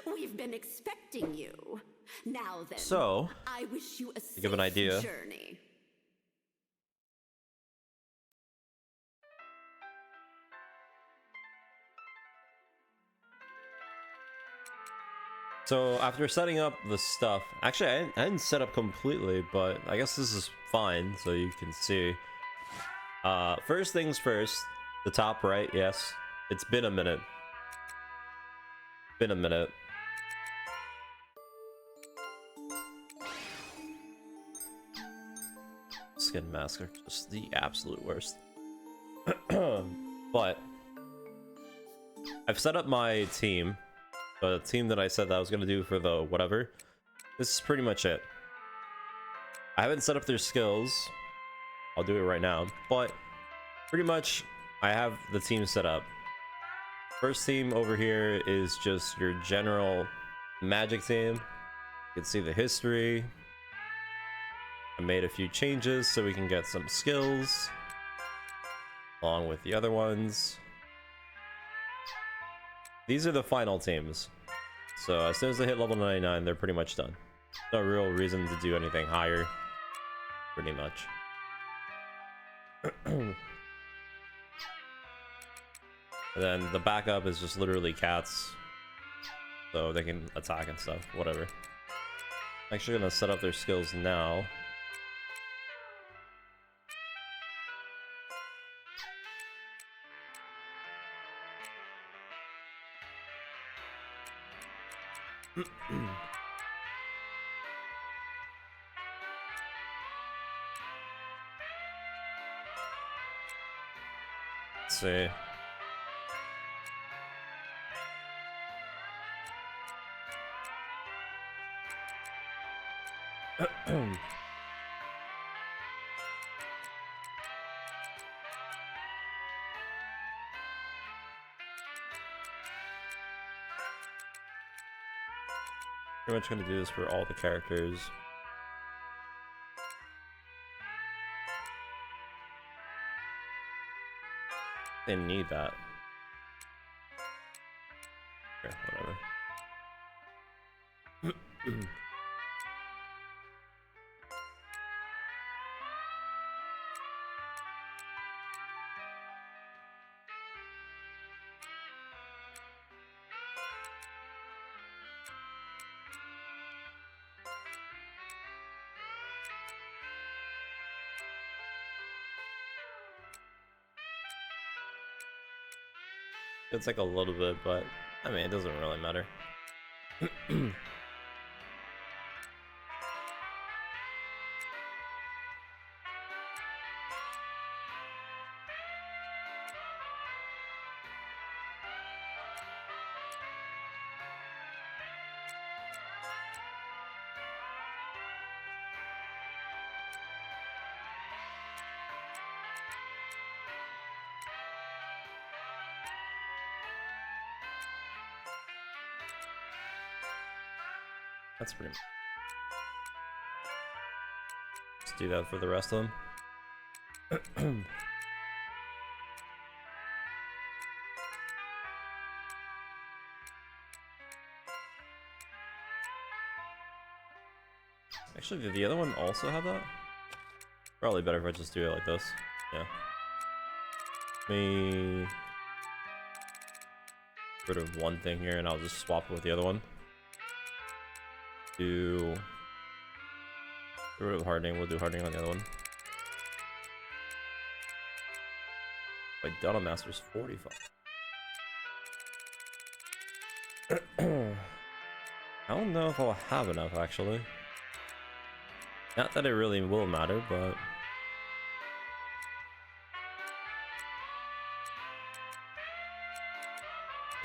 We've been expecting you. Now then, So, I wish you a to give an idea, journey. so after setting up the stuff, actually I didn't set up completely, but I guess this is fine so you can see. First things first, the top right, yes, it's been a minute. Been a minute. Skin masks are just the absolute worst. But I've set up my team. The team that I said that I was going to do for the whatever. This is pretty much it. I haven't set up their skills. I'll do it right now. But pretty much I have the team set up. First team over here is just your general magic team. You can see the history. I made a few changes so we can get some skills along with the other ones. These are the final teams. So as soon as they hit level 99, they're pretty much done. No real reason to do anything higher. Pretty much. And then the backup is just literally cats. So they can attack and stuff, whatever. I'm actually gonna set up their skills now. Let's see. Pretty much gonna do this for all the characters. They need that. Okay, whatever. It's like a little bit, but I mean, it doesn't really matter. That's pretty much. Let's do that for the rest of them. Actually, did the other one also have that? Probably better if I just do it like this. Yeah. Me rid of one thing here and I'll just swap it with the other one. Do get rid of hardening, we'll do hardening on the other one. My Donald Master's 45. I don't know if I'll have enough actually. Not that it really will matter, but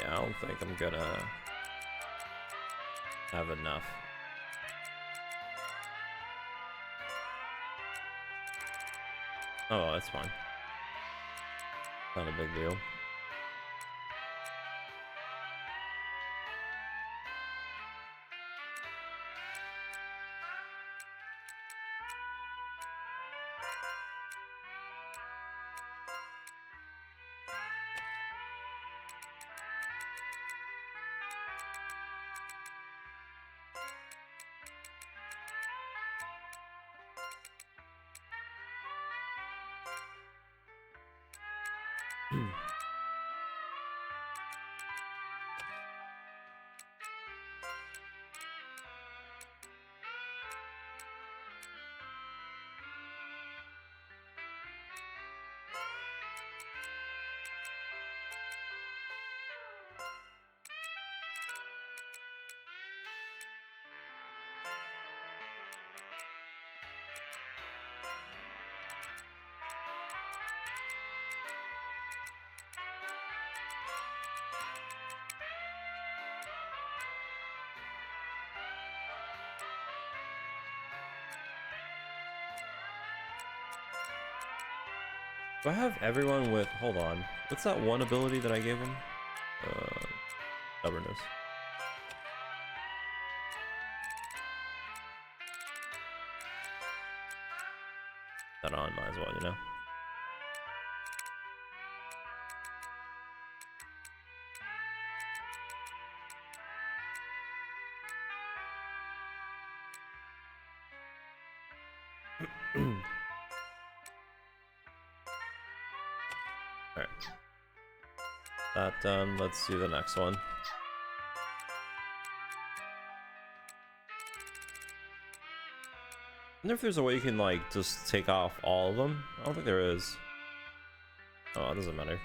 yeah, I don't think I'm gonna have enough. Oh, that's fine. Not a big deal. Do I have everyone with... Hold on. What's that one ability that I gave him? Stubbornness. That on, might as well, you know? Alright. That done. Let's do the next one. I wonder if there's a way you can, like, just take off all of them. I don't think there is. Oh, it doesn't matter.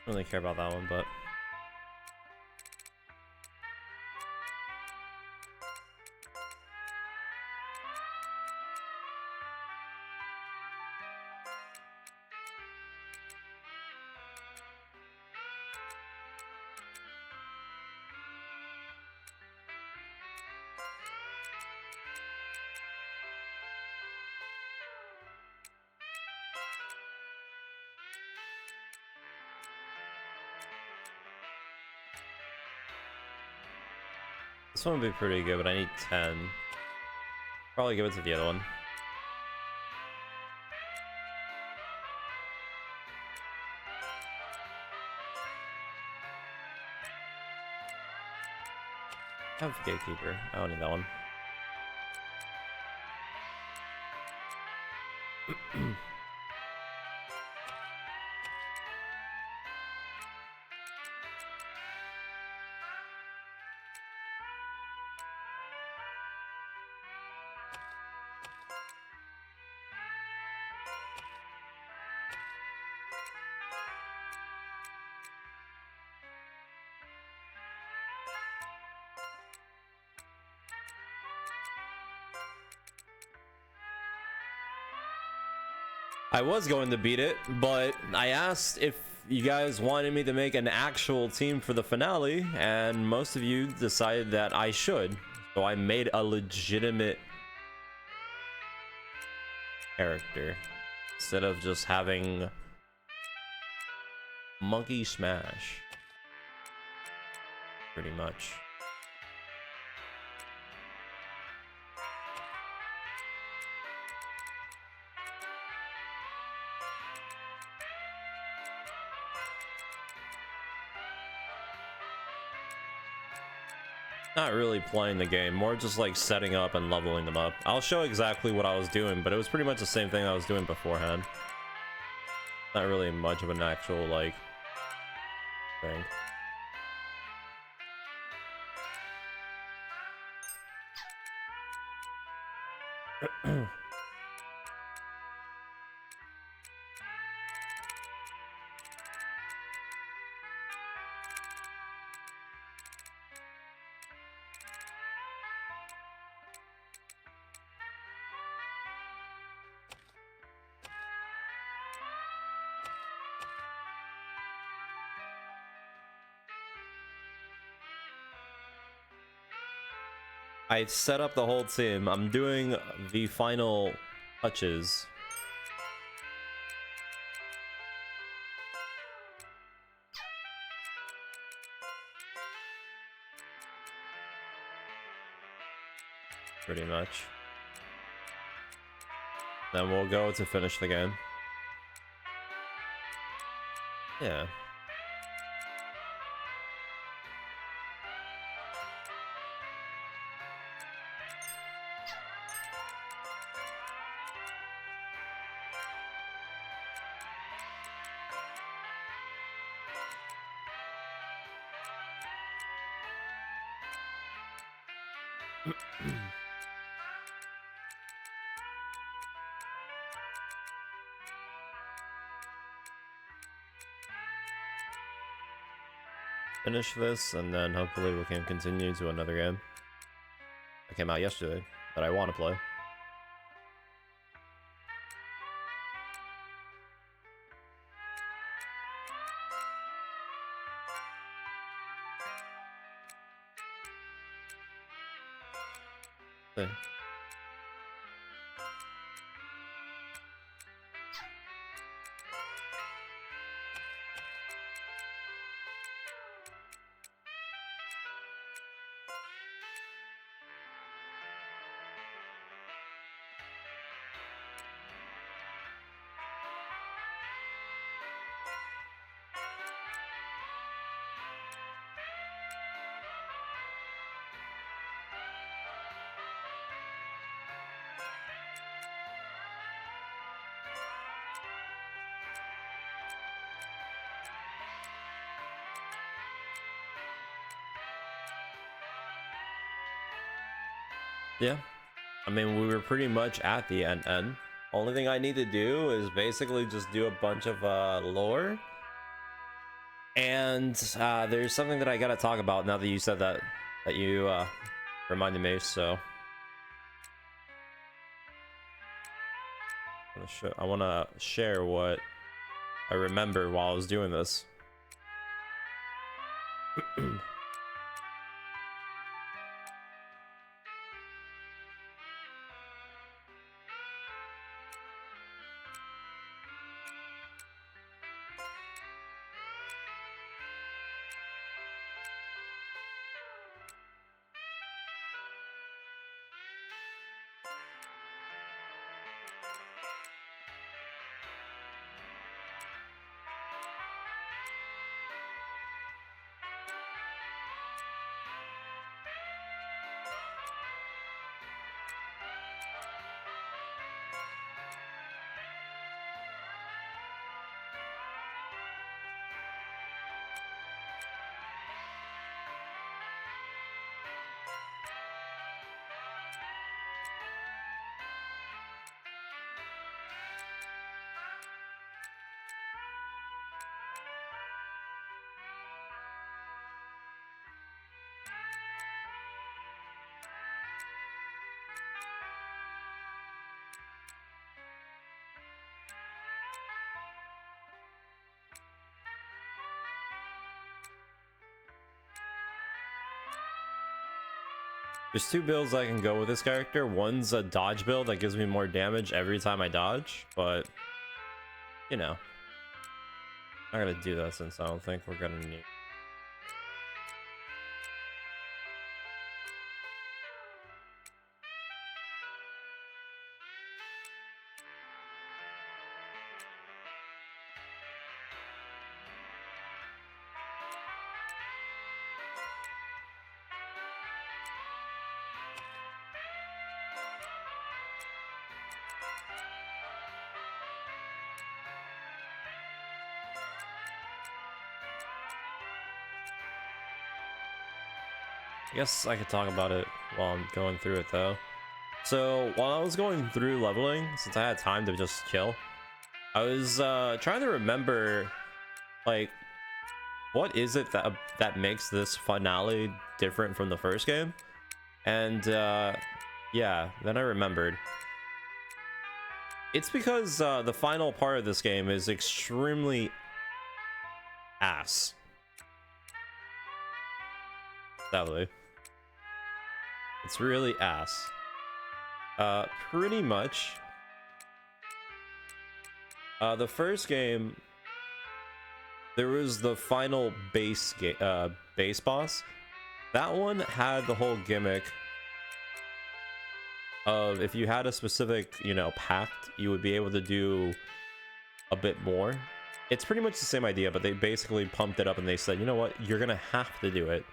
I don't really care about that one, but this one would be pretty good, but I need 10. Probably give it to the other one. I have Gatekeeper. I don't need that one. I was going to beat it, but I asked if you guys wanted me to make an actual team for the finale, and most of you decided that I should. So I made a legitimate character instead of just having Monkey Smash. Pretty much. Not really playing the game, more just like setting up and leveling them up. I'll show exactly what I was doing, but it was pretty much the same thing I was doing beforehand. Not really much of an actual like thing. I set up the whole team. I'm doing the final touches. Pretty much. Then we'll go to finish the game. Yeah. Finish this, and then hopefully we can continue to another game that came out yesterday that I want to play. Okay. Yeah, I mean, we were pretty much at the end. Only thing I need to do is basically just do a bunch of lore. And there's something that I gotta talk about now that you said that you reminded me. So I want to share what I remember while I was doing this. There's two builds I can go with this character. One's a dodge build that gives me more damage every time I dodge, but you know, I'm not gonna do that since I don't think we're gonna need. I guess I could talk about it while I'm going through it though. So while I was going through leveling, since I had time to just chill, I was trying to remember, like, what is it that makes this finale different from the first game? And yeah, then I remembered. It's because the final part of this game is extremely ass. Sadly. It's really ass. Pretty much. The first game, there was the final base boss. That one had the whole gimmick of if you had a specific, you know, pact, you would be able to do a bit more. It's pretty much the same idea, but they basically pumped it up and they said, you know what, you're gonna have to do it,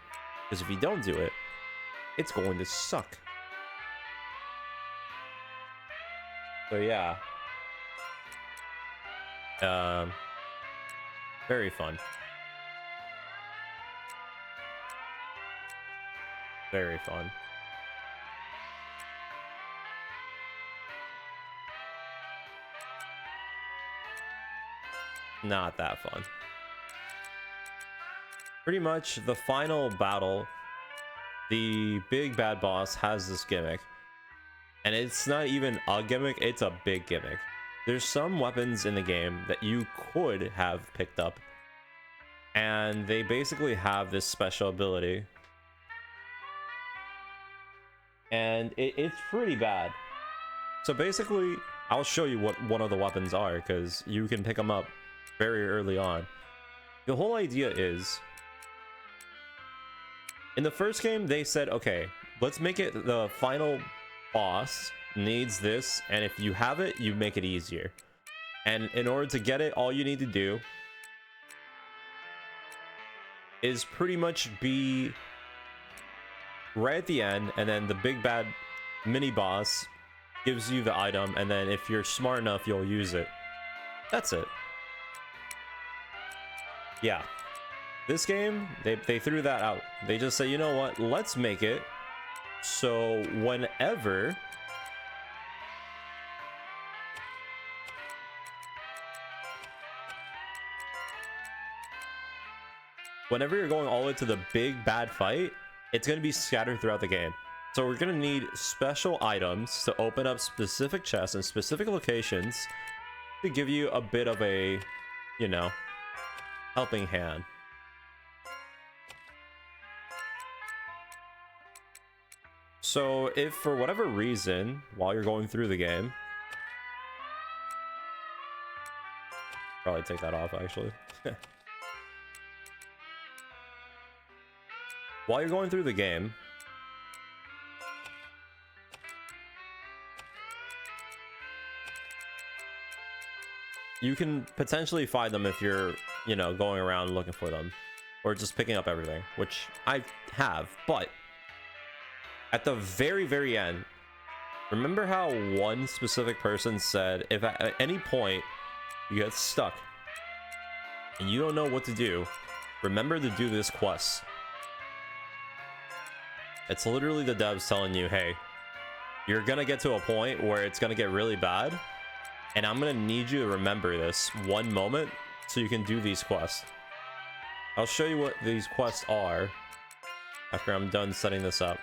because if you don't do it, it's going to suck. So yeah, very fun, very fun. Not that fun. Pretty much the final battle, the big bad boss has this gimmick, and it's not even a gimmick, it's a big gimmick. There's some weapons in the game that you could have picked up, and they basically have this special ability, and it's pretty bad. So basically, I'll show you what one of the weapons are, because you can pick them up very early on. The whole idea is, in the first game, they said, okay, let's make it the final boss needs this, and if you have it, you make it easier. And in order to get it, all you need to do is pretty much be right at the end, and then the big bad mini boss gives you the item, and then if you're smart enough, you'll use it. That's it. Yeah. This game, they threw that out. They just say, you know what, let's make it so whenever you're going all the way to the big bad fight, it's going to be scattered throughout the game. So we're going to need special items to open up specific chests in specific locations to give you a bit of a, you know, helping hand. So if for whatever reason, while you're going through the game, probably take that off actually. While you're going through the game, you can potentially find them if you're, you know, going around looking for them, or just picking up everything, which I have. But at the very, very end, remember how one specific person said, if at any point you get stuck and you don't know what to do, remember to do this quest. It's literally the devs telling you, hey, you're gonna get to a point where it's gonna get really bad, and I'm gonna need you to remember this one moment so you can do these quests. I'll show you what these quests are after I'm done setting this up.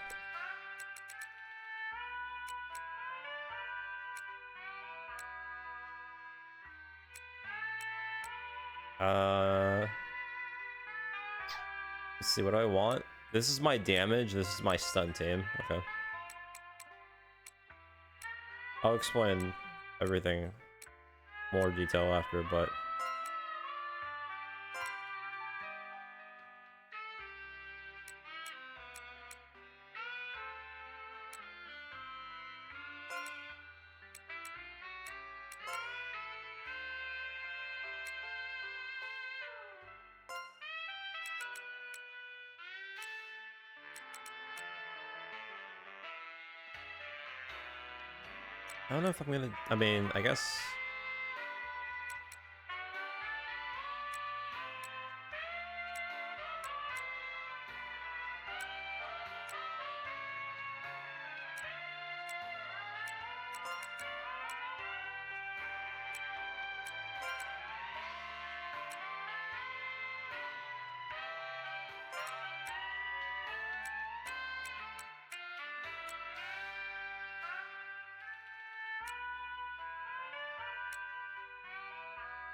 Let's see, what do I want? This is my damage, this is my stun team. Okay. I'll explain everything more detail after, but I don't know if I'm gonna, I mean, I guess.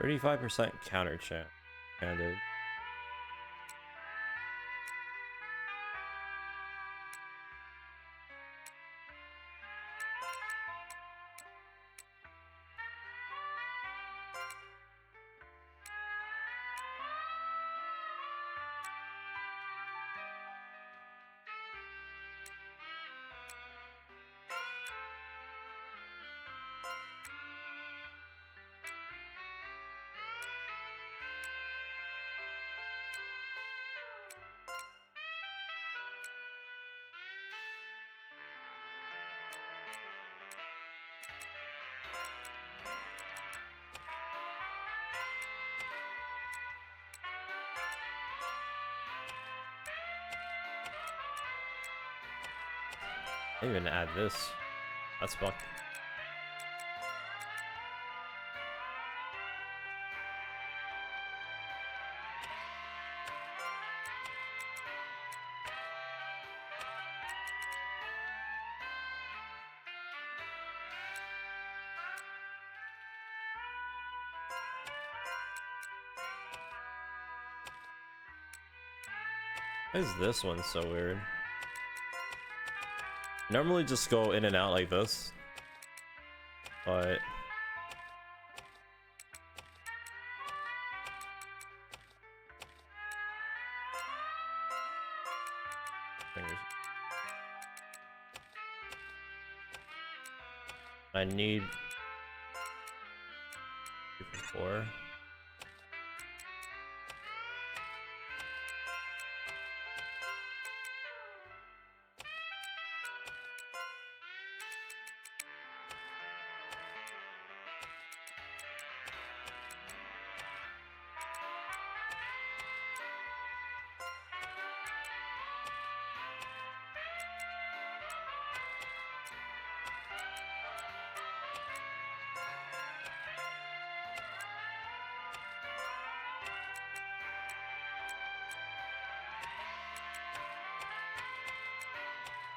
%35% counter chance. Candid. I didn't even add this. That's fucked. Why is this one so weird? I normally just go in and out like this, but fingers. I need 4.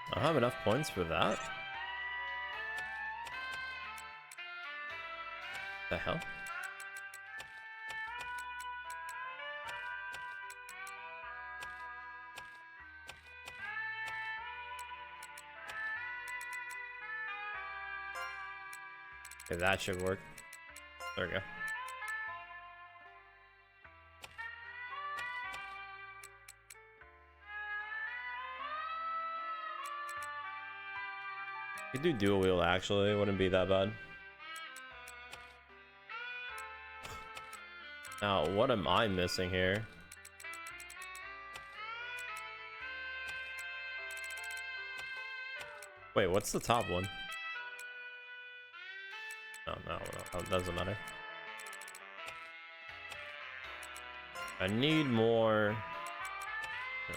I don't have enough points for that. The hell? Okay, that should work. There we go. You could do dual wheel actually, it wouldn't be that bad. Now, what am I missing here? Wait, what's the top one? No, it doesn't matter. I need more. Yeah.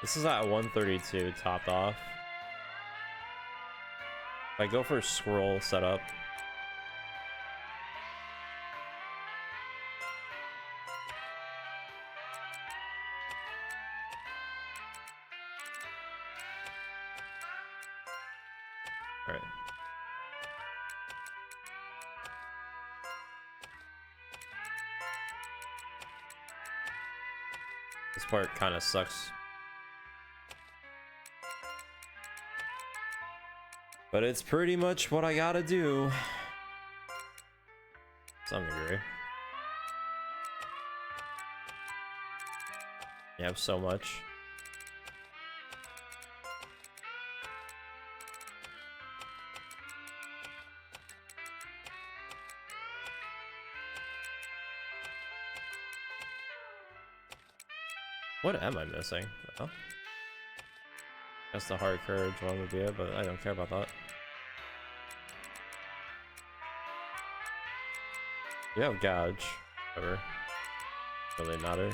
This is at 132 topped off. If I go for scroll setup. All right. This part kind of sucks. But it's pretty much what I gotta do. Some degree. You have so much. What am I missing? Oh. That's the hard courage one would be it, but I don't care about that. You have gouge, whatever. Really matter.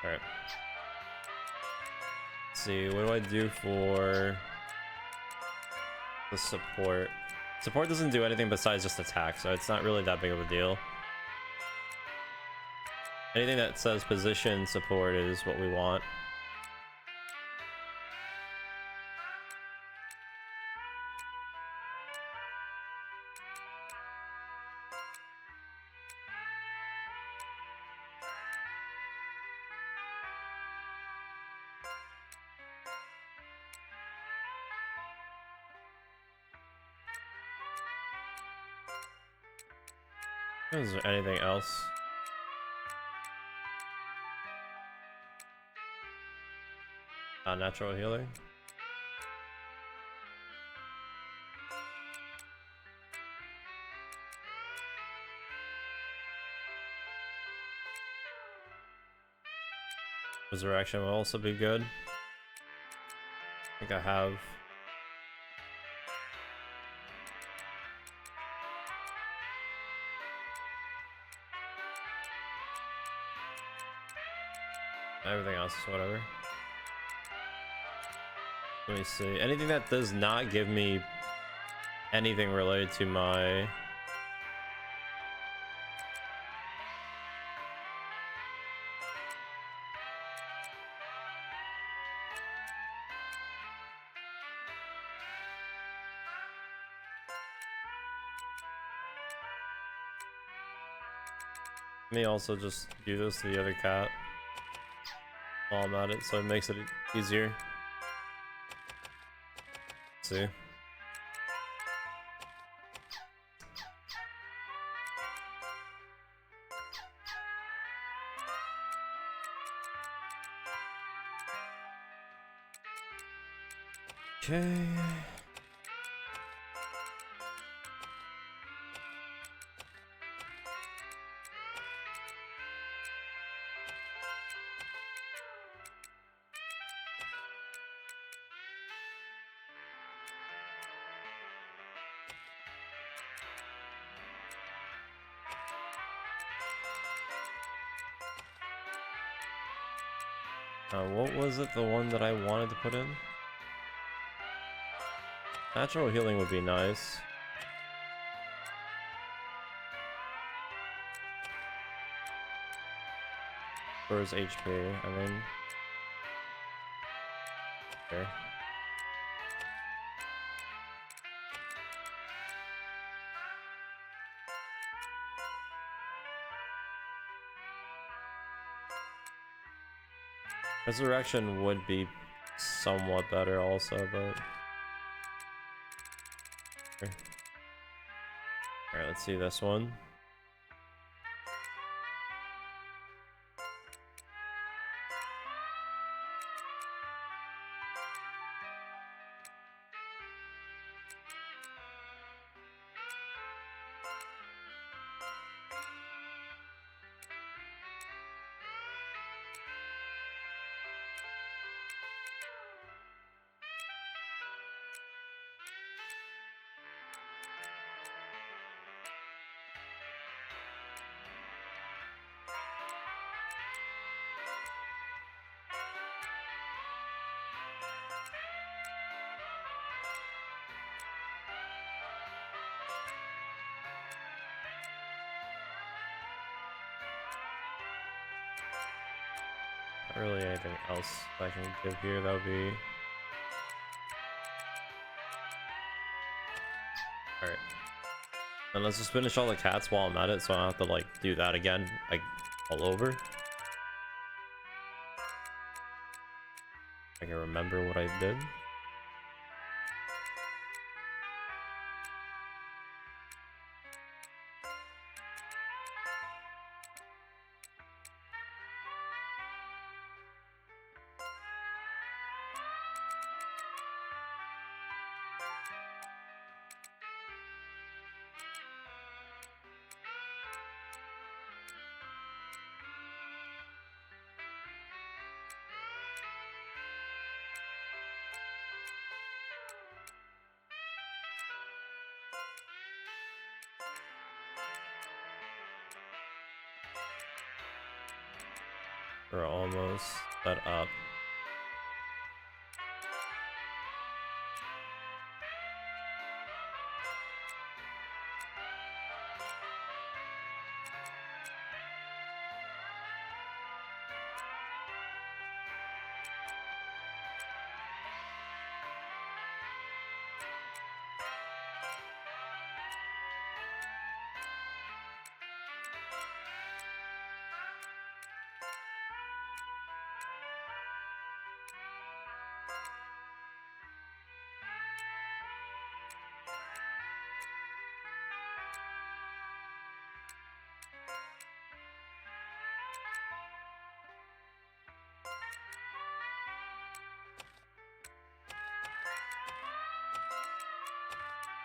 Alright. Let's see, what do I do for the support? Support doesn't do anything besides just attack, so it's not really that big of a deal. Anything that says position support is what we want. Is there anything else? Natural healing. Resurrection will also be good. I think I have. Everything else is whatever. Let me see. Anything that does not give me anything related to my... Let me also just do this to the other cat while I'm at it, so it makes it easier. Let's see. Okay. What was it, the one that I wanted to put in? Natural healing would be nice. For his HP, I mean. Okay. Resurrection would be somewhat better also, but... Okay. Alright, let's see this one. Not really anything else I can give here. That would be... Alright. And let's just finish all the cats while I'm at it, so I don't have to, like, do that again, like, all over. I can remember what I did. We're almost set up.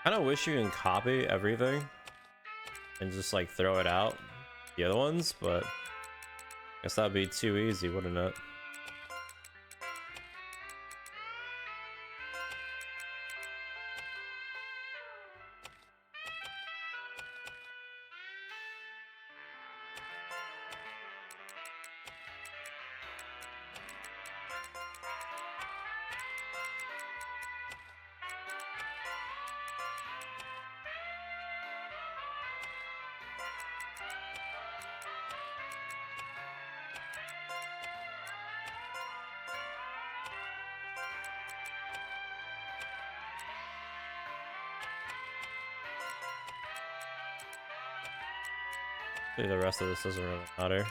Kind of wish you can copy everything and just like throw it out the other ones, but I guess that'd be too easy, wouldn't it? See, the rest of this doesn't really matter.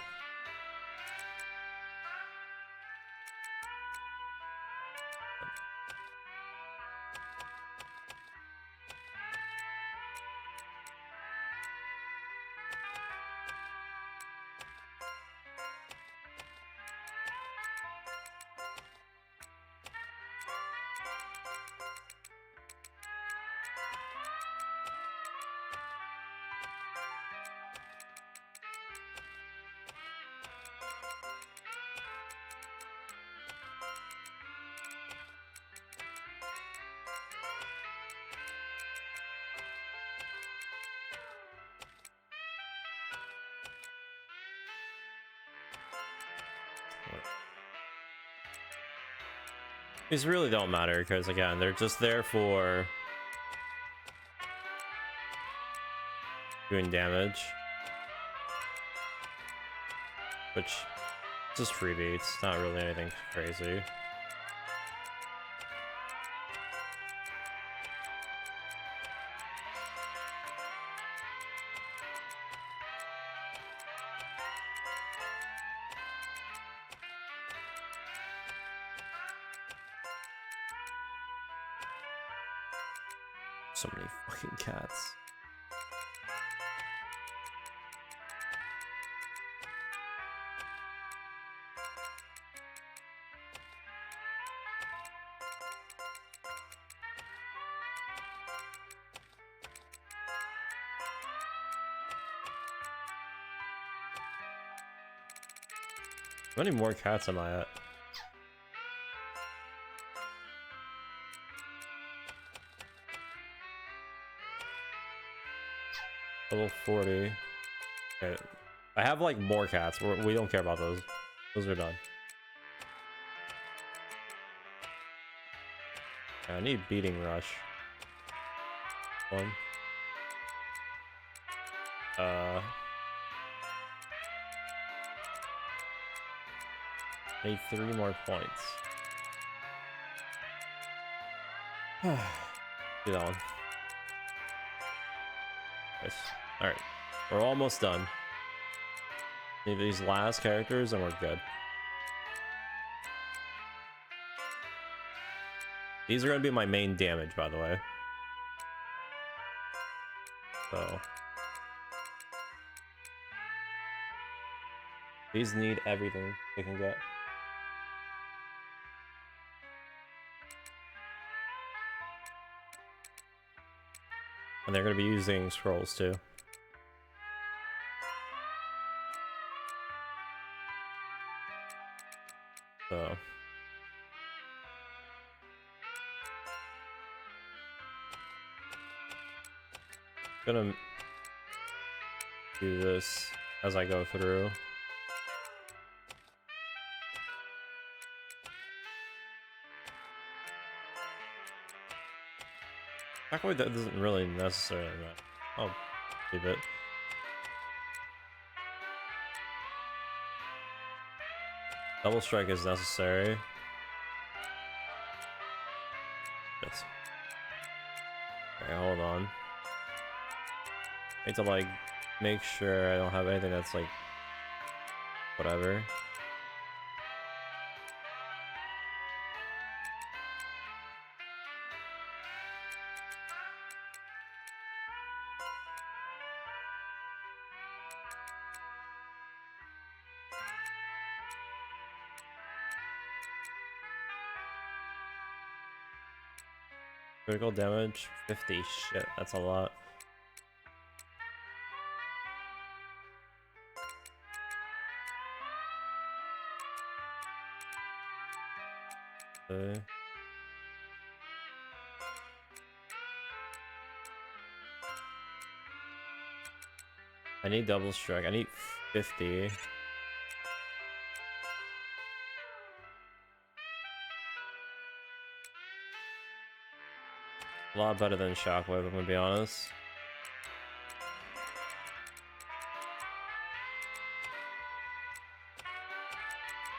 These really don't matter because, again, they're just there for doing damage, which is just freebie. It's not really anything crazy. So many fucking cats. How many more cats am I at? Level 40. Okay. I have like more cats. We don't care about those. Those are done. Okay, I need beating rush. One. I need 3 more points. Do that one. Nice. Alright. We're almost done. Need these last characters and we're good. These are going to be my main damage, by the way. So. These need everything they can get. And they're going to be using scrolls too. So. Gonna do this as I go through. Actually, that isn't really necessary. I'll leave it. Double strike is necessary. Yes. Okay, hold on. I need to like make sure I don't have anything that's like whatever. Critical damage 50. Shit, that's a lot. I need double strike. I need 50. A lot better than Shockwave, I'm gonna be honest.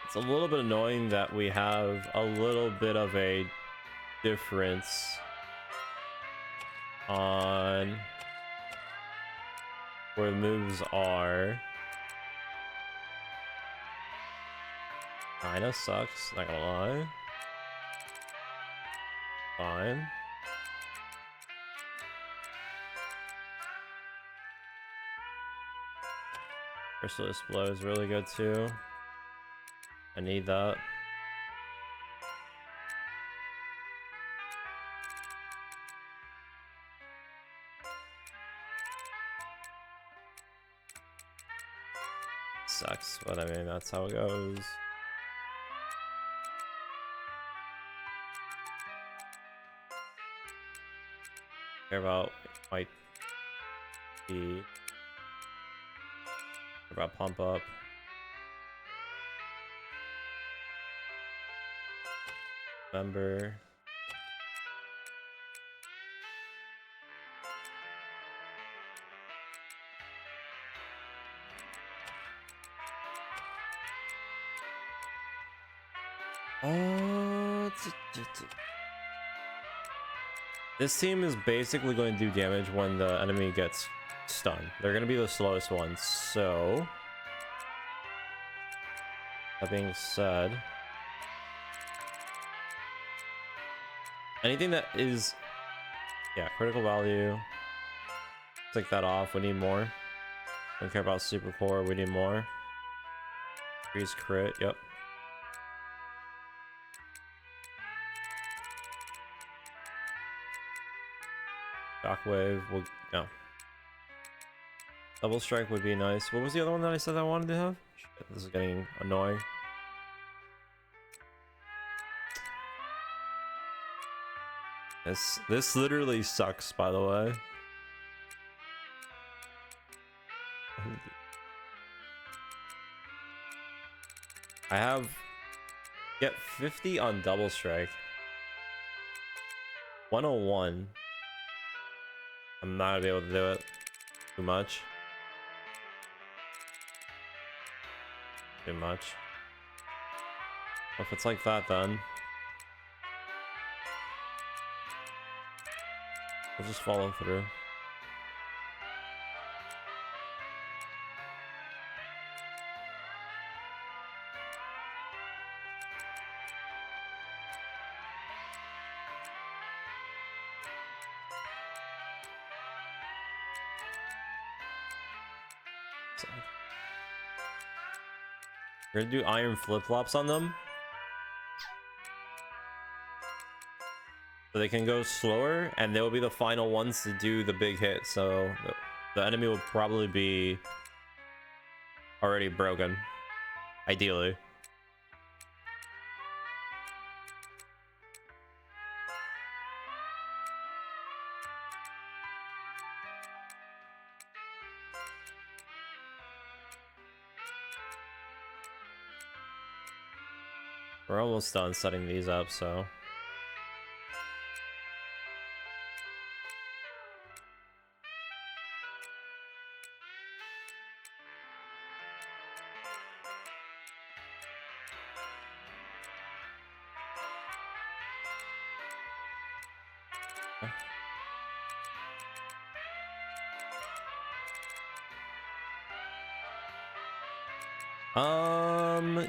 It's a little bit annoying that we have a little bit of a difference on where the moves are. Kinda sucks, not gonna lie. Fine. Merciless Blow is really good too. I need that. Sucks, but I mean, that's how it goes. Care about might be. Care about Pump Up. Remember. This team is basically going to do damage when the enemy gets stunned. They're going to be the slowest ones, so that being said, anything that is, yeah, critical value, take that off. We need more. Don't care about super core. We need more. Increase crit. Yep. Shockwave will no. Double strike would be nice. What was the other one that I said I wanted to have? Shit, this is getting annoying. This literally sucks, by the way. I have get 50 on double strike. 101. I'm not gonna be able to do it. Too much. Too much. Well, if it's like that, then we'll just follow through. We're gonna do iron flip-flops on them, so they can go slower, and they'll be the final ones to do the big hit. So the enemy will probably be already broken, ideally. We're almost done setting these up, so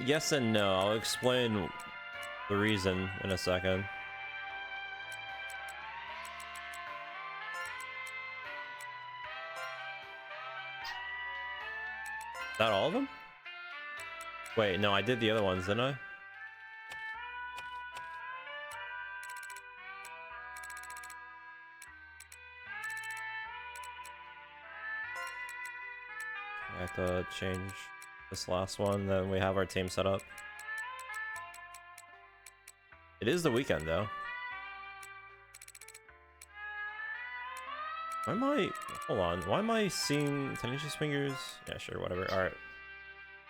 yes and no. I'll explain the reason in a second. Is that all of them? Wait, no, I did the other ones, didn't I? I have to change this last one, then we have our team set up. It is the weekend, though. Why am I... Hold on. Why am I seeing Tenacious Fingers? Yeah, sure, whatever. Alright.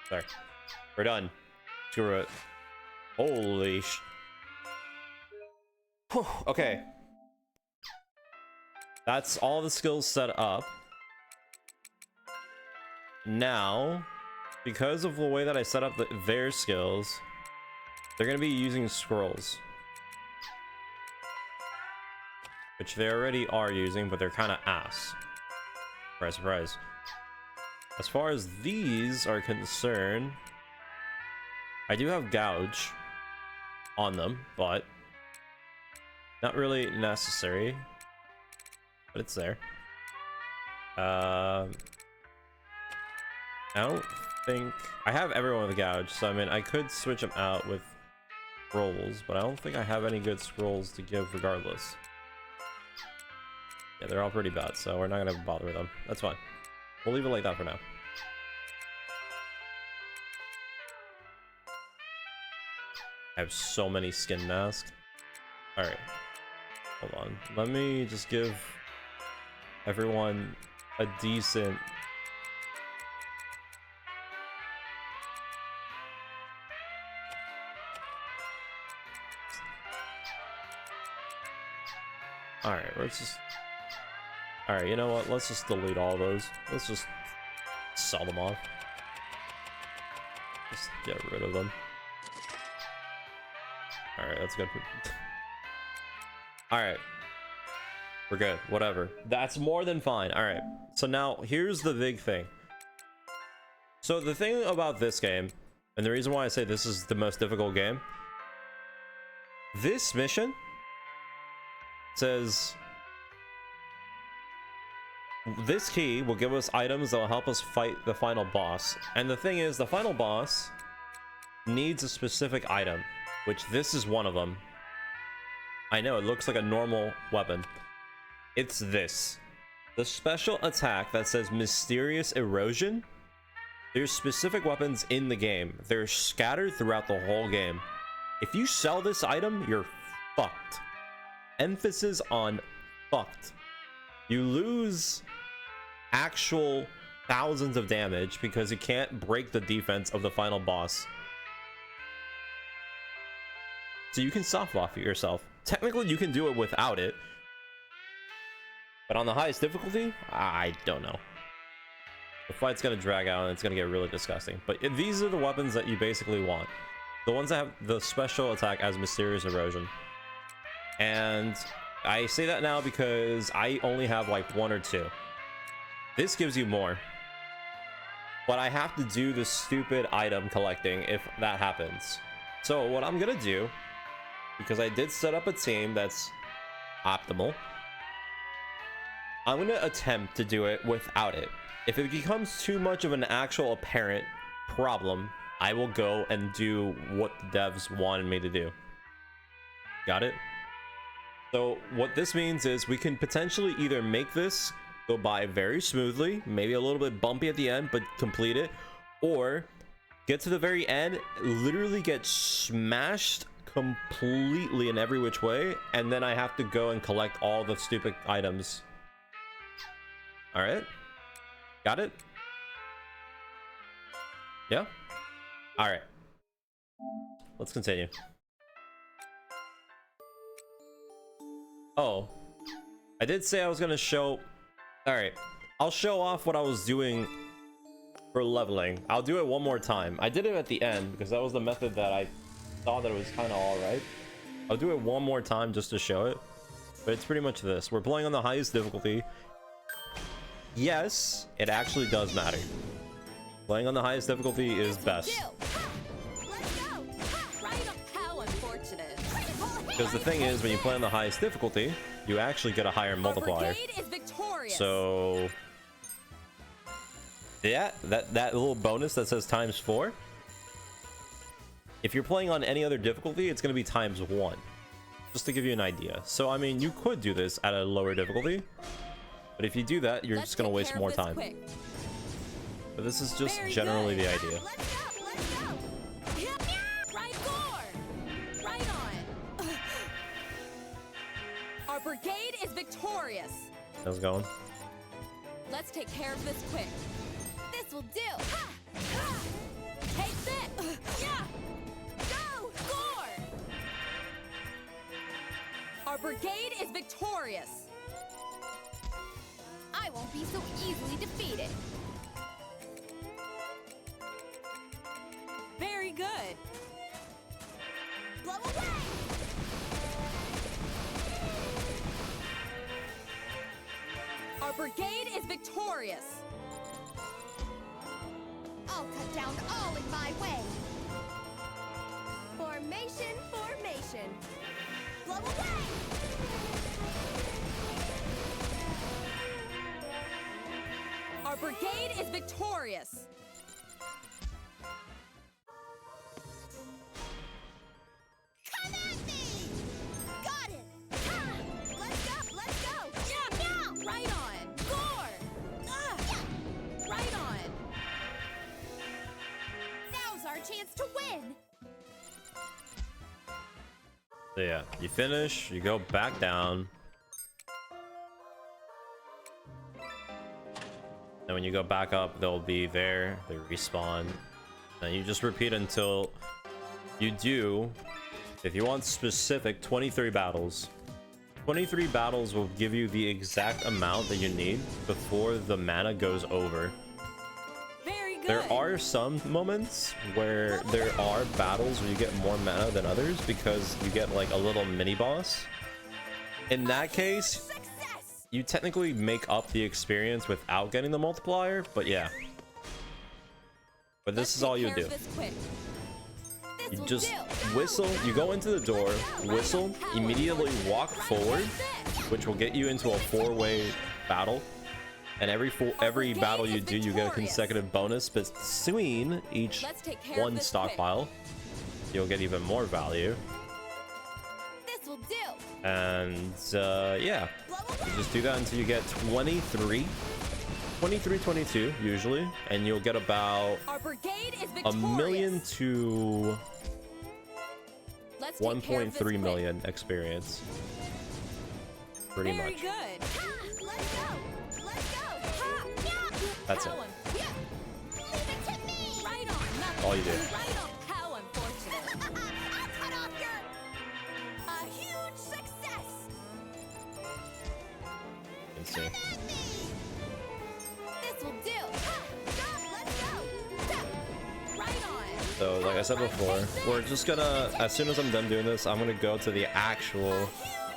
Sorry. We're done. Screw it. Holy sh... Whew, okay. That's all the skills set up. Now, because of the way that I set up their skills, they're going to be using scrolls. Which they already are using, but they're kind of ass. Surprise, surprise. As far as these are concerned, I do have gouge on them, but not really necessary. But it's there. I don't think I have everyone with gouge, so I mean I could switch them out with scrolls, but I don't think I have any good scrolls to give regardless. Yeah, they're all pretty bad, so we're not gonna bother with them. That's fine. We'll leave it like that for now. I have so many skin masks. Alright. Hold on. Let me just give everyone a decent... Alright, let's just... Alright, you know what? Let's just delete all those. Let's just sell them off. Just get rid of them. Alright, that's good. Alright. We're good. Whatever. That's more than fine. Alright. So now, here's the big thing. So the thing about this game, and the reason why I say this is the most difficult game, this mission says this key will give us items that will help us fight the final boss. And the thing is, the final boss needs a specific item, which this is one of them. I know, it looks like a normal weapon. It's this. The special attack that says Mysterious Erosion. There's specific weapons in the game. They're scattered throughout the whole game. If you sell this item, you're fucked. Emphasis on fucked. You lose actual thousands of damage because you can't break the defense of the final boss. So you can soft lock it yourself. Technically, you can do it without it. But on the highest difficulty, I don't know. The fight's gonna drag out and it's gonna get really disgusting. But these are the weapons that you basically want. The ones that have the special attack as Mysterious Erosion. And I say that now because I only have like 1 or 2. This gives you more. But I have to do the stupid item collecting if that happens. So what I'm gonna do, because I did set up a team that's optimal, I'm gonna attempt to do it without it. If it becomes too much of an actual apparent problem, I will go and do what the devs wanted me to do. Got it? So what this means is we can potentially either make this go by very smoothly, maybe a little bit bumpy at the end, but complete it, or get to the very end, literally get smashed completely in every which way, and then I have to go and collect all the stupid items. All right, got it? Yeah. All right, let's continue. Oh, I did say I was gonna show. All right, I'll show off what I was doing for leveling. I'll do it one more time. I did it at the end because that was the method that I thought that it was kind of all right. I'll do it one more time just to show it, but it's pretty much this. We're playing on the highest difficulty. Yes, it actually does matter. Playing on the highest difficulty is best. Because the thing is, when you play on the highest difficulty, you actually get a higher multiplier. So yeah, that little bonus that says ×4. If you're playing on any other difficulty, it's going to be ×1. Just to give you an idea. So I mean, you could do this at a lower difficulty, but if you do that, you're just going to waste more time. But this is just generally the idea. Our brigade is victorious. How's it going? Let's take care of this quick. This will do. Ha! Ha! Take this. Yeah. Go! Score! Our brigade is victorious. I won't be so easily defeated. Very good. Blow away! Our brigade is victorious. I'll cut down all in my way. Formation, formation. Blow away! Our brigade is victorious. Come at me! Got it! Ha! Let's go! Yeah, yeah! Right on! Gore! Yeah. Right on! Now's our chance to win! So yeah, you finish, you go back down. And when you go back up, they'll be there, they respawn. And you just repeat until you do, if you want specific, 23 battles. 23 battles will give you the exact amount that you need before the mana goes over. Very good. There are some moments where there are battles where you get more mana than others because you get like a little mini boss. In that case, Success! you technically make up the experience without getting the multiplier, but yeah. But this is all you do. You just whistle, you go into the door, whistle, immediately walk forward, which will get you into a 4-way battle. And every battle you do, you get a consecutive bonus between each one stockpile. You'll get even more value. This will do. And yeah, you just do that until you get 23, 22 usually, and you'll get about Our brigade is a victorious. million to Let's take care of this 1.3 quick. million experience. Pretty Very much. good. Ha! Let's go. Let's go. Ha! Yeah. That's it. How yeah. Leave it to me. Right on. Nothing. All you do. Right on. How unfortunate. I'll cut off your a huge success. Let's see. Come at me. This will do. Ha! Stop. Let's go. Ha! Right on. So like I said before, we're just gonna, as soon as I'm done doing this, I'm gonna go to the actual Huge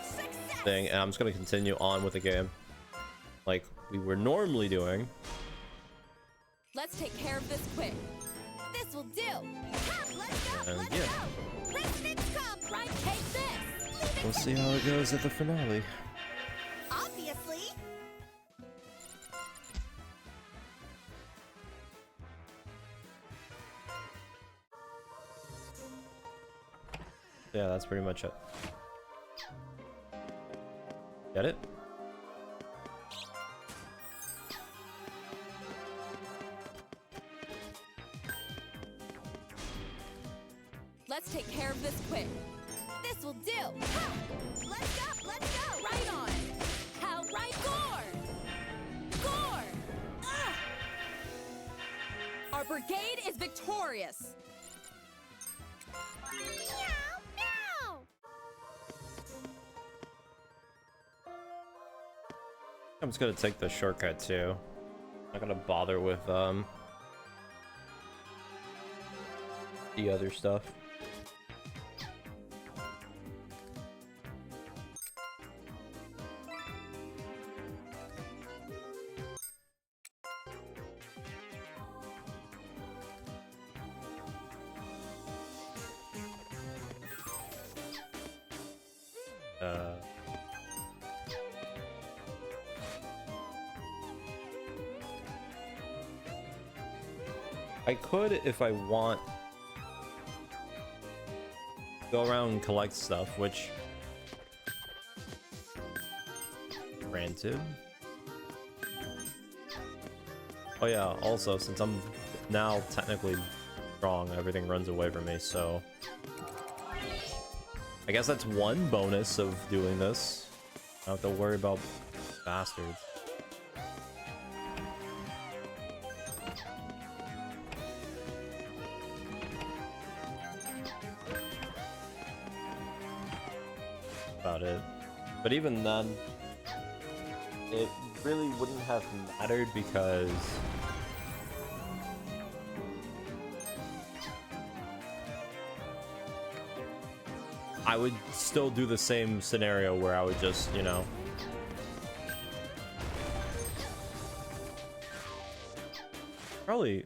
success. thing and I'm just gonna continue on with the game like we were normally doing. Let's take care of this quick. This will do. Ha! Let's go. And Let's yeah. go. Resonance come. Right. Take this. Leave it We'll to see how it goes at the finale. Obviously. Yeah, that's pretty much it. Get it? Let's take care of this quick. This will do. Ha! Let's go. Let's go. Right on. How right gore. Gore. Ah! Our brigade is victorious. Meow, meow. I'm just gonna take the shortcut too. Not gonna bother with the other stuff. I could, if I want, go around and collect stuff, which, granted. Oh yeah, also, since I'm now technically strong, everything runs away from me, so I guess that's one bonus of doing this. I don't have to worry about bastards. About it. But even then, it really wouldn't have mattered because I would still do the same scenario where I would just, you know, probably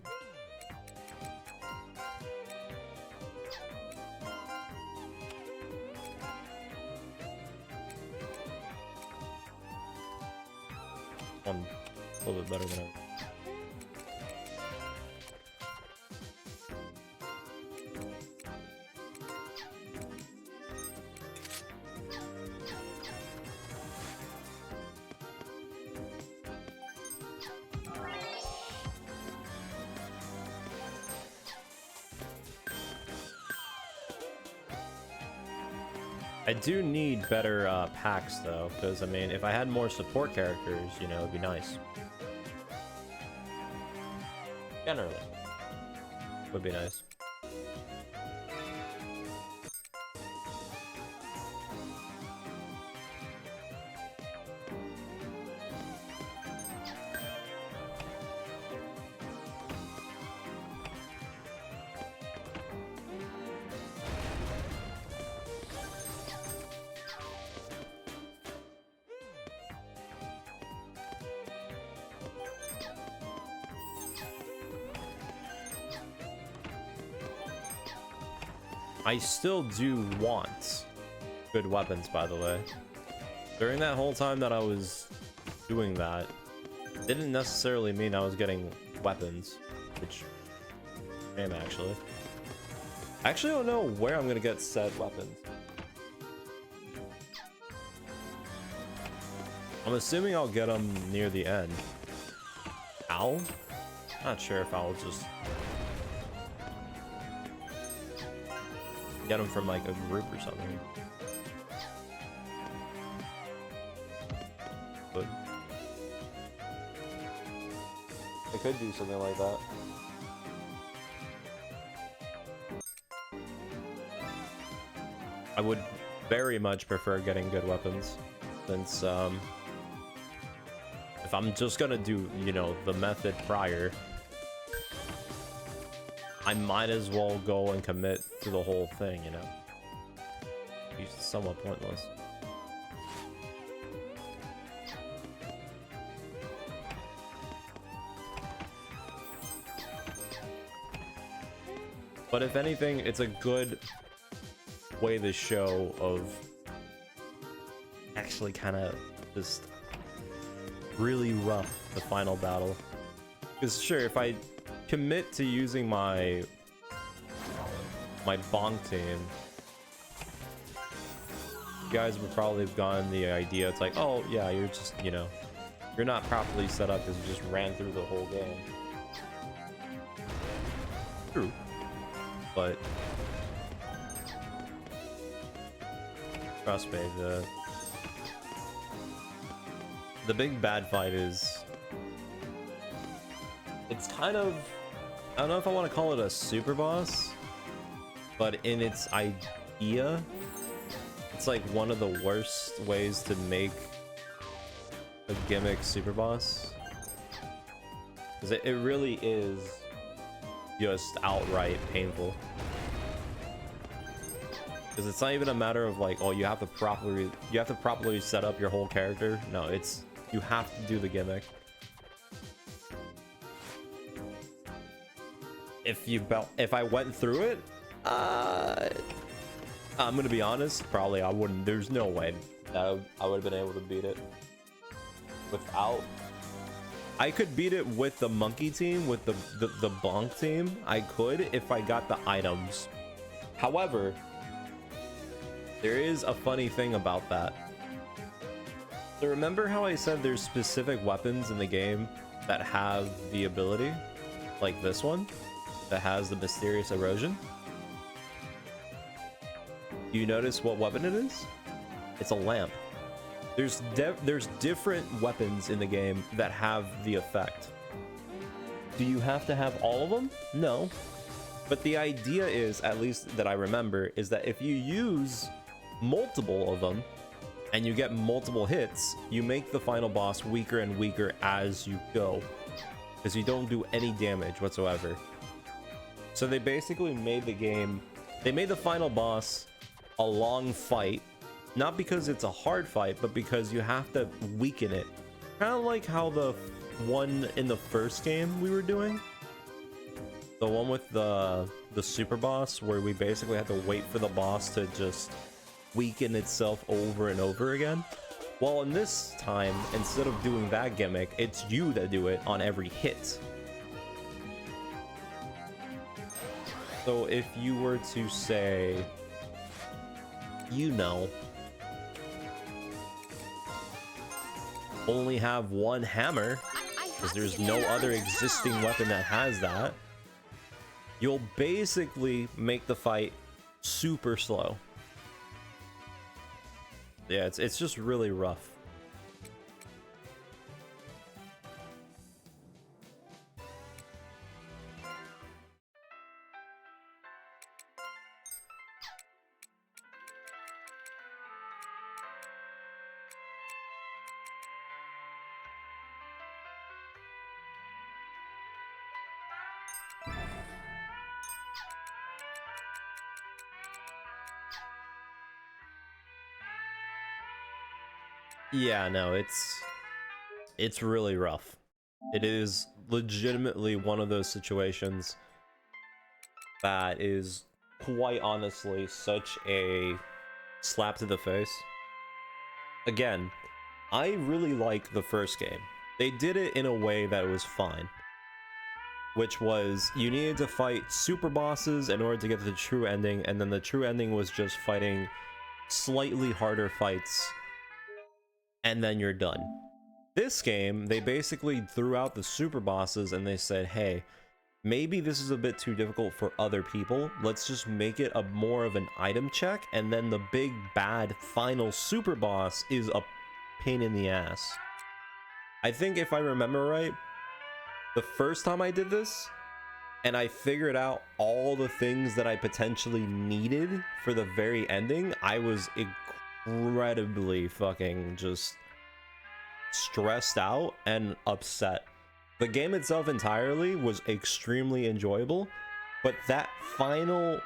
better than ever. I do need better packs though, because I mean, if I had more support characters, you know, it'd be nice. Generally, would be nice. I still do want good weapons, by the way. During that whole time that I was doing that, didn't necessarily mean I was getting weapons, which I am actually. I actually don't know where I'm gonna get said weapons. I'm assuming I'll get them near the end. Ow? Not sure if I'll just get them from like a group or something. But I could do something like that. I would very much prefer getting good weapons, since if I'm just gonna do, you know, the method prior, I might as well go and commit to the whole thing, you know? It's somewhat pointless. But if anything, it's a good way to show of actually kind of just really rough the final battle. Because sure, if I commit to using my bonk team, you guys would probably have gotten the idea. It's like, oh yeah, you're just, you know, you're not properly set up because you just ran through the whole game. True, but trust me, the big bad fight is, it's kind of, I don't know if I want to call it a super boss, but in its idea, it's like one of the worst ways to make a gimmick super boss, because it really is just outright painful. Because it's not even a matter of like, oh, you have to properly set up your whole character. No, it's, you have to do the gimmick. If I went through it, I'm gonna be honest, probably I wouldn't. There's no way that I would have been able to beat it without. I could beat it with the monkey team, with the bonk team. I could if I got the items. However, there is a funny thing about that. So remember how I said there's specific weapons in the game that have the ability, like this one, that has the mysterious erosion? Do you notice what weapon it is? It's a lamp. There's different weapons in the game that have the effect. Do you have to have all of them? No. But the idea is, at least that I remember, is that if you use multiple of them and you get multiple hits, you make the final boss weaker and weaker as you go, because you don't do any damage whatsoever. So they basically made the game, they made the final boss a long fight, not because it's a hard fight, but because you have to weaken it. Kind of like how the one in the first game we were doing, the one with the super boss, where we basically had to wait for the boss to just weaken itself over and over again. Well, in this time, instead of doing that gimmick, it's you that do it on every hit. So if you were to say, you know, only have one hammer, because there's no other existing weapon that has that, you'll basically make the fight super slow. Yeah, it's just really rough. Yeah, no, it's really rough. It is legitimately one of those situations that is quite honestly such a slap to the face. Again, I really like the first game. They did it in a way that was fine, which was you needed to fight super bosses in order to get to the true ending, and then the true ending was just fighting slightly harder fights, and then you're done. This game, they basically threw out the super bosses and they said, hey, maybe this is a bit too difficult for other people. Let's just make it a more of an item check, and then the big bad final super boss is a pain in the ass. I think if I remember right, the first time I did this, and I figured out all the things that I potentially needed for the very ending, I was incredibly fucking just stressed out and upset. The game itself entirely was extremely enjoyable, but that final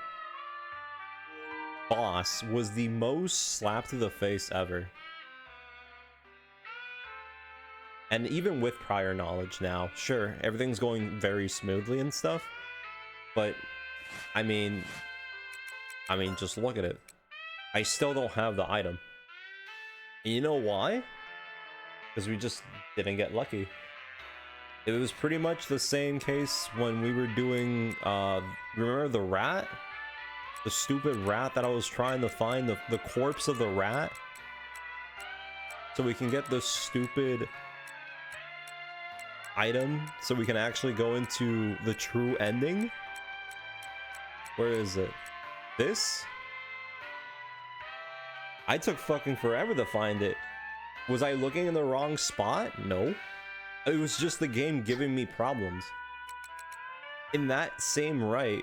boss was the most slap to the face ever. And even with prior knowledge now, sure, everything's going very smoothly and stuff, but I mean, just look at it. I still don't have the item. And you know why? Because we just didn't get lucky. It was pretty much the same case when we were doing, remember the rat? The stupid rat that I was trying to find, the corpse of the rat? So we can get the stupid item, so we can actually go into the true ending? Where is it? This? I took fucking forever to find it. Was I looking in the wrong spot? No. It was just the game giving me problems. In that same right,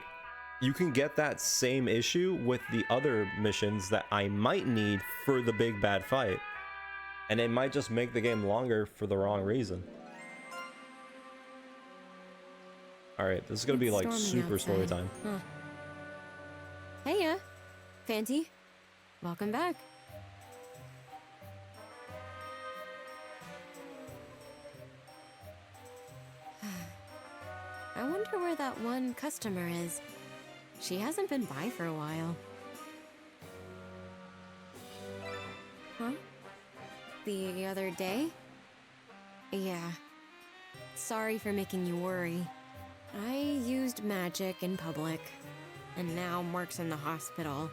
you can get that same issue with the other missions that I might need for the big bad fight. And it might just make the game longer for the wrong reason. Alright, this is gonna be like super story time. Huh. Heya, Fanty. Welcome back. I wonder where that one customer is. She hasn't been by for a while. Huh? The other day? Yeah. Sorry for making you worry. I used magic in public, and now Mark's in the hospital.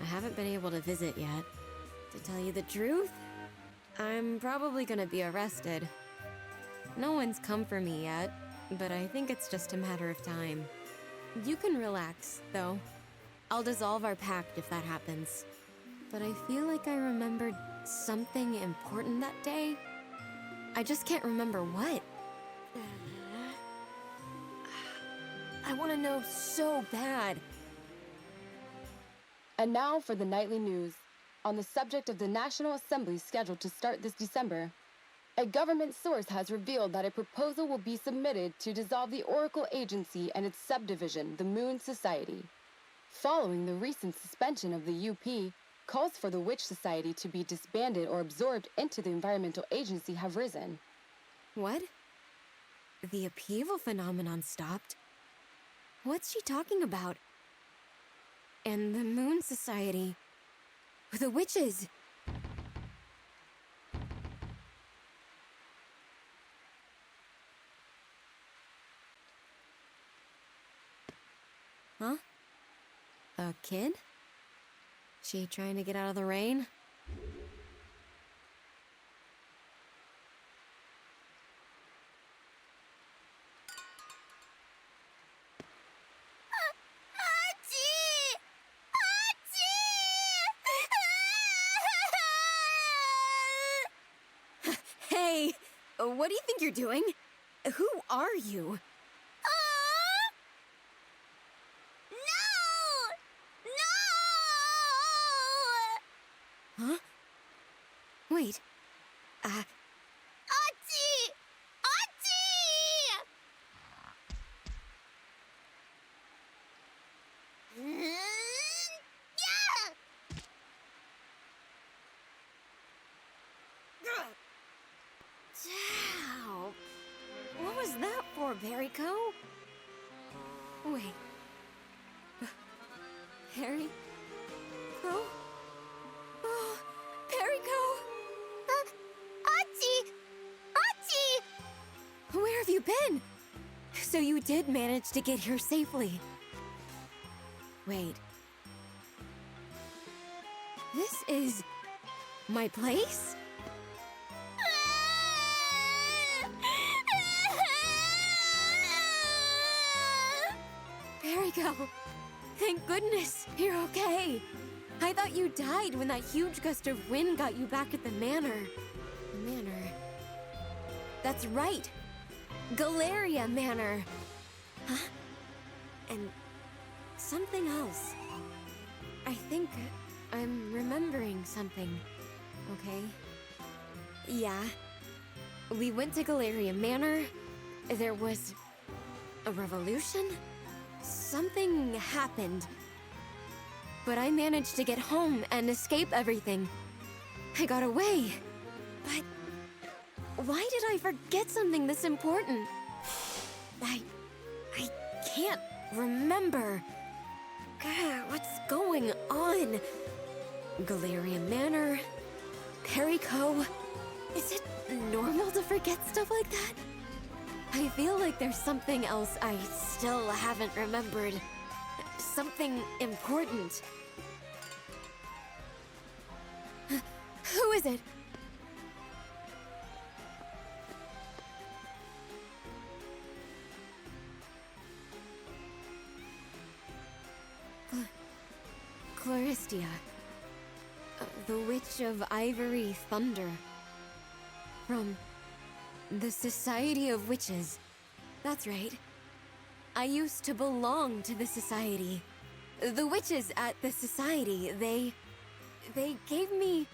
I haven't been able to visit yet. To tell you the truth, I'm probably gonna be arrested. No one's come for me yet, but I think it's just a matter of time. You can relax, though. I'll dissolve our pact if that happens. But I feel like I remembered something important that day. I just can't remember what. I want to know so bad. And now for the nightly news. On the subject of the National Assembly scheduled to start this December, a government source has revealed that a proposal will be submitted to dissolve the Oracle Agency and its subdivision, the Moon Society. Following the recent suspension of the UP, calls for the Witch Society to be disbanded or absorbed into the Environmental Agency have risen. What? The upheaval phenomenon stopped? What's she talking about? And the Moon Society. The witches! Huh? A kid? She trying to get out of the rain? Hey, what do you think you're doing? Who are you? Huh? Wait. Achi! Ow. What was that for, Perico? Wait. Harry? Oh? Oh, Perico! Achi! Achi! Where have you been? So you did manage to get here safely. Wait. This is my place? Perico! Thank goodness you're okay. I thought you died when that huge gust of wind got you back at the manor. Manor. That's right. Galleria Manor. Huh? And something else. I think I'm remembering something. Okay? Yeah. We went to Galleria Manor. There was a revolution? Something happened. But I managed to get home and escape everything. I got away. But why did I forget something this important? I can't remember. God, what's going on? Galleria Manor, Perico. Is it normal to forget stuff like that? I feel like there's something else I still haven't remembered. Something important. Who is it? Claristia. The Witch of Ivory Thunder. From the Society of Witches. That's right. I used to belong to the Society. The witches at the Society, they gave me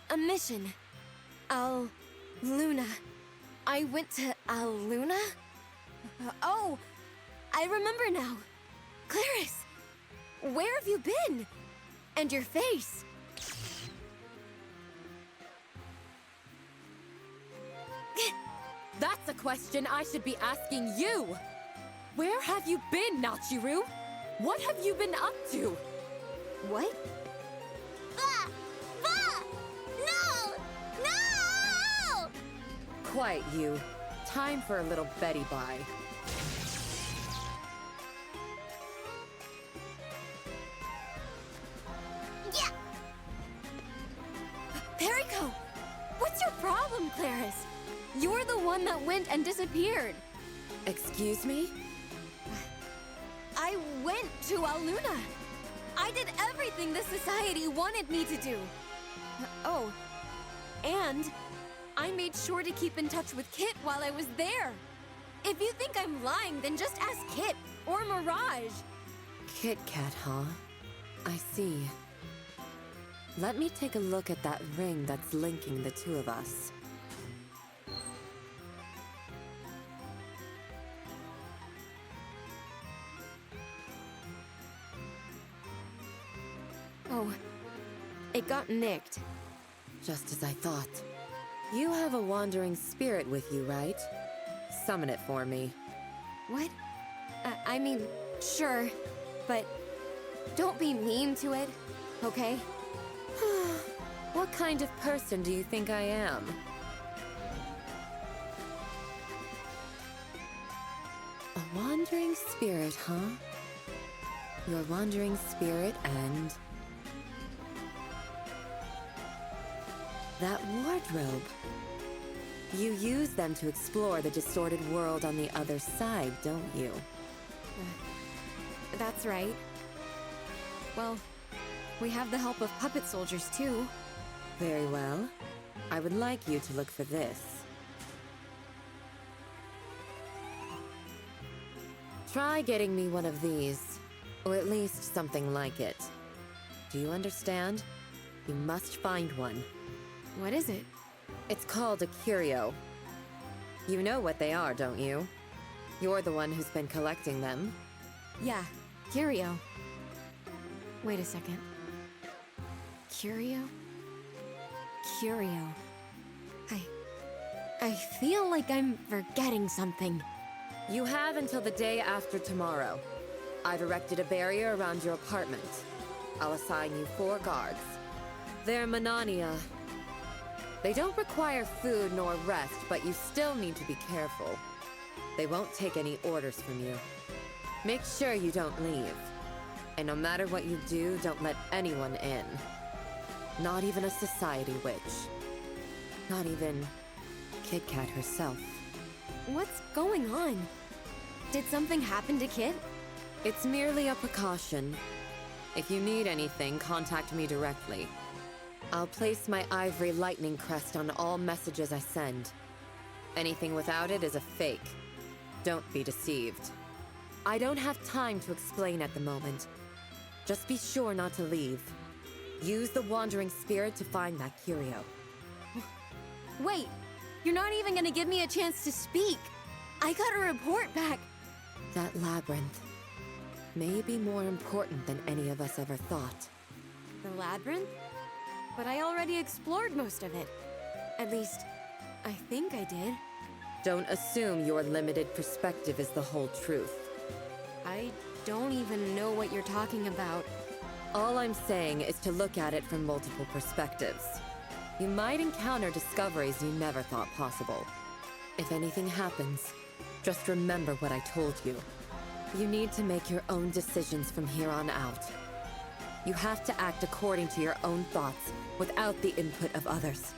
a mission. Al Luna. I went to Al Luna? Oh, I remember now. Clarice, where have you been? And your face? That's a question I should be asking you! Where have you been, Nachiru? What have you been up to? What? No! No! Quiet, you. Time for a little Betty Bye. Perico! What's your problem, Clarice? You're the one that went and disappeared. Excuse me? I went to Aluna. I did everything the Society wanted me to do. Oh, and I made sure to keep in touch with Kit while I was there. If you think I'm lying, then just ask Kit or Mirage. Kit Kat, huh? I see. Let me take a look at that ring that's linking the two of us. Oh, it got nicked. Just as I thought. You have a wandering spirit with you, right? Summon it for me. What? I mean, sure, but don't be mean to it, okay? What kind of person do you think I am? A wandering spirit, huh? your wandering spirit, and that wardrobe. You use them to explore the distorted world on the other side, don't you? That's right. Well, we have the help of puppet soldiers too. Very well. I would like you to look for this. Try getting me one of these, or at least something like it. Do you understand? You must find one. What is it? It's called a curio. You know what they are, don't you? You're the one who's been collecting them. Yeah, curio. Wait a second. Curio? Curio. I feel like I'm forgetting something. You have until the day after tomorrow. I've erected a barrier around your apartment. I'll assign you 4 guards. They're Manania. They don't require food nor rest, but you still need to be careful. They won't take any orders from you. Make sure you don't leave. And no matter what you do, don't let anyone in. Not even a society witch. Not even Kit Kat herself. What's going on? Did something happen to Kit? It's merely a precaution. If you need anything, contact me directly. I'll place my ivory lightning crest on all messages I send. Anything without it is a fake. Don't be deceived. I don't have time to explain at the moment. Just be sure not to leave. Use the wandering spirit to find that curio. Wait, you're not even gonna give me a chance to speak. I got a report back. That labyrinth may be more important than any of us ever thought. The labyrinth? But I already explored most of it. At least, I think I did. Don't assume your limited perspective is the whole truth. I don't even know what you're talking about. All I'm saying is to look at it from multiple perspectives. You might encounter discoveries you never thought possible. If anything happens, just remember what I told you. You need to make your own decisions from here on out. You have to act according to your own thoughts, without the input of others.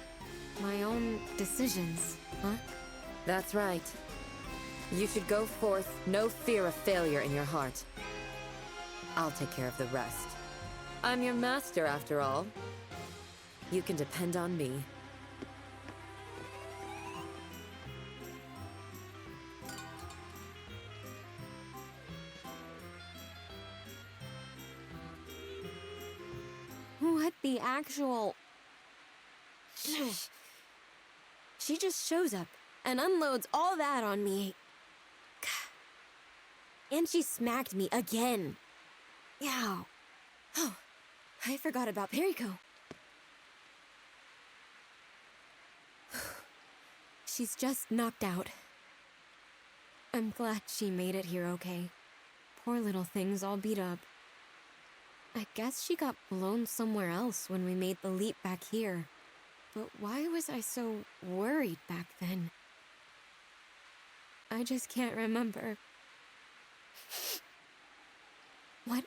My own decisions, huh? That's right. You should go forth, no fear of failure in your heart. I'll take care of the rest. I'm your master, after all. You can depend on me. What the actual... She just shows up and unloads all that on me. And she smacked me again. Yow. Oh, I forgot about Perico. She's just knocked out. I'm glad she made it here okay. Poor little thing's all beat up. I guess she got blown somewhere else when we made the leap back here. But why was I so worried back then? I just can't remember. What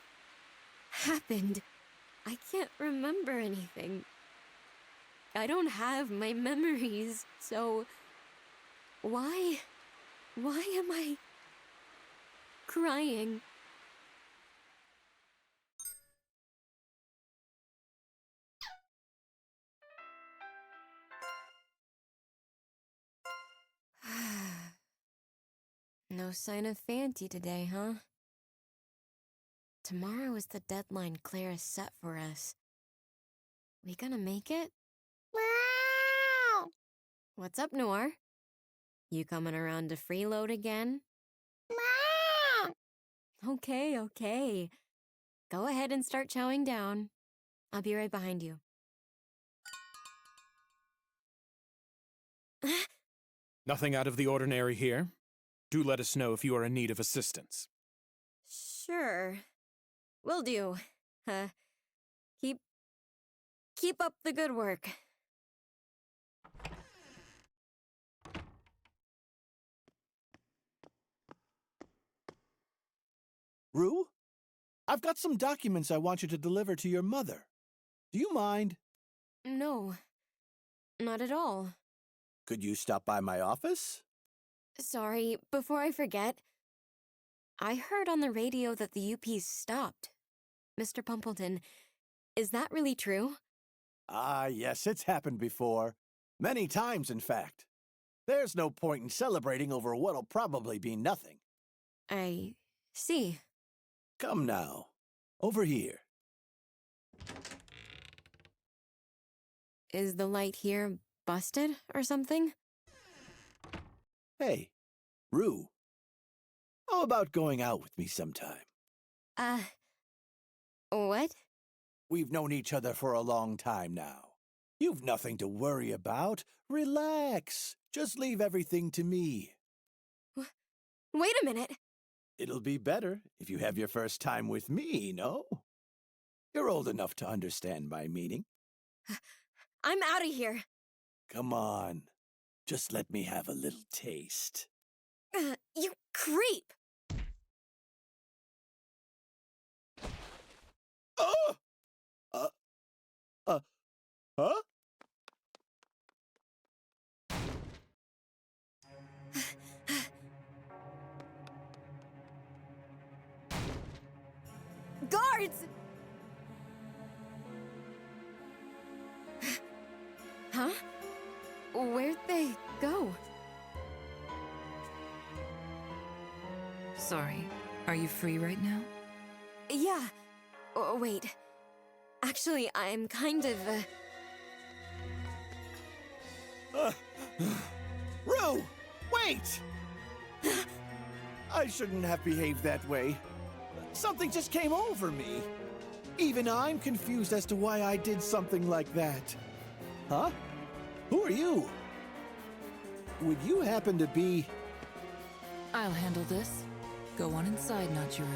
happened? I can't remember anything. I don't have my memories, so... Why am I crying? No sign of Fanty today, huh? Tomorrow is the deadline Claire has set for us. We gonna make it? Meow! What's up, Noir? You coming around to freeload again? Meow! Okay. Go ahead and start chowing down. I'll be right behind you. Nothing out of the ordinary here. Do let us know if you are in need of assistance. Sure. Will do. Keep up the good work. Rue? I've got some documents I want you to deliver to your mother. Do you mind? No, not at all. Could you stop by my office? Sorry, before I forget, I heard on the radio that the UP's stopped. Mr. Pumpleton, is that really true? Ah, yes, it's happened before. Many times, in fact. There's no point in celebrating over what'll probably be nothing. I see. Come now. Over here. Is the light here busted or something? Hey, Rue. How about going out with me sometime? What? We've known each other for a long time now. You've nothing to worry about. Relax. Just leave everything to me. Wait a minute. It'll be better if you have your first time with me, no? You're old enough to understand my meaning. I'm out of here. Come on. Just let me have a little taste. You creep! Oh! Huh? Guards! Huh? Where'd they go? Sorry, are you free right now? Yeah. Oh, wait. Actually, I'm kind of, Rue! Wait! I shouldn't have behaved that way. Something just came over me. Even I'm confused as to why I did something like that. Huh? Who are you? Would you happen to be... I'll handle this. Go on inside, Nachiro.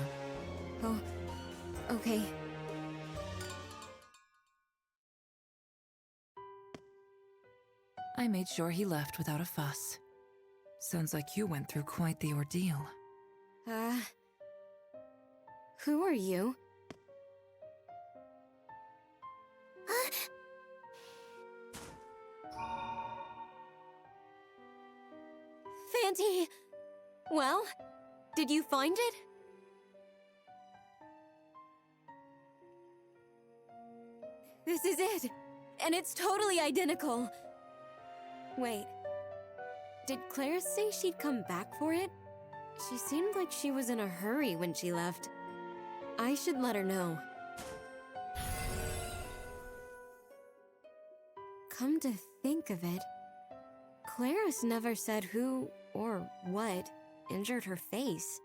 Oh, okay. I made sure he left without a fuss. Sounds like you went through quite the ordeal. Who are you? Fanty! Well, did you find it? This is it! And it's totally identical! Wait. Did Claire say she'd come back for it? She seemed like she was in a hurry when she left. I should let her know. Come to think of it, Claris never said who or what injured her face.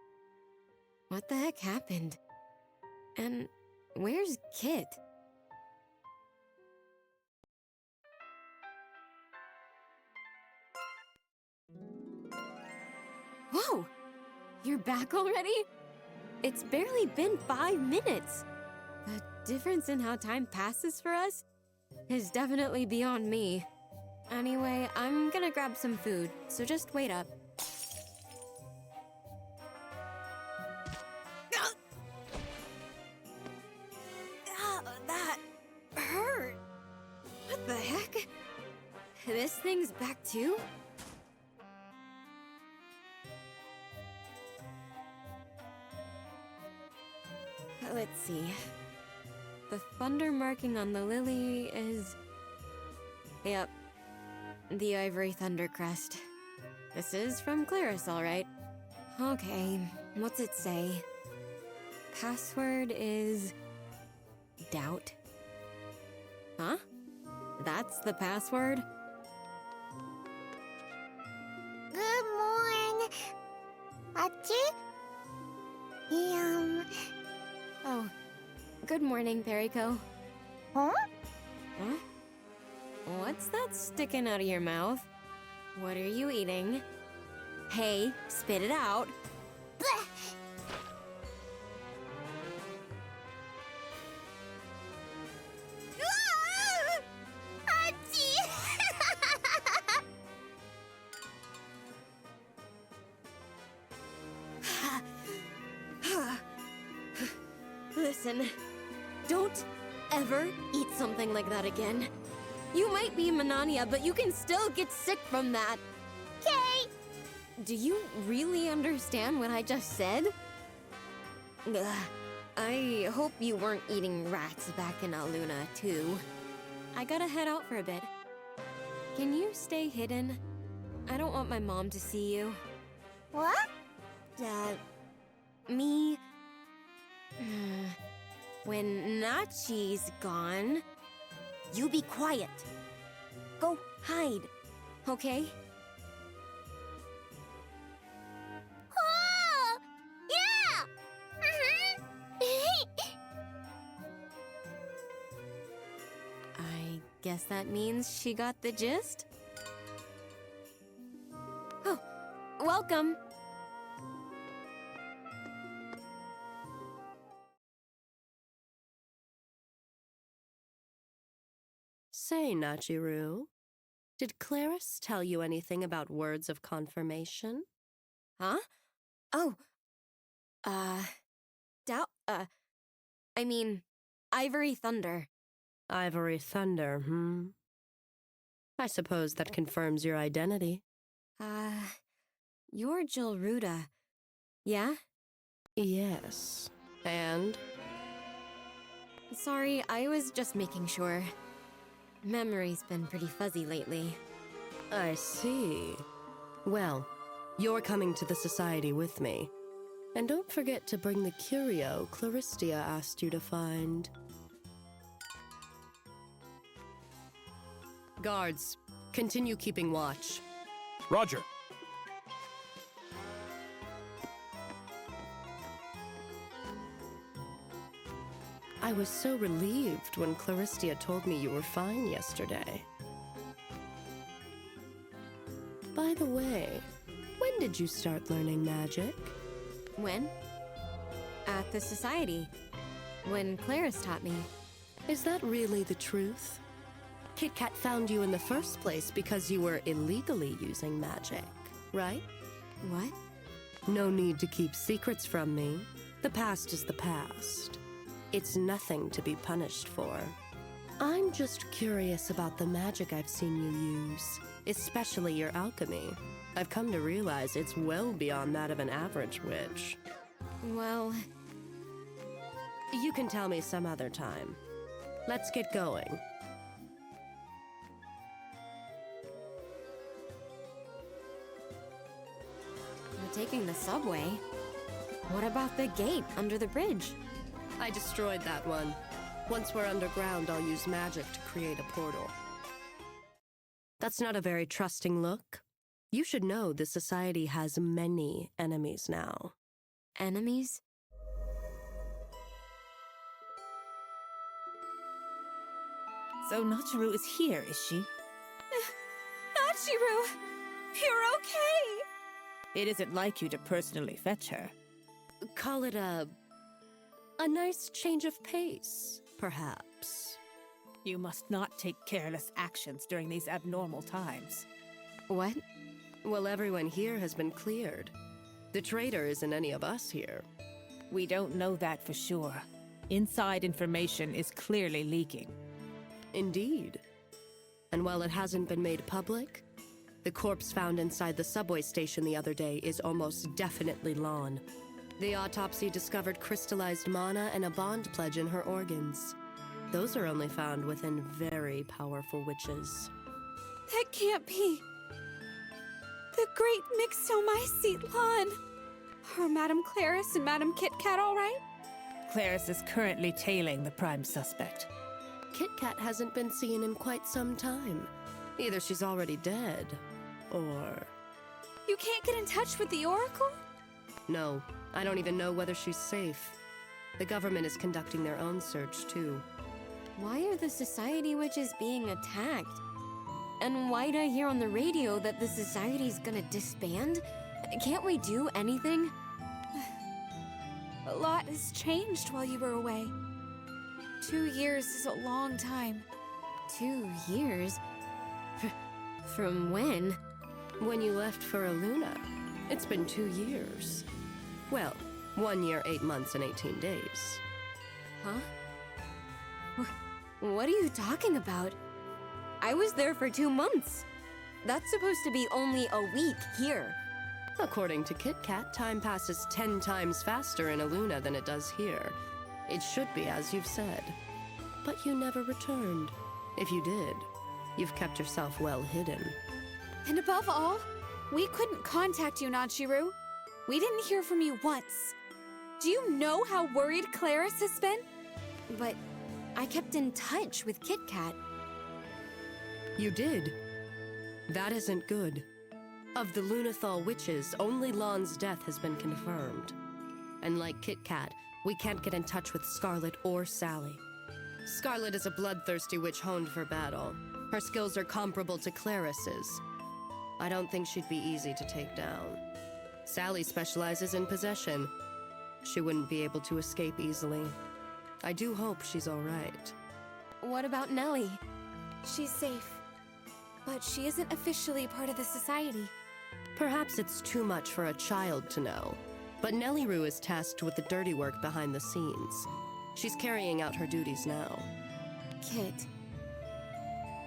What the heck happened? And where's Kit? Whoa! You're back already? It's barely been 5 minutes. The difference in how time passes for us is definitely beyond me. Anyway, I'm gonna grab some food, so just wait up. That hurt. What the heck? This thing's back too? Let's see. The thunder marking on the lily is... Yep. The ivory thunder crest. This is from Claris, all right. Okay, what's it say? Password is... doubt. Huh? That's the password? Good morning. Oh, good morning, Perico. Huh? Huh? What's that sticking out of your mouth? What are you eating? Hey, spit it out. listen. Don't ever eat something like that again. You might be Manania, but you can still get sick from that. Okay. Do you really understand what I just said? Ugh. I hope you weren't eating rats back in Aluna, too. I gotta head out for a bit. Can you stay hidden? I don't want my mom to see you. What? Me... When Nachi's gone, you be quiet. Go hide, okay? Oh! Yeah! I guess that means she got the gist? Oh, welcome! Say, Nachiru, did Claris tell you anything about words of confirmation? Huh? Oh, Ivory Thunder. Ivory Thunder, I suppose that confirms your identity. You're Jilruda, yeah? Yes. And? Sorry, I was just making sure. Memory's been pretty fuzzy lately. I see. Well, you're coming to the society with me. And don't forget to bring the curio Claristia asked you to find. Guards, continue keeping watch. Roger. I was so relieved when Claristia told me you were fine yesterday. By the way, when did you start learning magic? When? At the society. When Claris taught me. Is that really the truth? Kit Kat found you in the first place because you were illegally using magic, right? What? No need to keep secrets from me. The past is the past. It's nothing to be punished for. I'm just curious about the magic I've seen you use, especially your alchemy. I've come to realize it's well beyond that of an average witch. Well... You can tell me some other time. Let's get going. We're taking the subway. What about the gate under the bridge? I destroyed that one. Once we're underground, I'll use magic to create a portal. That's not a very trusting look. You should know the society has many enemies now. Enemies? So Nachiru is here, is she? Nachiru! You're okay! It isn't like you to personally fetch her. Call it a nice change of pace, perhaps. You must not take careless actions during these abnormal times. What? Well, everyone here has been cleared. The traitor isn't any of us here. We don't know that for sure. Inside information is clearly leaking. Indeed. And while it hasn't been made public, the corpse found inside the subway station the other day is almost definitely Lon. The autopsy discovered crystallized mana and a bond pledge in her organs. Those are only found within very powerful witches. That can't be. The great Mixomycete Lon. Are Madame Claris and Madame Kit Kat all right? Claris is currently tailing the prime suspect. Kit Kat hasn't been seen in quite some time. Either she's already dead, or... You can't get in touch with the Oracle? No, I don't even know whether she's safe. The government is conducting their own search, too. Why are the society witches being attacked? And why'd I hear on the radio that the society's gonna disband? Can't we do anything? A lot has changed while you were away. 2 years is a long time. 2 years? From when? When you left for Aluna. It's been 2 years. Well, 1 year, 8 months, and 18 days. Huh? What are you talking about? I was there for 2 months. That's supposed to be only a week here. According to Kit Kat, time passes 10 times faster in Aluna than it does here. It should be as you've said. But you never returned. If you did, you've kept yourself well hidden. And above all, we couldn't contact you, Nachiru. We didn't hear from you once. Do you know how worried Claris has been? But I kept in touch with Kit Kat. You did. That isn't good. Of the Lunathal witches, only Lon's death has been confirmed. And like Kit Kat, we can't get in touch with Scarlet or Sally. Scarlet is a bloodthirsty witch honed for battle. Her skills are comparable to Claris's. I don't think she'd be easy to take down. Sally specializes in possession. She wouldn't be able to escape easily. I do hope she's all right. What about Nellie? She's safe. But she isn't officially part of the society. Perhaps it's too much for a child to know, but Nelly-Roo is tasked with the dirty work behind the scenes. She's carrying out her duties now. Kit.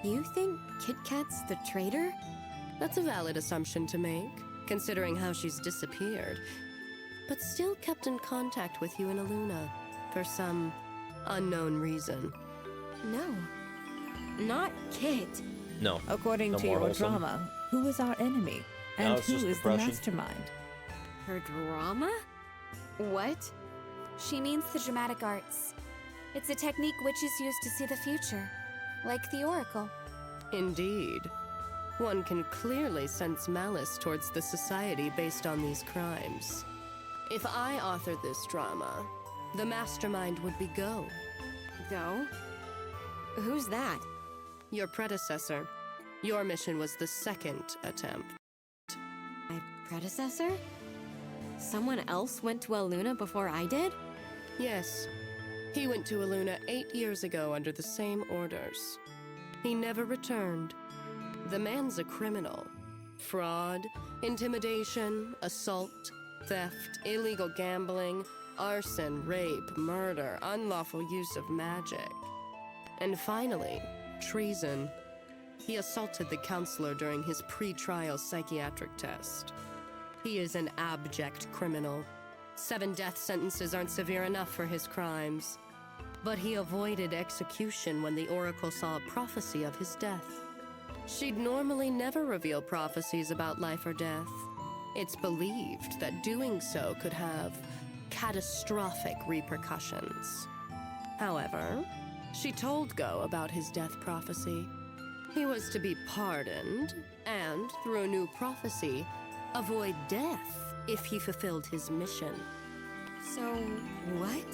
You think Kit Kat's the traitor? That's a valid assumption to make, considering how she's disappeared, but still kept in contact with you in Aluna, for some unknown reason. No. Not Kit. No. According to your drama, who is our enemy? And it's who just is the depression. mastermind? Her drama? What? She means the dramatic arts. It's a technique witches use to see the future, like the Oracle. Indeed. One can clearly sense malice towards the society based on these crimes. If I authored this drama, the mastermind would be Go. Go? Who's that? Your predecessor. Your mission was the second attempt. My predecessor? Someone else went to Aluna before I did? Yes. He went to Aluna 8 years ago under the same orders. He never returned. The man's a criminal. Fraud, intimidation, assault, theft, illegal gambling, arson, rape, murder, unlawful use of magic. And finally, treason. He assaulted the counselor during his pre-trial psychiatric test. He is an abject criminal. 7 death sentences aren't severe enough for his crimes. But he avoided execution when the Oracle saw a prophecy of his death. She'd normally never reveal prophecies about life or death. It's believed that doing so could have catastrophic repercussions. However, she told Go about his death prophecy. He was to be pardoned, and, through a new prophecy, avoid death if he fulfilled his mission. So, what?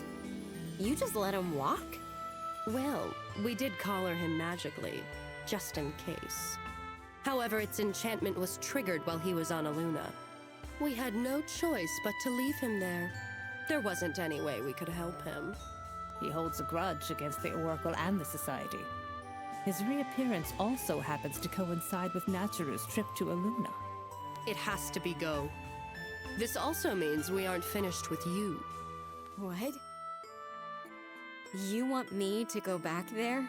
You just let him walk? Well, we did collar him magically, just in case. However, its enchantment was triggered while he was on Aluna. We had no choice but to leave him there. There wasn't any way we could help him. He holds a grudge against the Oracle and the Society. His reappearance also happens to coincide with Nachiru's trip to Aluna. It has to be Go. This also means we aren't finished with you. What? You want me to go back there?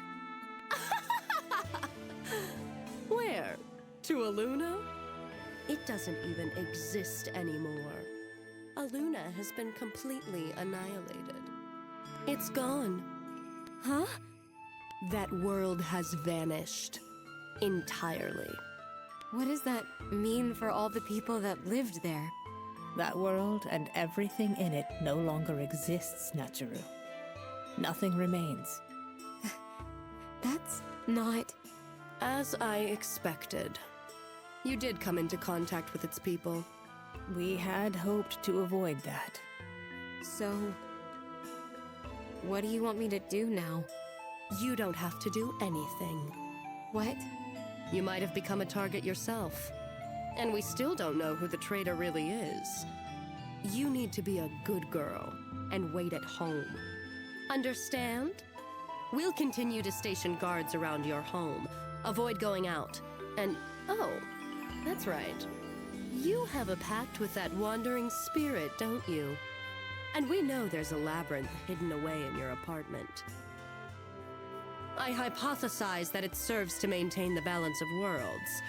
Where? To Aluna? It doesn't even exist anymore. Aluna has been completely annihilated. It's gone. Huh? That world has vanished. Entirely. What does that mean for all the people that lived there? That world and everything in it no longer exists, Nachiru. Nothing remains. That's not... As I expected. You did come into contact with its people. We had hoped to avoid that. So... what do you want me to do now? You don't have to do anything. What? You might have become a target yourself. And we still don't know who the traitor really is. You need to be a good girl and wait at home. Understand? We'll continue to station guards around your home. Avoid going out. And, oh, that's right. You have a pact with that wandering spirit, don't you? And we know there's a labyrinth hidden away in your apartment. I hypothesize that it serves to maintain the balance of worlds.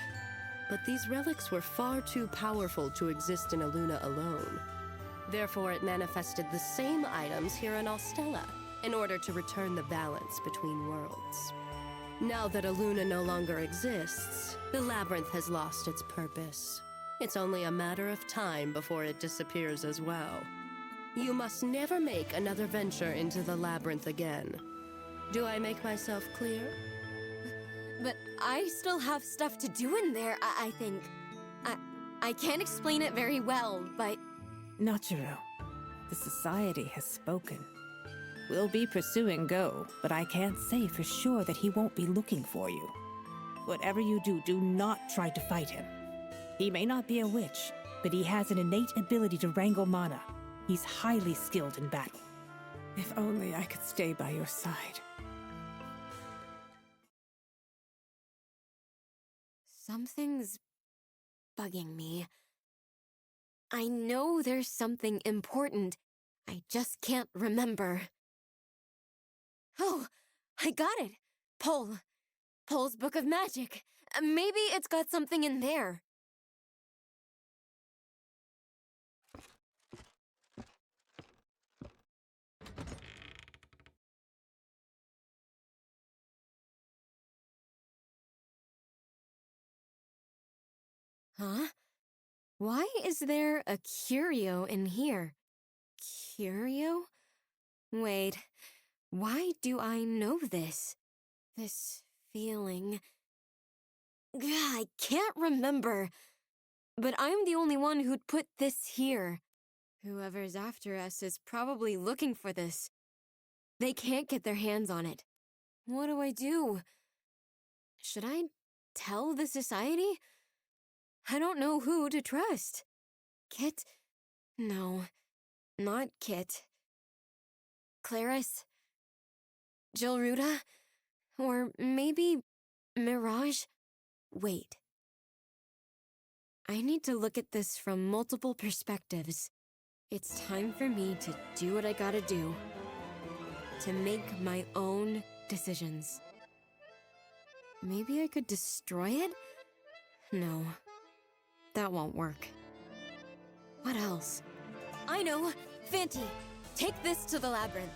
But these relics were far too powerful to exist in Aluna alone. Therefore, it manifested the same items here in Ostella in order to return the balance between worlds. Now that Aluna no longer exists, the labyrinth has lost its purpose. It's only a matter of time before it disappears as well. You must never make another venture into the labyrinth again. Do I make myself clear? But I still have stuff to do in there, I think. I can't explain it very well, but... Nachiro, the Society has spoken. We'll be pursuing Go, but I can't say for sure that he won't be looking for you. Whatever you do, do not try to fight him. He may not be a witch, but he has an innate ability to wrangle mana. He's highly skilled in battle. If only I could stay by your side. Something's bugging me. I know there's something important. I just can't remember. Oh, I got it! Pole's Book of Magic. Maybe it's got something in there. Huh? Why is there a curio in here? Curio? Wait, why do I know this? This feeling... I can't remember. But I'm the only one who'd put this here. Whoever's after us is probably looking for this. They can't get their hands on it. What do I do? Should I tell the Society? I don't know who to trust. Kit? No, not Kit. Claris? Jilruda? Or maybe Mirage? Wait. I need to look at this from multiple perspectives. It's time for me to do what I gotta do. To make my own decisions. Maybe I could destroy it? No. That won't work. What else? I know! Fanti! Take this to the labyrinth.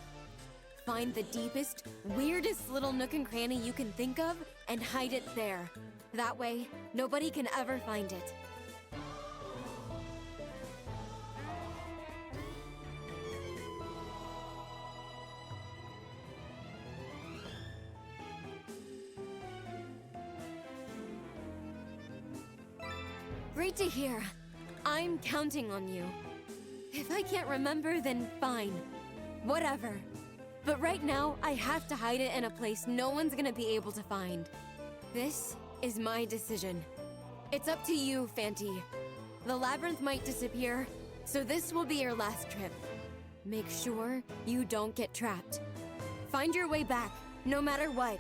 Find the deepest, weirdest little nook and cranny you can think of and hide it there. That way, nobody can ever find it. Great to hear. I'm counting on you. If I can't remember, then fine. Whatever. But right now, I have to hide it in a place no one's gonna be able to find. This is my decision. It's up to you, Fanti. The labyrinth might disappear, so this will be your last trip. Make sure you don't get trapped. Find your way back, no matter what.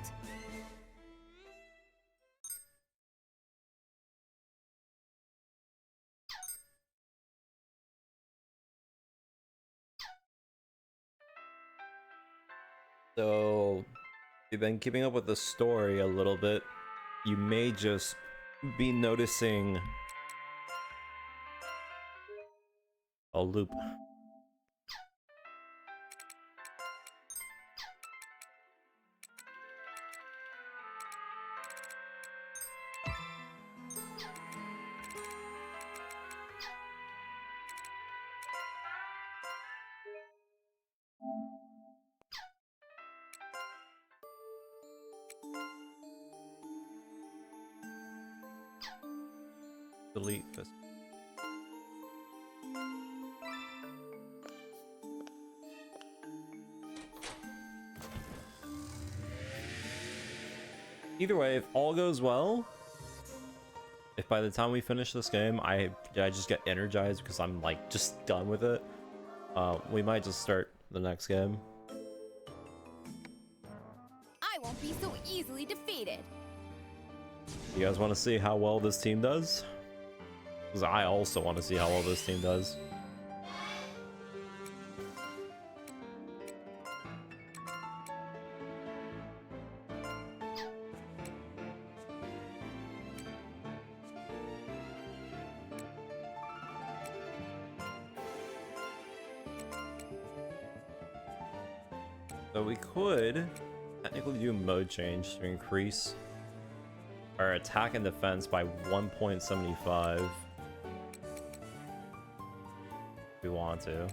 So, if you've been keeping up with the story a little bit, you may just be noticing a loop. Delete this. Either way, if all goes well, if by the time we finish this game, I just get energized because I'm like just done with it, we might just start the next game. I won't be so easily defeated. You guys want to see how well this team does? Because I also want to see how well this team does. So we could technically do mode change to increase our attack and defense by 1.75 if we want to.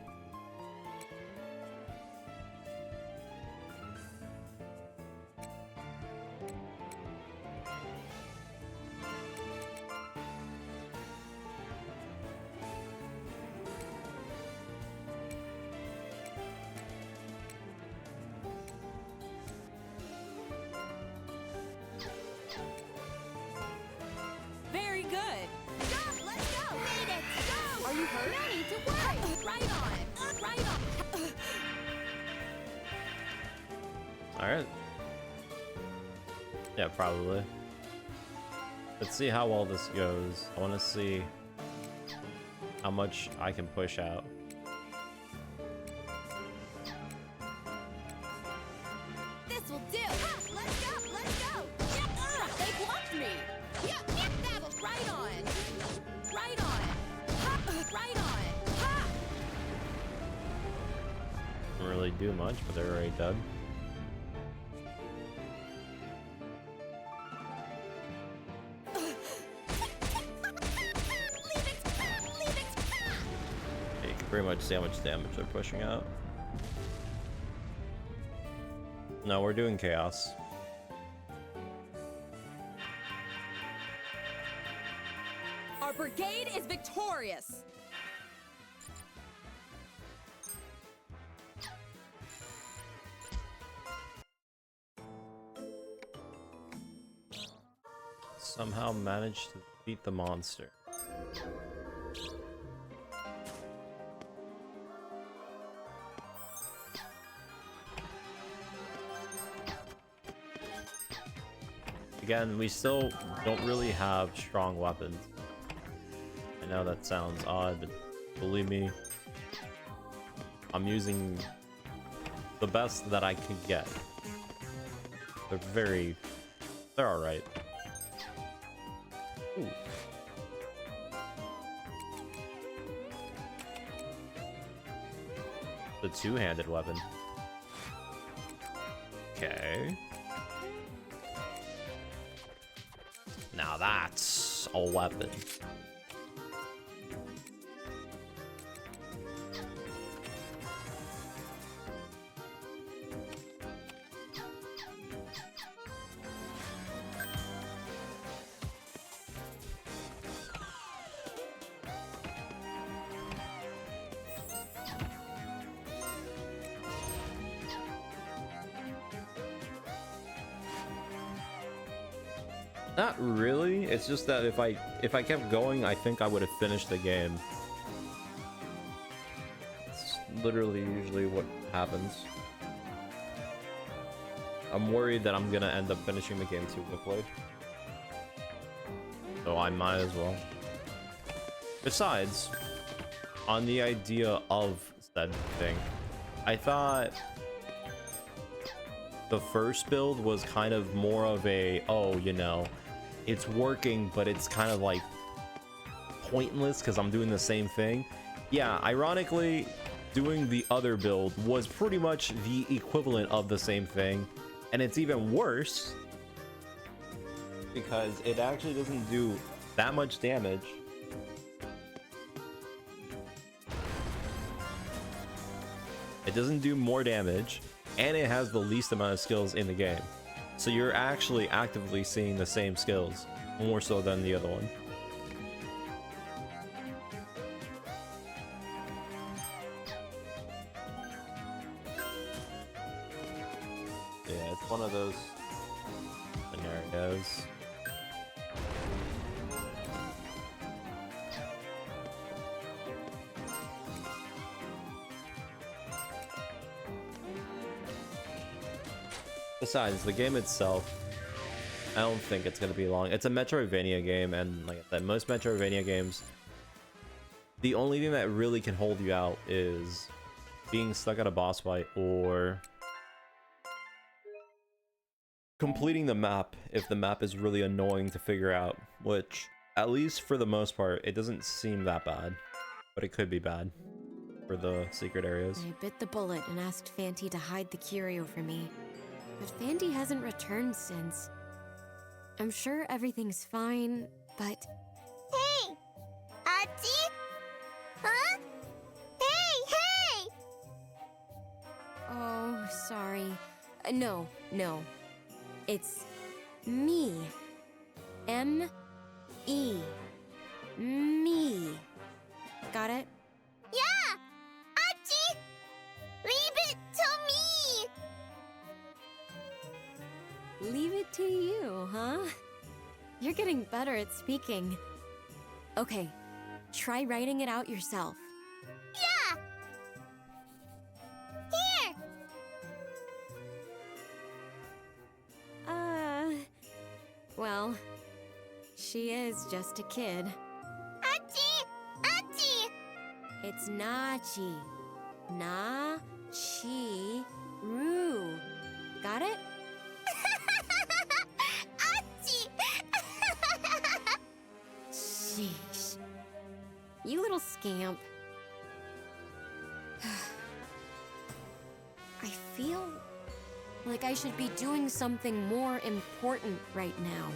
Very good. Stop! Let's go! Made it! Go! Are you hurt? No need to worry! Right on. Right on. Alright. Yeah, probably. Let's see how well this goes. I want to see how much I can push out. This will do! Ah, let's go! Let's go! Yeah, they blocked me! Yeah, that was right on! Right on! Ha, right on! Ha! Didn't really do much, but they're already dead. You can pretty much see how much damage they're pushing out. No, we're doing chaos. Our brigade is victorious. Somehow managed to defeat the monster. Again, we still don't really have strong weapons. I know that sounds odd, but believe me, I'm using the best that I could get. They're alright. Ooh. The two-handed weapon. Okay. Now that's a weapon. Not really. It's just that if I kept going, I think I would have finished the game. It's literally usually what happens. I'm worried that I'm gonna end up finishing the game too quickly. So I might as well. Besides, on the idea of said thing, I thought the first build was kind of more of a, oh, you know, it's working, but it's kind of like pointless because I'm doing the same thing. Yeah, ironically, doing the other build was pretty much the equivalent of the same thing, and it's even worse because it actually doesn't do that much damage. It doesn't do more damage, and it has the least amount of skills in the game. So you're actually actively seeing the same skills, more so than the other one. Yeah, it's one of those scenarios. Besides, the game itself, I don't think it's going to be long. It's a Metroidvania game, and like I said, most Metroidvania games, the only thing that really can hold you out is being stuck at a boss fight or completing the map if the map is really annoying to figure out, which, at least for the most part, it doesn't seem that bad, but it could be bad. for the secret areas. I bit the bullet and asked Fanty to hide the curio for me. But Fanty hasn't returned since. I'm sure everything's fine, but... Hey! Auntie? Huh? Hey, hey! Oh, sorry. No. It's me. M-E. Me. Got it? Yeah! Auntie! Leave it to me! Leave it to you, huh? You're getting better at speaking. Okay, try writing it out yourself. Yeah! Here! Well, she is just a kid. Auntie! Auntie! It's Nachi. Na-chi-ru. Got it? Auntie! Sheesh. You little scamp. I feel like I should be doing something more important right now.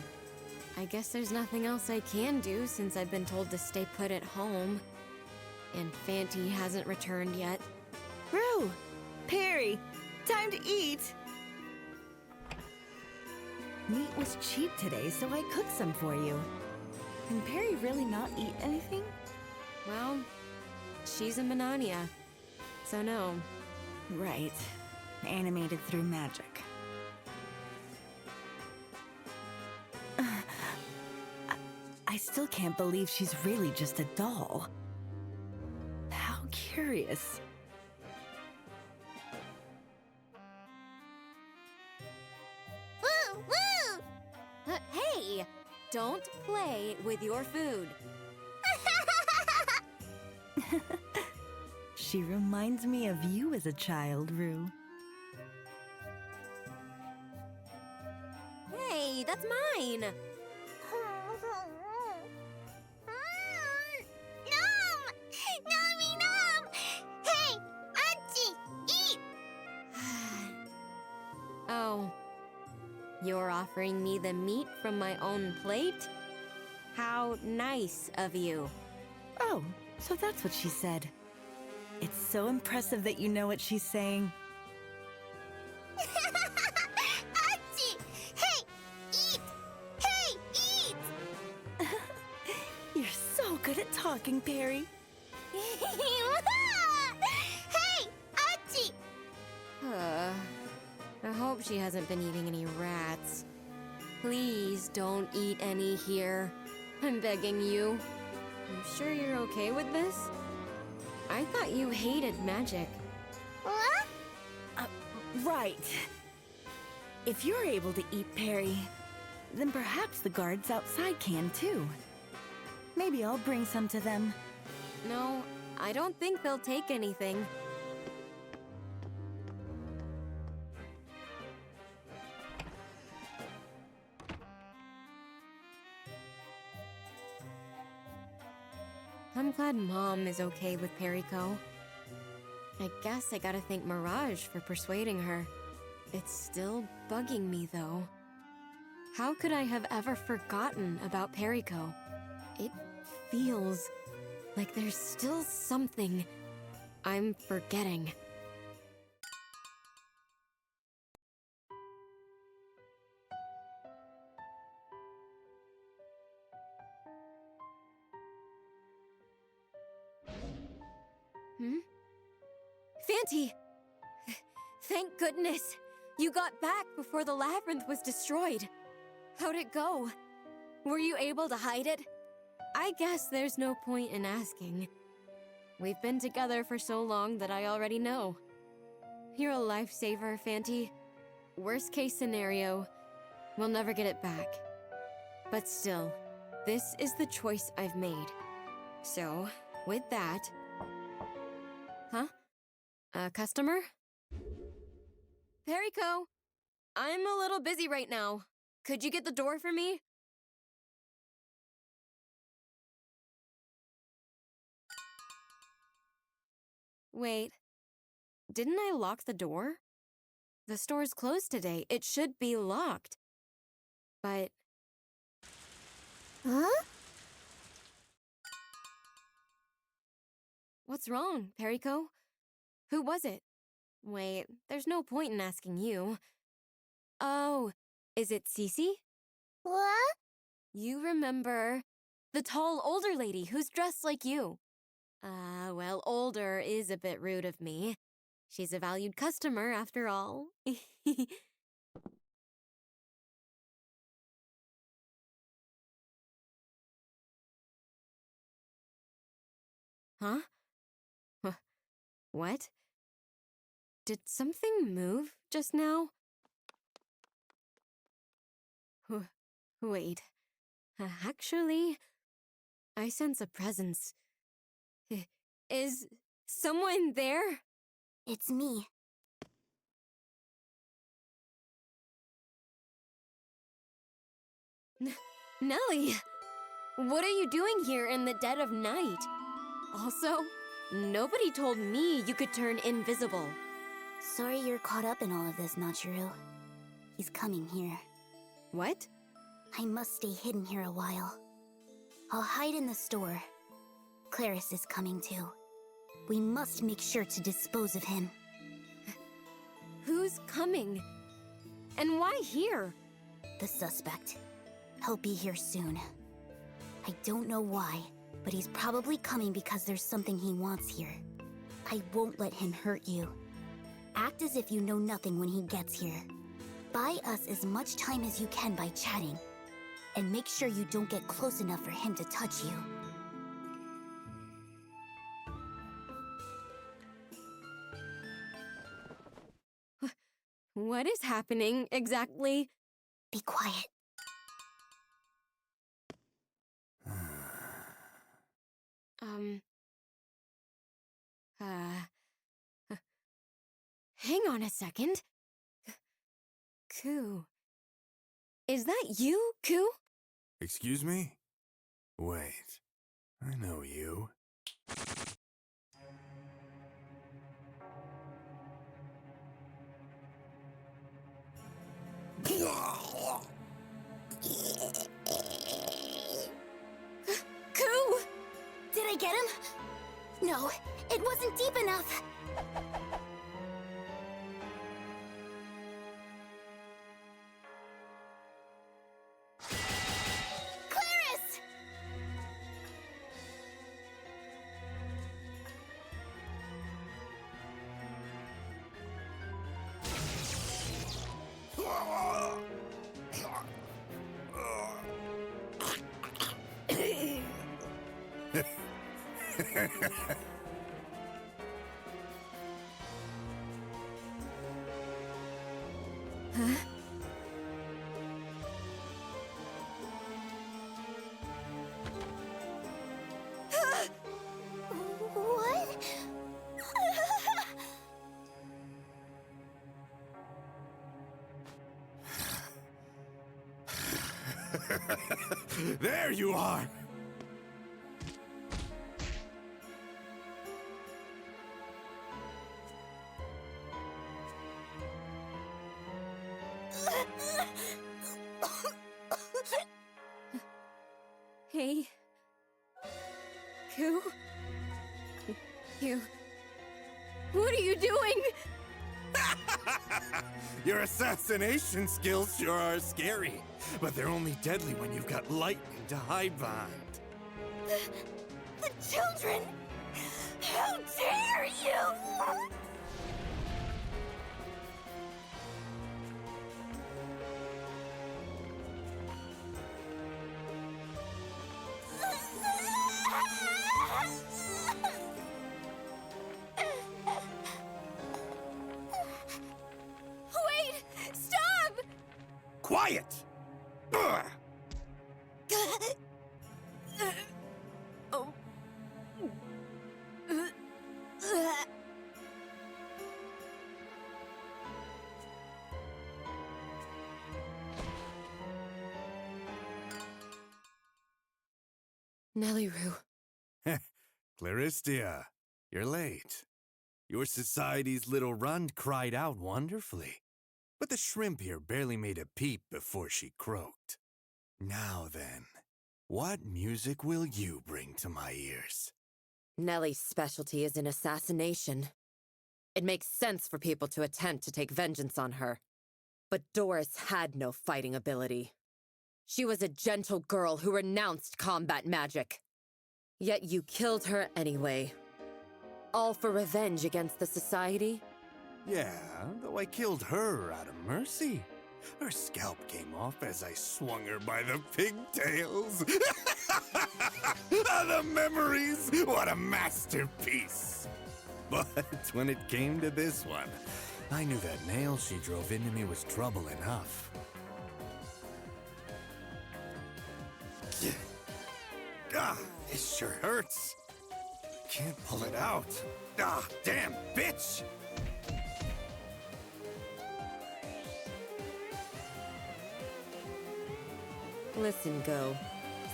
I guess there's nothing else I can do since I've been told to stay put at home. And Fanty hasn't returned yet. Rue! Perry! Time to eat! Meat was cheap today, so I cooked some for you. Can Perry really not eat anything? Well, she's a Manania, so no. Right. Animated through magic. I still can't believe she's really just a doll. How curious. Woo! Woo! Hey! Don't play with your food. She reminds me of you as a child, Rue. Hey, that's mine! Nom! Nommy nom! Hey! Auntie! Eat! Oh. You're offering me the meat from my own plate? How nice of you. Oh, so that's what she said. It's so impressive that you know what she's saying. Auntie! Hey! Eat! Hey! Eat! You're so good at talking, Perry. Hey! Auntie! I hope she hasn't been eating any rats. Please don't eat any here. I'm begging you. You sure you're okay with this? I thought you hated magic. What? Right. If you're able to eat Perry, then perhaps the guards outside can too. Maybe I'll bring some to them. No, I don't think they'll take anything. I'm glad Mom is okay with Perico. I guess I gotta thank Mirage for persuading her. It's still bugging me, though. How could I have ever forgotten about Perico? It feels like there's still something I'm forgetting. Fanty! Thank goodness! You got back before the Labyrinth was destroyed. How'd it go? Were you able to hide it? I guess there's no point in asking. We've been together for so long that I already know. You're a lifesaver, Fanty. Worst case scenario, we'll never get it back. But still, this is the choice I've made. So, with that... Huh? A customer? Perico, I'm a little busy right now. Could you get the door for me? Wait, didn't I lock the door? The store's closed today. It should be locked. But... Huh? What's wrong, Perico? Who was it? Wait, there's no point in asking you. Oh, is it Cece? What? You remember the tall older lady who's dressed like you. Well, older is a bit rude of me. She's a valued customer, after all. Huh? What? Did something move just now? Wait. Actually, I sense a presence. Is someone there? It's me. Nellie! What are you doing here in the dead of night? Also, nobody told me you could turn invisible. Sorry you're caught up in all of this, Nachiru. He's coming here. What? I must stay hidden here a while. I'll hide in the store. Clarice is coming too. We must make sure to dispose of him. Who's coming? And why here? The suspect. He'll be here soon. I don't know why, but he's probably coming because there's something he wants here. I won't let him hurt you. Act as if you know nothing when he gets here. Buy us as much time as you can by chatting. And make sure you don't get close enough for him to touch you. What is happening exactly? Be quiet. Hang on a second. Ku. Is that you, Ku? Excuse me? Wait, I know you. Ku! Did I get him? No, it wasn't deep enough. Clarice! Huh? What? There you are! Hey. Ku? You... What are you doing? Your assassination skills sure are scary, but they're only deadly when you've got lightning to hide behind. The children! How dare you! Wait! Stop! Quiet! Ugh. Oh. Nelly Roo. Claristia, you're late. Your society's little runt cried out wonderfully, but the shrimp here barely made a peep before she croaked. Now then, what music will you bring to my ears? Nellie's specialty is in assassination. It makes sense for people to attempt to take vengeance on her. But Doris had no fighting ability. She was a gentle girl who renounced combat magic. Yet you killed her anyway. All for revenge against the society? Yeah, though I killed her out of mercy. Her scalp came off as I swung her by the pigtails. The memories! What a masterpiece! But when it came to this one, I knew that nail she drove into me was trouble enough. Ah, this sure hurts. Can't pull it out. Ah, damn bitch! Listen, Go.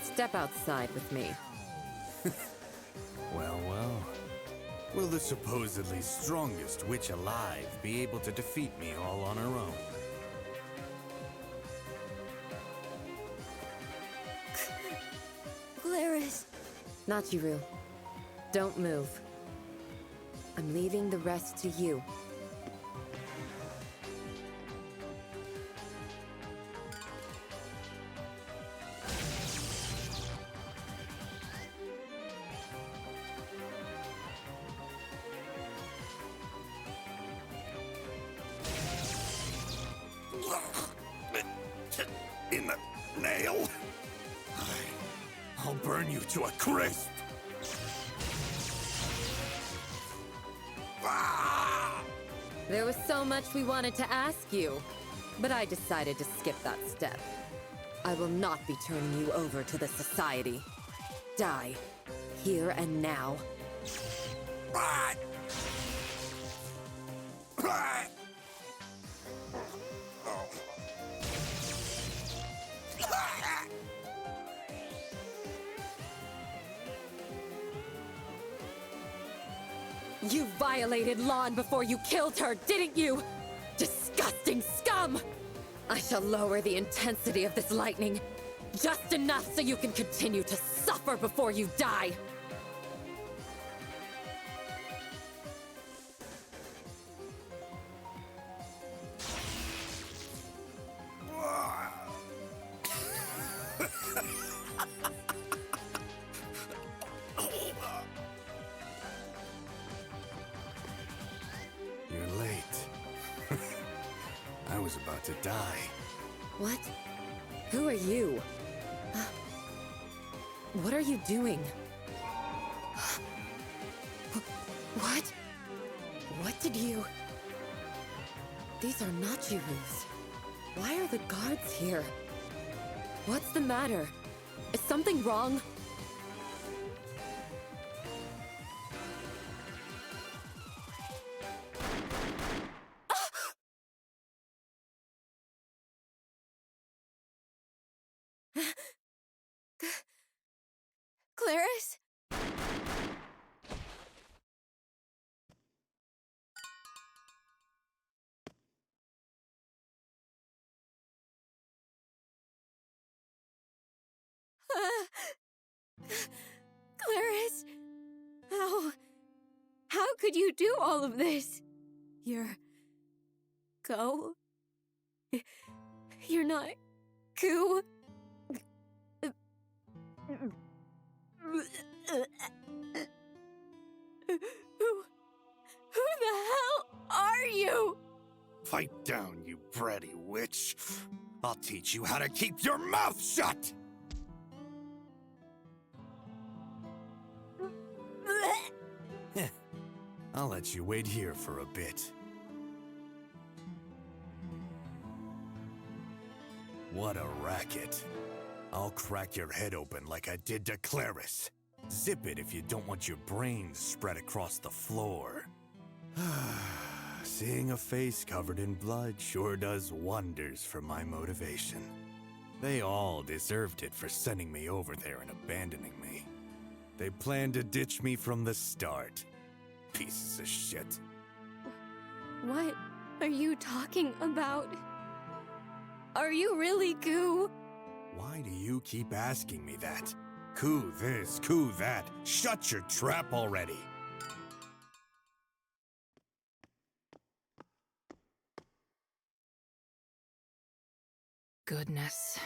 Step outside with me. Well, well. Will the supposedly strongest witch alive be able to defeat me all on her own? Glarus. Nachiru, don't move. I'm leaving the rest to you. In the nail? I'll burn you to a crisp! There was so much we wanted to ask you, but I decided to skip that step. I will not be turning you over to the society. Die, here and now. You violated Lon before you killed her, didn't you? Disgusting scum! I shall lower the intensity of this lightning, just enough so you can continue to suffer before you die. You're late. I was about to die. What? Who are you? What are you doing? What? What did you... These are Nachiru's. Why are the guards here? What's the matter? Is something wrong? Clarice? Clarice? How could you do all of this? You're... Go? You're not... Goo? Who the hell are you? Pipe down, you bratty witch. I'll teach you how to keep your mouth shut! I'll let you wait here for a bit. What a racket. I'll crack your head open like I did to Clarice. Zip it if you don't want your brains spread across the floor. Seeing a face covered in blood sure does wonders for my motivation. They all deserved it for sending me over there and abandoning me. They planned to ditch me from the start. Pieces of shit. What are you talking about? Are you really Goo? Why do you keep asking me that? Coo this, coo that. Shut your trap already. Goodness.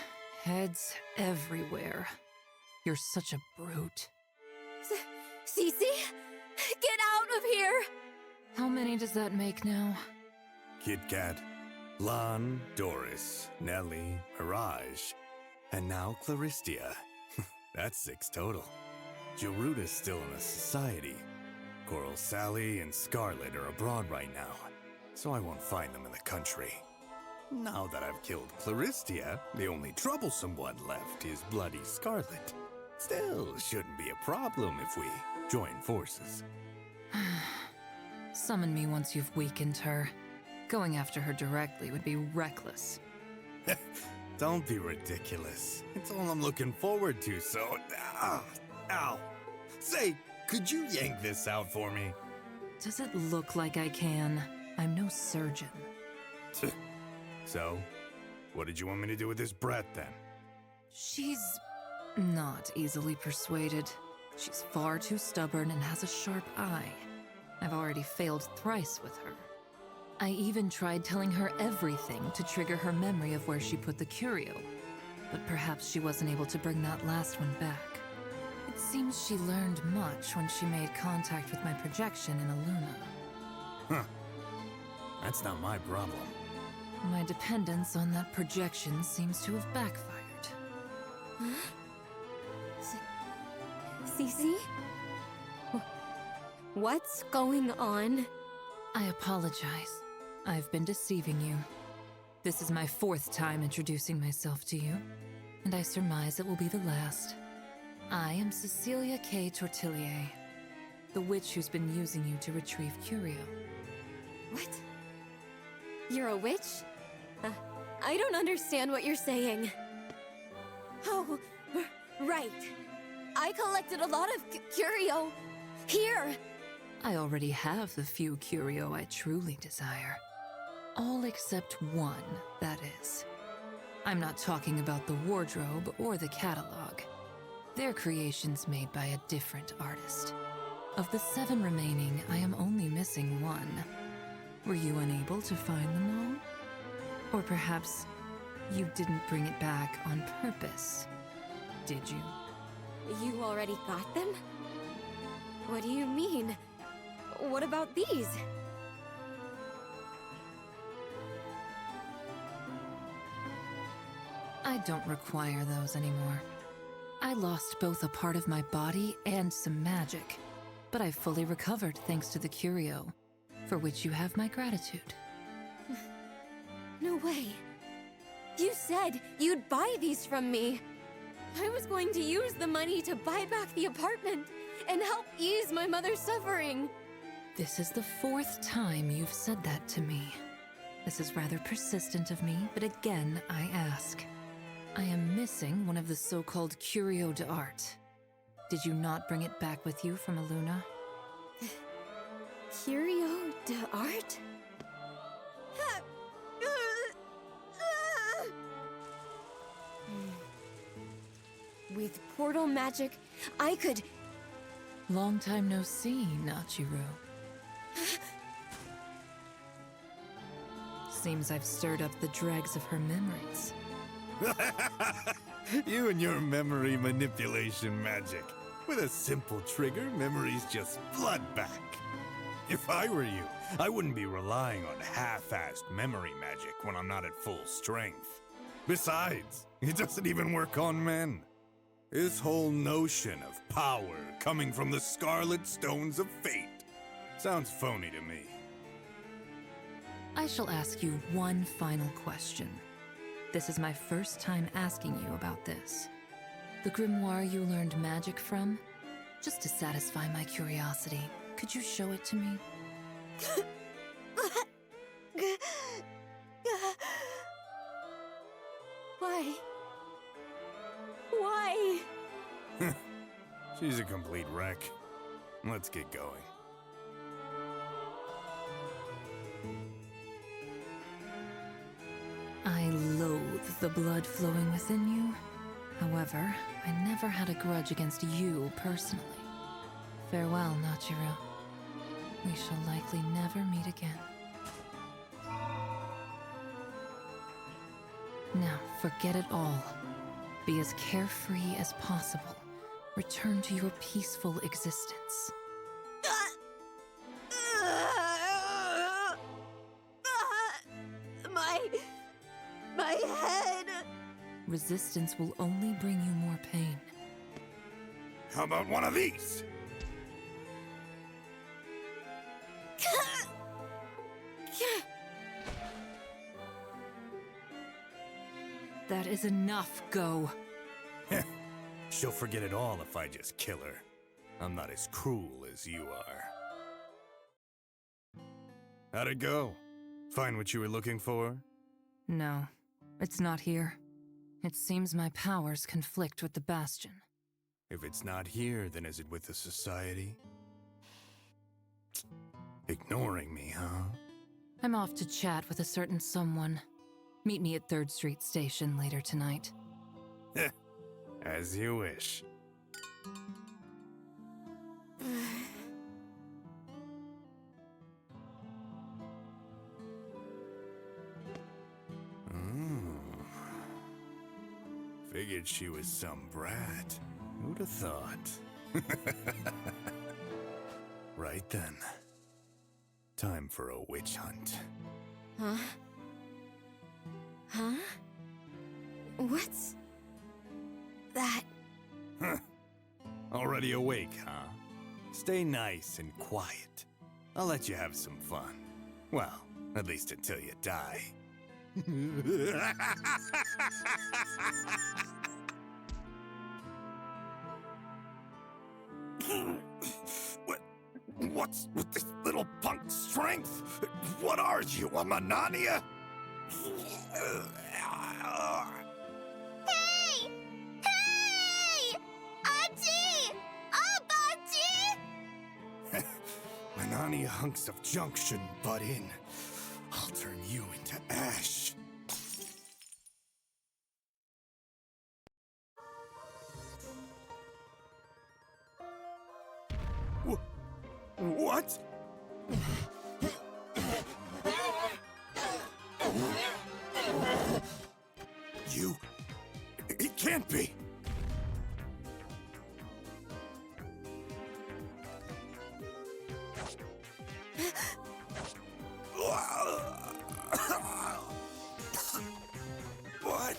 Heads everywhere. You're such a brute. Cece? Get out of here! How many does that make now? Kit Kat, Lon, Doris, Nellie, Mirage, and now Claristia. That's 6 total. Geruda's still in the society. Coral Sally and Scarlet are abroad right now, so I won't find them in the country. Now that I've killed Claristia, the only troublesome one left is Bloody Scarlet. Still, shouldn't be a problem if we join forces. Summon me once you've weakened her. Going after her directly would be reckless. Don't be ridiculous. It's all I'm looking forward to, so... Ow. Say, could you yank this out for me? Does it look like I can? I'm no surgeon. So, what did you want me to do with this brat, then? She's not easily persuaded. She's far too stubborn and has a sharp eye. I've already failed thrice with her. I even tried telling her everything to trigger her memory of where she put the curio, but perhaps she wasn't able to bring that last one back. It seems she learned much when she made contact with my projection in Aluna. Huh. That's not my problem. My dependence on that projection seems to have backfired. Cece? What's going on? I apologize. I've been deceiving you. This is my 4th time introducing myself to you, and I surmise it will be the last. I am Cecilia K. Tortillier, the witch who's been using you to retrieve curio. What? You're a witch? I don't understand what you're saying. Oh, right. I collected a lot of curio. Here! I already have the few curio I truly desire. All except one, that is. I'm not talking about the wardrobe or the catalog. They're creations made by a different artist. Of the 7 remaining, I am only missing 1. Were you unable to find them all? Or perhaps you didn't bring it back on purpose, did you? You already got them? What do you mean? What about these? I don't require those anymore. I lost both a part of my body and some magic, but I've fully recovered thanks to the curio, for which you have my gratitude. No way. You said you'd buy these from me. I was going to use the money to buy back the apartment and help ease my mother's suffering. This is the 4th time you've said that to me. This is rather persistent of me, but again, I ask. I am missing one of the so-called curio d'art. Did you not bring it back with you from Aluna? Curio d'art? With portal magic, I could... Long time no see, Nachiru. Seems I've stirred up the dregs of her memories. You and your memory manipulation magic. With a simple trigger, memories just flood back. If I were you, I wouldn't be relying on half-assed memory magic when I'm not at full strength. Besides, it doesn't even work on men. This whole notion of power coming from the Scarlet Stones of Fate sounds phony to me. I shall ask you one final question. This is my first time asking you about this. The grimoire you learned magic from? Just to satisfy my curiosity, could you show it to me? Why? Why? She's a complete wreck. Let's get going. I loathe the blood flowing within you. However, I never had a grudge against you personally. Farewell, Nachiro. We shall likely never meet again. Now, forget it all. Be as carefree as possible. Return to your peaceful existence. My head! Resistance will only bring you more pain. How about one of these? That is enough, Go. She'll forget it all if I just kill her. I'm not as cruel as you are. How'd it go? Find what you were looking for? No, it's not here. It seems my powers conflict with the Bastion. If it's not here, then is it with the Society? Ignoring me, huh? I'm off to chat with a certain someone. Meet me at 3rd Street Station later tonight. As you wish. Figured she was some brat. Who'd have thought? Right then. Time for a witch hunt. Huh? Huh? What's that? Huh. Already awake, huh? Stay nice and quiet. I'll let you have some fun. Well, at least until you die. What's with this little punk strength? What are you, a Manania? Hey! Hey! Achi! Abachi! Manania hunks of junk shouldn't butt in. I'll turn you into ash. What? You... It can't be! What?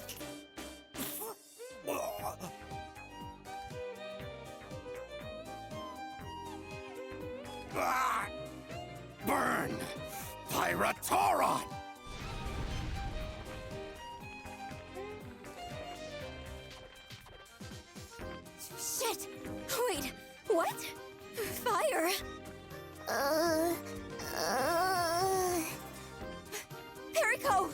Burn! Pyratoron! Shit! Wait, what? Fire! Perico!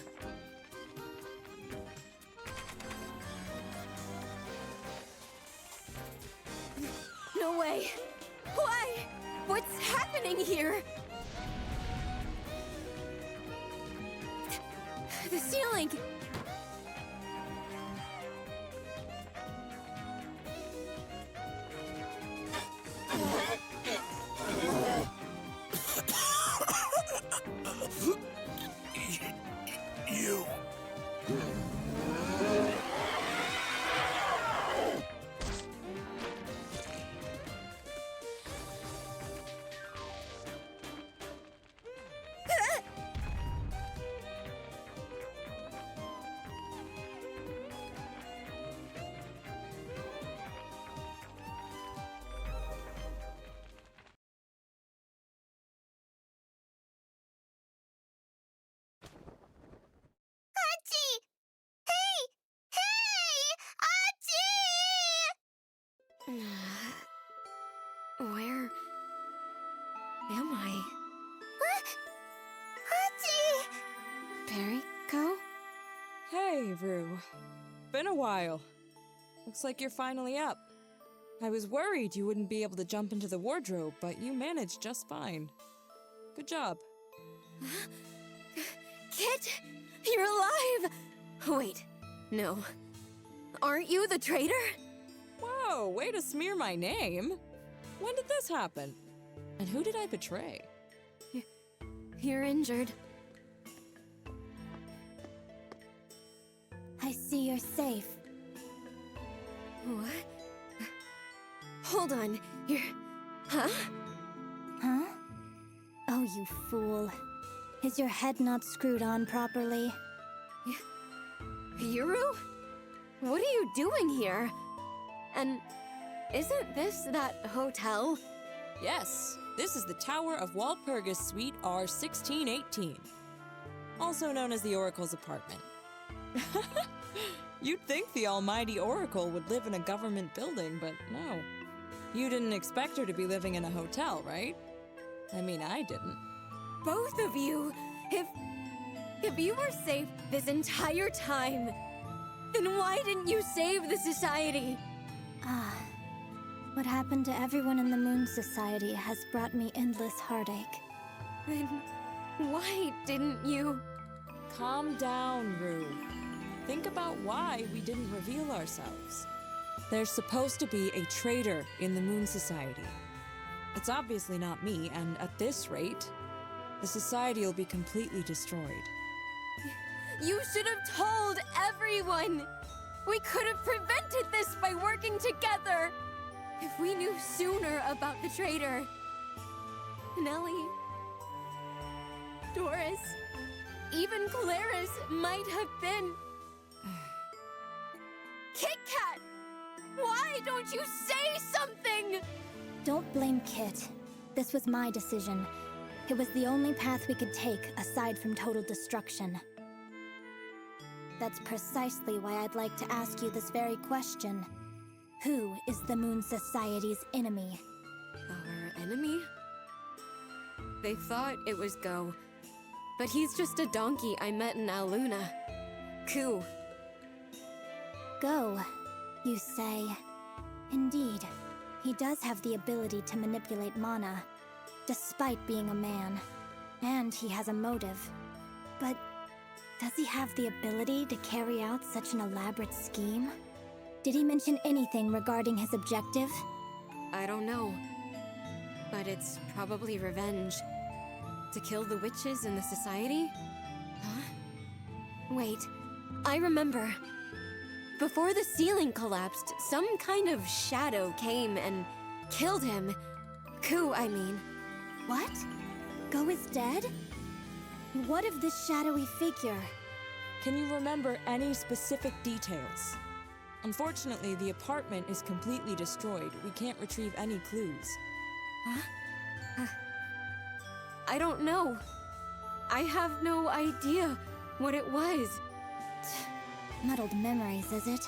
No way! Why? What's happening here? The ceiling! You... Achi! Hey! Hey! Achi! Where am I? Achi! Perico? Hey, Rue. Been a while. Looks like you're finally up. I was worried you wouldn't be able to jump into the wardrobe, but you managed just fine. Good job. Kit, you're alive! Wait, no. Aren't you the traitor? Whoa, way to smear my name. When did this happen? And who did I betray? You're injured. I see you're safe. What? Hold on, you're... Huh? Huh? Oh, you fool. Is your head not screwed on properly? Yuru? What are you doing here? And isn't this that hotel? Yes, this is the Tower of Walpurgis Suite R1618, also known as the Oracle's apartment. You'd think the almighty Oracle would live in a government building, but no. You didn't expect her to be living in a hotel, right? I mean, I didn't. Both of you! If you were safe this entire time, then why didn't you save the society? Ah. What happened to everyone in the Moon Society has brought me endless heartache. Then why didn't you? Calm down, Rue. Think about why we didn't reveal ourselves. There's supposed to be a traitor in the Moon Society. It's obviously not me, and at this rate, the society will be completely destroyed. You should have told everyone! We could have prevented this by working together! If we knew sooner about the traitor. Nellie, Doris, even Claris might have been... Kit Kat! Why don't you say something? Don't blame Kit. This was my decision. It was the only path we could take, aside from total destruction. That's precisely why I'd like to ask you this very question. Who is the Moon Society's enemy? Our enemy? They thought it was Go, but he's just a donkey I met in Aluna. Ku. Go, you say. Indeed, he does have the ability to manipulate mana, despite being a man. And he has a motive. But does he have the ability to carry out such an elaborate scheme? Did he mention anything regarding his objective? I don't know. But it's probably revenge. To kill the witches in the society? Huh? Wait, I remember. Before the ceiling collapsed, some kind of shadow came and killed him. Ku, I mean. What? Go is dead? What of this shadowy figure? Can you remember any specific details? Unfortunately, the apartment is completely destroyed. We can't retrieve any clues. Huh? I don't know. I have no idea what it was. Muddled memories, is it?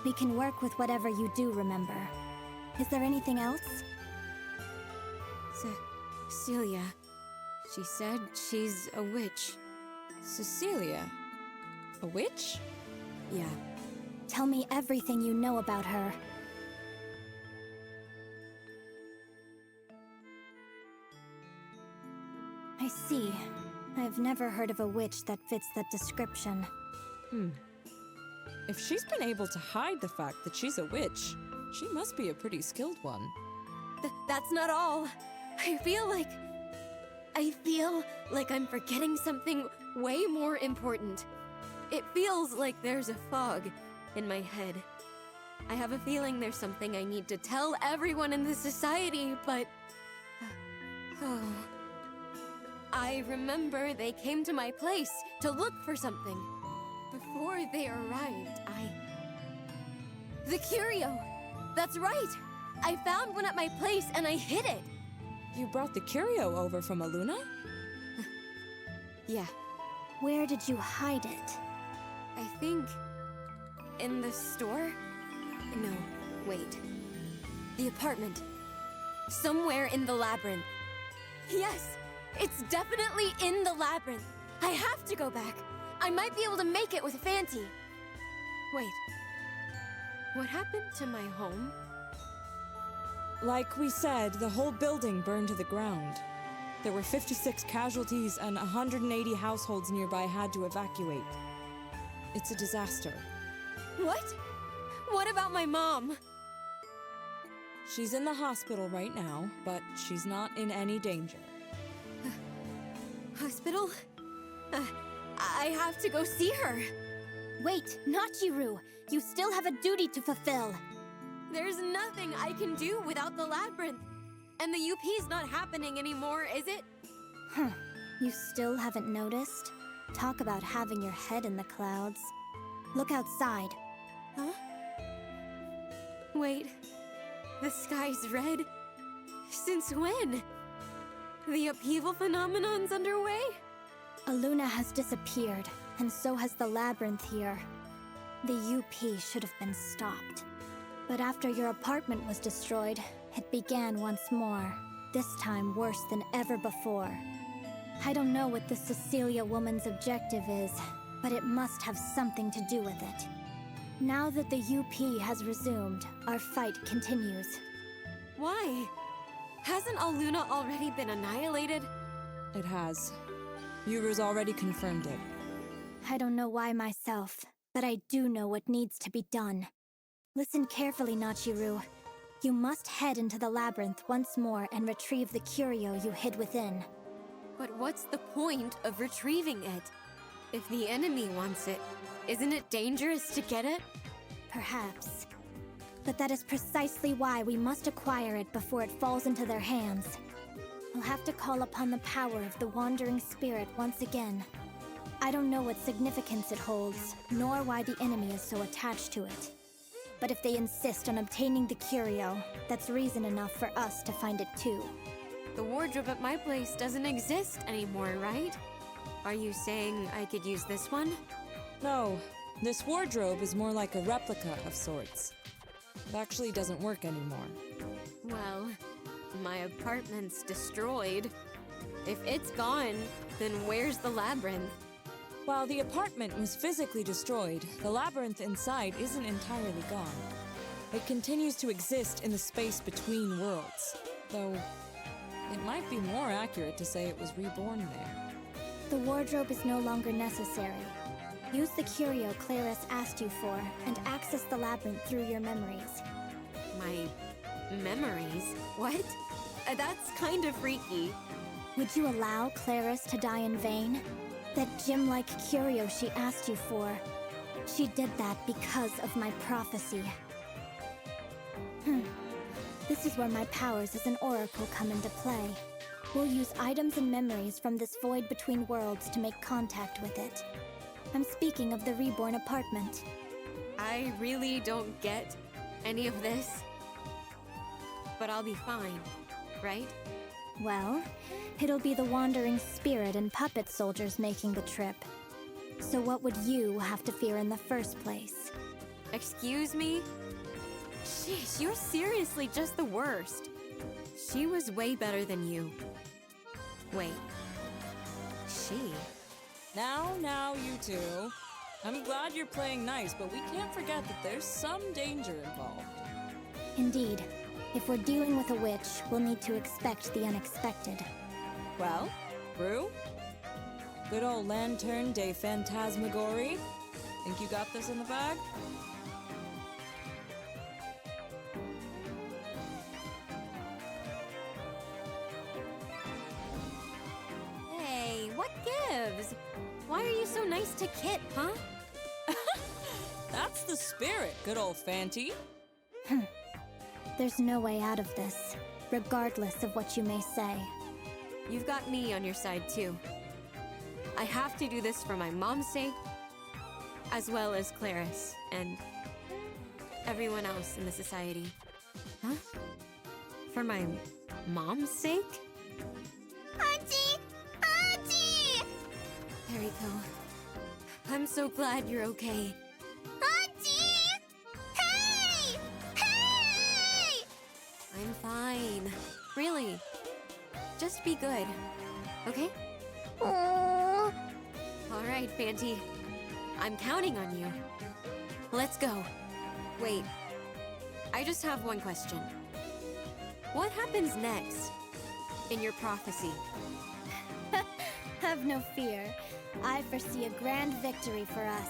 We can work with whatever you do remember. Is there anything else? Cecilia. She said she's a witch. Cecilia? A witch? Yeah. Tell me everything you know about her. I see. I've never heard of a witch that fits that description. If she's been able to hide the fact that she's a witch, she must be a pretty skilled one. That's not all. I feel like I'm forgetting something way more important. It feels like there's a fog in my head. I have a feeling there's something I need to tell everyone in the society, but... Oh... I remember they came to my place to look for something. Before they arrived, The curio! That's right! I found one at my place and I hid it! You brought the curio over from Aluna? Yeah. Where did you hide it? I think... in the store? No, wait. The apartment. Somewhere in the labyrinth. Yes! It's definitely in the labyrinth! I have to go back! I might be able to make it with Fanti! Wait. What happened to my home? Like we said, the whole building burned to the ground. There were 56 casualties and 180 households nearby had to evacuate. it's a disaster. What? What about my mom? She's in the hospital right now, but she's not in any danger. Hospital? I have to go see her. Wait, not Jiru. You still have a duty to fulfill. There's nothing I can do without the Labyrinth. And the UP's not happening anymore, is it? Huh. You still haven't noticed? Talk about having your head in the clouds. Look outside. Huh? Wait. The sky's red? Since when? The upheaval phenomenon's underway? Aluna has disappeared, and so has the Labyrinth here. The UP should have been stopped. But after your apartment was destroyed, it began once more, this time worse than ever before. I don't know what the Cecilia woman's objective is, but it must have something to do with it. Now that the UP has resumed, our fight continues. Why? Hasn't Aluna already been annihilated? It has. Yuru's already confirmed it. I don't know why myself, but I do know what needs to be done. Listen carefully, Nachiru. You must head into the Labyrinth once more and retrieve the curio you hid within. But what's the point of retrieving it? If the enemy wants it, isn't it dangerous to get it? Perhaps. But that is precisely why we must acquire it before it falls into their hands. We'll have to call upon the power of the Wandering Spirit once again. I don't know what significance it holds, nor why the enemy is so attached to it. But if they insist on obtaining the curio, that's reason enough for us to find it too. The wardrobe at my place doesn't exist anymore, right? Are you saying I could use this one? No, this wardrobe is more like a replica of sorts. It actually doesn't work anymore. Well, my apartment's destroyed. If it's gone, then where's the Labyrinth? While the apartment was physically destroyed, the labyrinth inside isn't entirely gone. It continues to exist in the space between worlds, though it might be more accurate to say it was reborn there. The wardrobe is no longer necessary. Use the curio Claris asked you for, and access the labyrinth through your memories. My memories? What? That's kind of freaky. Would you allow Claris to die in vain? That gem-like curio she asked you for. She did that because of my prophecy. This is where my powers as an oracle come into play. We'll use items and memories from this void between worlds to make contact with it. I'm speaking of the reborn apartment. I really don't get any of this. But I'll be fine, right? Well, it'll be the Wandering Spirit and puppet soldiers making the trip. So what would you have to fear in the first place? Excuse me? Sheesh, you're seriously just the worst. She was way better than you. Wait. She? Now, you two. I'm glad you're playing nice, but we can't forget that there's some danger involved. Indeed. If we're dealing with a witch, we'll need to expect the unexpected. Well, Rue? Good old Lantern de Phantasmagorie? Think you got this in the bag? Hey, what gives? Why are you so nice to Kit, huh? That's the spirit, good old Fanty. There's no way out of this, regardless of what you may say. You've got me on your side, too. I have to do this for my mom's sake, as well as Claris, and everyone else in the society. Huh? For my mom's sake? Auntie! Auntie! There you go. I'm so glad you're okay. Auntie! Hey! Hey! I'm fine. Really. Just be good. Okay? Aww. All right, Fanty. I'm counting on you. Let's go. Wait. I just have one question. What happens next in your prophecy? Have no fear. I foresee a grand victory for us.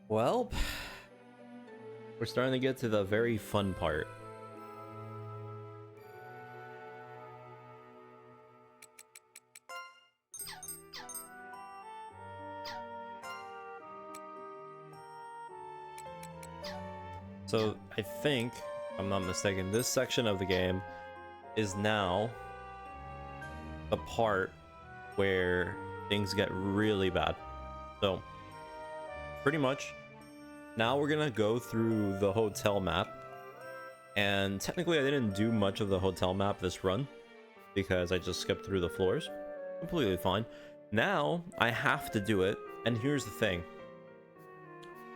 Well, we're starting to get to the very fun part. So I think, if I'm not mistaken, this section of the game is now the part where things get really bad. So pretty much now we're gonna go through the hotel map, and technically I didn't do much of the hotel map this run because I just skipped through the floors. Completely fine. Now I have to do it, and here's the thing.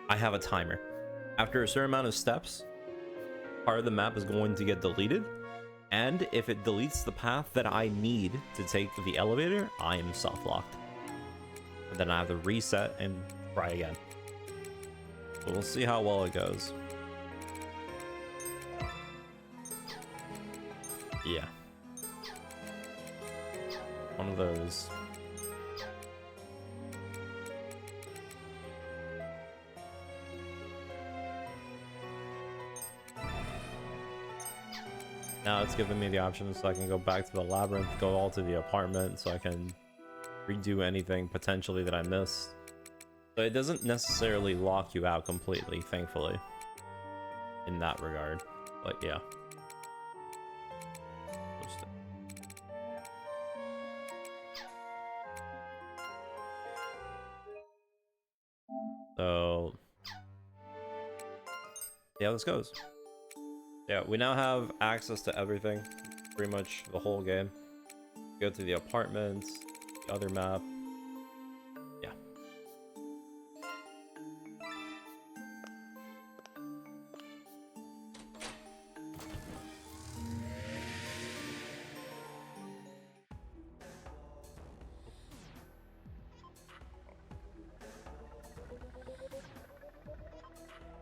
I have a timer. After a certain amount of steps, part of the map is going to get deleted, and if it deletes the path that I need to take the elevator, I am soft locked. And then I have to reset and try again. So we'll see how well it goes. Yeah. One of those. Now it's giving me the option so I can go back to the labyrinth, go all to the apartment, so I can redo anything potentially that I missed. So it doesn't necessarily lock you out completely, thankfully, in that regard. But yeah. So yeah, this goes. Yeah, we now have access to everything, pretty much the whole game. Go to the apartments, the other map. Yeah.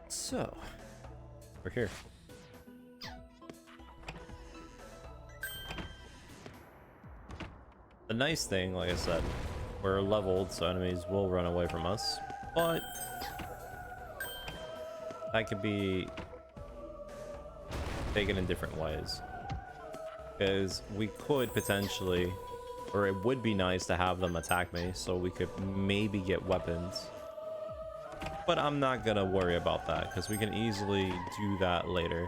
So, we're here. The nice thing, like I said, we're leveled, so enemies will run away from us, but that could be taken in different ways. Because we could potentially, or it would be nice to have them attack me, so we could maybe get weapons. But I'm not gonna worry about that, because we can easily do that later.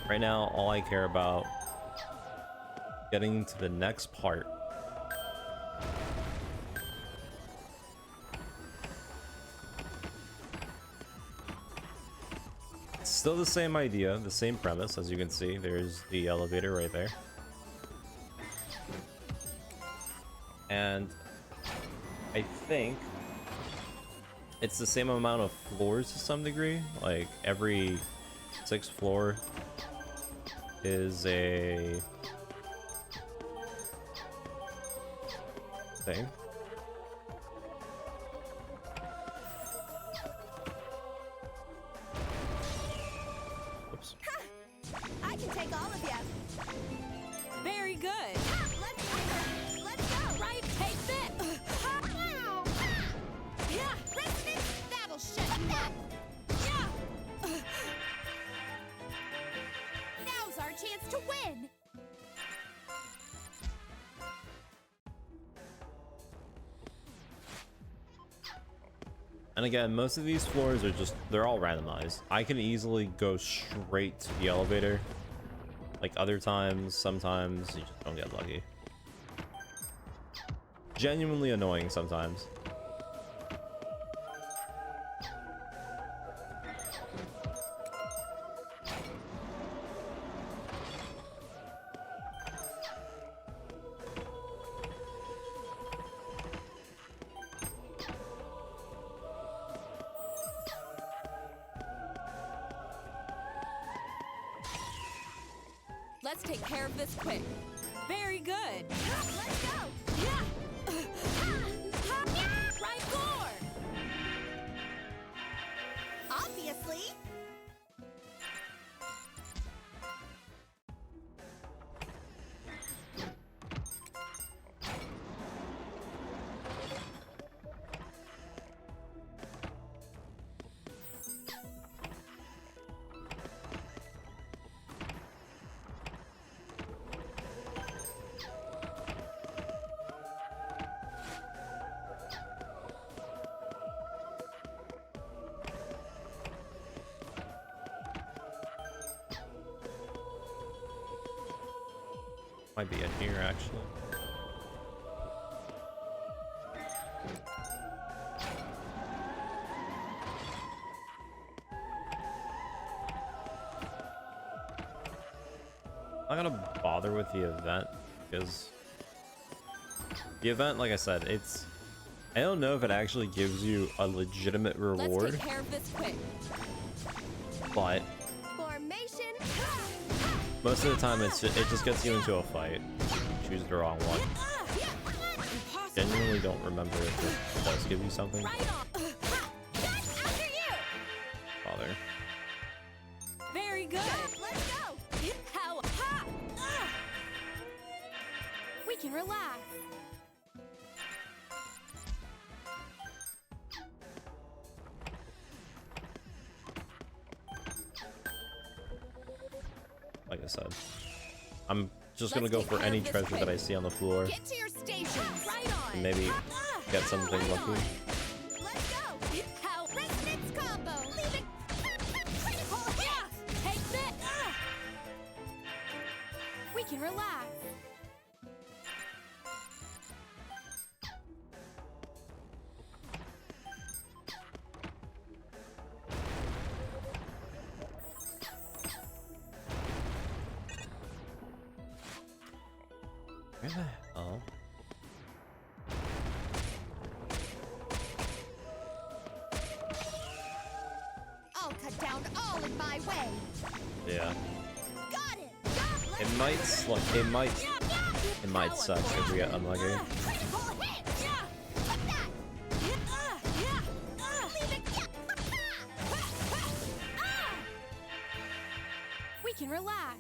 Right now, all I care about getting to the next part. Still the same idea, the same premise. As you can see, there's the elevator right there. And I think it's the same amount of floors to some degree. Like every 6th floor is a thing. I can take all of you. Very good. Let's go. Right, take this. Wow. Yeah, resonance. That'll shut you up. Yeah. Now's our chance to win. And again, most of these floors are just, they're all randomized. I can easily go straight to the elevator. Like other times, sometimes you just don't get lucky. Genuinely annoying sometimes. Let's take care of this quick. Very good. Let's go. Yeah. Right door. Obviously. Might be in here, actually. I'm not gonna bother with the event because the event, like I said, it's, I don't know if it actually gives you a legitimate reward. Let's take care of this quick. But Formation. most of the time it just gets you into a fight. Choose the wrong one. Genuinely don't remember if it does give you something. Bother. Very good. Let's go. How? Ha! We can relax. Like I said, I'm just gonna go for any treasure that I see on the floor. Get to your station. Right on. And maybe get something lucky. Let's go. How? Resonance combo. Leave it. Critical hit. Take this. We can relax. Where the hell? I'll cut down all in my way. Yeah. Got it. It might suck if we get unlucky. Critical hit. Like that. Leave it. We can relax.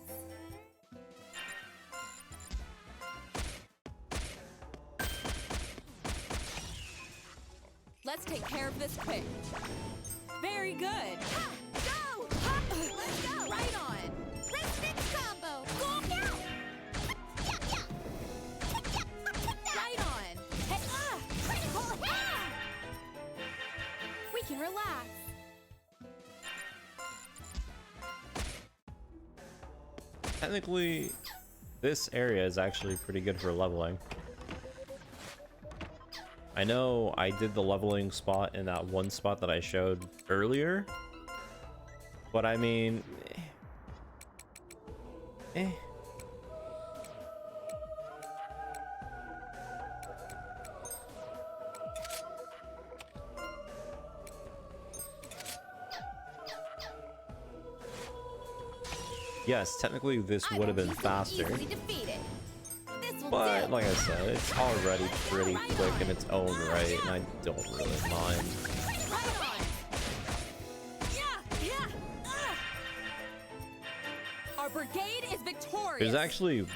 Let's take care of this quick. Very good. Go! Let's go! Right on. Resonance combo. Go down. Right on. Hey, critical hit. We can relax. Technically, this area is actually pretty good for leveling. I know I did the leveling spot in that one spot that I showed earlier, but I mean, yes, technically this would have been faster. But like I said, it's already pretty quick in its own right, and I don't really mind. Our brigade is victorious. There's actually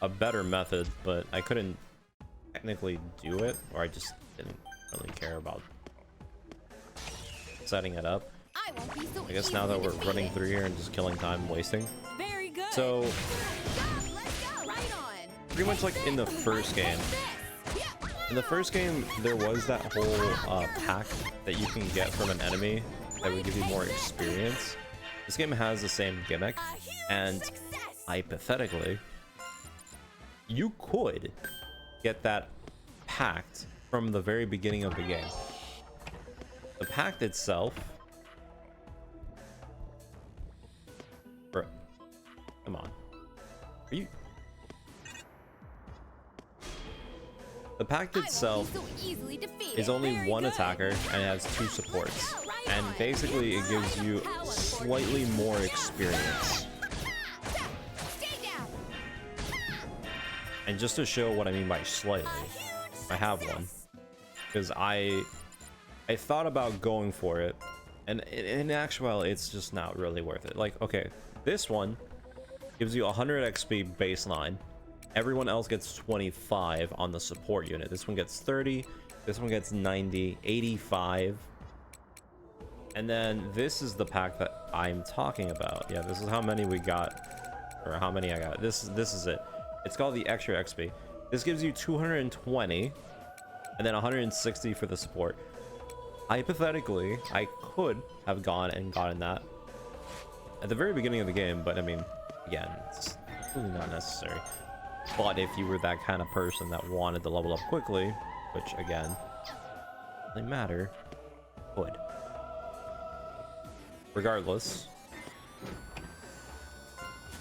a better method, but I couldn't technically do it, or I just didn't really care about setting it up. I guess now that we're running through here and just killing time wasting. Very good. So pretty much like in the first game. In the first game, there was that whole pack that you can get from an enemy that would give you more experience. This game has the same gimmick, and hypothetically, you could get that pact from the very beginning of the game. The pact itself... Bro, come on. Are you... The pact itself is only one attacker and it has 2 supports, and basically it gives you slightly more experience. And just to show what I mean by slightly, I have one, because I thought about going for it, and in actuality it's just not really worth it. Like, okay, this one gives you 100 XP baseline. Everyone else gets 25 on the support unit. This one gets 30, this one gets 90, 85. And then this is the pack that I'm talking about. Yeah, this is how many we got, or how many I got. This is it. It's called the extra XP. This gives you 220 and then 160 for the support. Hypothetically, I could have gone and gotten that at the very beginning of the game, but I mean, again, it's really not necessary. But if you were that kind of person that wanted to level up quickly, which again, doesn't matter, would. Regardless,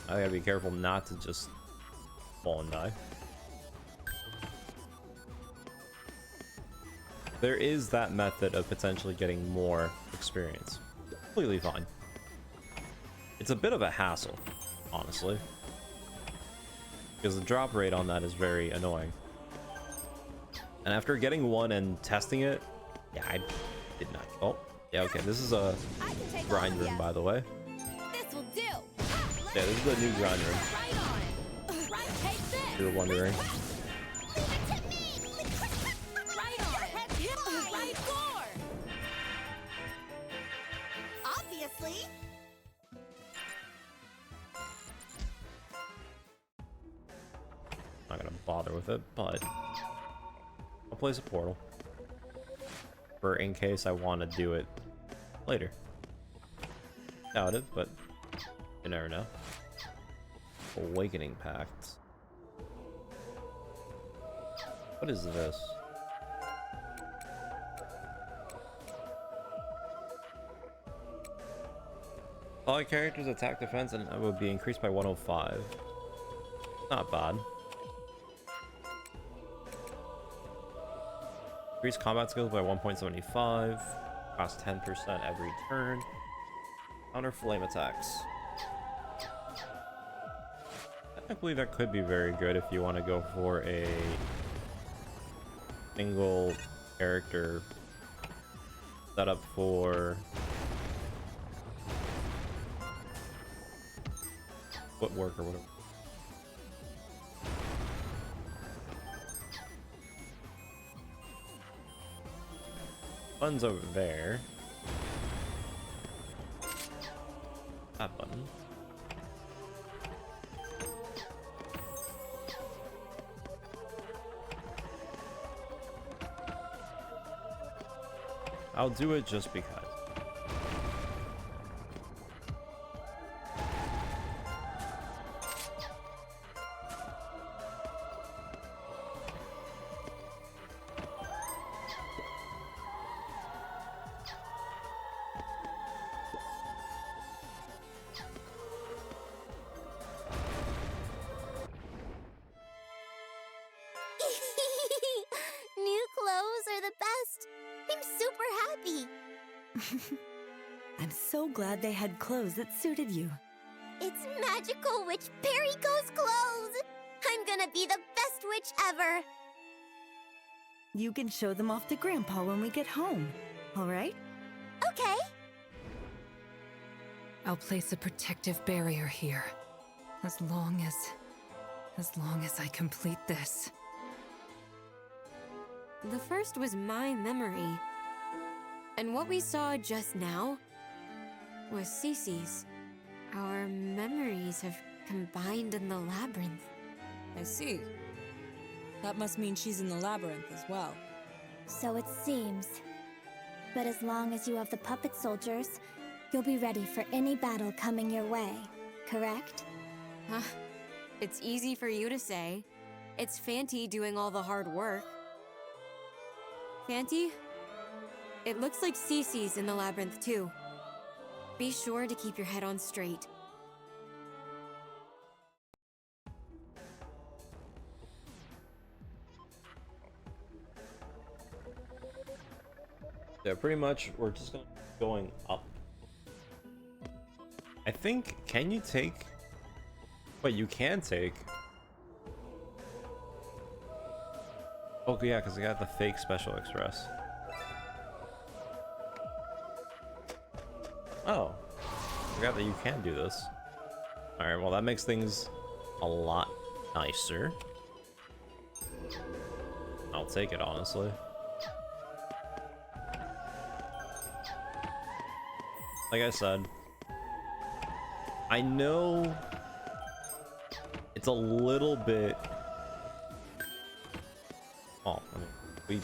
I gotta be careful not to just fall and die. There is that method of potentially getting more experience. Completely fine. It's a bit of a hassle, honestly, because the drop rate on that is very annoying. And after getting one and testing it, yeah, I did not. Oh, yeah, okay. This is a grind room, by the way. This will do. Yeah, this is the new grind room. Right on. Right, take this. If you're wondering. Right on. Right score. Obviously. Not gonna bother with it, but I'll place a portal for in case I want to do it later. Doubt it, but you never know. Awakening Pact. What is this? All characters' attack defense and it will be increased by 105. Not bad. Increase combat skills by 1.75. Cost 10% every turn. Counter flame attacks. Technically, that could be very good if you want to go for a single character setup for footwork or whatever. Buttons over there. That button. I'll do it just because. New clothes are the best. I'm super happy. I'm so glad they had clothes that suited you. It's magical witch Perico's clothes. I'm gonna be the best witch ever. You can show them off to Grandpa when we get home, all right? Okay. I'll place a protective barrier here. As long as I complete this. The first was my memory. And what we saw just now was Cece's. Our memories have combined in the labyrinth. I see. That must mean she's in the labyrinth as well. So it seems. But as long as you have the puppet soldiers, you'll be ready for any battle coming your way, correct? Huh? It's easy for you to say. It's Fanty doing all the hard work. Fanty? It looks like Cece's in the labyrinth too. Be sure to keep your head on straight. Yeah, pretty much we're just going up. I think, can you take... Wait, you can take... Oh yeah, because I got the fake Special Express. Oh, I forgot that you can do this. Alright, well that makes things a lot nicer. I'll take it, honestly. Like I said, I know it's a little bit... Oh, I mean, we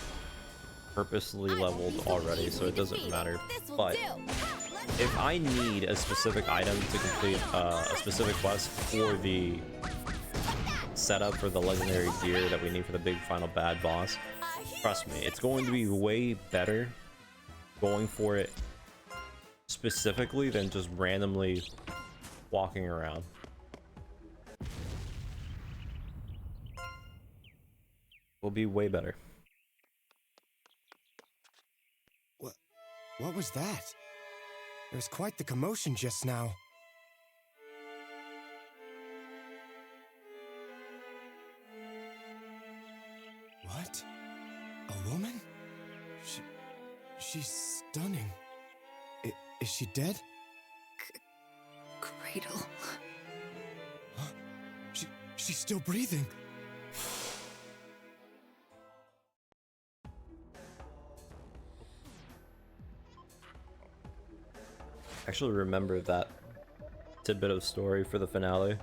purposely leveled already, so it doesn't matter. But if I need a specific item to complete a specific quest for the setup for the legendary gear that we need for the big final bad boss. Trust me, it's going to be way better going for it specifically than just randomly walking around. Will be way better. What was that? There was quite the commotion just now. What? A woman? She's stunning. Is she dead? Cradle. Huh? She's still breathing. Actually remember that tidbit of story for the finale.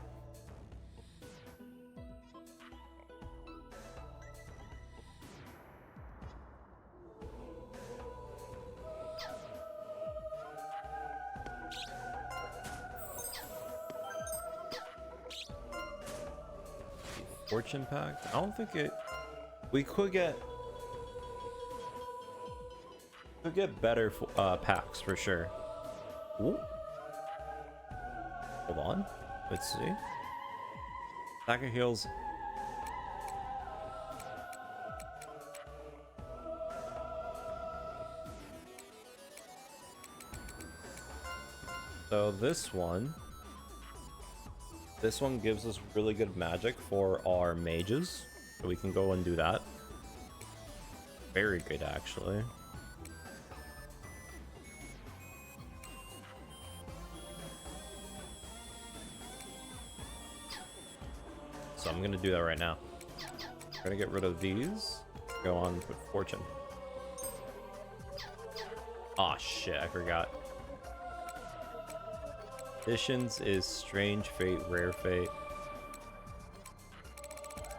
Fortune pact? I don't think it. We could get better packs for sure. Ooh. Hold on. Let's see. Attacker heals. So this one gives us really good magic for our mages. So we can go and do that. Very good, actually. So I'm gonna do that right now. I'm gonna get rid of these. Go on with fortune. Aw, shit, I forgot. Additions is strange fate, rare fate.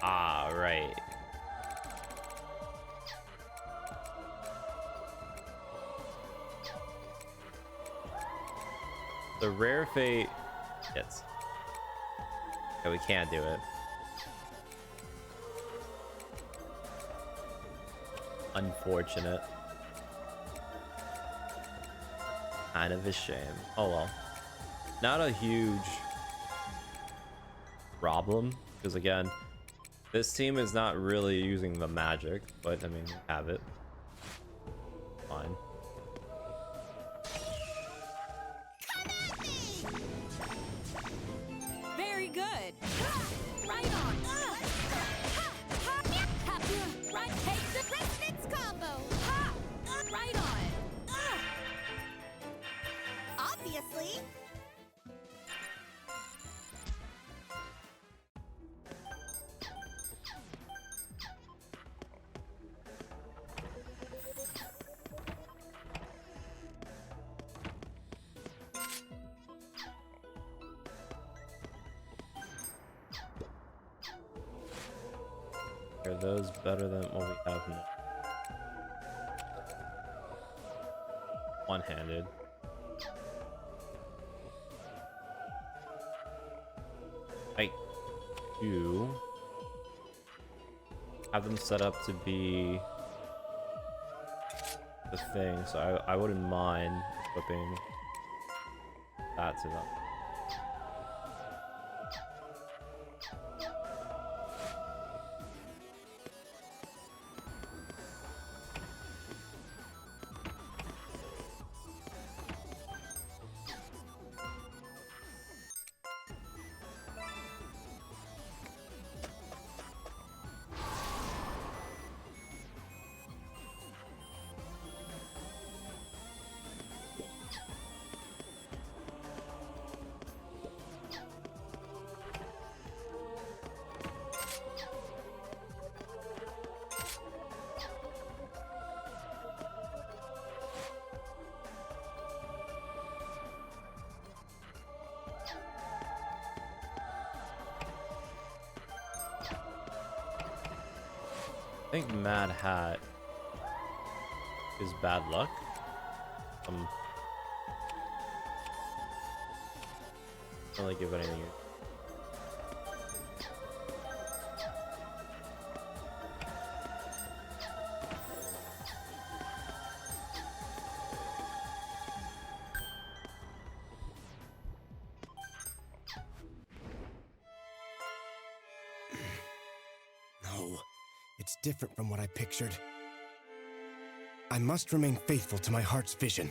Ah, right. The rare fate. Yes. Okay, we can't do it. Unfortunate. Kind of a shame. Oh well. Not a huge problem, because again, this team is not really using the magic, but I mean, have it. Fine. Very good. Right on. Right, take the resistance combo. Right on. Obviously. Are those better than what we have now? One-handed. I do have them set up to be the thing, so I wouldn't mind equipping that to them. I think Mad Hat is bad luck. Don't really give anything. It's different from what I pictured. I must remain faithful to my heart's vision.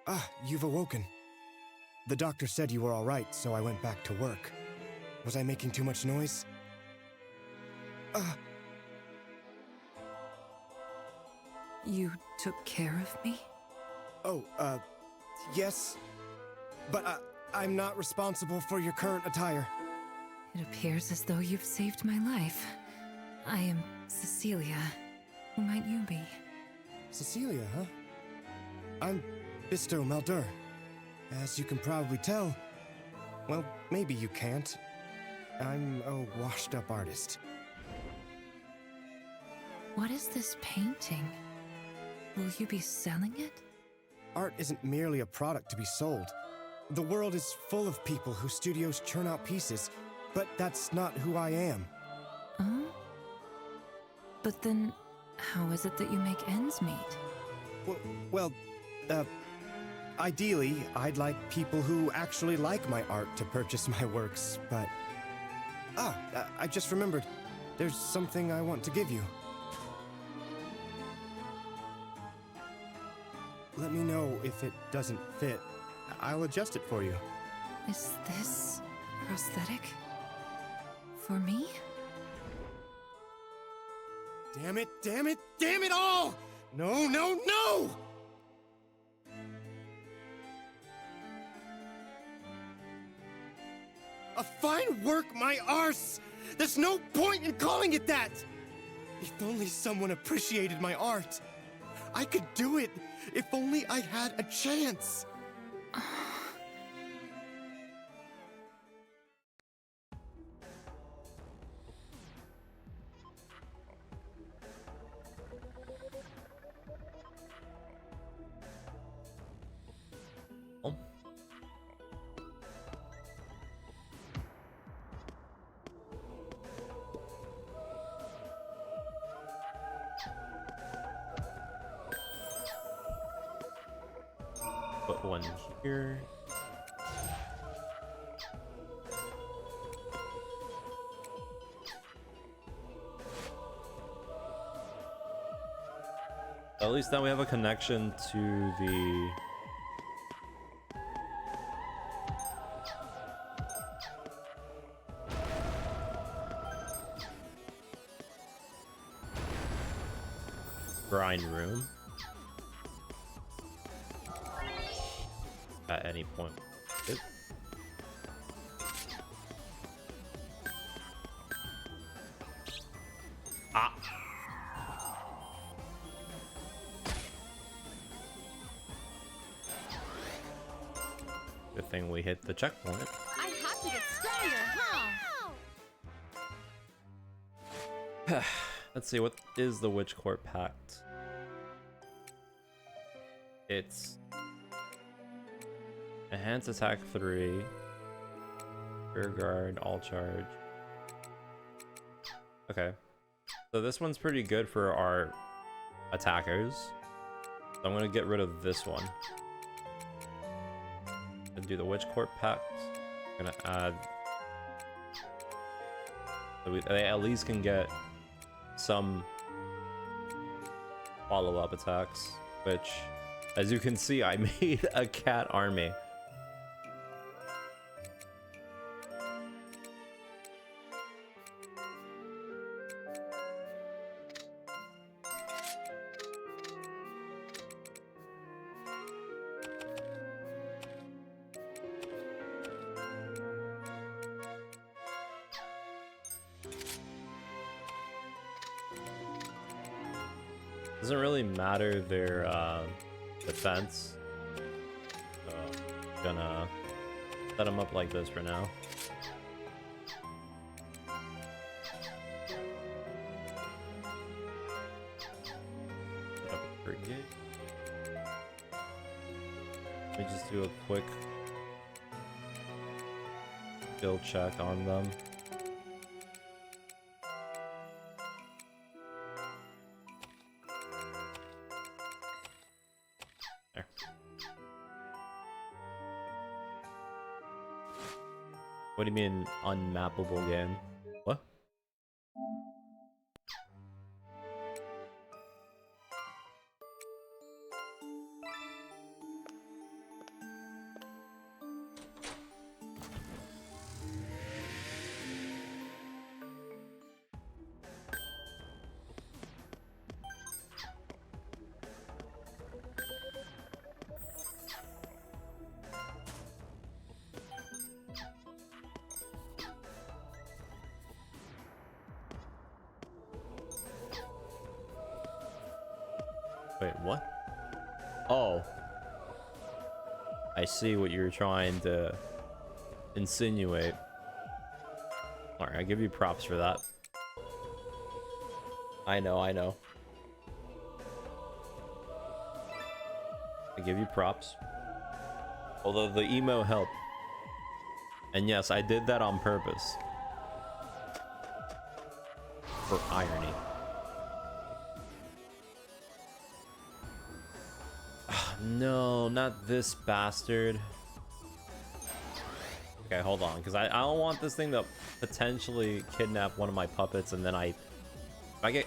Ah, you've awoken. The doctor said you were all right, so I went back to work. Was I making too much noise? You took care of me? Oh, yes. But I'm not responsible for your current attire. It appears as though you've saved my life. I am Cecilia. Who might you be? Cecilia, huh? I'm Bisto Maldur. As you can probably tell, well, maybe you can't. I'm a washed-up artist. What is this painting? Will you be selling it? Art isn't merely a product to be sold. The world is full of people whose studios churn out pieces, but that's not who I am. Oh? But then, how is it that you make ends meet? Well, ideally, I'd like people who actually like my art to purchase my works, but... I just remembered. There's something I want to give you. Let me know if it doesn't fit. I'll adjust it for you. Is this prosthetic? For me? Damn it, damn it, damn it all! No, no, no! A fine work, my arse! There's no point in calling it that! If only someone appreciated my art. I could do it, if only I had a chance. Put one here. At least now we have a connection to the grind room at any point. Good. Ah. Good thing we hit the checkpoint. I have to get stronger, huh? Let's see, what is the Witch Court Pact? It's enhance attack 3, rear guard, all charge. Okay, so this one's pretty good for our attackers. So I'm gonna get rid of this one and do the Witch Court Pact. I'm gonna add, so they at least can get some follow-up attacks, which, as you can see, I made a cat army. Doesn't really matter their defense, so I'm gonna set them up like this for now. Set up a brigade. Let me just do a quick skill check on them. What do you mean, unmappable game? What? Wait, what? Oh. I see what you're trying to insinuate. Alright, I give you props for that. I know. I give you props. Although the emo helped. And yes, I did that on purpose. For irony. No, not this bastard. Okay, hold on, because I don't want this thing to potentially kidnap one of my puppets, and then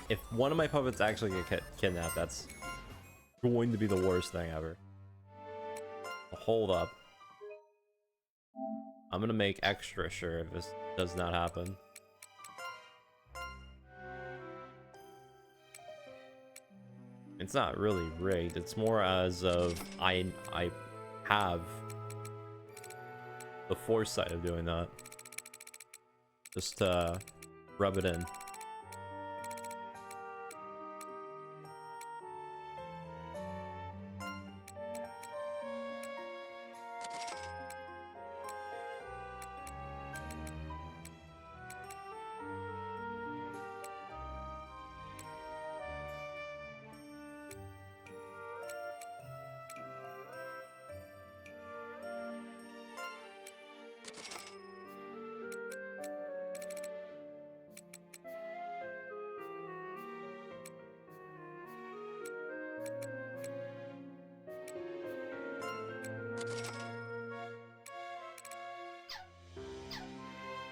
if one of my puppets actually get kidnapped, that's going to be the worst thing ever. Hold up. I'm gonna make extra sure if this does not happen. It's not really rigged, it's more as of I have the foresight of doing that. Just rub it in.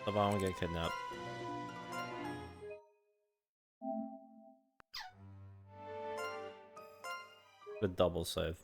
If I don't get kidnapped. The double save.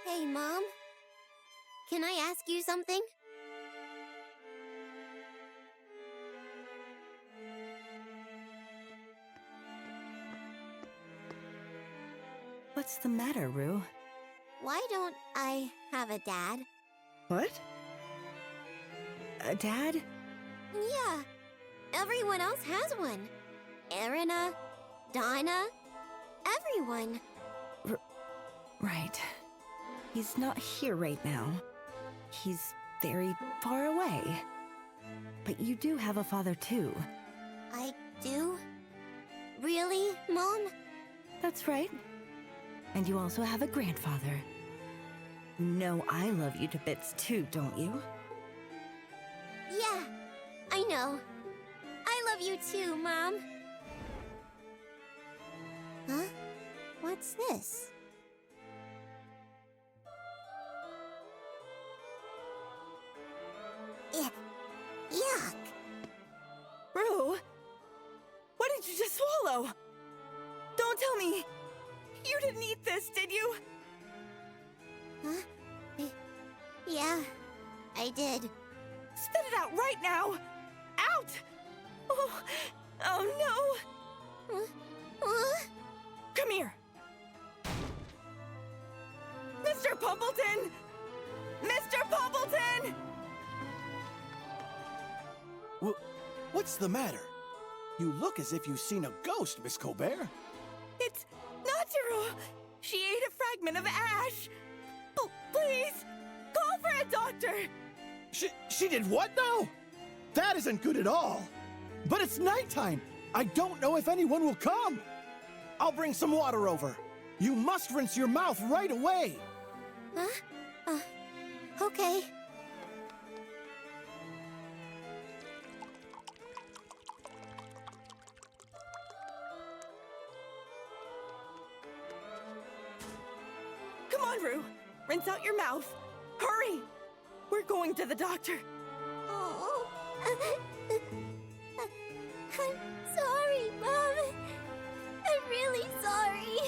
Hey, Mom. Can I ask you something? What's the matter, Rue? Why don't I have a dad? What? A dad? Yeah. Everyone else has one. Erina, Donna, everyone. Right. He's not here right now. He's very far away. But you do have a father, too. I do? Really, Mom? That's right. And you also have a grandfather. You know I love you to bits, too, don't you? Yeah, I know. I love you too, Mom. Huh? What's this? Yuck! Rue! What did you just swallow? Don't tell me! You didn't eat this, did you? Huh? Yeah, I did. Spit it out right now! Out! Oh no! Come here! Mr. Pumpleton! Mr. Pumpleton! What's the matter? You look as if you've seen a ghost, Miss Colbert. It's Natsuru! She ate a fragment of ash! Please, call for a doctor! She did what now? That isn't good at all. But it's nighttime. I don't know if anyone will come. I'll bring some water over. You must rinse your mouth right away. Huh? Okay. Come on, Rue. Rinse out your mouth. Hurry! We're going to the doctor. Oh. I'm sorry, Mom. I'm really sorry.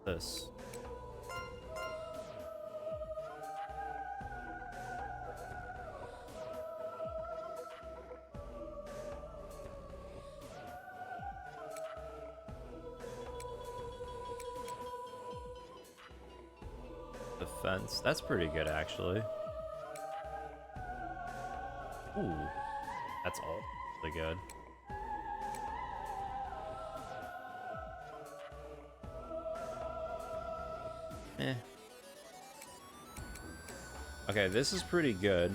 This. Defense. That's pretty good, actually. Ooh. That's all really good. Eh. Okay, this is pretty good.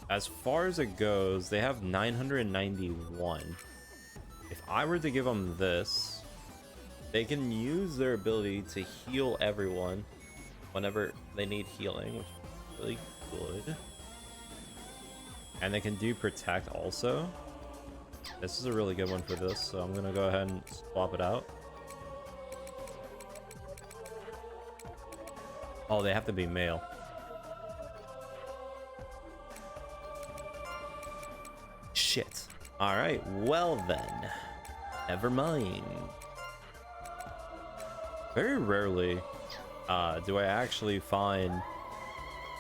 As far as it goes, they have 991. If I were to give them this, they can use their ability to heal everyone whenever they need healing, which is really good. And they can do protect also. This is a really good one for this, so I'm gonna go ahead and swap it out. Oh, they have to be male. Shit. Alright, well then. Never mind. Very rarely do I actually find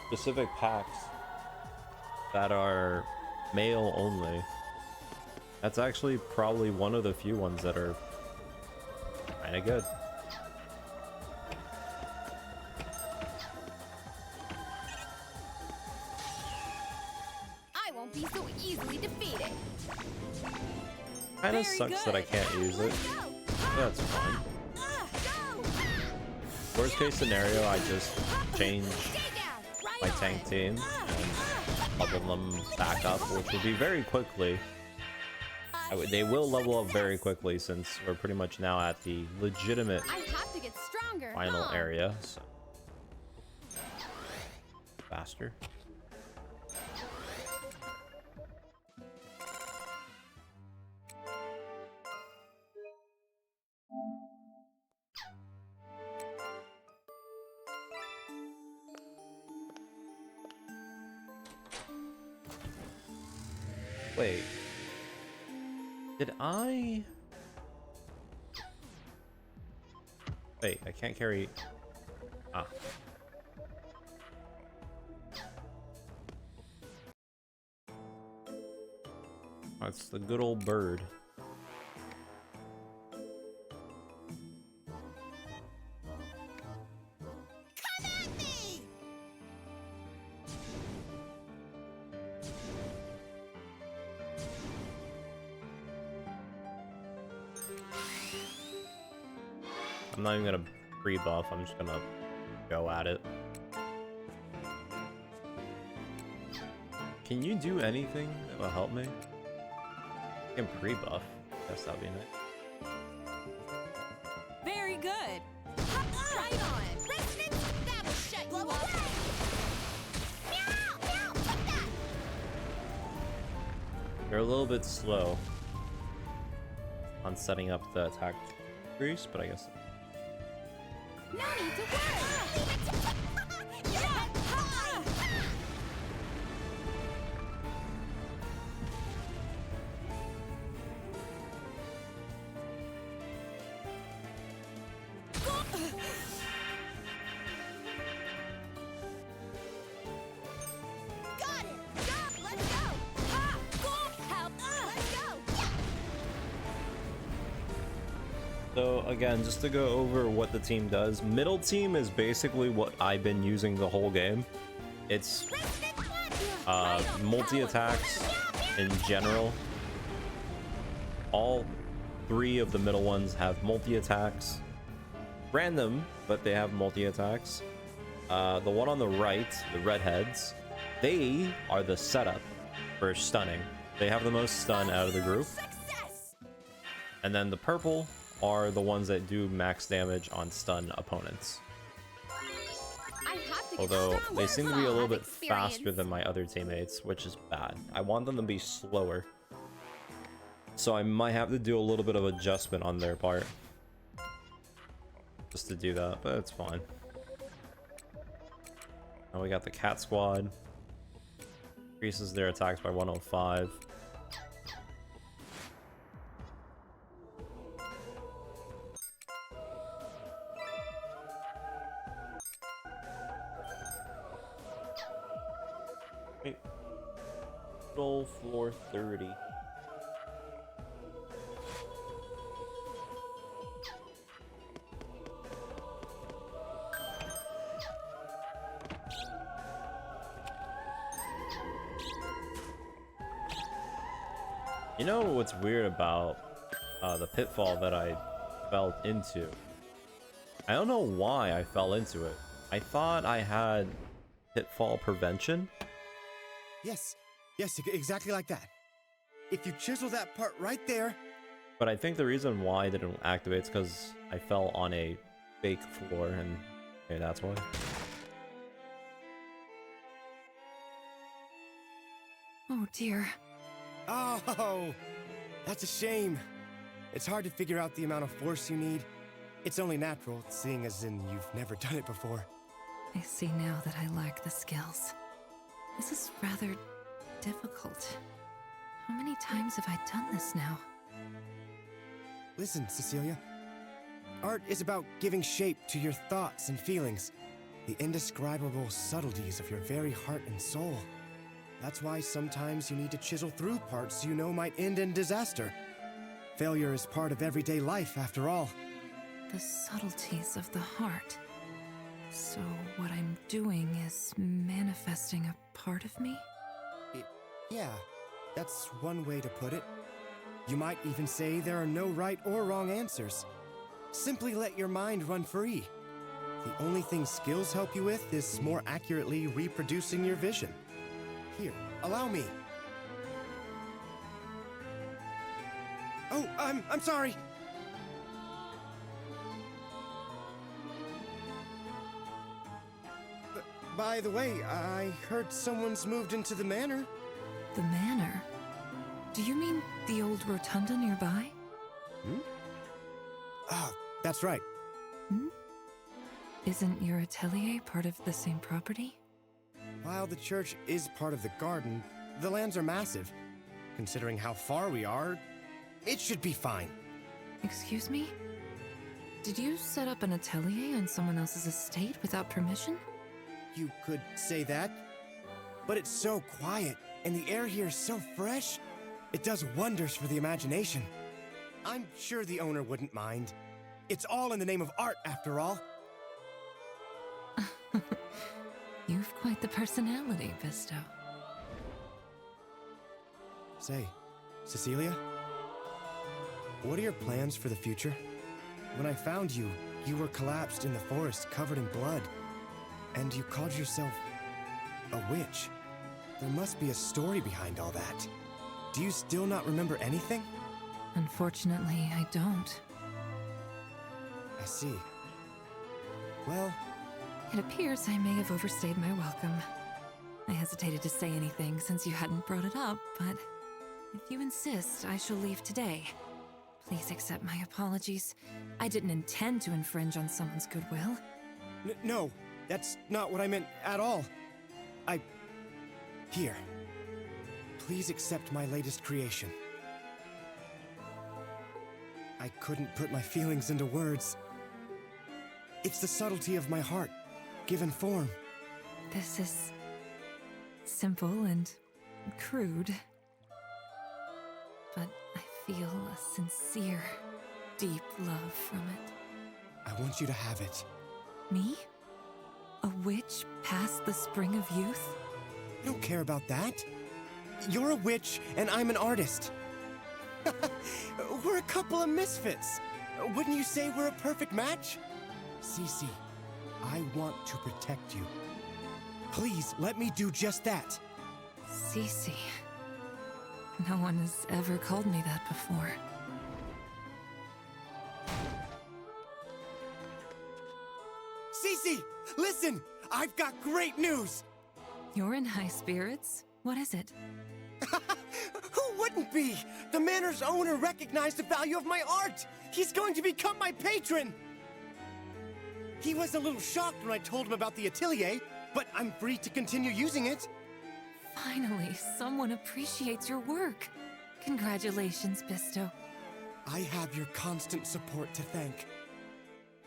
specific packs that are male only. That's actually probably one of the few ones that are kinda good. I won't be so easily defeated. Kinda sucks that I can't use it. That's fine. Worst case scenario, I just change my tank team and level them back up, which will be very quickly. They will level up very quickly since we're pretty much now at the legitimate I have to get stronger. final area. So. Faster. Wait. Did I... Wait, I can't carry... Ah. That's the good old bird. I'm not even gonna pre-buff, I'm just gonna go at it. Can you do anything that will help me? I can pre-buff. Guess that'd be nice. Very good. Right on. Resonance, that'll shut you up. Meow, meow, take that. They're a little bit slow on setting up the attack increase, but I guess. No need to worry. So again, just to go over what the team does, middle team is basically what I've been using the whole game. It's multi-attacks in general. All 3 of the middle ones have multi-attacks. Random, but they have multi-attacks. The one on the right, the redheads, they are the setup for stunning. They have the most stun out of the group. And then the purple are the ones that do max damage on stun opponents. Although they seem to be a little bit faster than my other teammates, which is bad. I want them to be slower. So I might have to do a little bit of adjustment on their part. Just to do that, but it's fine. Now we got the cat squad. Increases their attacks by 105. Wait. Roll floor 30. You know what's weird about the pitfall that I fell into? I don't know why I fell into it. I thought I had pitfall prevention. Yes, exactly like that. If you chisel that part right there. But I think the reason why I didn't activate is because I fell on a fake floor, and okay, that's why. Oh dear. Oh, that's a shame. It's hard to figure out the amount of force you need. It's only natural, seeing as in you've never done it before. I see now that I lack the skills. This is rather difficult. How many times have I done this now? Listen, Cecilia. Art is about giving shape to your thoughts and feelings, the indescribable subtleties of your very heart and soul. That's why sometimes you need to chisel through parts you know might end in disaster. Failure is part of everyday life, after all. The subtleties of the heart. So what I'm doing is manifesting a part of me? Yeah, that's one way to put it. You might even say there are no right or wrong answers. Simply let your mind run free. The only thing skills help you with is more accurately reproducing your vision. Here, allow me. Oh, I'm sorry. By the way, I heard someone's moved into the manor. The manor? Do you mean the old rotunda nearby? Oh, that's right. Isn't your atelier part of the same property? While the church is part of the garden, the lands are massive. Considering how far we are, it should be fine. Excuse me? Did you set up an atelier on someone else's estate without permission? You could say that. But it's so quiet, and the air here is so fresh. It does wonders for the imagination. I'm sure the owner wouldn't mind. It's all in the name of art, after all. You've quite the personality, Visto. Say, Cecilia? What are your plans for the future? When I found you, you were collapsed in the forest, covered in blood. And you called yourself a witch. There must be a story behind all that. Do you still not remember anything? Unfortunately, I don't. I see. Well, it appears I may have overstayed my welcome. I hesitated to say anything since you hadn't brought it up, but if you insist, I shall leave today. Please accept my apologies. I didn't intend to infringe on someone's goodwill. No, that's not what I meant at all. Here. Please accept my latest creation. I couldn't put my feelings into words. It's the subtlety of my heart, given form. This is simple and crude, but I feel a sincere deep love from it. I want you to have it. Me? A witch past the spring of youth? I don't care about that. You're a witch, and I'm an artist. We're a couple of misfits. Wouldn't you say we're a perfect match? Cece, I want to protect you. Please, let me do just that. Cece. No one has ever called me that before. Cece, listen! I've got great news! You're in high spirits? What is it? Who wouldn't be? The manor's owner recognized the value of my art! He's going to become my patron! He was a little shocked when I told him about the atelier, but I'm free to continue using it. Finally, someone appreciates your work. Congratulations, Bisto. I have your constant support to thank.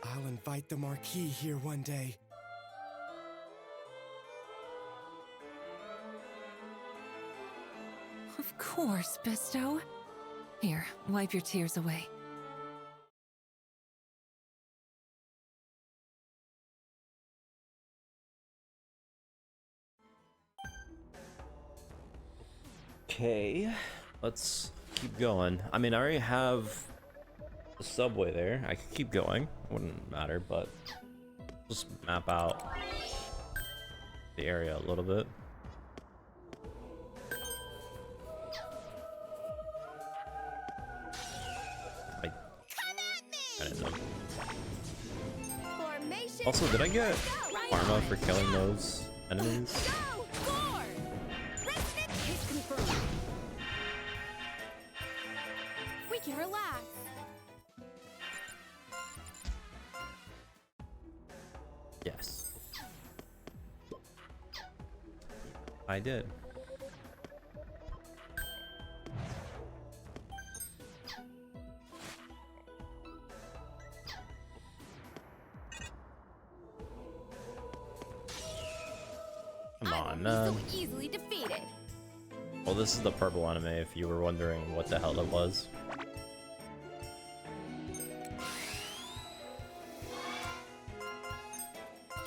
I'll invite the Marquis here one day. Of course, Bisto. Here, wipe your tears away. Okay, let's keep going. I mean, I already have the subway there. I could keep going. Wouldn't matter, but just map out the area a little bit. I didn't know. Also, did I get karma for killing those enemies? We can relax. Yes. I did. Come on, man. So easily defeated. Well, this is the purple anime, if you were wondering what the hell it was.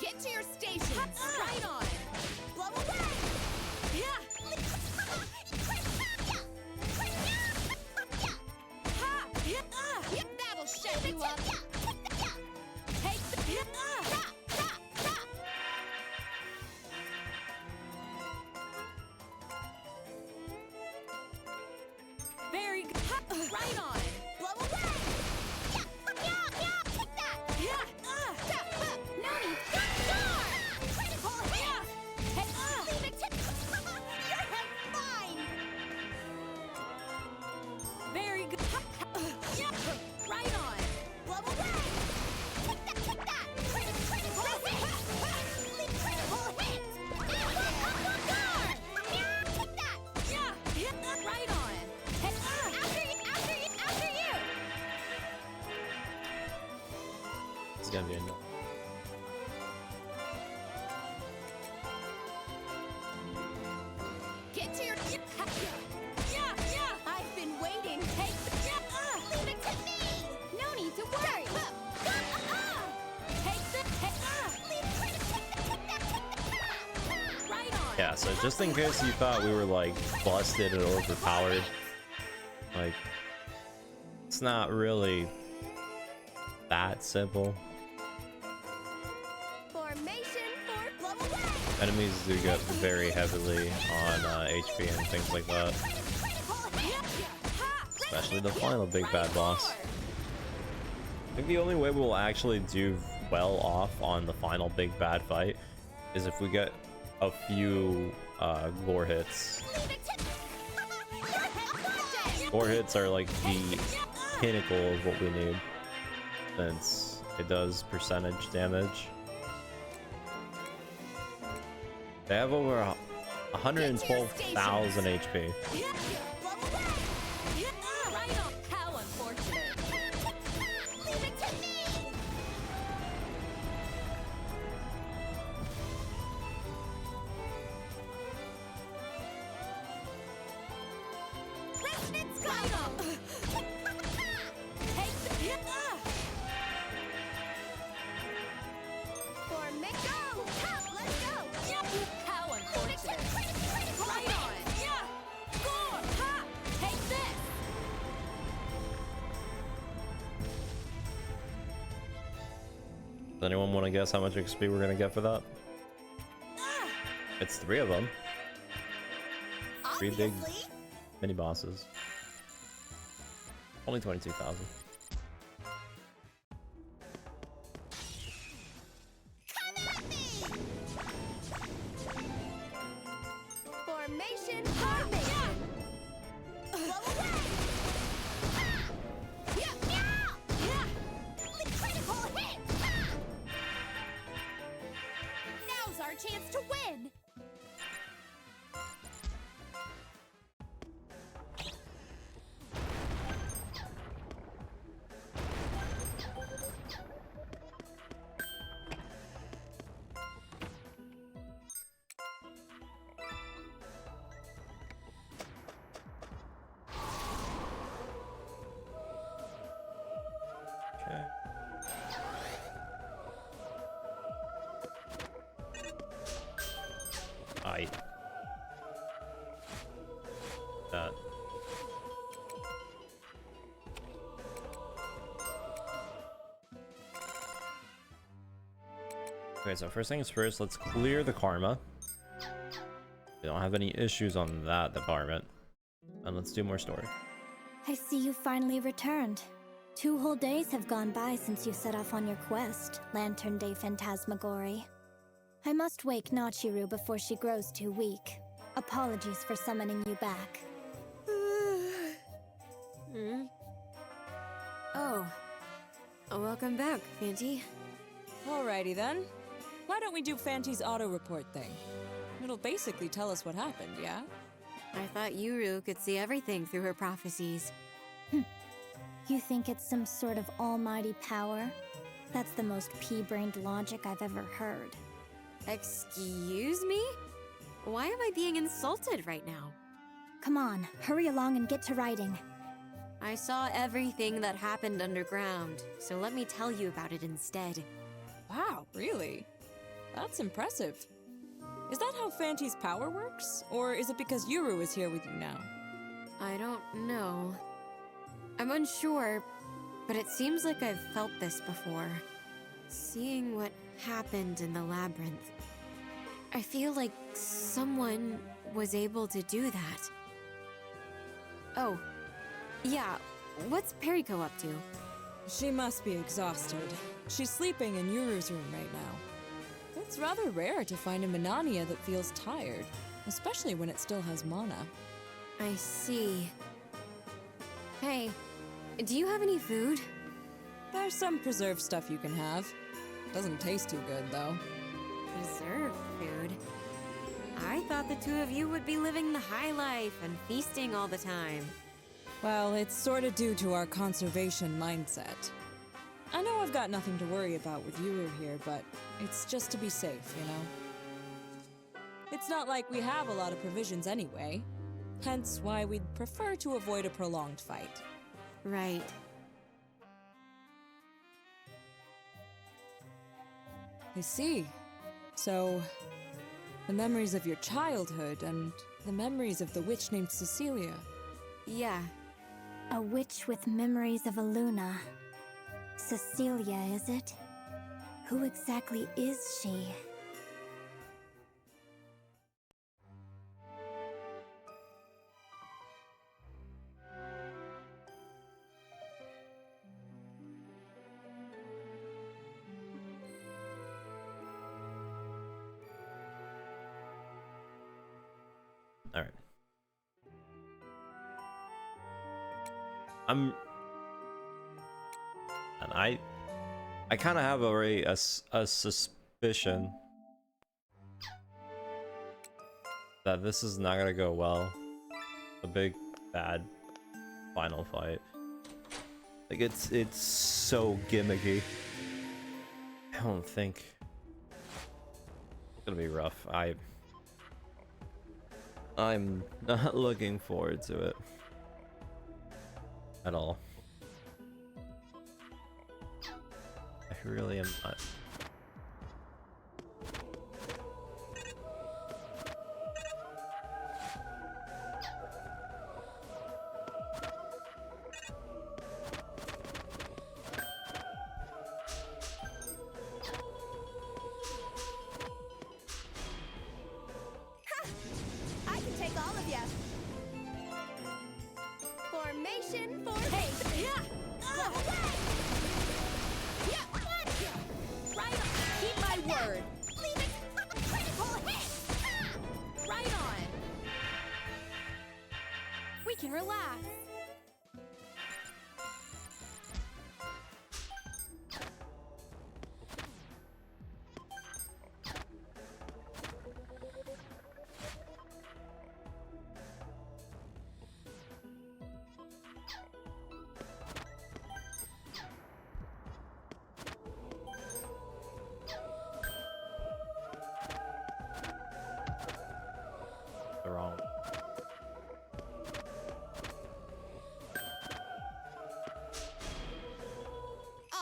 Get to your stations. Right on. Blow away. Yeah. Ha. Yep, that'll shut you up. Take the Very good. Right on. Blow away. Take that. No need. Critical hit. Leave it to you're fine. Very good. Right on. Blow away. Take that. Critical hit. Critical hit. Take that. Yeah. Right on. After you! It's gonna be a no. Get to your... Yeah! I've been waiting. Take the... Leave it to me! No need to worry! Take the... Right on! Yeah, so just in case you thought we were like busted and overpowered, like, it's not really that simple. Formation for blow away! Enemies do get very heavily on HP and things like that. Especially the final big bad boss. I think the only way we'll actually do well off on the final big bad fight is if we get a few gore hits. Gore hits are like the pinnacle of what we need, since it does percentage damage. They have over 112,000 HP. How unfortunate. Leave it to me! Resonance go! Take the... Does anyone want to guess how much XP we're gonna get for that? It's 3 of them. 3 big mini bosses. Only 22,000. Formation formation. Blow away. Ha! Yeah, yeah, yeah. The critical hit. Ha! Now's our chance to win. Okay. Aye. That. Okay, so first things first, let's clear the karma. We don't have any issues on that department. And let's do more story. I see you finally returned. 2 whole days have gone by since you set off on your quest, Lantern Day Phantasmagory. I must wake Nachiru before she grows too weak. Apologies for summoning you back. Oh. Welcome back, Fanty. Alrighty then. Why don't we do Fanty's auto-report thing? It'll basically tell us what happened, yeah? I thought Yuru could see everything through her prophecies. You think it's some sort of almighty power? That's the most pea-brained logic I've ever heard. Excuse me? Why am I being insulted right now? Come on, hurry along and get to writing. I saw everything that happened underground, so let me tell you about it instead. Wow, really? That's impressive. Is that how Fanty's power works? Or is it because Yuru is here with you now? I don't know. I'm unsure, but it seems like I've felt this before. Seeing what happened in the Labyrinth, I feel like someone was able to do that. Oh, yeah, what's Periko up to? She must be exhausted. She's sleeping in Yuru's room right now. It's rather rare to find a Manania that feels tired, especially when it still has mana. I see. Hey, do you have any food? There's some preserved stuff you can have. Doesn't taste too good, though. Preserved food? I thought the two of you would be living the high life and feasting all the time. Well, it's sorta due to our conservation mindset. I know I've got nothing to worry about with Yuru here, but it's just to be safe, you know? It's not like we have a lot of provisions anyway. Hence why we'd prefer to avoid a prolonged fight. Right. I see. So, the memories of your childhood and the memories of the witch named Cecilia. Yeah. A witch with memories of a Luna. Cecilia, is it? Who exactly is she? All right. I kind of have already a suspicion that this is not gonna go well. A big bad final fight. Like it's so gimmicky. I don't think it's gonna be rough. I'm not looking forward to it at all. I really am not.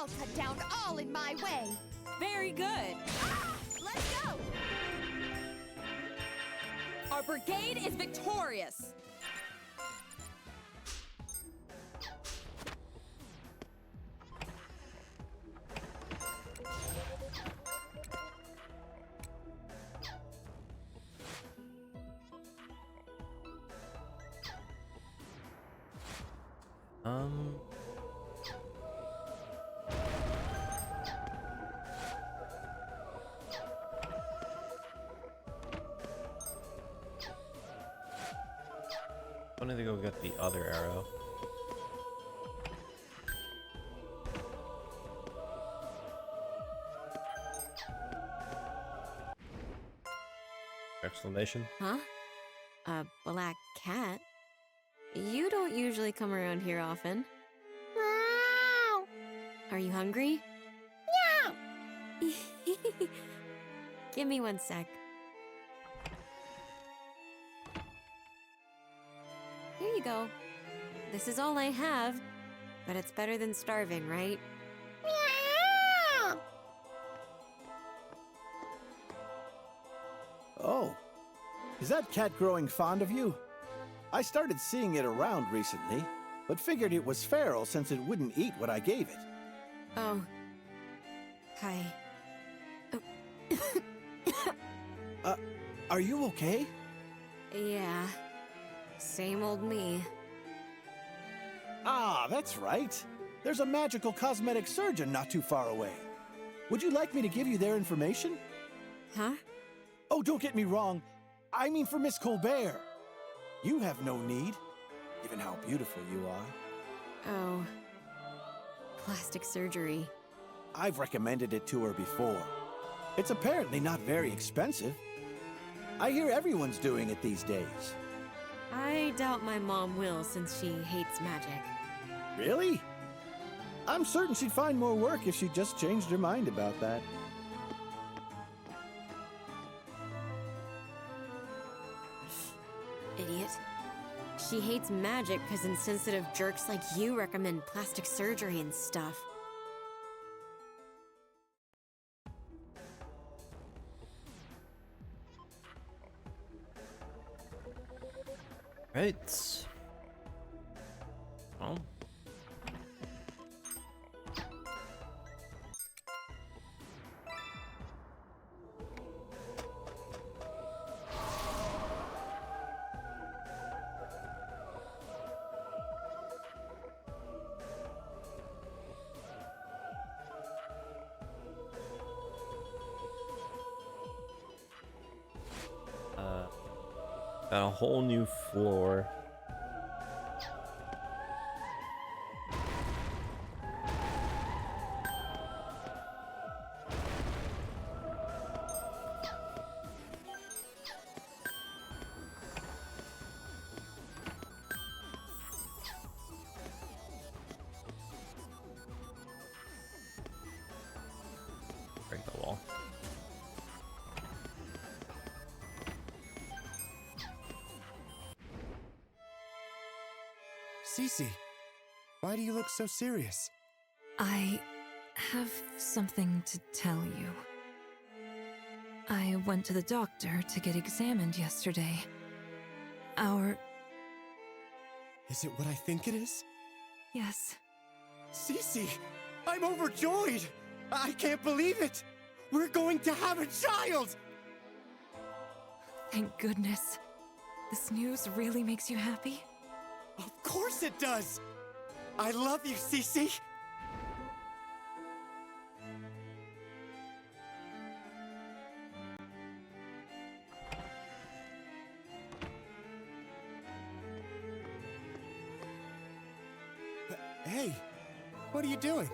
I'll cut down all in my way. Very good. Ah! Let's go! Our brigade is victorious. I need to go get the other arrow. Exclamation. Huh? A black cat? You don't usually come around here often. Are you hungry? Give me 1 sec. Here you go. This is all I have, but it's better than starving, right? Oh, is that cat growing fond of you? I started seeing it around recently, but figured it was feral since it wouldn't eat what I gave it. Oh. Hi. Are you okay? Yeah. Same old me. Ah, that's right. There's a magical cosmetic surgeon not too far away. Would you like me to give you their information? Huh? Oh, don't get me wrong. I mean for Miss Colbert. You have no need, given how beautiful you are. Oh. Plastic surgery. I've recommended it to her before. It's apparently not very expensive. I hear everyone's doing it these days. I doubt my mom will, since she hates magic. Really? I'm certain she'd find more work if she just changed her mind about that. Idiot. She hates magic because insensitive jerks like you recommend plastic surgery and stuff. Right. Oh. Got a whole new floor. Break the wall. Cece, why do you look so serious? I have something to tell you. I went to the doctor to get examined yesterday. Is it what I think it is? Yes. Cece, I'm overjoyed! I can't believe it! We're going to have a child! Thank goodness. This news really makes you happy? Of course it does! I love you, Cece! Hey, what are you doing?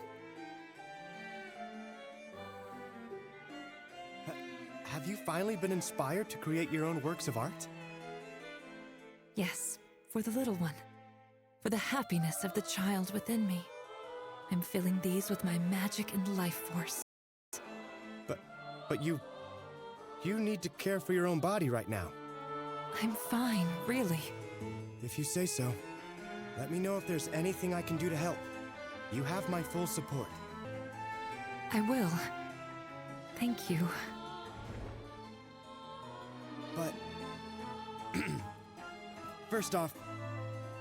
Have you finally been inspired to create your own works of art? Yes, for the little one. For the happiness of the child within me. I'm filling these with my magic and life force. But you need to care for your own body right now. I'm fine, really. If you say so. Let me know if there's anything I can do to help. You have my full support. I will. Thank you. But... First off,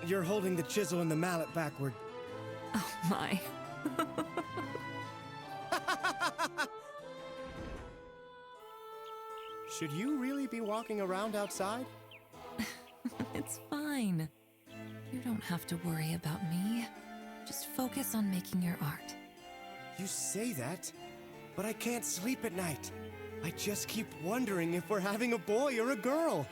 you're holding the chisel and the mallet backward. Oh my. Should you really be walking around outside? It's fine. You don't have to worry about me. Just focus on making your art. You say that, but I can't sleep at night. I just keep wondering if we're having a boy or a girl.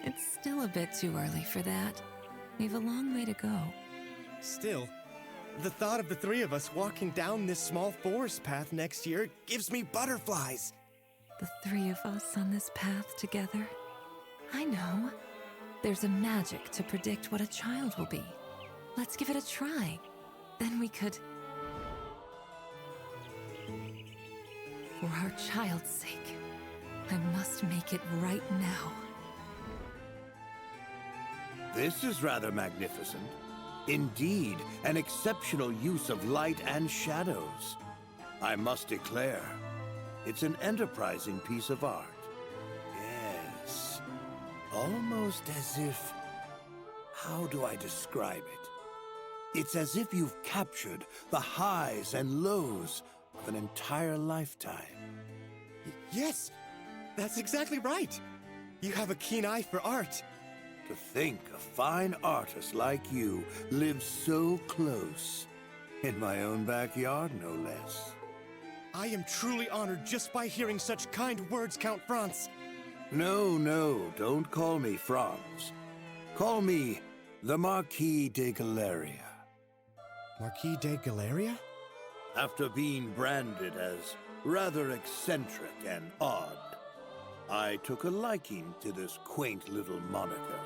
It's still a bit too early for that. We've a long way to go. Still, the thought of the three of us walking down this small forest path next year gives me butterflies. The three of us on this path together. I know. There's a magic to predict what a child will be. Let's give it a try. Then we could... For our child's sake, I must make it right now. This is rather magnificent. Indeed, an exceptional use of light and shadows. I must declare, it's an enterprising piece of art. Yes, almost as if... How do I describe it? It's as if you've captured the highs and lows of an entire lifetime. Yes, that's exactly right. You have a keen eye for art. To think a fine artist like you lives so close. In my own backyard, no less. I am truly honored just by hearing such kind words, Count Franz. No, don't call me Franz. Call me the Marquis de Galleria. Marquis de Galleria? After being branded as rather eccentric and odd, I took a liking to this quaint little moniker.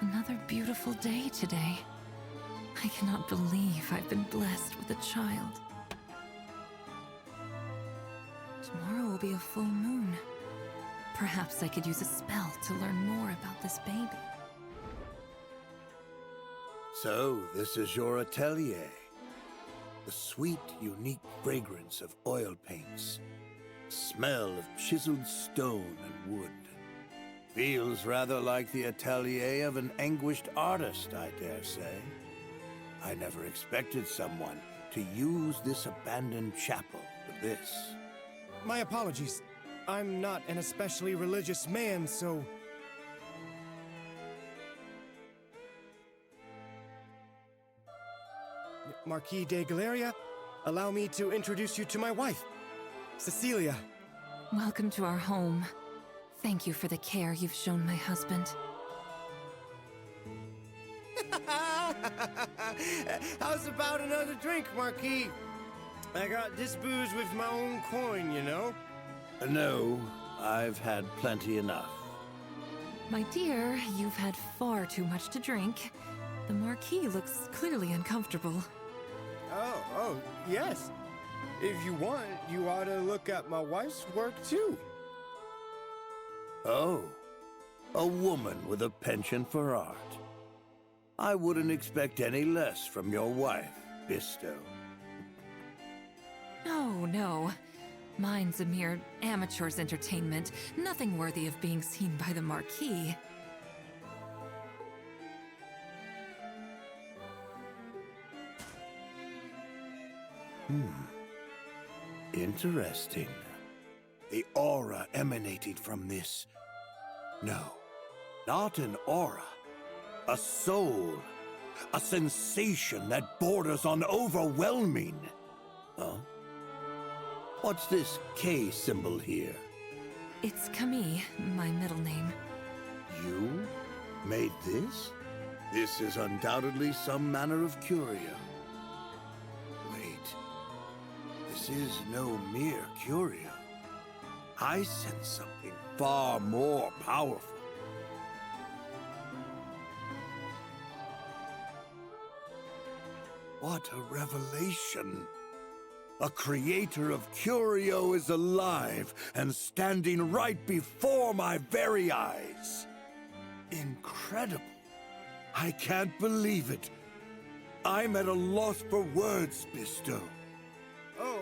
Another beautiful day today. I cannot believe I've been blessed with a child. Tomorrow will be a full moon. Perhaps I could use a spell to learn more about this baby. So, this is your atelier. The sweet, unique fragrance of oil paints. Smell of chiseled stone and wood. Feels rather like the atelier of an anguished artist, I dare say. I never expected someone to use this abandoned chapel for this. My apologies. I'm not an especially religious man, so... Marquis de Galleria, allow me to introduce you to my wife, Cecilia. Welcome to our home. Thank you for the care you've shown my husband. How's about another drink, Marquis? I got this booze with my own coin, you know? No, I've had plenty enough. My dear, you've had far too much to drink. The Marquis looks clearly uncomfortable. Oh, yes. If you want, you ought to look at my wife's work, too. Oh, a woman with a penchant for art. I wouldn't expect any less from your wife, Bisto. No. Mine's a mere amateur's entertainment, nothing worthy of being seen by the Marquis. Interesting. The aura emanating from this. No, not an aura. A soul. A sensation that borders on overwhelming. Huh? What's this K symbol here? It's Camille, my middle name. You made this? This is undoubtedly some manner of curio. Wait. This is no mere curio. I sense something far more powerful. What a revelation! A creator of curio is alive and standing right before my very eyes. Incredible. I can't believe it. I'm at a loss for words, Bisto. Oh,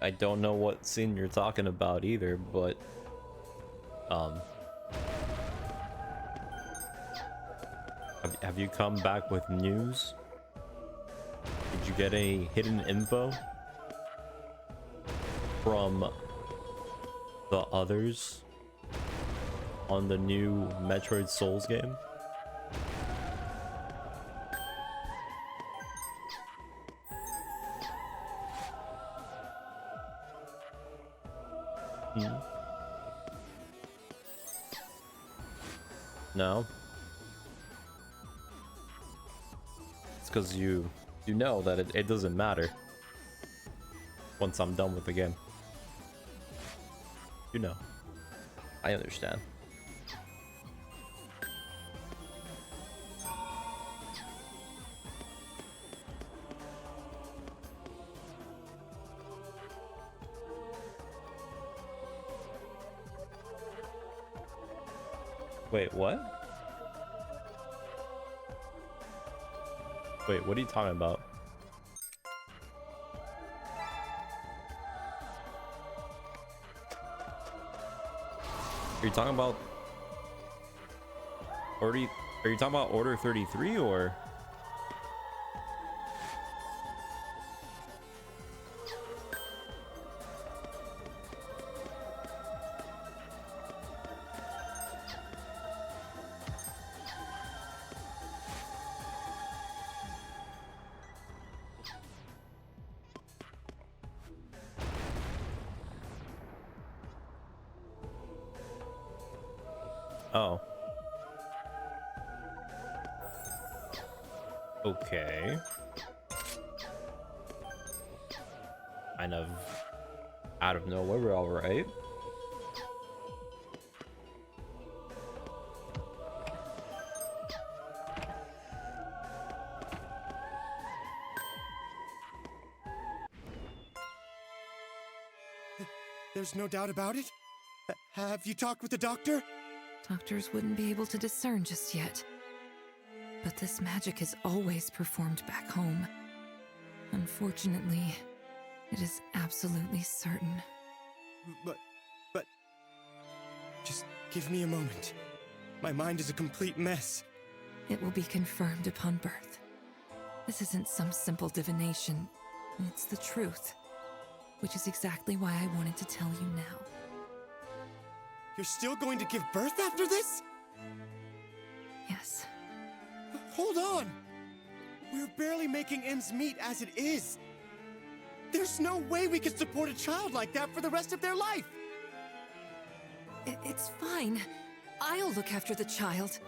I don't know what scene you're talking about either, but have you come back with news? Did you get any hidden info from the others on the new Metroid Souls game? No? It's because you know that it doesn't matter once I'm done with the game. You know. I understand. Wait, what? Wait, what are you talking about? Are you talking about Are you talking about Order 33 or? Oh. Okay. Kind of out of nowhere, all right. There's no doubt about it? Have you talked with the doctor? Doctors wouldn't be able to discern just yet. But this magic is always performed back home. Unfortunately, it is absolutely certain. But... Just give me a moment. My mind is a complete mess. It will be confirmed upon birth. This isn't some simple divination. It's the truth. Which is exactly why I wanted to tell you now. You're still going to give birth after this? Yes. Hold on! We're barely making ends meet as it is. There's no way we could support a child like that for the rest of their life! It's fine. I'll look after the child.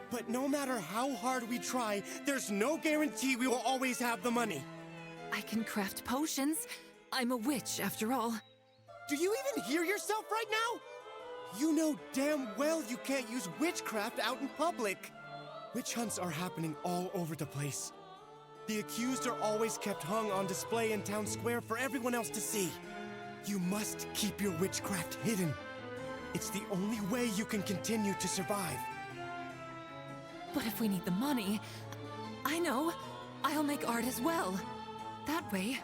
But no matter how hard we try, there's no guarantee we will always have the money. I can craft potions. I'm a witch, after all. Do you even hear yourself right now? You know damn well you can't use witchcraft out in public. Witch hunts are happening all over the place. The accused are always kept hung on display in town square for everyone else to see. You must keep your witchcraft hidden. It's the only way you can continue to survive. But if we need the money, I know. I'll make art as well. That way.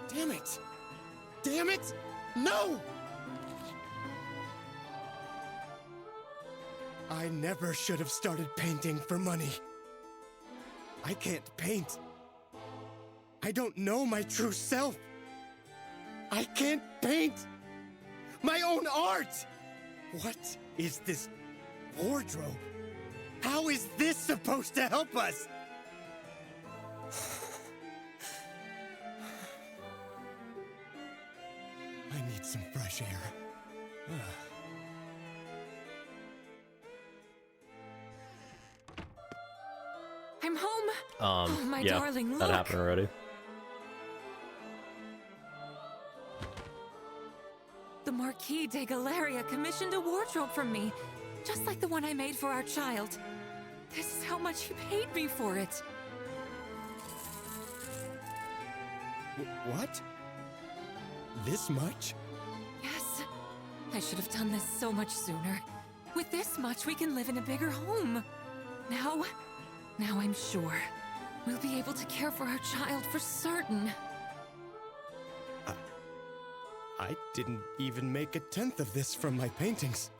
Damn it! Damn it! No! I never should have started painting for money. I can't paint. I don't know my true self. I can't paint my own art! What is this wardrobe? How is this supposed to help us? I need some fresh air. my Yeah, darling, that look. happened already. The Marquis de Galleria commissioned a wardrobe from me, just like the one I made for our child. This is how much he paid me for it. What? This much? Yes. I should have done this so much sooner. With this much, we can live in a bigger home. Now I'm sure we'll be able to care for our child for certain. I didn't even make 1/10 of this from my paintings.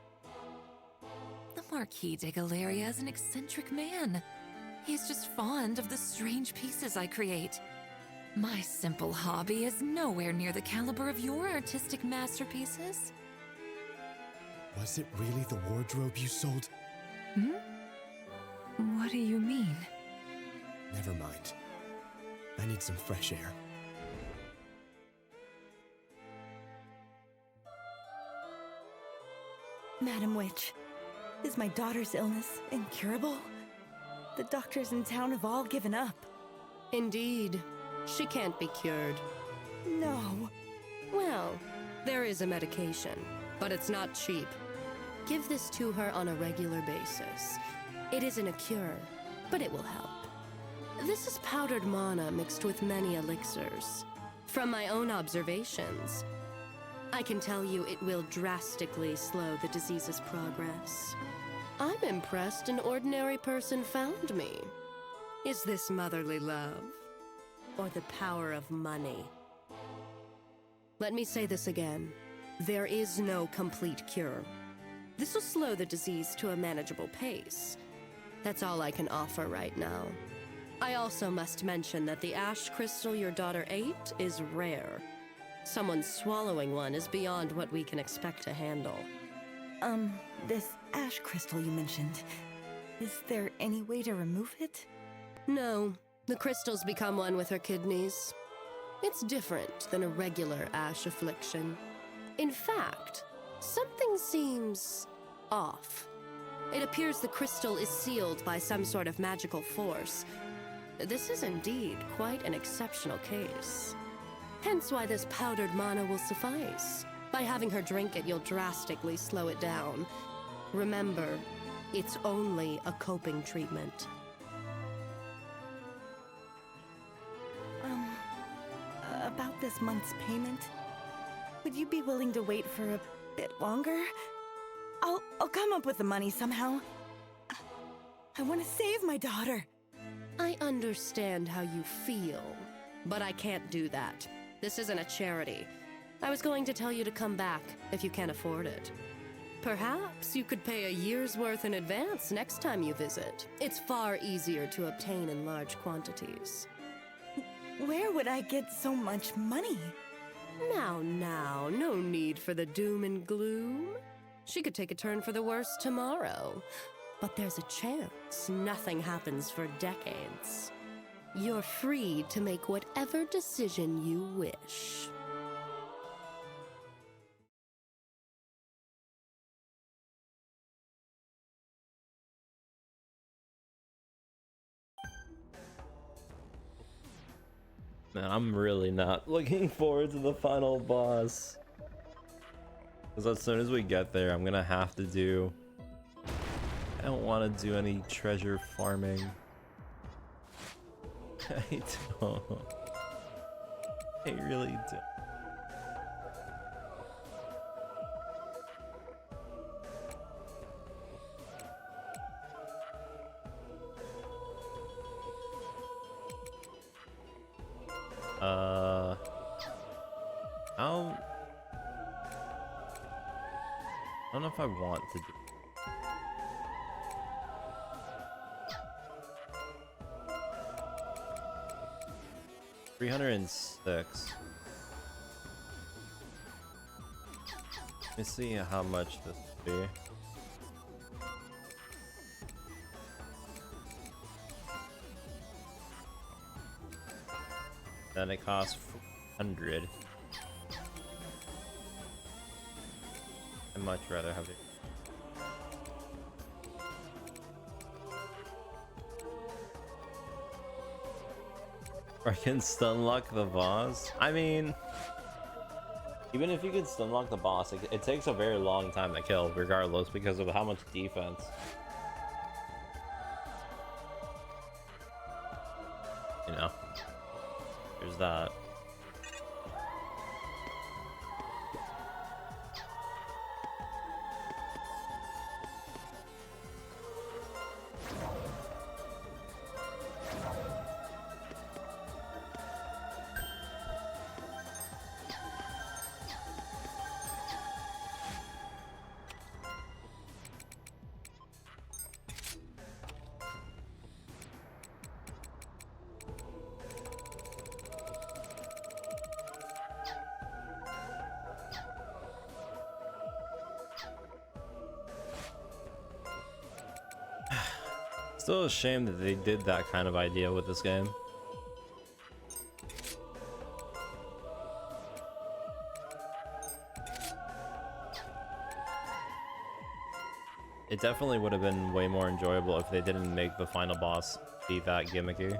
The Marquis de Galleria is an eccentric man. He is just fond of the strange pieces I create. My simple hobby is nowhere near the caliber of your artistic masterpieces. Was it really the wardrobe you sold? Hmm? What do you mean? Never mind. I need some fresh air. Madam Witch, is my daughter's illness incurable? The doctors in town have all given up. Indeed. She can't be cured. No. Well, there is a medication, but it's not cheap. Give this to her on a regular basis. It isn't a cure, but it will help. This is powdered mana mixed with many elixirs. From my own observations, I can tell you it will drastically slow the disease's progress. I'm impressed an ordinary person found me. Is this motherly love? Or the power of money? Let me say this again. There is no complete cure. This will slow the disease to a manageable pace. That's all I can offer right now. I also must mention that the ash crystal your daughter ate is rare. Someone swallowing one is beyond what we can expect to handle. This ash crystal you mentioned, is there any way to remove it? No, the crystal's become one with her kidneys. It's different than a regular ash affliction. In fact, something seems off. It appears the crystal is sealed by some sort of magical force. This is indeed quite an exceptional case. Hence why this powdered mana will suffice. By having her drink it, you'll drastically slow it down. Remember, it's only a coping treatment. About this month's payment, would you be willing to wait for a bit longer? I'll come up with the money somehow. I want to save my daughter. I understand how you feel, but I can't do that. This isn't a charity. I was going to tell you to come back if you can't afford it. Perhaps you could pay a year's worth in advance next time you visit. It's far easier to obtain in large quantities. Where would I get so much money? Now, no need for the doom and gloom. She could take a turn for the worse tomorrow. But there's a chance nothing happens for decades. You're free to make whatever decision you wish. Man, I'm really not looking forward to the final boss. Because as soon as we get there, I'm gonna have to do... I don't want to do any treasure farming. I don't. I really don't. I don't know if I want to do. 306. Let me see how much this would be. Then it costs 100. I'd much rather have it. Or I can stunlock the boss. I mean, even if you can stunlock the boss, it takes a very long time to kill, regardless, because of how much defense. You know, there's that. Still a shame that they did that kind of idea with this game. It definitely would have been way more enjoyable if they didn't make the final boss be that gimmicky.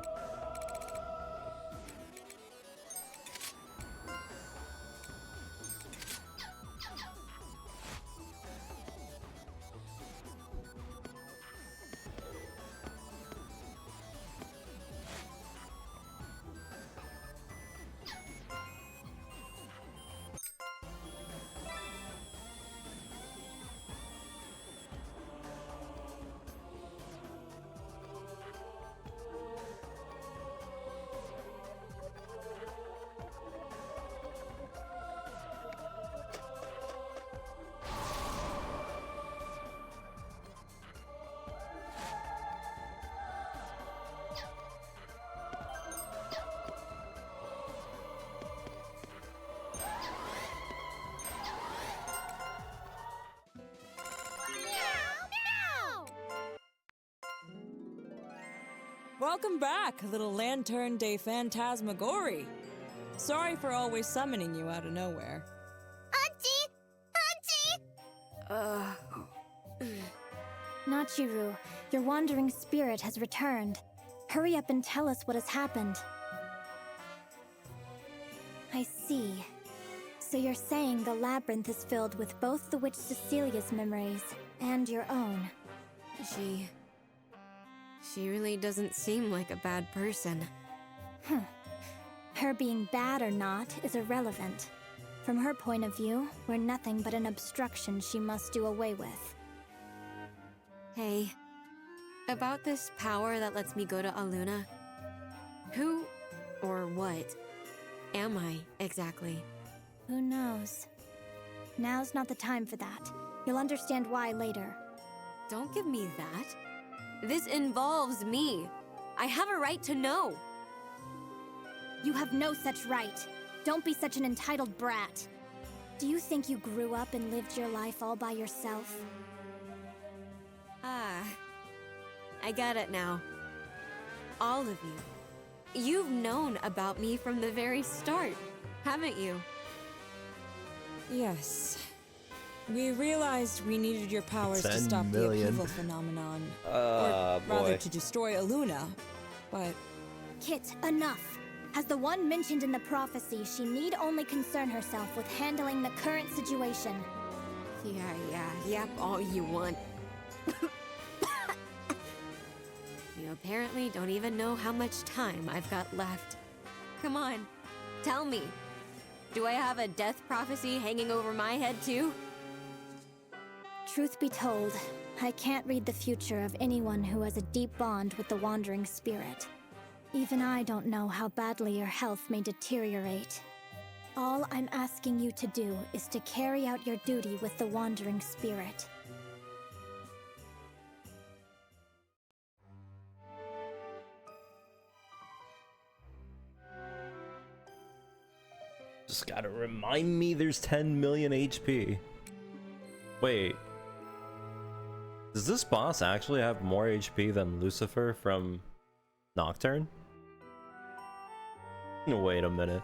Welcome back, little Lantern de Phantasmagory. Sorry for always summoning you out of nowhere. Nachiru, your wandering spirit has returned. Hurry up and tell us what has happened. I see. So you're saying the labyrinth is filled with both the witch Cecilia's memories and your own. She really doesn't seem like a bad person. Her being bad or not is irrelevant. From her point of view, we're nothing but an obstruction she must do away with. Hey, about this power that lets me go to Aluna, who or what am I exactly? Who knows? Now's not the time for that. You'll understand why later. Don't give me that. This involves me. I have a right to know. You have no such right. Don't be such an entitled brat. Do you think you grew up and lived your life all by yourself? I got it now. All of you. You've known about me from the very start, haven't you? Yes. We realized we needed your powers to 10 stop million. the upheaval phenomenon. Or rather, boy. to destroy Aluna. But Kit, enough. As the one mentioned in the prophecy, she need only concern herself with handling the current situation. Yep, all you want. You apparently don't even know how much time I've got left. Come on, tell me. Do I have a death prophecy hanging over my head too? Truth be told, I can't read the future of anyone who has a deep bond with the Wandering Spirit. Even I don't know how badly your health may deteriorate. All I'm asking you to do is to carry out your duty with the Wandering Spirit. Just gotta remind me there's 10 million HP. Wait. Does this boss actually have more HP than Lucifer from Nocturne? Wait a minute.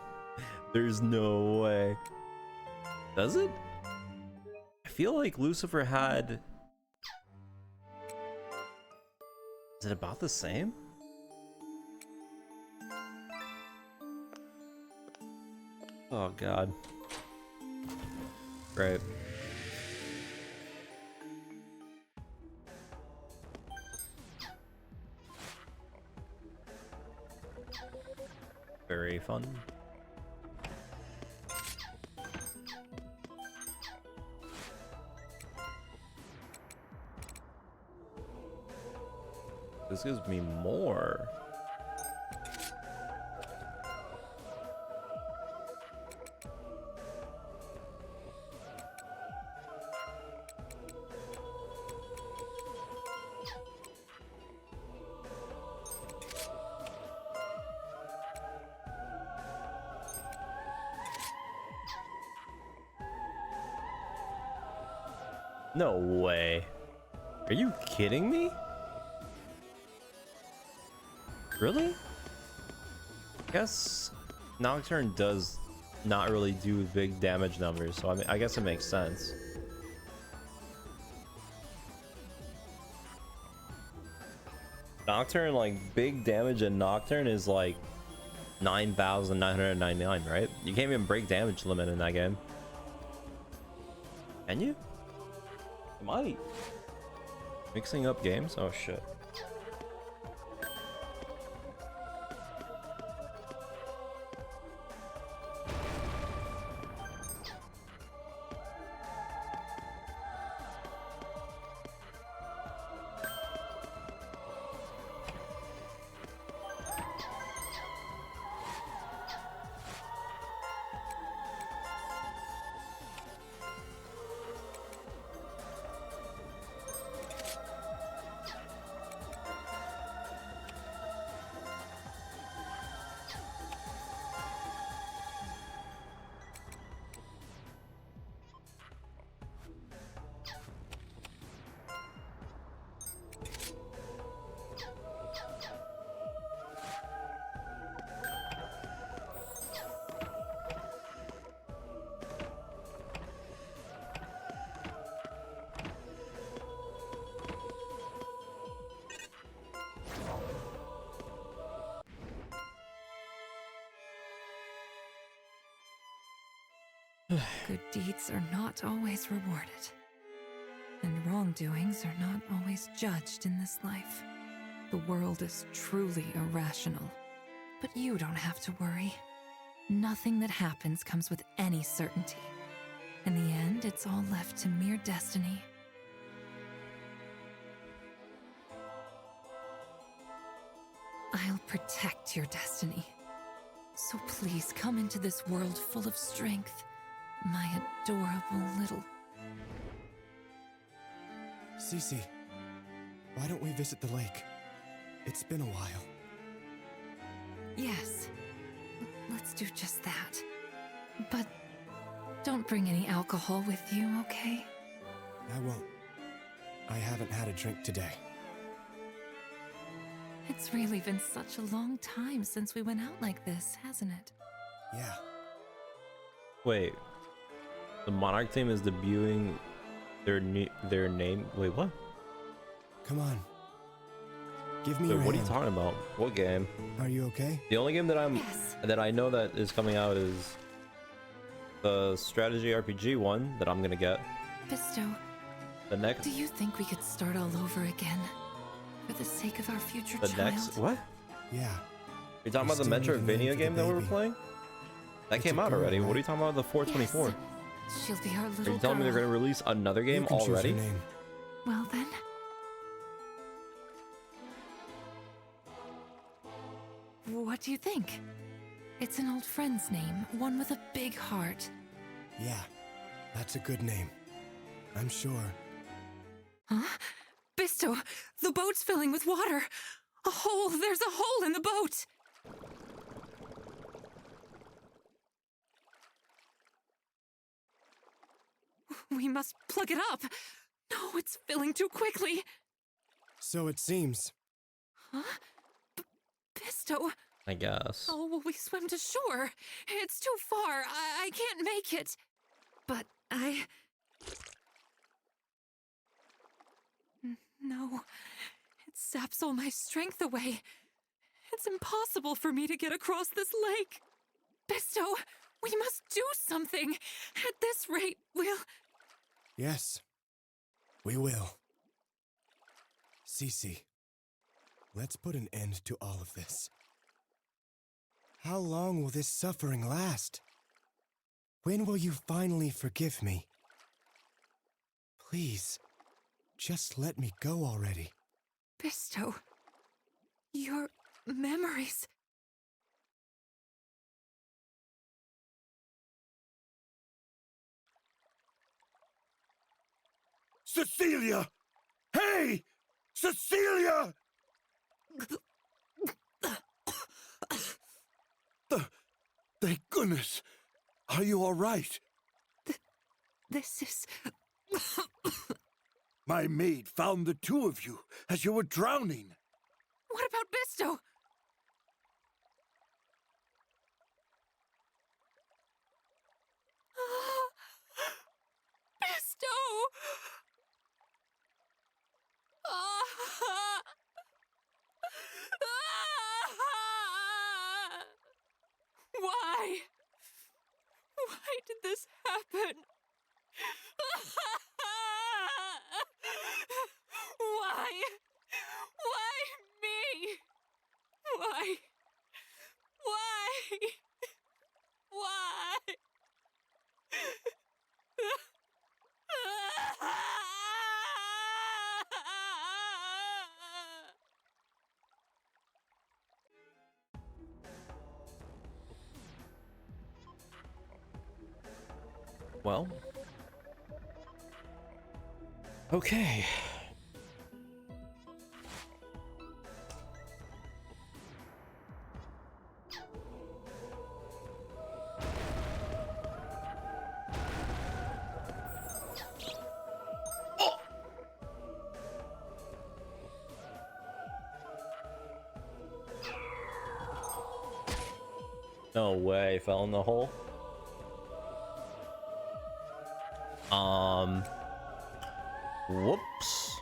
There's no way. Does it? I feel like Lucifer had... Is it about the same? Oh god. Great. Very fun. This gives me more. No way. Are you kidding me? Really? I guess Nocturne does not really do big damage numbers, so I mean, I guess it makes sense. Nocturne, like, big damage in Nocturne is like 9,999, right? You can't even break damage limit in that game. Can you? You might. Mixing up games? Oh shit. Good deeds are not always rewarded, and wrongdoings are not always judged in this life. The world is truly irrational, but you don't have to worry. Nothing that happens comes with any certainty. In the end, it's all left to mere destiny. I'll protect your destiny. So please come into this world full of strength. My adorable little... Cece, why don't we visit the lake? It's been a while. Yes, let's do just that. But don't bring any alcohol with you, okay? I won't. I haven't had a drink today. It's really been such a long time since we went out like this, hasn't it? Yeah. Wait. The Monarch team is debuting their name. Wait, what? Come on. Give me Wait, your what hand. are you talking about? What game? Are you okay? The only game that I know that is coming out is the strategy RPG one that I'm gonna get. Bisto, The next. do you think we could start all over again? For the sake of our future The child? next. What? Yeah. You're talking We about the still need a name Metroidvania for the game that we were baby. playing? That It's came a out girl, already. What are right? you talking about? The 424? Yes. She'll be our Are little you telling me they're girl. gonna release another game You can choose her already? name. Well then. What do you think? It's an old friend's name, one with a big heart. Yeah, that's a good name. I'm sure. Huh? Bisto, the boat's filling with water. There's a hole in the boat. We must plug it up. No, it's filling too quickly. So it seems. Huh? Bisto, I guess. how will we swim to shore? It's too far. I can't make it. But No. It saps all my strength away. It's impossible for me to get across this lake. Bisto, We must do something. At this rate, we'll... Yes, we will. Cece, let's put an end to all of this. How long will this suffering last? When will you finally forgive me? Please, just let me go already. Bisto, your memories... Cecilia! Hey! Cecilia! Thank goodness. Are you all right? This is... My maid found the two of you as you were drowning. What about Bisto? Bisto! Why? Why did this happen? Why? Why me? Why? Why? Why? Well. Okay. No way, fell in the hole. Whoops.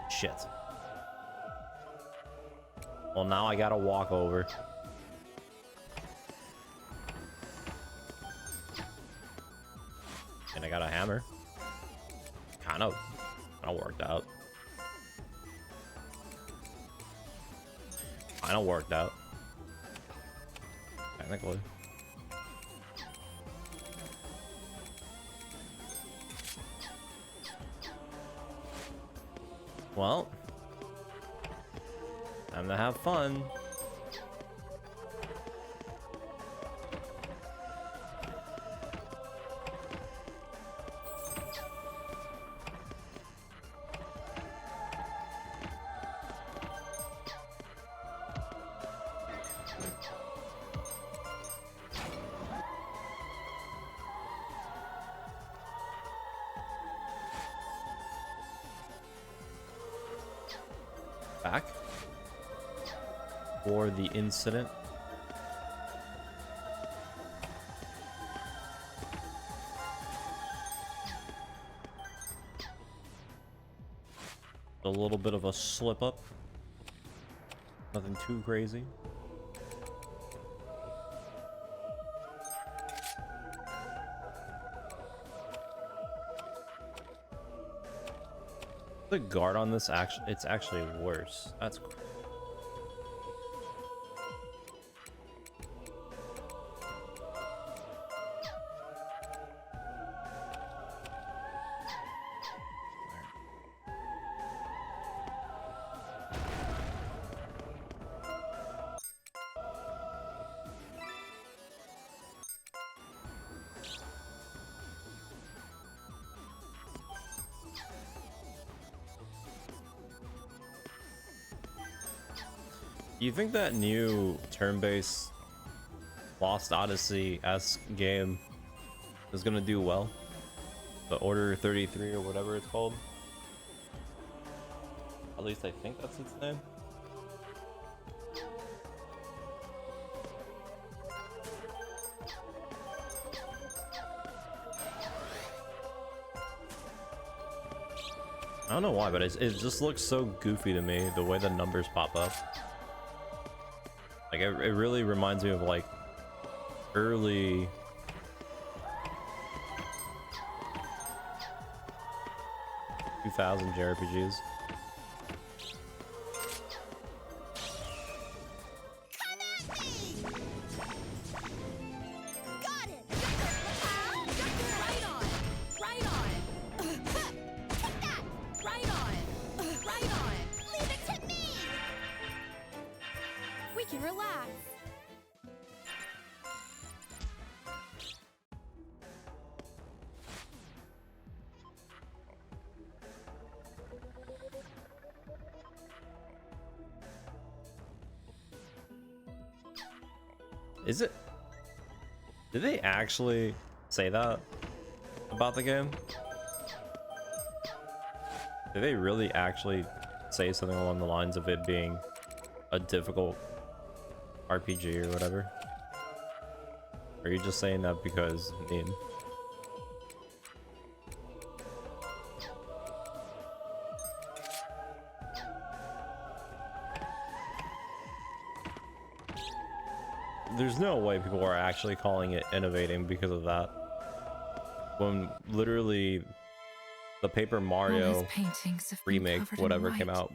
Shit. Well, now I gotta walk over. And I got a hammer. Kind of worked out. Kind of worked out. Technically. Well, time to have fun. Back for the incident. A little bit of a slip up. Nothing too crazy. The guard on this it's actually worse. That's cool. Do you think that new turn-based Lost Odyssey-esque game is gonna do well? The Order 33 or whatever it's called? At least I think that's its name. I don't know why, but it just looks so goofy to me, the way the numbers pop up. Like, it really reminds me of, like, early JRPGs. Got it! Right on! Right on! Take that! Right on! Right on! Leave it to me! We can relax. Is it? Did they actually say that about the game? Did they really actually say something along the lines of it being a difficult RPG or whatever? Or are you just saying that because meme? There's no way people are actually calling it innovating because of that. When literally the Paper Mario paintings have been remake, covered in whatever, white. came out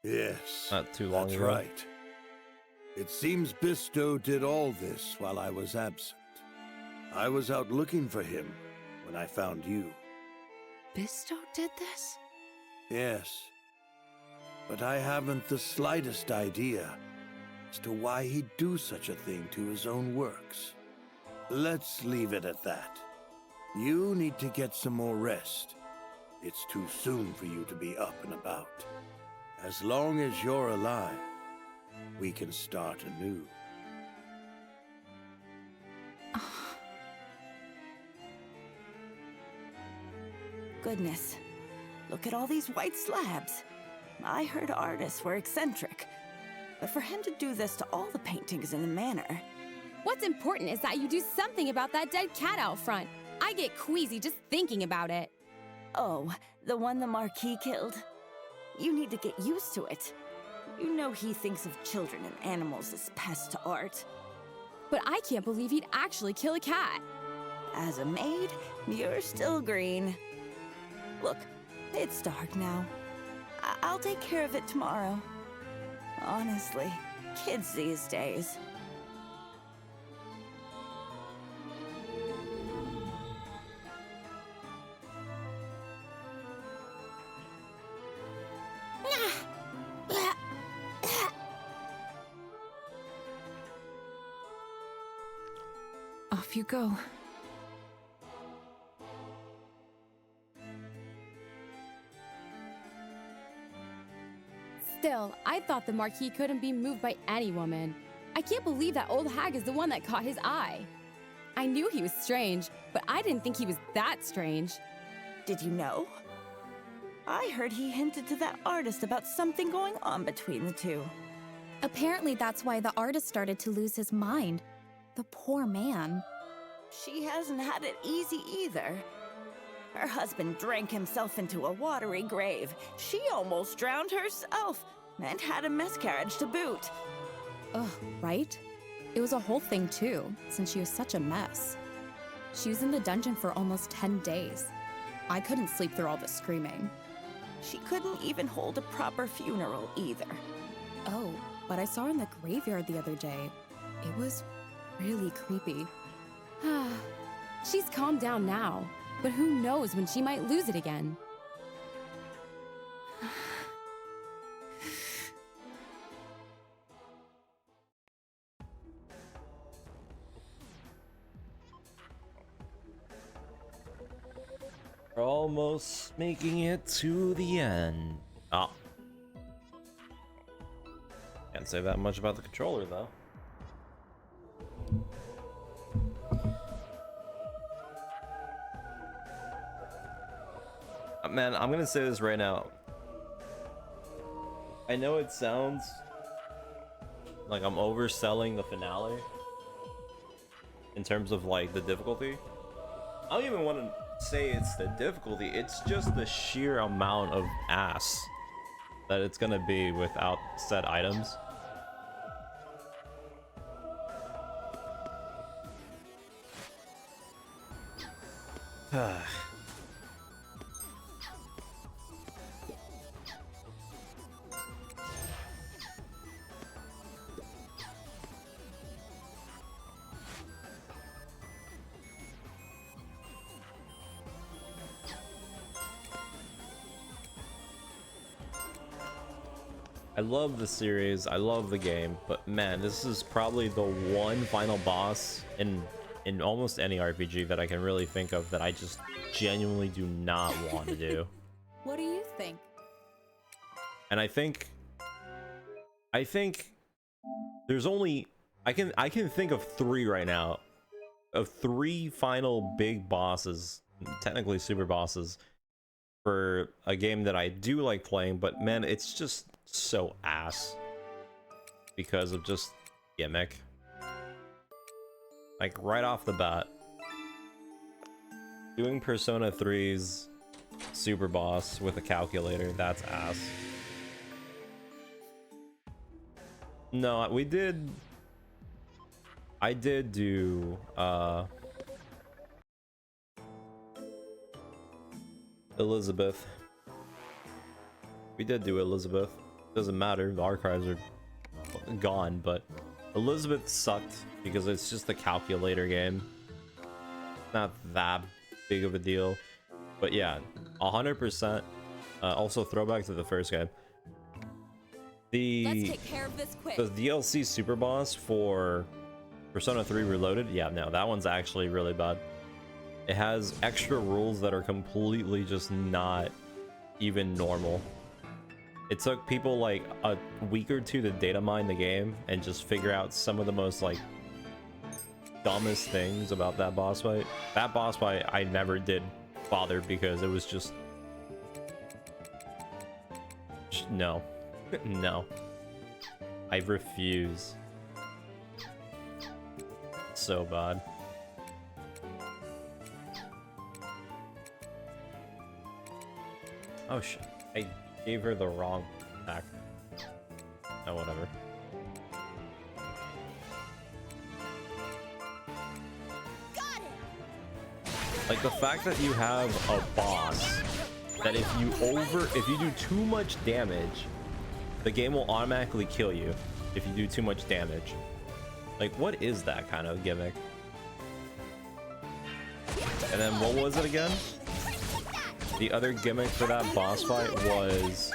Yes. not too long That's ago. right. It seems Bisto did all this while I was absent. I was out looking for him when I found you. Bisto did this? Yes. But I haven't the slightest idea as to why he'd do such a thing to his own works. Let's leave it at that. You need to get some more rest. It's too soon for you to be up and about. As long as you're alive, we can start anew. Goodness. Look at all these white slabs. I heard artists were eccentric. But for him to do this to all the paintings in the manor... What's important is that you do something about that dead cat out front. I get queasy just thinking about it. Oh, the one the Marquis killed? You need to get used to it. You know he thinks of children and animals as pests to art. But I can't believe he'd actually kill a cat. As a maid, you're still green. Look, it's dark now. I'll take care of it tomorrow. Honestly, kids these days. Off you go. Still, I thought the Marquis couldn't be moved by any woman. I can't believe that old hag is the one that caught his eye. I knew he was strange, but I didn't think he was that strange. Did you know? I heard he hinted to that artist about something going on between the two. Apparently that's why the artist started to lose his mind. The poor man. She hasn't had it easy either. Her husband drank himself into a watery grave. She almost drowned herself and had a miscarriage to boot. Ugh, right? It was a whole thing too, since she was such a mess. She was in the dungeon for almost 10 days. I couldn't sleep through all the screaming. She couldn't even hold a proper funeral either. Oh, but I saw her in the graveyard the other day. It was really creepy. She's calmed down now, but who knows when she might lose it again. We're almost making it to the end. Oh. Can't say that much about the controller though. Man, I'm gonna say this right now. I know it sounds like I'm overselling the finale in terms of like the difficulty. I don't even want to say it's the difficulty, it's just the sheer amount of ass that it's gonna be without said items. I love the series, I love the game, but man, this is probably the one final boss in almost any RPG that I can really think of that I just genuinely do not want to do. What do you think? And I think there's only I can think of 3 right now, of 3 final big bosses, technically super bosses, for a game that I do like playing, but man, it's just so ass because of just gimmick. Like right off the bat, doing Persona 3's super boss with a calculator, that's ass. No, I did do Elizabeth. We did do Elizabeth. Doesn't matter, the archives are gone, but Elizabeth sucked because it's just a calculator game. Not that big of a deal. But yeah, 100%. Also throwback to the first game. Let's take care of this quick. The DLC super boss for Persona 3 Reloaded, yeah, no, that one's actually really bad. It has extra rules that are completely just not even normal. It took people like a week or 2 to data mine the game and just figure out some of the most like dumbest things about that boss fight. That boss fight I never did bother because it was just no. No. I refuse. So bad. Oh shit. I gave her the wrong attack. Oh, whatever. Like the fact that you have a boss that if you do too much damage, the game will automatically kill you if you do too much damage. Like, what is that kind of gimmick? And then what was it again? The other gimmick for that boss fight was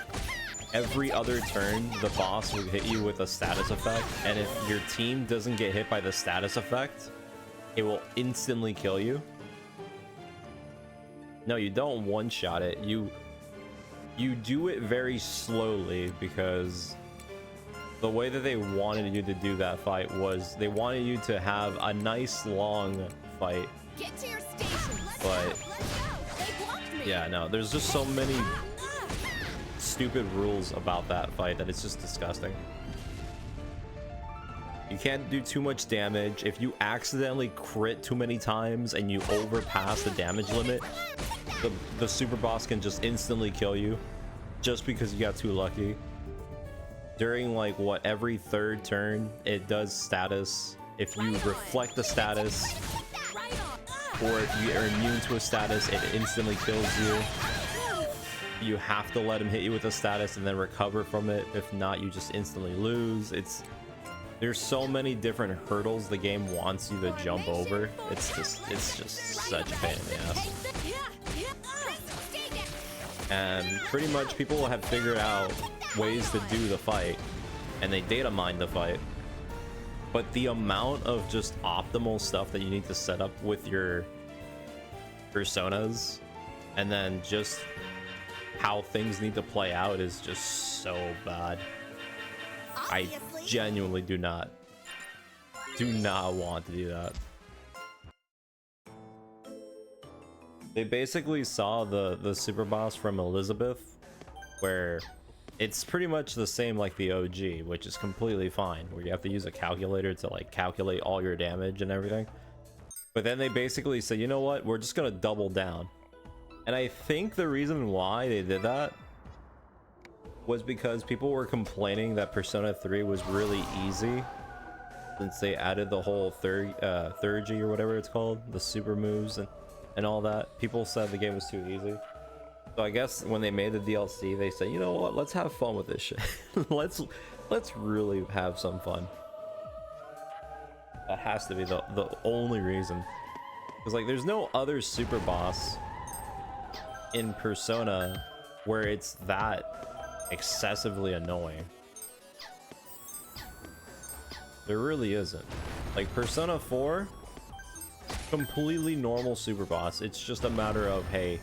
every other turn the boss would hit you with a status effect, and if your team doesn't get hit by the status effect, it will instantly kill you. No, you don't one-shot it. You do it very slowly because the way that they wanted you to do that fight was they wanted you to have a nice long fight. Get to your station. But yeah, no, there's just so many stupid rules about that fight that it's just disgusting. You can't do too much damage. If you accidentally crit too many times and you overpass the damage limit, the super boss can just instantly kill you just because you got too lucky. During like what, every 3rd turn it does status. If you reflect the status or if you are immune to a status, it instantly kills you. You have to let him hit you with a status and then recover from it. If not, you just instantly lose. There's so many different hurdles the game wants you to jump over. It's just such a pain in the ass. And pretty much people have figured out ways to do the fight, and they data mine the fight. But the amount of just optimal stuff that you need to set up with your personas, and then just how things need to play out is just so bad. I genuinely do not want to do that. They basically saw the super boss from Elizabeth, where it's pretty much the same like the OG, which is completely fine, where you have to use a calculator to like calculate all your damage and everything. But then they basically say, you know what, we're just gonna double down. And I think the reason why they did that was because people were complaining that Persona 3 was really easy since they added the whole third G or whatever it's called, the super moves, and and all that. People said the game was too easy. So I guess when they made the DLC, they said, you know what, let's have fun with this shit. let's really have some fun. That has to be the only reason. Because like there's no other super boss in Persona where it's that excessively annoying. There really isn't. Like Persona 4, completely normal super boss. It's just a matter of, hey,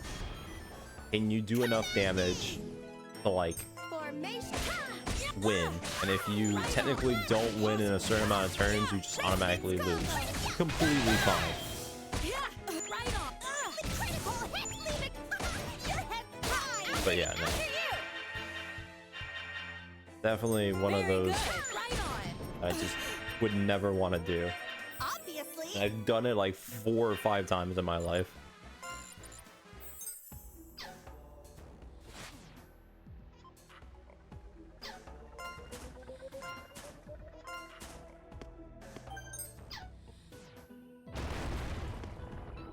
can you do enough damage to like win? And if you technically don't win in a certain amount of turns, you just automatically lose. Completely fine. But yeah, no. Definitely one of those I just would never want to do. And I've done it like 4 or 5 times in my life.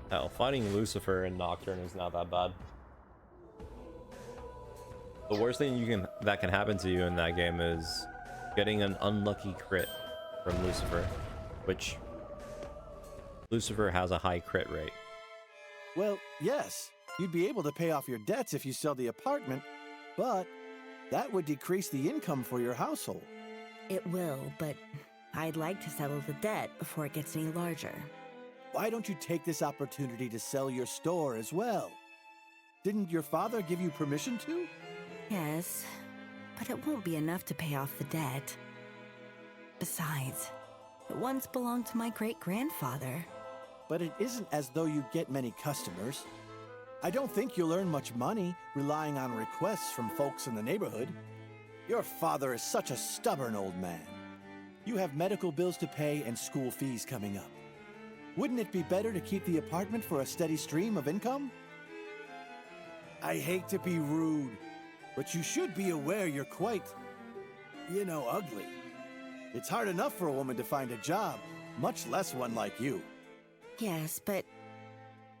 Hell, fighting Lucifer in Nocturne is not that bad. The worst thing that can happen to you in that game is getting an unlucky crit from Lucifer, which Lucifer has a high crit rate. Well, yes, you'd be able to pay off your debts if you sell the apartment, but that would decrease the income for your household. It will, but I'd like to settle the debt before it gets any larger. Why don't you take this opportunity to sell your store as well? Didn't your father give you permission to? Yes, but it won't be enough to pay off the debt. Besides, it once belonged to my great-grandfather. But it isn't as though you get many customers. I don't think you'll earn much money relying on requests from folks in the neighborhood. Your father is such a stubborn old man. You have medical bills to pay and school fees coming up. Wouldn't it be better to keep the apartment for a steady stream of income? I hate to be rude, but you should be aware you're quite, ugly. It's hard enough for a woman to find a job, much less one like you. Yes, but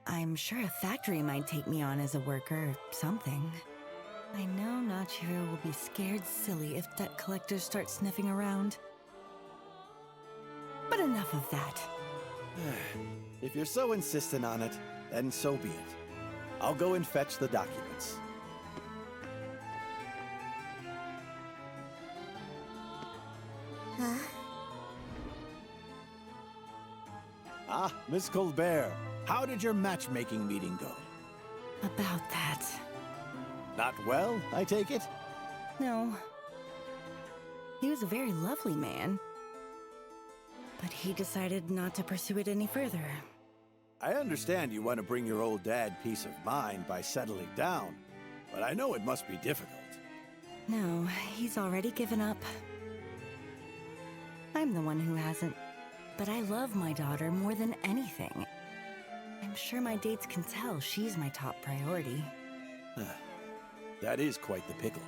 I'm sure a factory might take me on as a worker or something. I know Nachiro will be scared silly if debt collectors start sniffing around. But enough of that. If you're so insistent on it, then so be it. I'll go and fetch the documents. Ah, Miss Colbert, how did your matchmaking meeting go? About that. Not well, I take it? No. He was a very lovely man. But he decided not to pursue it any further. I understand you want to bring your old dad peace of mind by settling down, but I know it must be difficult. No, he's already given up. I'm the one who hasn't. But I love my daughter more than anything. I'm sure my dates can tell she's my top priority. That is quite the pickle.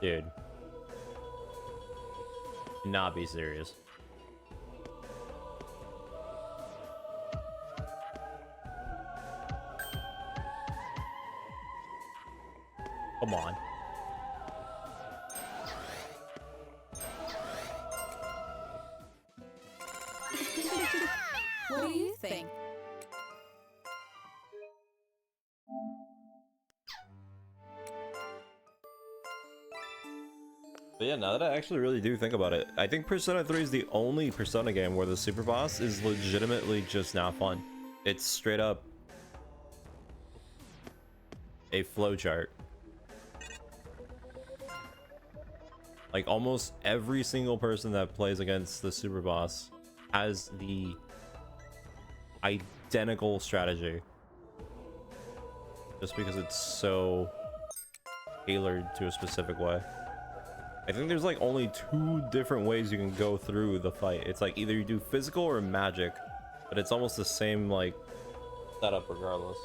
Dude. Not be serious. Come on. What do you think? But yeah, now that I actually really do think about it, I think Persona 3 is the only Persona game where the super boss is legitimately just not fun. It's straight up a flowchart. Like almost every single person that plays against the super boss has the identical strategy. Just because it's so tailored to a specific way. I think there's like only 2 different ways you can go through the fight. It's like either you do physical or magic, but it's almost the same like setup regardless.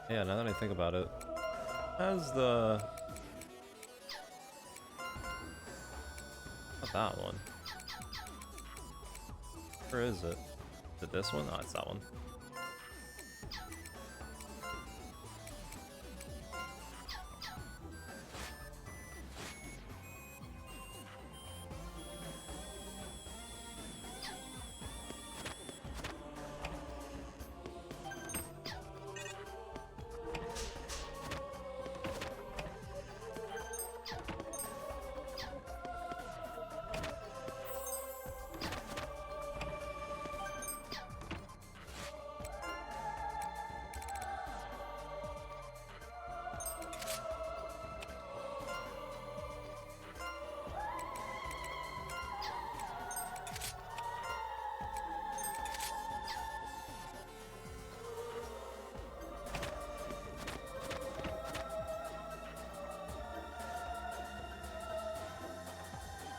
Yeah, now that I think about it, how's the... Not that one. Where is it? Is it this one? Oh, it's that one.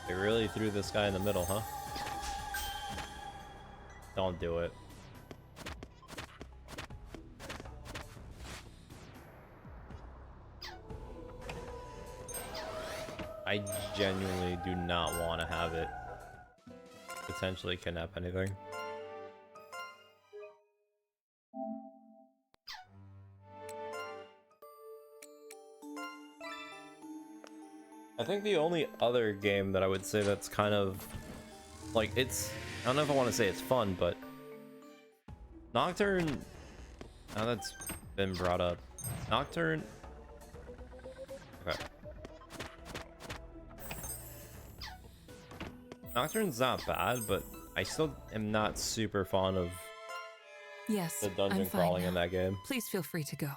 They really threw this guy in the middle, huh? Don't do it. I genuinely do not want to have it potentially kidnap anything. I think the only other game that I would say that's kind of like it's, I don't know if I want to say it's fun, but Nocturne, now that's been brought up, Nocturne, okay. Nocturne's not bad, but I still am not super fond of Yes, the dungeon I'm fine crawling now. in that game. Please feel free to go.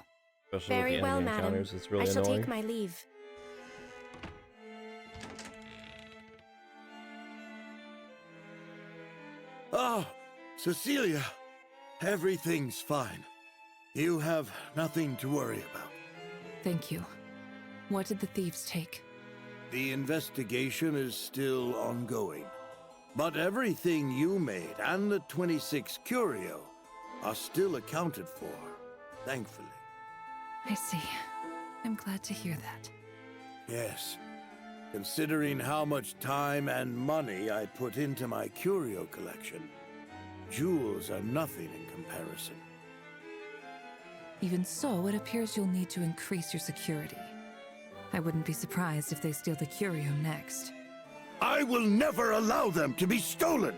Especially Very with the well, enemy madam. encounters, it's really I shall annoying. take my leave. Oh, Cecilia, everything's fine. You have nothing to worry about. Thank you. What did the thieves take? The investigation is still ongoing. But everything you made and the 26 curio are still accounted for, thankfully. I see. I'm glad to hear that. Yes. Considering how much time and money I put into my curio collection, jewels are nothing in comparison. Even so, it appears you'll need to increase your security. I wouldn't be surprised if they steal the curio next. I will never allow them to be stolen!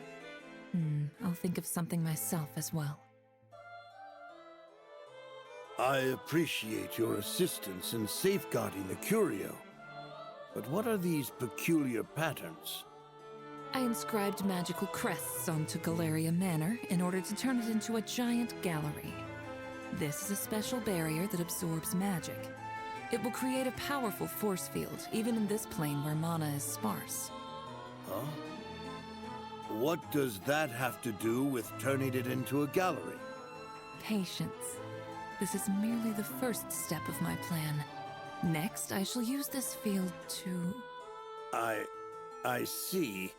I'll think of something myself as well. I appreciate your assistance in safeguarding the curio. But what are these peculiar patterns? I inscribed magical crests onto Galleria Manor in order to turn it into a giant gallery. This is a special barrier that absorbs magic. It will create a powerful force field, even in this plane where mana is sparse. Huh? What does that have to do with turning it into a gallery? Patience. This is merely the first step of my plan. Next, I shall use this field to... I see.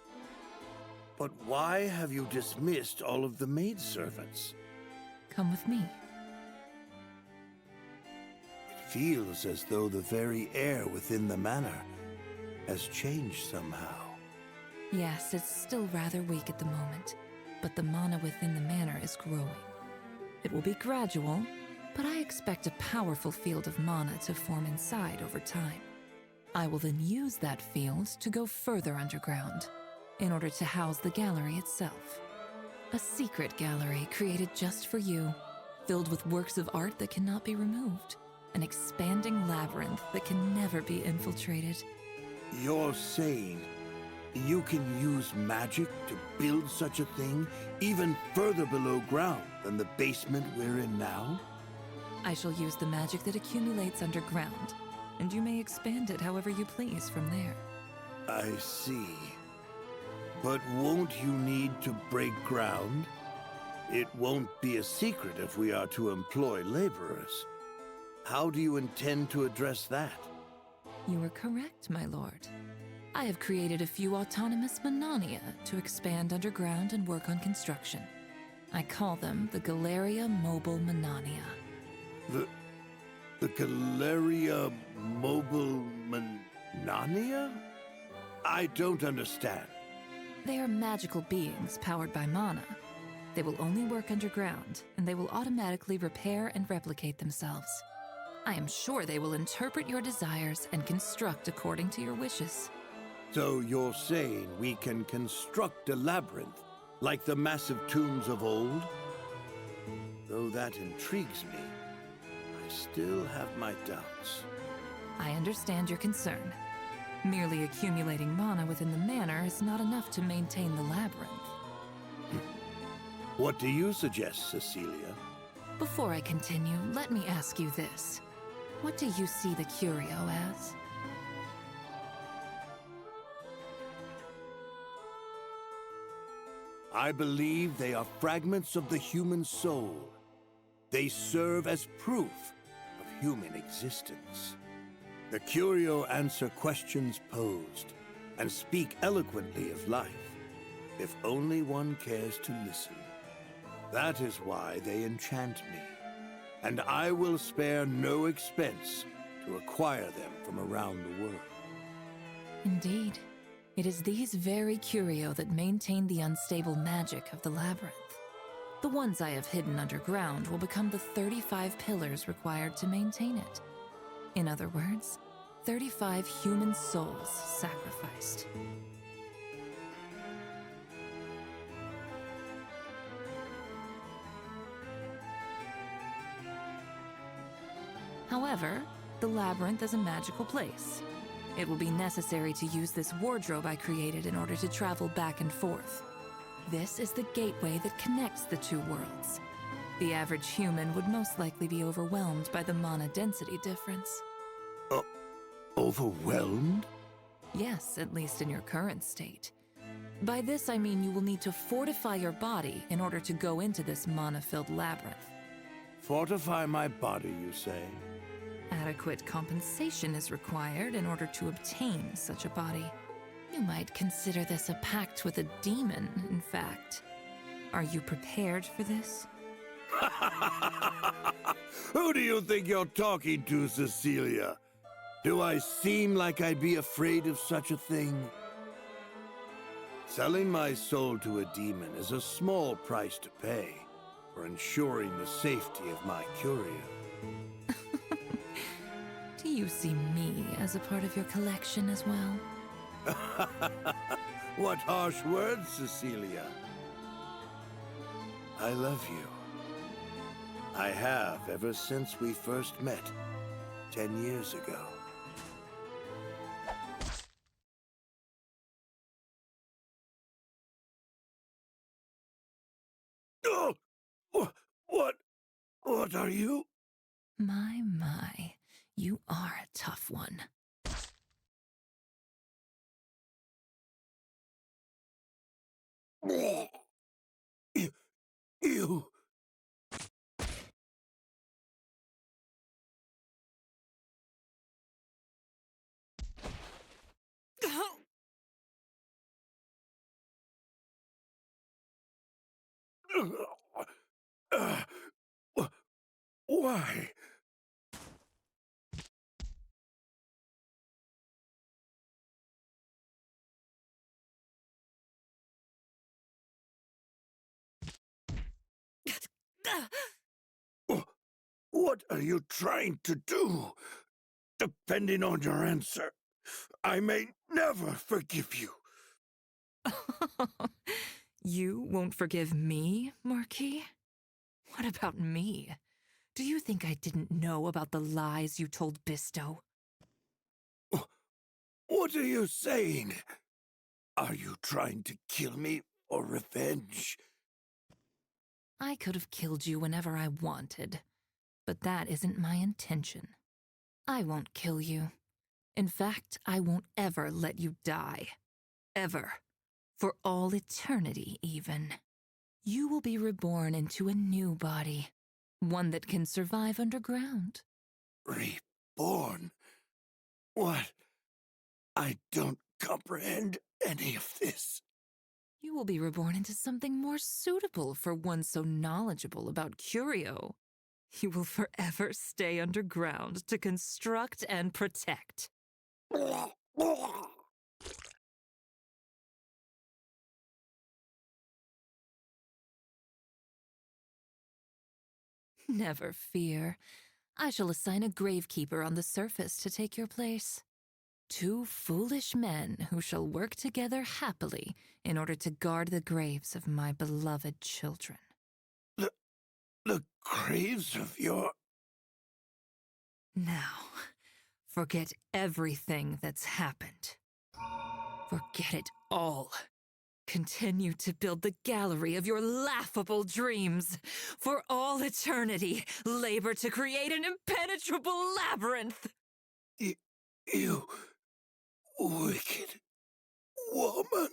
But why have you dismissed all of the maidservants? Come with me. It feels as though the very air within the manor has changed somehow. Yes, it's still rather weak at the moment, but the mana within the manor is growing. It will be gradual, but I expect a powerful field of mana to form inside over time. I will then use that field to go further underground, in order to house the gallery itself. A secret gallery created just for you, filled with works of art that cannot be removed. An expanding labyrinth that can never be infiltrated. You're saying you can use magic to build such a thing even further below ground than the basement we're in now? I shall use the magic that accumulates underground, and you may expand it however you please from there. I see. But won't you need to break ground? It won't be a secret if we are to employ laborers. How do you intend to address that? You are correct, my lord. I have created a few autonomous Manania to expand underground and work on construction. I call them the Galleria Mobile Manania. The Galleria Mobile Manania? I don't understand. They are magical beings powered by mana. They will only work underground, and they will automatically repair and replicate themselves. I am sure they will interpret your desires and construct according to your wishes. So you're saying we can construct a labyrinth, like the massive tombs of old? Though that intrigues me, I still have my doubts. I understand your concern. Merely accumulating mana within the manor is not enough to maintain the labyrinth. What do you suggest, Cecilia? Before I continue, let me ask you this. What do you see the curio as? I believe they are fragments of the human soul. They serve as proof of human existence. The curio answer questions posed and speak eloquently of life, if only one cares to listen. That is why they enchant me, and I will spare no expense to acquire them from around the world. Indeed. It is these very curio that maintain the unstable magic of the labyrinth. The ones I have hidden underground will become the 35 pillars required to maintain it. In other words, 35 human souls sacrificed. However, the labyrinth is a magical place. It will be necessary to use this wardrobe I created in order to travel back and forth. This is the gateway that connects the two worlds. The average human would most likely be overwhelmed by the mana density difference. Overwhelmed? Yes, at least in your current state. By this I mean you will need to fortify your body in order to go into this mana-filled labyrinth. Fortify my body, you say? Adequate compensation is required in order to obtain such a body. You might consider this a pact with a demon, in fact. Are you prepared for this? Who do you think you're talking to, Cecilia? Do I seem like I'd be afraid of such a thing? Selling my soul to a demon is a small price to pay for ensuring the safety of my curio. Do you see me as a part of your collection as well? What harsh words, Cecilia. I love you. I have ever since we first met, 10 years ago. Oh! What are you? My, you are a tough one. You... Why? What are you trying to do? Depending on your answer, I may never forgive you. You won't forgive me, Marquis? What about me? Do you think I didn't know about the lies you told Bisto? What are you saying? Are you trying to kill me for revenge? I could have killed you whenever I wanted, but that isn't my intention. I won't kill you. In fact, I won't ever let you die. Ever. For all eternity, even. You will be reborn into a new body. One that can survive underground. Reborn? What? I don't comprehend any of this. You will be reborn into something more suitable for one so knowledgeable about curio. You will forever stay underground to construct and protect. Never fear. I shall assign a gravekeeper on the surface to take your place. 2 foolish men who shall work together happily in order to guard the graves of my beloved children. The graves of your... Now, forget everything that's happened. Forget it all. Continue to build the gallery of your laughable dreams. For all eternity, labor to create an impenetrable labyrinth. You wicked woman.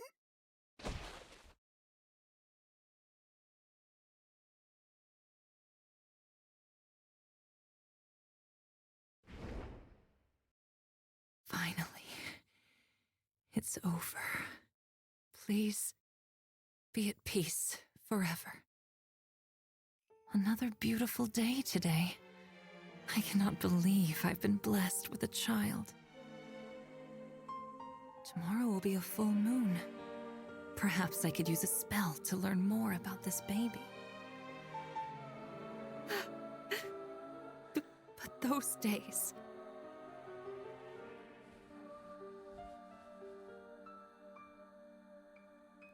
Finally, it's over. Please, be at peace forever. Another beautiful day today. I cannot believe I've been blessed with a child. Tomorrow will be a full moon. Perhaps I could use a spell to learn more about this baby. But those days...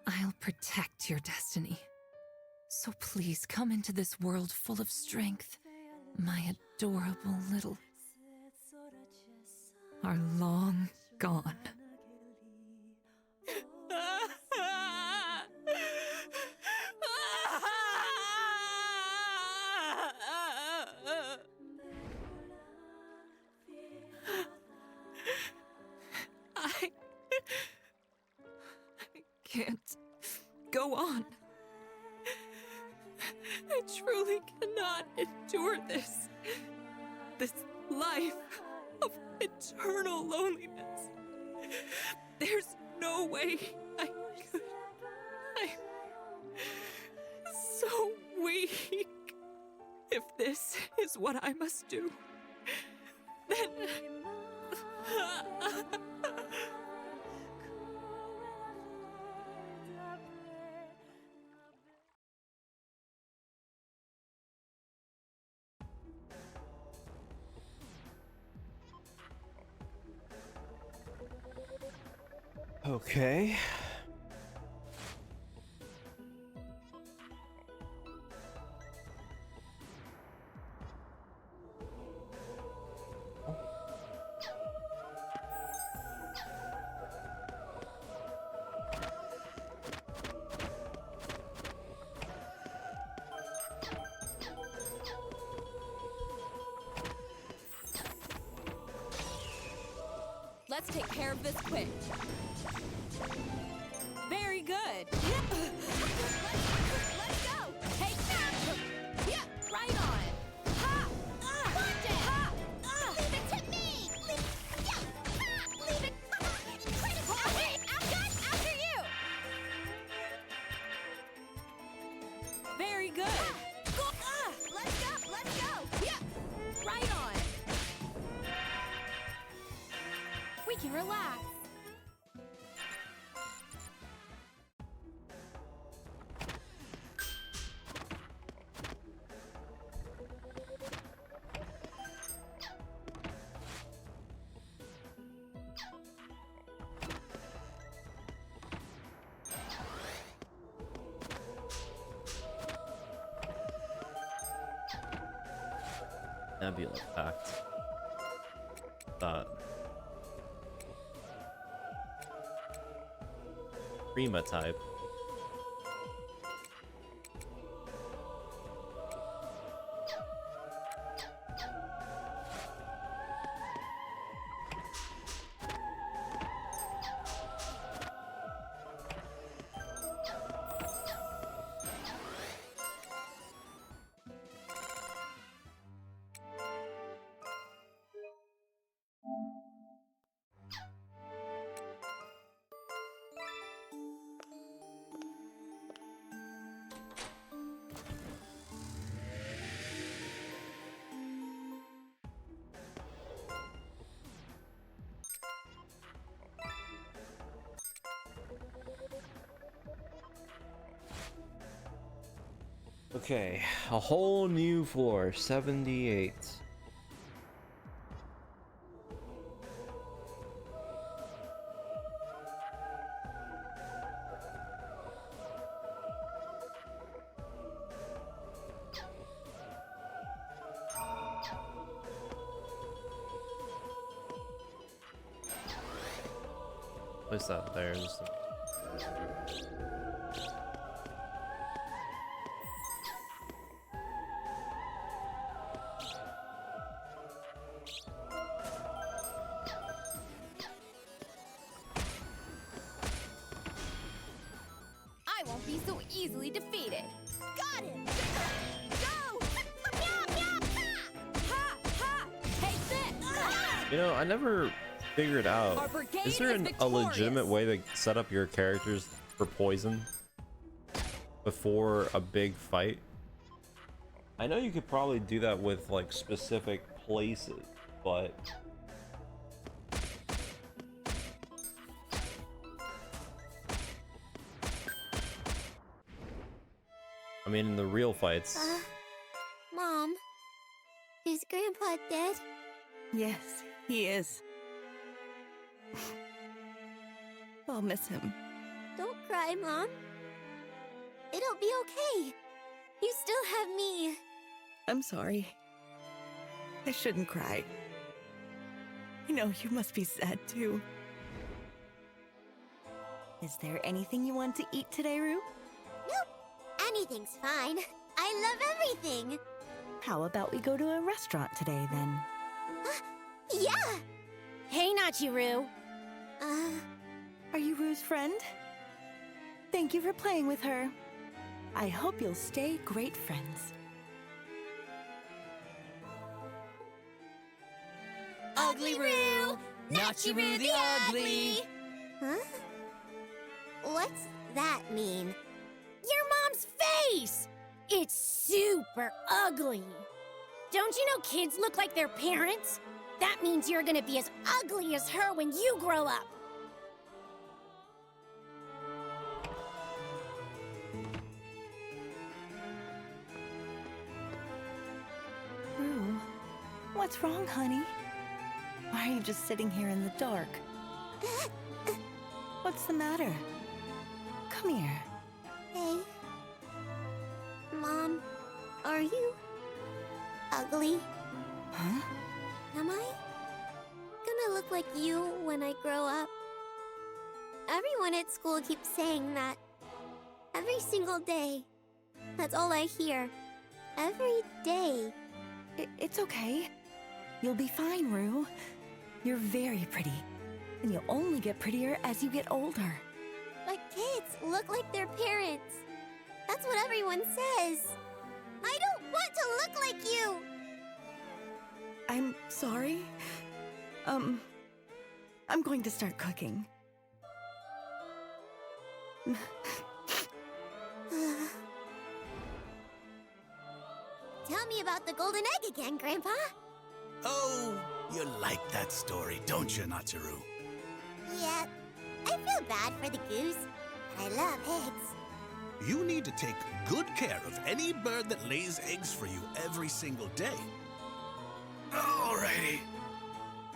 I'll protect your destiny. So please come into this world full of strength, my adorable little... are long gone. I can't go on. I truly cannot endure this. This life of eternal loneliness. There's no way I could. I'm so weak. If this is what I must do, then... Okay. Let's take care of this quick. Very good. Let's go. Hey, yeah, right on. Ha! Watch it. Ha! Leave it to me. Leave it. Incredible. After you. Very good. Let's go. Yeah, right on. We can relax. Nebula Pact. Prima type. Okay, a whole new floor, 78. Place that there. Just I won't be so easily defeated. Got it! Go! Yeah, yeah, ha! Ha! Take this! You know, I never figured Our out, brigade is there is a legitimate way to set up your characters for poison before a big fight? I know you could probably do that with like specific places, but I mean, in the real fights. Mom, is Grandpa dead? Yes, he is. I'll miss him. Don't cry, Mom. It'll be okay. You still have me. I'm sorry. I shouldn't cry. I know you must be sad too. Is there anything you want to eat today, Rue? Nope. Anything's fine. I love everything. How about we go to a restaurant today, then? Yeah! Hey, Nachiru. Are you Rue's friend? Thank you for playing with her. I hope you'll stay great friends. Ugly Roo! Nachiru the Ugly! Huh? What's that mean? Your mom's face! It's super ugly. Don't you know kids look like their parents? That means you're gonna be as ugly as her when you grow up. Rue, what's wrong, honey? Why are you just sitting here in the dark? What's the matter? Come here. Hey. Mom, are you ugly? Huh? Am I gonna look like you when I grow up? Everyone at school keeps saying that. Every single day. That's all I hear. Every day. It's okay. You'll be fine, Rue. You're very pretty. And you'll only get prettier as you get older. But kids look like their parents. That's what everyone says. I don't want to look like you! I'm sorry. I'm going to start cooking. Tell me about the golden egg again, Grandpa. Oh, you like that story, don't you, Nachiru? Yeah, I feel bad for the goose, but I love eggs. You need to take good care of any bird that lays eggs for you every single day. Alrighty.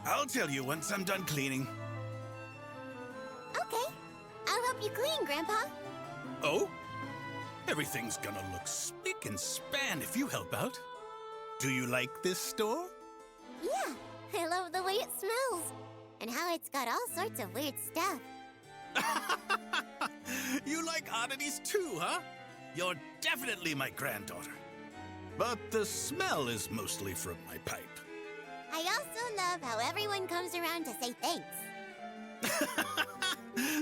I'll tell you once I'm done cleaning. Okay, I'll help you clean, Grandpa. Oh? Everything's gonna look spick and span if you help out. Do you like this store? Yeah, I love the way it smells. And how it's got all sorts of weird stuff. You like oddities too, huh? You're definitely my granddaughter. But the smell is mostly from my pipe. I also love how everyone comes around to say thanks.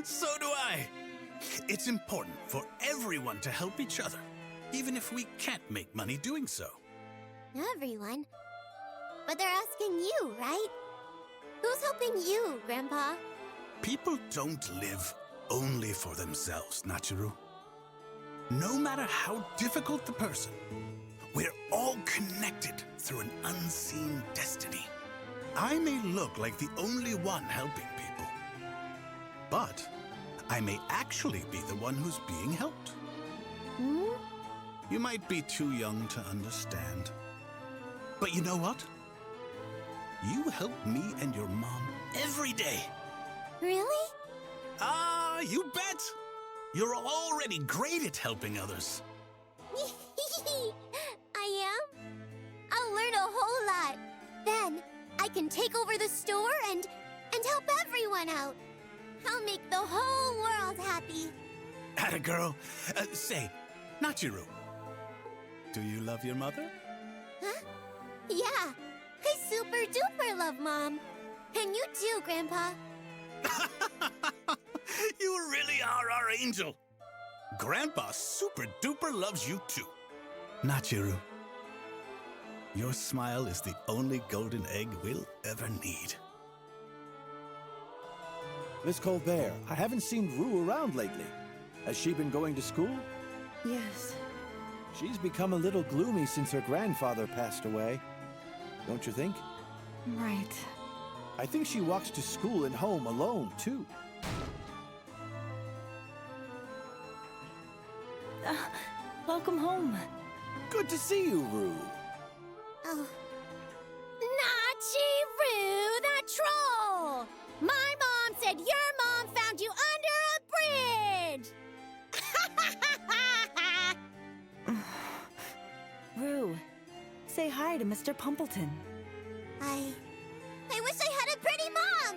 So do I. It's important for everyone to help each other, even if we can't make money doing so. Everyone? But they're asking you, right? Who's helping you, Grandpa? People don't live only for themselves, Nachiru. No matter how difficult the person, we're all connected through an unseen destiny. I may look like the only one helping people, but I may actually be the one who's being helped. You might be too young to understand. But you know what? You help me and your mom every day. Really? Ah, you bet! You're already great at helping others. I am? I'll learn a whole lot. Then, I can take over the store and help everyone out. I'll make the whole world happy. Atta girl. Say, Nachiru, do you love your mother? Huh? Yeah, I super duper love Mom. And you too, Grandpa. You really are our angel. Grandpa super duper loves you too. Nachiru, your smile is the only golden egg we'll ever need. Miss Colbert, I haven't seen Rue around lately. Has she been going to school? Yes. She's become a little gloomy since her grandfather passed away. Don't you think? Right. I think she walks to school and home alone, too. Welcome home. Good to see you, Rue. Oh. Nachiru, that troll! My mom said your mom found you under a bridge! Rue, say hi to Mr. Pumpleton. I wish I had a pretty mom!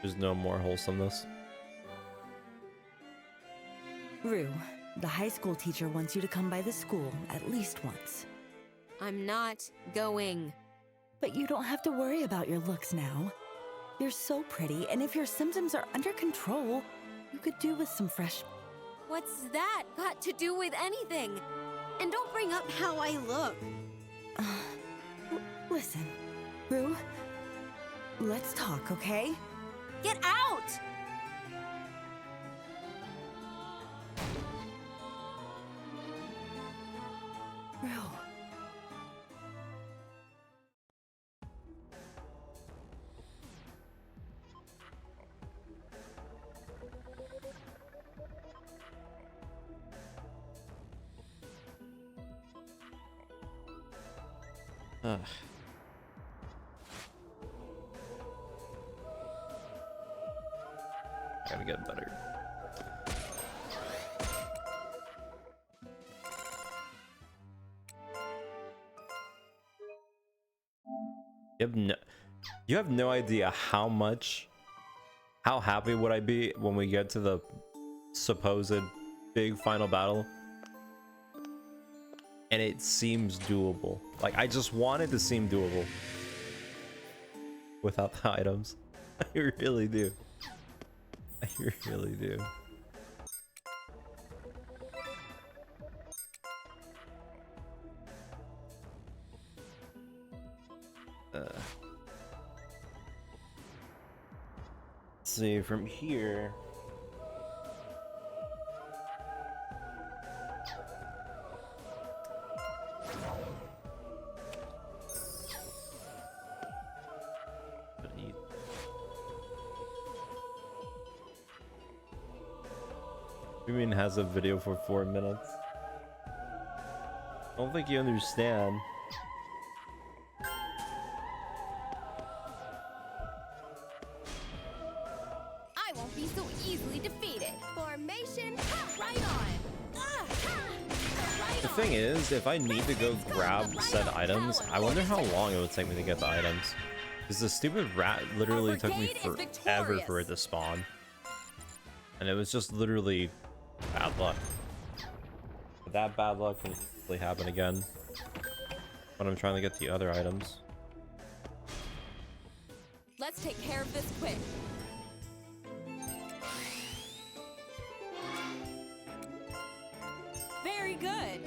There's no more wholesomeness. Rue, the high school teacher wants you to come by the school at least once. I'm not going. But you don't have to worry about your looks now. You're so pretty, and if your symptoms are under control, you could do with some fresh... What's that got to do with anything? And don't bring up how I look. Listen, Rue, let's talk, okay? Get out! Rue. Gotta get better. You have no idea how happy would I be when we get to the supposed big final battle and it seems doable. Like, I just want it to seem doable without the items. I really do. I really do. Let's see from here. Streaming has a video for 4 minutes. I don't think you understand. I won't be so easily defeated. Formation, right on. The thing is, if I need to go grab said items, I wonder how long it would take me to get the items. Because the stupid rat literally took me forever for it to spawn. And it was just literally bad luck. But that bad luck can easily happen again when I'm trying to get the other items. Let's take care of this quick. Very good.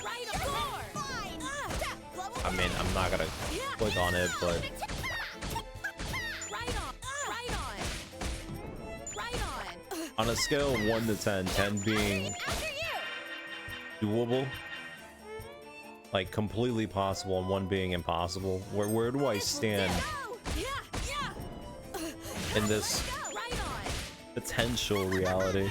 Right on. I mean, I'm not gonna click on it, but on a scale of 1 to 10, 10 being doable, like completely possible, and 1 being impossible, where do I stand in this potential reality?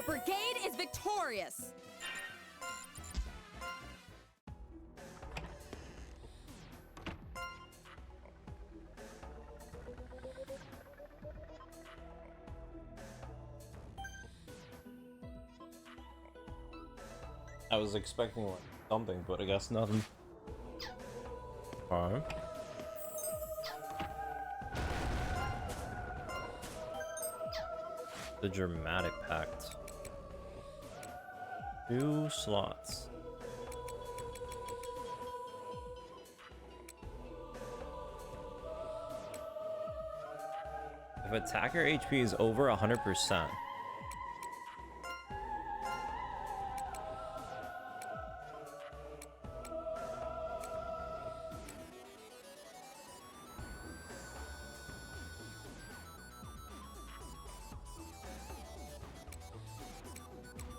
Our brigade is victorious! I was expecting like something, but I guess nothing. Alright. The Dramatic Pact. 2 slots. If attacker HP is over 100%.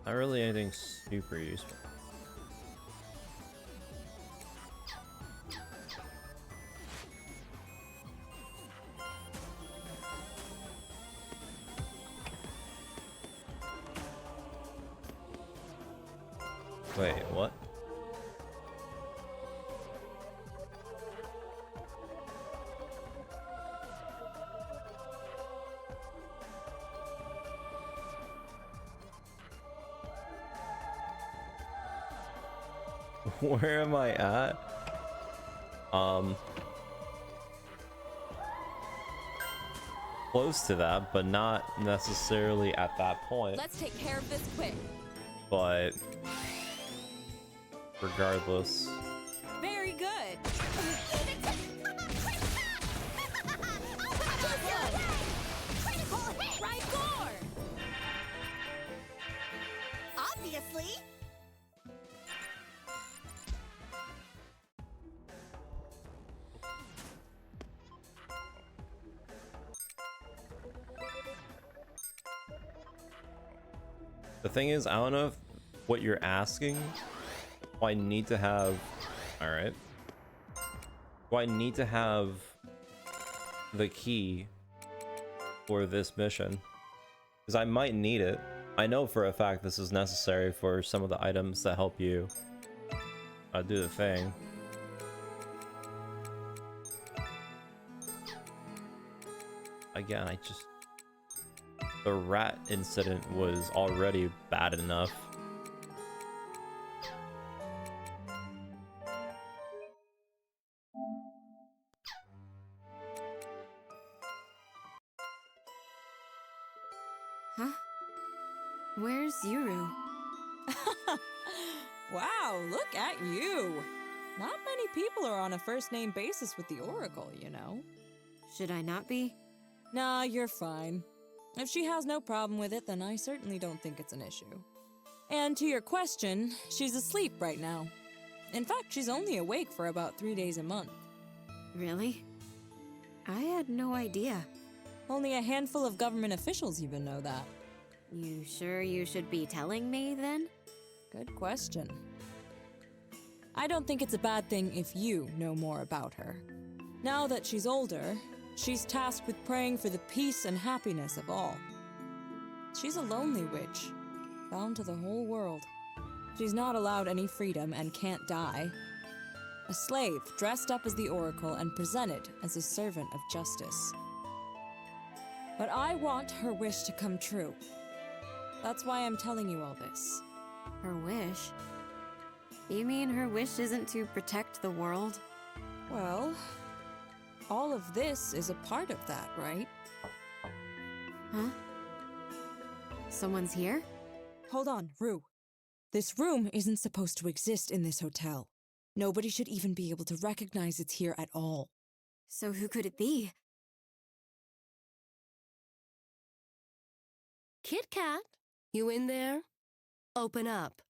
Not really anything super useful. Wait, what? Where am I at? Close to that, but not necessarily at that point. Let's take care of this quick. But regardless. Very good. Right gore. Obviously. The thing is, I don't know if what you're asking. Do I need to have... Alright. Do I need to have the key for this mission? Because I might need it. I know for a fact this is necessary for some of the items that help you do the thing. Again, I just... The rat incident was already bad enough. Huh? Where's Yuru? Wow, look at you! Not many people are on a first-name basis with the Oracle, you know. Should I not be? Nah, you're fine. If she has no problem with it, then I certainly don't think it's an issue. And to your question, she's asleep right now. In fact, she's only awake for about 3 days a month. Really? I had no idea. Only a handful of government officials even know that. You sure you should be telling me, then? Good question. I don't think it's a bad thing if you know more about her. Now that she's older, she's tasked with praying for the peace and happiness of all. She's a lonely witch, bound to the whole world. She's not allowed any freedom and can't die. A slave dressed up as the Oracle and presented as a servant of justice. But I want her wish to come true. That's why I'm telling you all this. Her wish? You mean her wish isn't to protect the world? Well, all of this is a part of that, right? Huh? Someone's here? Hold on, Rue. This room isn't supposed to exist in this hotel. Nobody should even be able to recognize it's here at all. So who could it be? Kit Kat, you in there? Open up.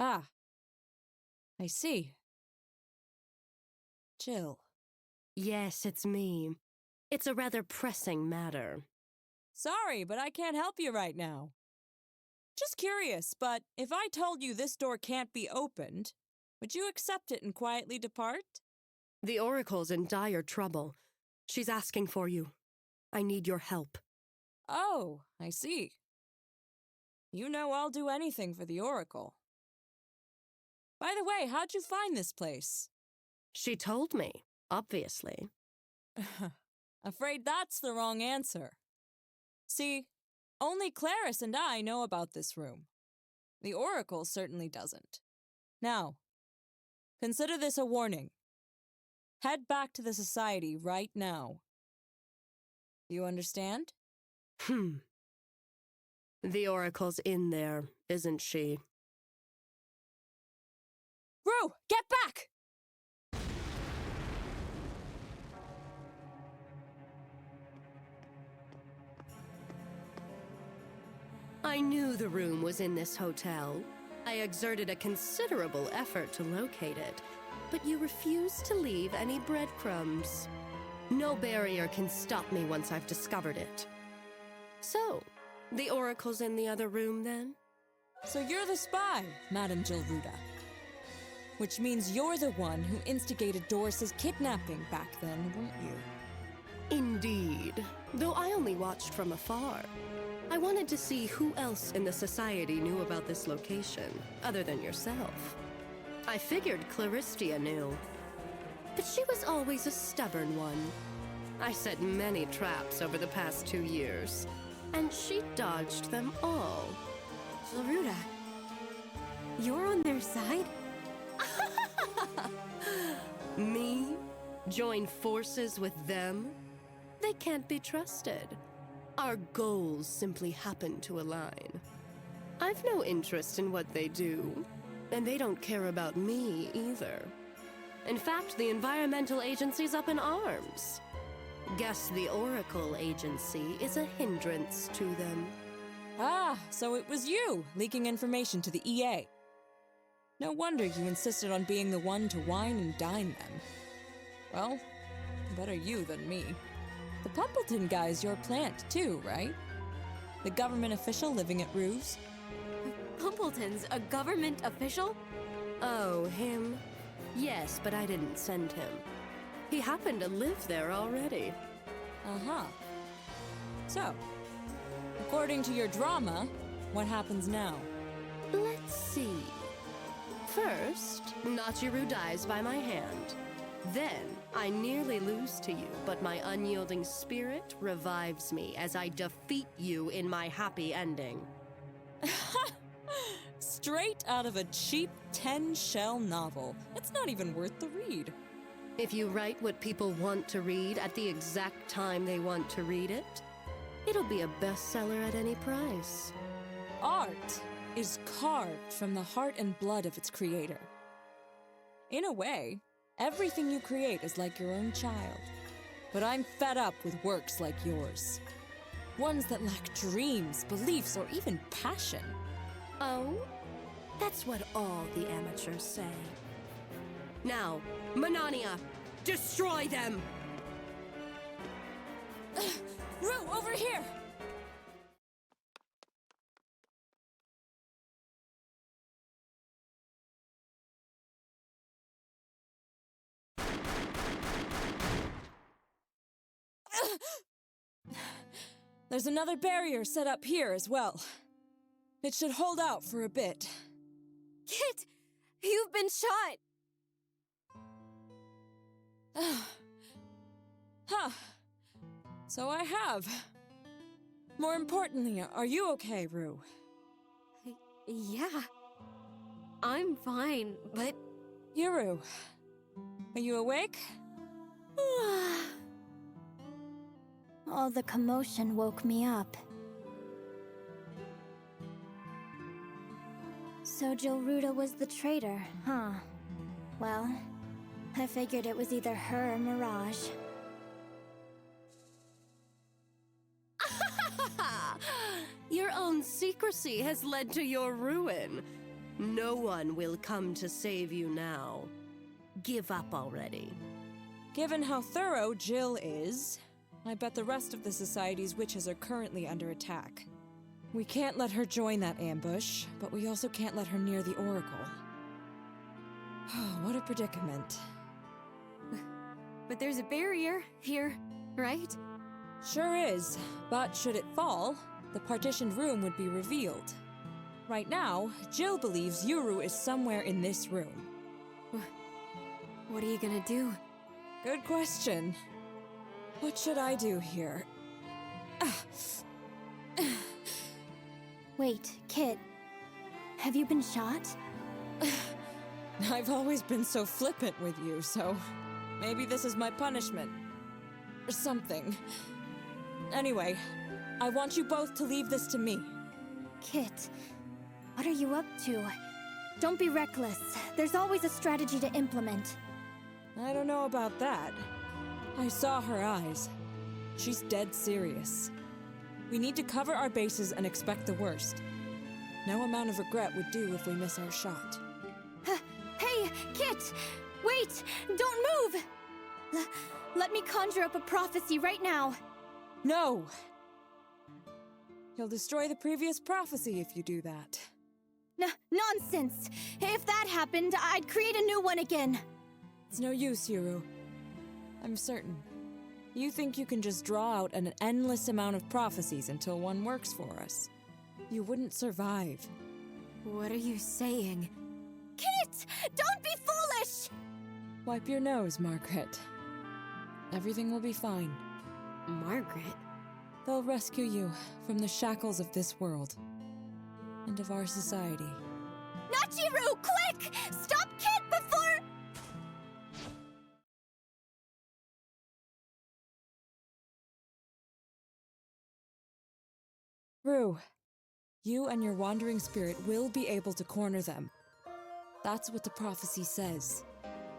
Ah. I see. Jill. Yes, it's me. It's a rather pressing matter. Sorry, but I can't help you right now. Just curious, but if I told you this door can't be opened, would you accept it and quietly depart? The Oracle's in dire trouble. She's asking for you. I need your help. Oh, I see. You know I'll do anything for the Oracle. By the way, how'd you find this place? She told me, obviously. Afraid that's the wrong answer. See, only Claris and I know about this room. The Oracle certainly doesn't. Now, consider this a warning. Head back to the Society right now. Do you understand? The Oracle's in there, isn't she? Rue, get back! I knew the room was in this hotel. I exerted a considerable effort to locate it, but you refused to leave any breadcrumbs. No barrier can stop me once I've discovered it. So, the Oracle's in the other room, then? So you're the spy, Madame Gilruda. Which means you're the one who instigated Doris's kidnapping back then, weren't you? Indeed. Though I only watched from afar. I wanted to see who else in the Society knew about this location, other than yourself. I figured Claristia knew. But she was always a stubborn one. I set many traps over the past 2 years, and she dodged them all. Gilruda, you're on their side? Me? Join forces with them? They can't be trusted. Our goals simply happen to align. I've no interest in what they do, and they don't care about me either. In fact, the environmental agency's up in arms. Guess the Oracle Agency is a hindrance to them. Ah, so it was you leaking information to the EA. No wonder you insisted on being the one to wine and dine them. Well, better you than me. The Pumpleton guy's your plant too, right? The government official living at Rue's? Pumpleton's a government official? Oh, him? Yes, but I didn't send him. He happened to live there already. Uh-huh. So, according to your drama, what happens now? Let's see. First, Nachiru dies by my hand. Then, I nearly lose to you, but my unyielding spirit revives me as I defeat you in my happy ending. Straight out of a cheap 10-shell novel. It's not even worth the read. If you write what people want to read at the exact time they want to read it, it'll be a bestseller at any price. Art is carved from the heart and blood of its creator. In a way, everything you create is like your own child. But I'm fed up with works like yours. Ones that lack dreams, beliefs, or even passion. Oh? That's what all the amateurs say. Now, Manania, destroy them! Rue, over here! There's another barrier set up here as well. It should hold out for a bit. Kit! You've been shot! Huh. So I have. More importantly, are you okay, Rue? Yeah. I'm fine, but... Yuru, are you awake? All the commotion woke me up. So Gilruda was the traitor, huh? Well, I figured it was either her or Mirage. Your own secrecy has led to your ruin. No one will come to save you now. Give up already. Given how thorough Jill is, I bet the rest of the Society's witches are currently under attack. We can't let her join that ambush, but we also can't let her near the Oracle. What a predicament. But there's a barrier here. right? Sure is, but should it fall, the partitioned room would be revealed. Right now, Jill believes Yuru is somewhere in this room. What are you gonna do? Good question. What should I do here? Wait, Kit. Have you been shot? I've always been so flippant with you, so maybe this is my punishment. Or something. Anyway, I want you both to leave this to me. Kit, what are you up to? Don't be reckless. There's always a strategy to implement. I don't know about that. I saw her eyes. She's dead serious. We need to cover our bases and expect the worst. No amount of regret would do if we miss our shot. Hey, Kit! Wait! Don't move! Let me conjure up a prophecy right now. No! You'll destroy the previous prophecy if you do that. Nonsense! If that happened, I'd create a new one again. It's no use, Yuru. I'm certain. You think you can just draw out an endless amount of prophecies until one works for us. You wouldn't survive. What are you saying? Kit! Don't be foolish! Wipe your nose, Margaret. Everything will be fine. Margaret? They'll rescue you from the shackles of this world. And of our society. Nachiru, quick! Stop Kit before... Rue, you and your wandering spirit will be able to corner them. That's what the prophecy says.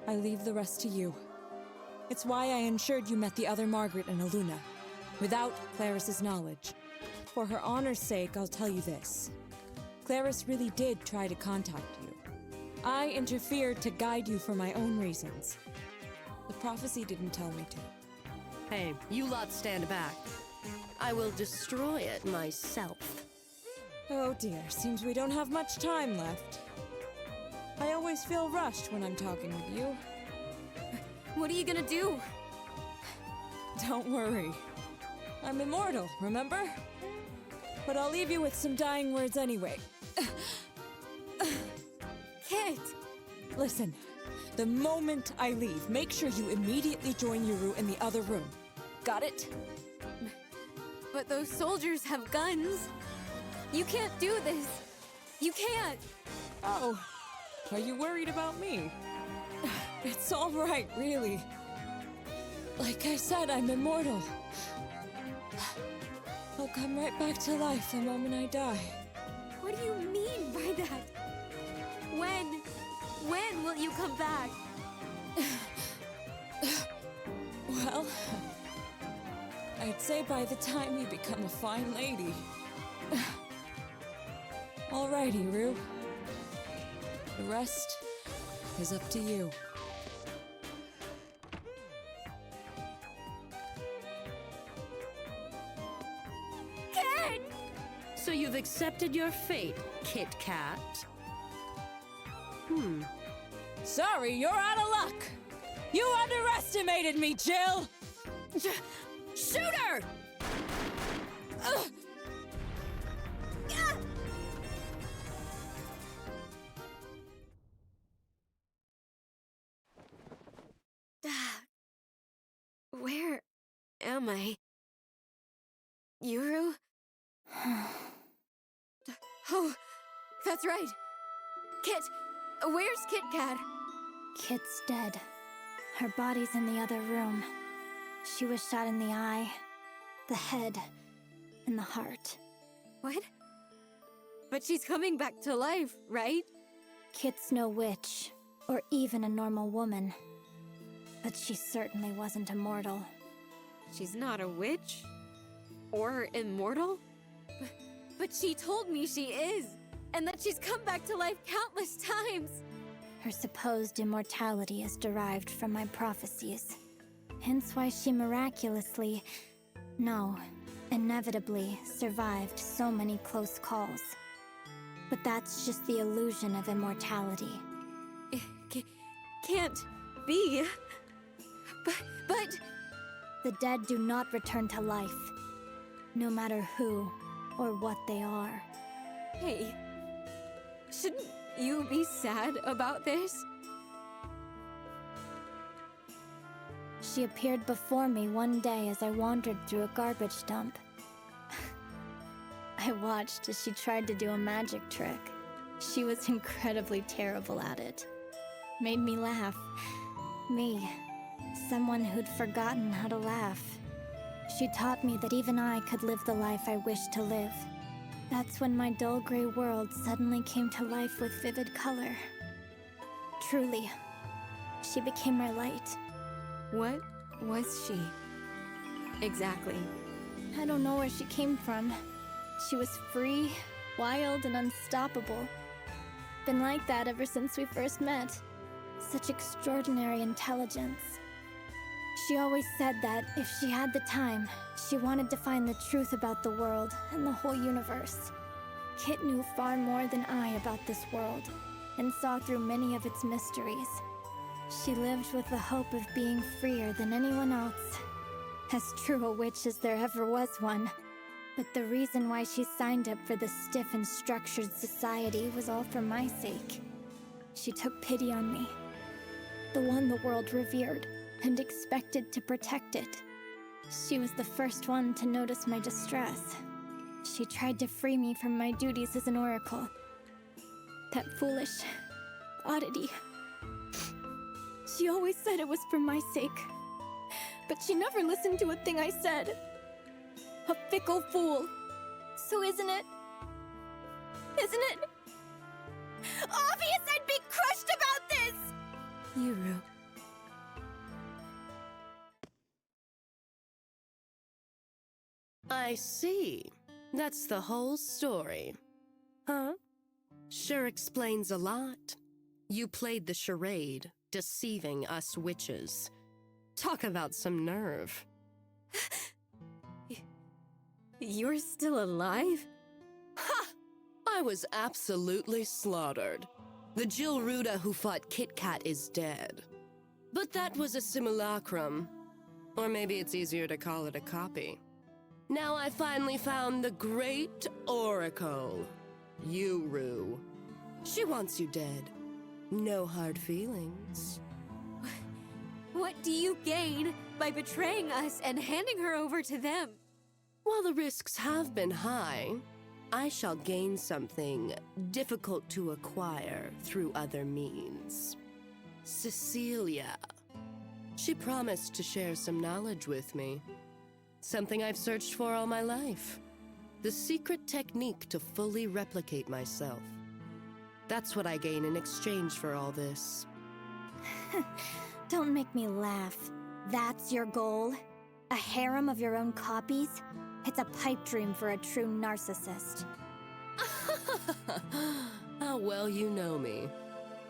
I leave the rest to you. It's why I ensured you met the other Margaret and Aluna, without Claris's knowledge. For her honor's sake, I'll tell you this. Claris really did try to contact you. I interfered to guide you for my own reasons. The prophecy didn't tell me to. Hey, you lot stand back. I will destroy it myself. Oh dear, seems we don't have much time left. I always feel rushed when I'm talking with you. What are you gonna do? Don't worry. I'm immortal, remember? But I'll leave you with some dying words anyway. Kit! Listen, the moment I leave, make sure you immediately join Yuru in the other room. Got it? But those soldiers have guns. You can't do this. You can't. Oh, are you worried about me? It's all right, really. Like I said, I'm immortal. I'll come right back to life the moment I die. What do you mean by that? When? When will you come back? Well, I'd say by the time you become a fine lady. Alrighty, Rue. The rest is up to you. Kit! So you've accepted your fate, Kit Kat? Sorry, you're out of luck! You underestimated me, Jill! Shoot her! Where am I? Yuru? Oh, that's right. Kit! Where's Kit Kat? Kit's dead. Her body's in the other room. She was shot in the eye, the head, and the heart. What? But she's coming back to life, right? Kit's no witch, or even a normal woman. But she certainly wasn't immortal. She's not a witch? Or immortal? But she told me she is, and that she's come back to life countless times. Her supposed immortality is derived from my prophecies. Hence why she miraculously, no, inevitably survived so many close calls. But that's just the illusion of immortality. Can't be. But The dead do not return to life, no matter who or what they are. Hey, shouldn't you be sad about this? She appeared before me one day as I wandered through a garbage dump. I watched as she tried to do a magic trick. She was incredibly terrible at it. Made me laugh. Me, someone who'd forgotten how to laugh. She taught me that even I could live the life I wished to live. That's when my dull gray world suddenly came to life with vivid color. Truly, she became my light. What was she? Exactly. I don't know where she came from. She was free, wild, and unstoppable. Been like that ever since we first met. Such extraordinary intelligence. She always said that if she had the time, she wanted to find the truth about the world and the whole universe. Kit knew far more than I about this world, and saw through many of its mysteries. She lived with the hope of being freer than anyone else. As true a witch as there ever was one. But the reason why she signed up for the stiff and structured society was all for my sake. She took pity on me. The one the world revered and expected to protect it. She was the first one to notice my distress. She tried to free me from my duties as an oracle. That foolish oddity. She always said it was for my sake. But she never listened to a thing I said. A fickle fool. So isn't it? Isn't it obvious I'd be crushed about this? Yuru. I see. That's the whole story. Huh? Sure explains a lot. You played the charade, deceiving us witches. Talk about some nerve. You're still alive? Ha! I was absolutely slaughtered. The Jill Ruda who fought Kit Kat is dead. But that was a simulacrum. Or maybe it's easier to call it a copy. Now I finally found the great Oracle, Yuru. She wants you dead. No hard feelings. What do you gain by betraying us and handing her over to them? While the risks have been high, I shall gain something difficult to acquire through other means. Cecilia. She promised to share some knowledge with me. Something I've searched for all my life. The secret technique to fully replicate myself. That's what I gain in exchange for all this. Don't make me laugh. That's your goal? A harem of your own copies? It's a pipe dream for a true narcissist. How well you know me.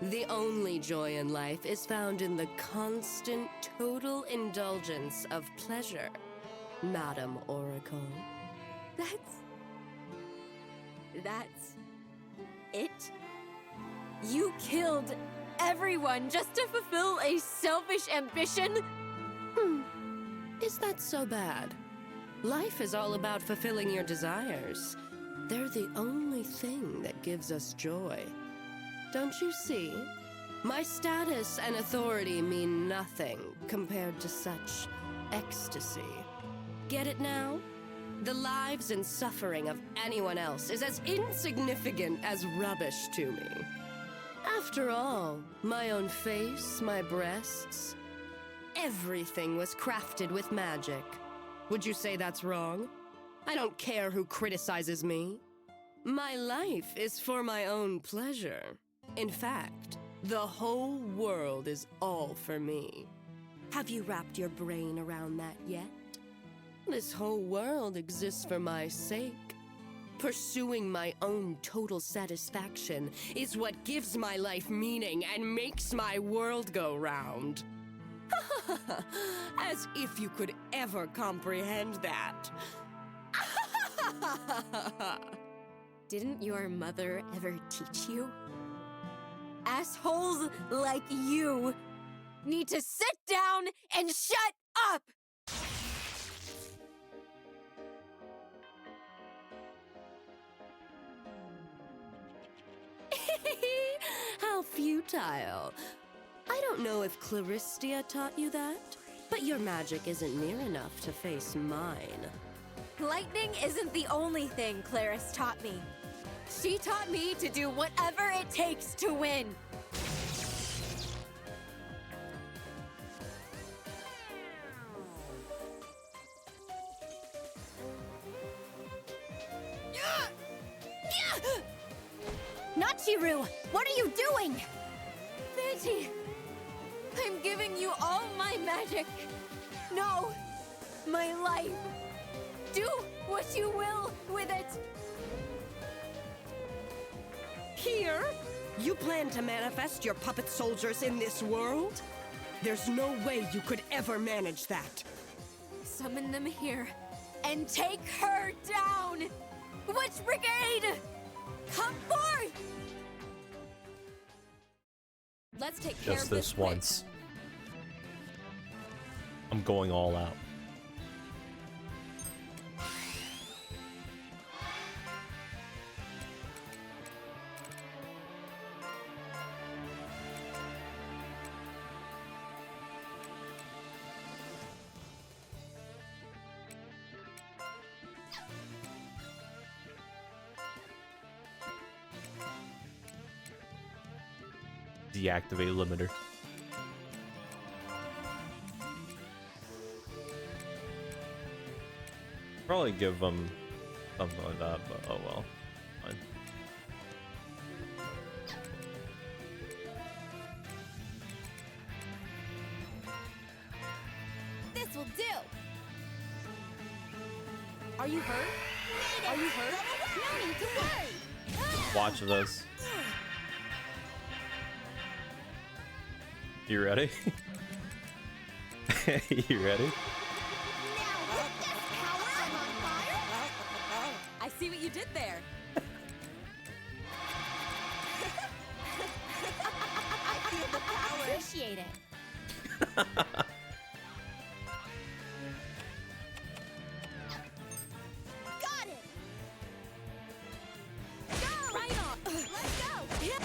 The only joy in life is found in the constant, total indulgence of pleasure, Madam Oracle. That's it? You killed everyone just to fulfill a selfish ambition? Is that so bad? Life is all about fulfilling your desires. They're the only thing that gives us joy. Don't you see? My status and authority mean nothing compared to such ecstasy. Get it now? The lives and suffering of anyone else is as insignificant as rubbish to me. After all, my own face, my breasts, everything was crafted with magic. Would you say that's wrong? I don't care who criticizes me. My life is for my own pleasure. In fact, the whole world is all for me. Have you wrapped your brain around that yet? This whole world exists for my sake. Pursuing my own total satisfaction is what gives my life meaning and makes my world go round. As if you could ever comprehend that. Didn't your mother ever teach you? Assholes like you need to sit down and shut up! futile. I don't know if Claristia taught you that, but your magic isn't near enough to face mine. Lightning isn't the only thing Claris taught me. She taught me to do whatever it takes to win. Nachiru, what are you doing? Veggie, I'm giving you all my magic. No, my life. Do what you will with it. Here? You plan to manifest your puppet soldiers in this world? There's no way you could ever manage that. Summon them here and take her down. Witch Brigade, come forth. Let's take care Just of this this quick. once. I'm going all out. Deactivate limiter. Probably give them something like that, but oh well. Fine. This will do. Are you hurt? Are you hurt? No need to worry. Watch this. You ready? You ready? I see what you did there. I feel the power. Appreciate it. Got it. Go. Right on. Let's go. Yeah.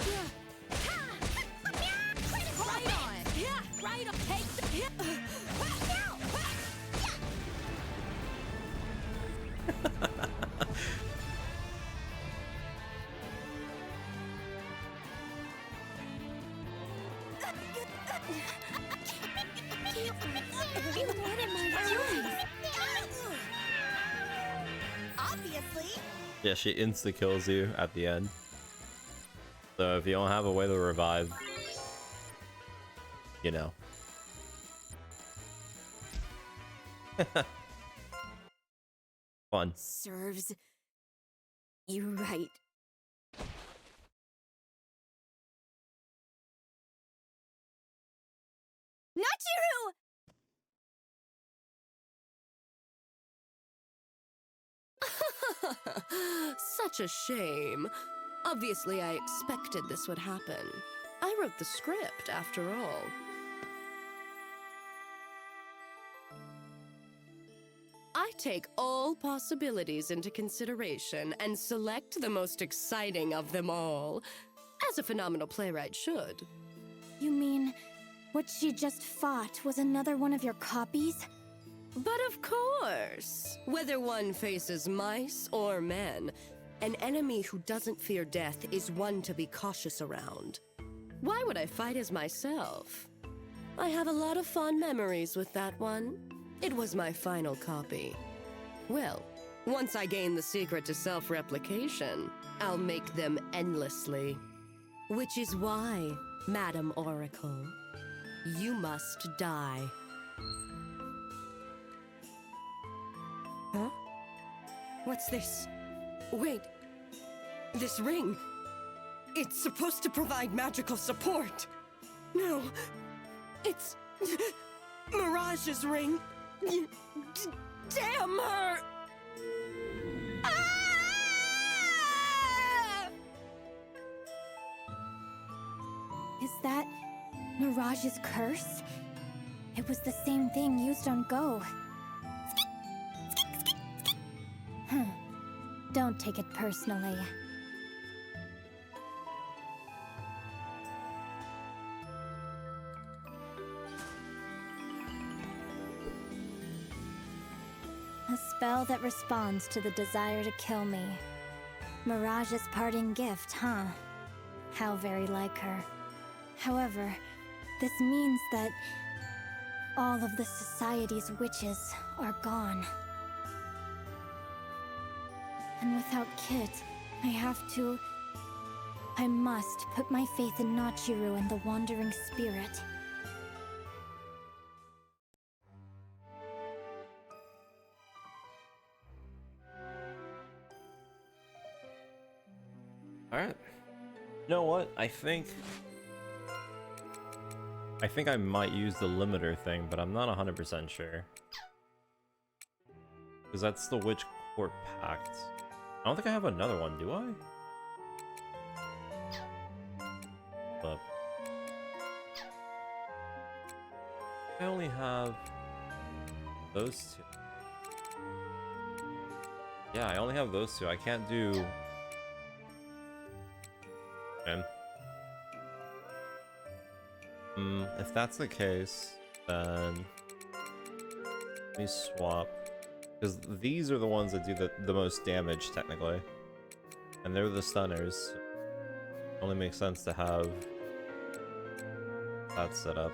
Critical Right hit. on. Yeah. Right on. Take the hit. What am I doing? Obviously. Yeah, she insta kills you at the end. So if you don't have a way to revive, you know. Fun. Serves you right. Nachiru! Such a shame. Obviously, I expected this would happen. I wrote the script, after all. I take all possibilities into consideration and select the most exciting of them all, as a phenomenal playwright should. You mean what she just fought was another one of your copies? But of course, whether one faces mice or men, an enemy who doesn't fear death is one to be cautious around. Why would I fight as myself? I have a lot of fond memories with that one. It was my final copy. Well, once I gain the secret to self-replication, I'll make them endlessly. Which is why, Madam Oracle, you must die. Huh? What's this? Wait. This ring. It's supposed to provide magical support. No. It's Mirage's ring. Damn her! Ah! Is that Mirage's curse? It was the same thing used on Go. Don't take it personally. spell that responds to the desire to kill me. Mirage's parting gift, huh? How very like her. However, this means that all of the society's witches are gone. And without Kit, I must put my faith in Nachiru and the Wandering Spirit. Alright. You know what? I think I might use the limiter thing, but I'm not 100% sure. Because that's the Witch Court Pact. I don't think I have another one, do I? But I only have those two. Yeah, I only have those two. I can't do... Man. If that's the case, then let me swap. Because these are the ones that do the most damage, technically. And they're the stunners. It only makes sense to have that set up.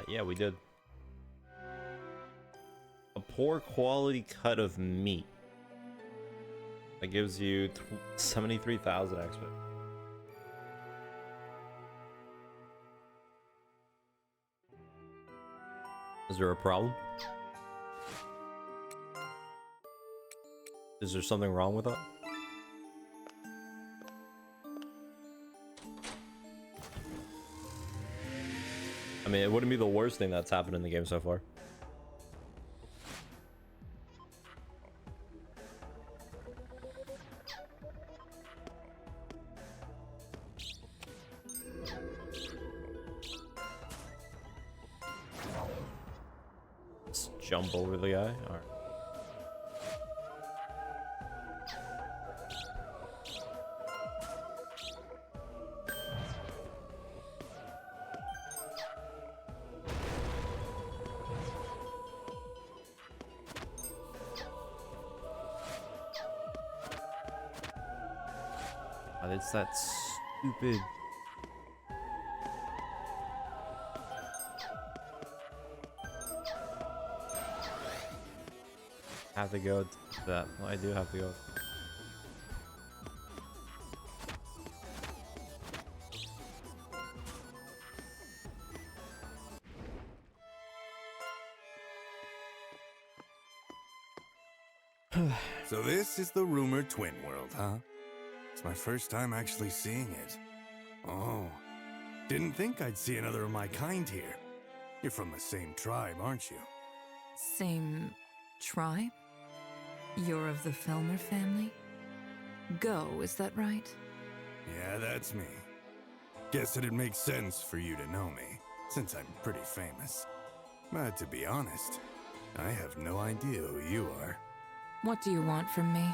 Yeah, we did. A poor quality cut of meat. That gives you 73,000 XP. Is there a problem? Is there something wrong with that? I mean, it wouldn't be the worst thing that's happened in the game so far. Let's jump over the guy. All right. It's that stupid... Have to go to that. Well, I do have to go. So this is the rumored twin world, huh? It's my first time actually seeing it. Oh, didn't think I'd see another of my kind here. You're from the same tribe, aren't you? Same tribe? You're of the Felmer family? Go, is that right? Yeah, that's me. Guess it'd make sense for you to know me, since I'm pretty famous. But to be honest, I have no idea who you are. What do you want from me?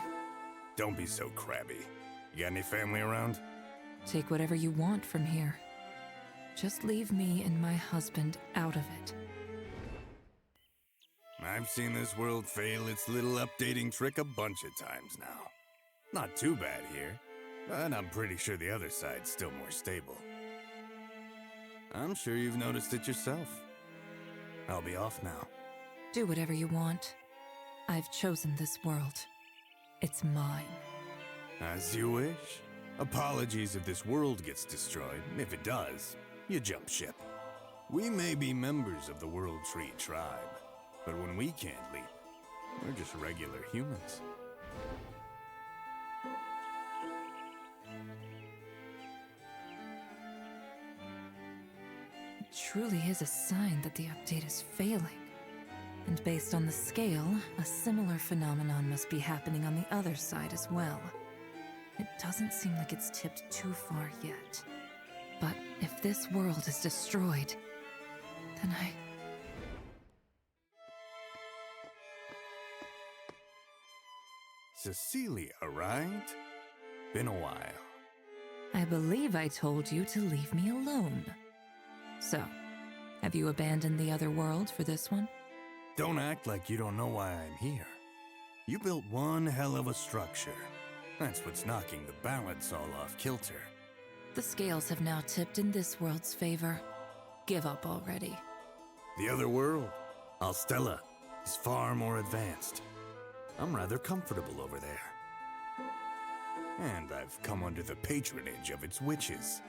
Don't be so crabby. You got any family around? Take whatever you want from here. Just leave me and my husband out of it. I've seen this world fail its little updating trick a bunch of times now. Not too bad here, but I'm pretty sure the other side's still more stable. I'm sure you've noticed it yourself. I'll be off now. Do whatever you want. I've chosen this world. It's mine. As you wish. Apologies if this world gets destroyed. If it does, you jump ship. We may be members of the World Tree tribe, but when we can't leap, we're just regular humans. It truly is a sign that the update is failing. And based on the scale, a similar phenomenon must be happening on the other side as well. It doesn't seem like it's tipped too far yet. But if this world is destroyed, then Cecilia, right? Been a while. I believe I told you to leave me alone. So, have you abandoned the other world for this one? Don't act like you don't know why I'm here. You built one hell of a structure. That's what's knocking the balance all off kilter. The scales have now tipped in this world's favor. Give up already. The other world, Alstella, is far more advanced. I'm rather comfortable over there. And I've come under the patronage of its witches.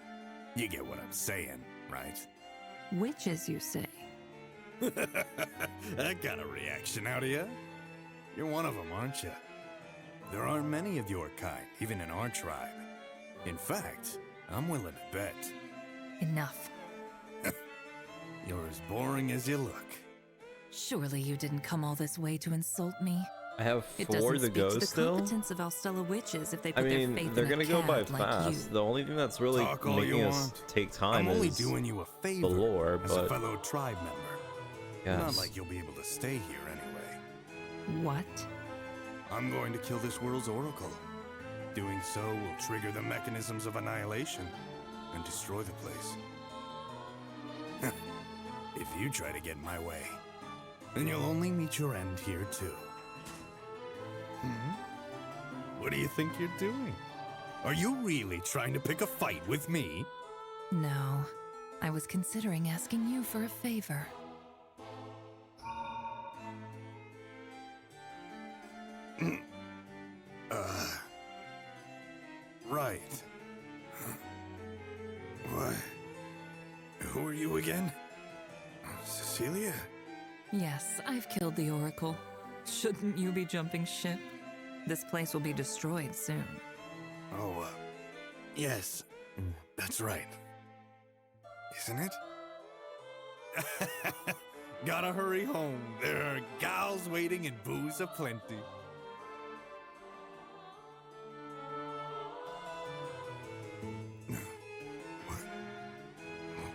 You get what I'm saying, right? Witches, you say? That got a reaction out of you. You're one of them, aren't you? There aren't many of your kind, even in our tribe. In fact, I'm willing to bet. Enough. You're as boring as you look. Surely you didn't come all this way to insult me. I have It 4 doesn't to speak go to the still. competence of Alstella witches if they I put their mean, faith they're in a gonna go by cad like fast. you. The only thing that's really Talk all making you us want. take time I'm only is doing you a favor the lore, as a but fellow tribe member. yes. Not like you'll be able to stay here anyway. What? I'm going to kill this world's oracle. Doing so will trigger the mechanisms of annihilation and destroy the place. If you try to get in my way, then you'll only meet your end here too. What do you think you're doing? Are you really trying to pick a fight with me? No. I was considering asking you for a favor. Right. What? Who are you again? Cecilia? Yes, I've killed the Oracle. Shouldn't you be jumping ship? This place will be destroyed soon. Oh, yes. That's right. Isn't it? Gotta hurry home. There are gals waiting and booze aplenty.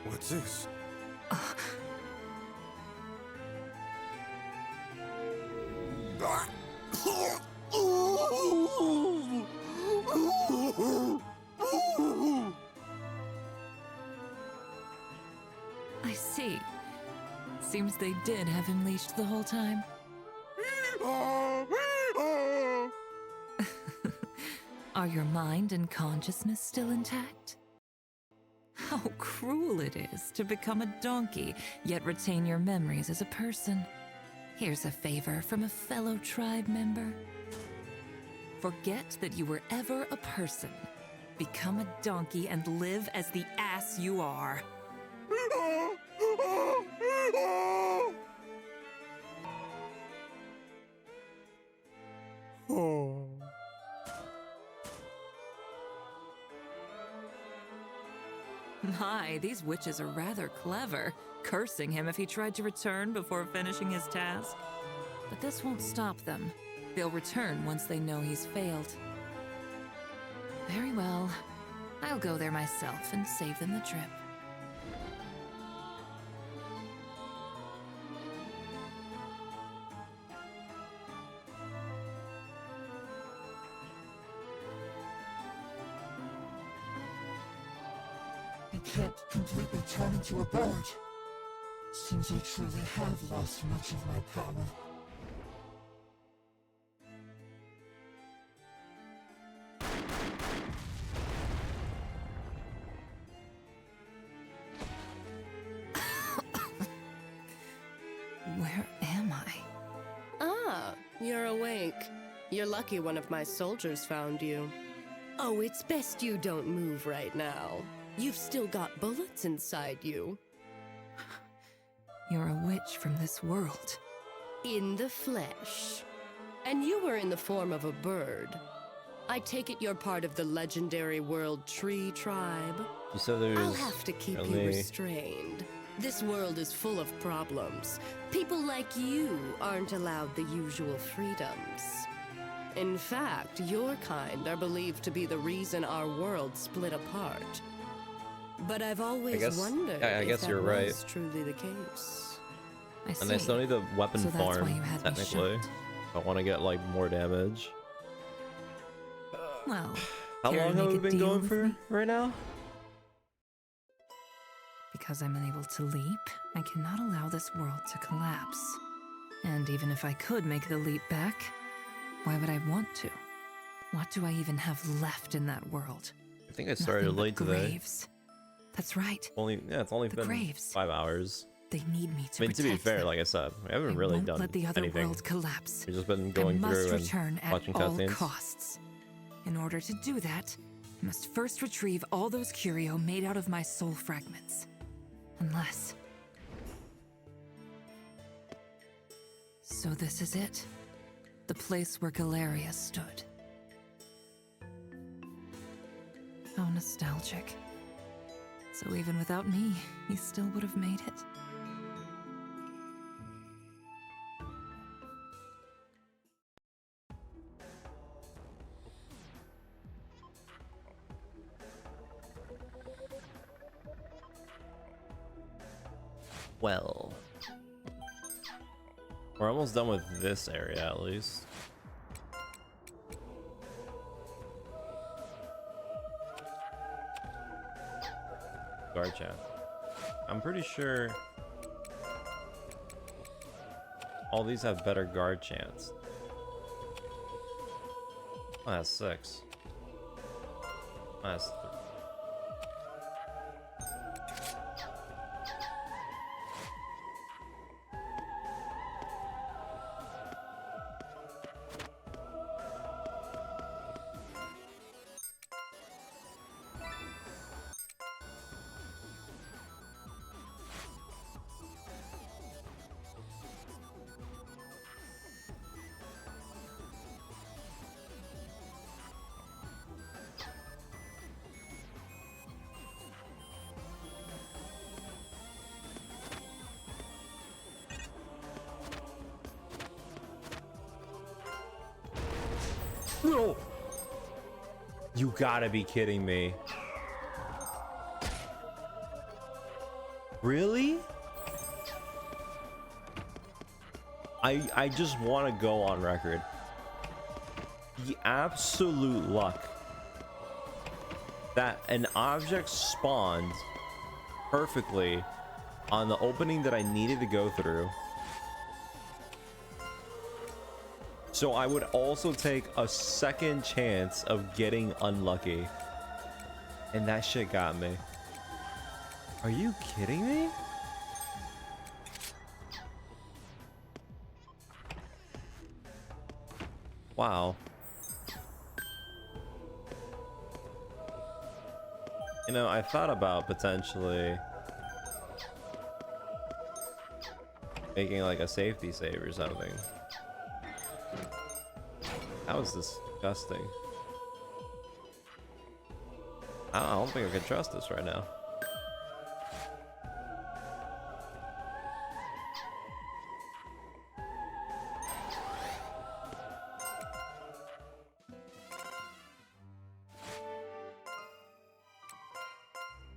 What's this? I see. Seems they did have him leashed the whole time. Are your mind and consciousness still intact? How cruel it is to become a donkey, yet retain your memories as a person. Here's a favor from a fellow tribe member. Forget that you were ever a person. Become a donkey and live as the ass you are. My, these witches are rather clever, cursing him if he tried to return before finishing his task. But this won't stop them. They'll return once they know he's failed. Very well. I'll go there myself and save them the trip. I can't completely turn into a bird. Seems I truly have lost much of my power. Where am I? Ah, you're awake. You're lucky one of my soldiers found you. Oh, it's best you don't move right now. You've still got bullets inside you. You're a witch from this world. In the flesh. And you were in the form of a bird. I take it you're part of the legendary World Tree Tribe? You said there's I'll have to keep you only restrained. This world is full of problems. People like you aren't allowed the usual freedoms. In fact, your kind are believed to be the reason our world split apart. But I've always wondered I if guess that you're right. was truly the case. And I still need the weapon So that's why farm, you had me technically. I want to get, like, more damage. Well, How care to long have make we a been deal going with for me? right now? Because I'm unable to leap, I cannot allow this world to collapse. And even if I could make the leap back, why would I want to? What do I even have left in that world? I think I started Nothing but late today. graves. That's right. It's only The been graves. 5 hours. They need me to I mean, to be protect fair, them. like I said, I haven't I really won't done let the other anything. world collapse. We've just been I going must through return and at watching all cutscenes. costs. In order to do that, I must first retrieve all those curio made out of my soul fragments. Unless... So this is it. The place where Galleria stood. How nostalgic. So even without me, he still would have made it. Well, we're almost done with this area, at least. Guard chat. I'm pretty sure all these have better guard chance. Oh, that's 6. That's 3. No! You gotta be kidding me. Really? I just want to go on record. The absolute luck that an object spawned perfectly on the opening that I needed to go through. So I would also take a second chance of getting unlucky. And that shit got me. Are you kidding me? Wow. You know, I thought about potentially making like a safety save or something. That was disgusting. I don't think I can trust this right now.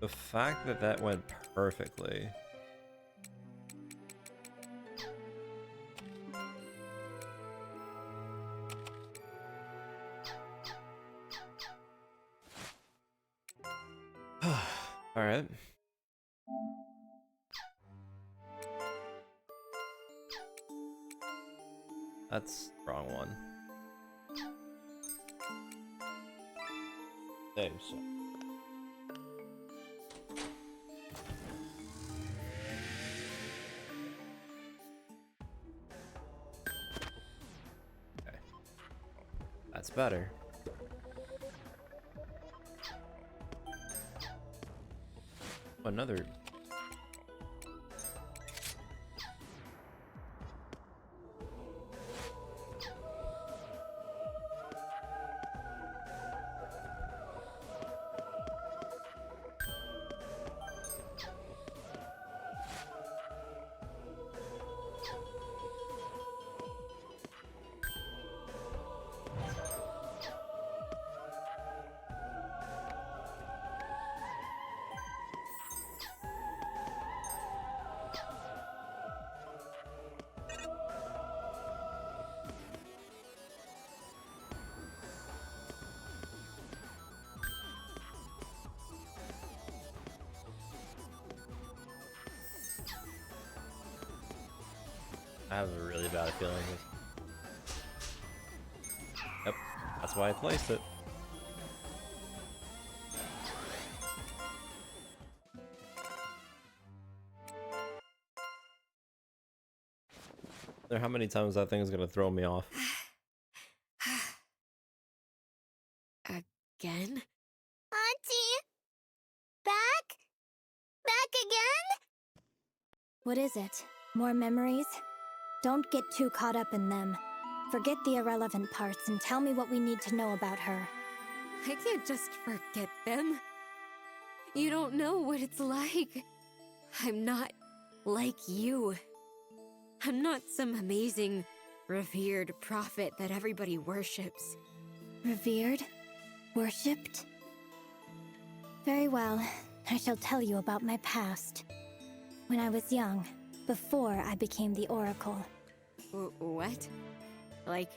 The fact that that went perfectly. All right. That's the wrong one. Save, so. Okay. That's better. Another. I have a really bad feeling. Yep, that's why I placed it. How many times that thing is gonna throw me off? Again? Auntie? Back? Back again? What is it? More memories? Don't get too caught up in them. Forget the irrelevant parts and tell me what we need to know about her. I can't just forget them. You don't know what it's like. I'm not like you. I'm not some amazing, revered prophet that everybody worships. Revered? Worshipped? Very well. I shall tell you about my past. When I was young, before I became the Oracle. What? Like,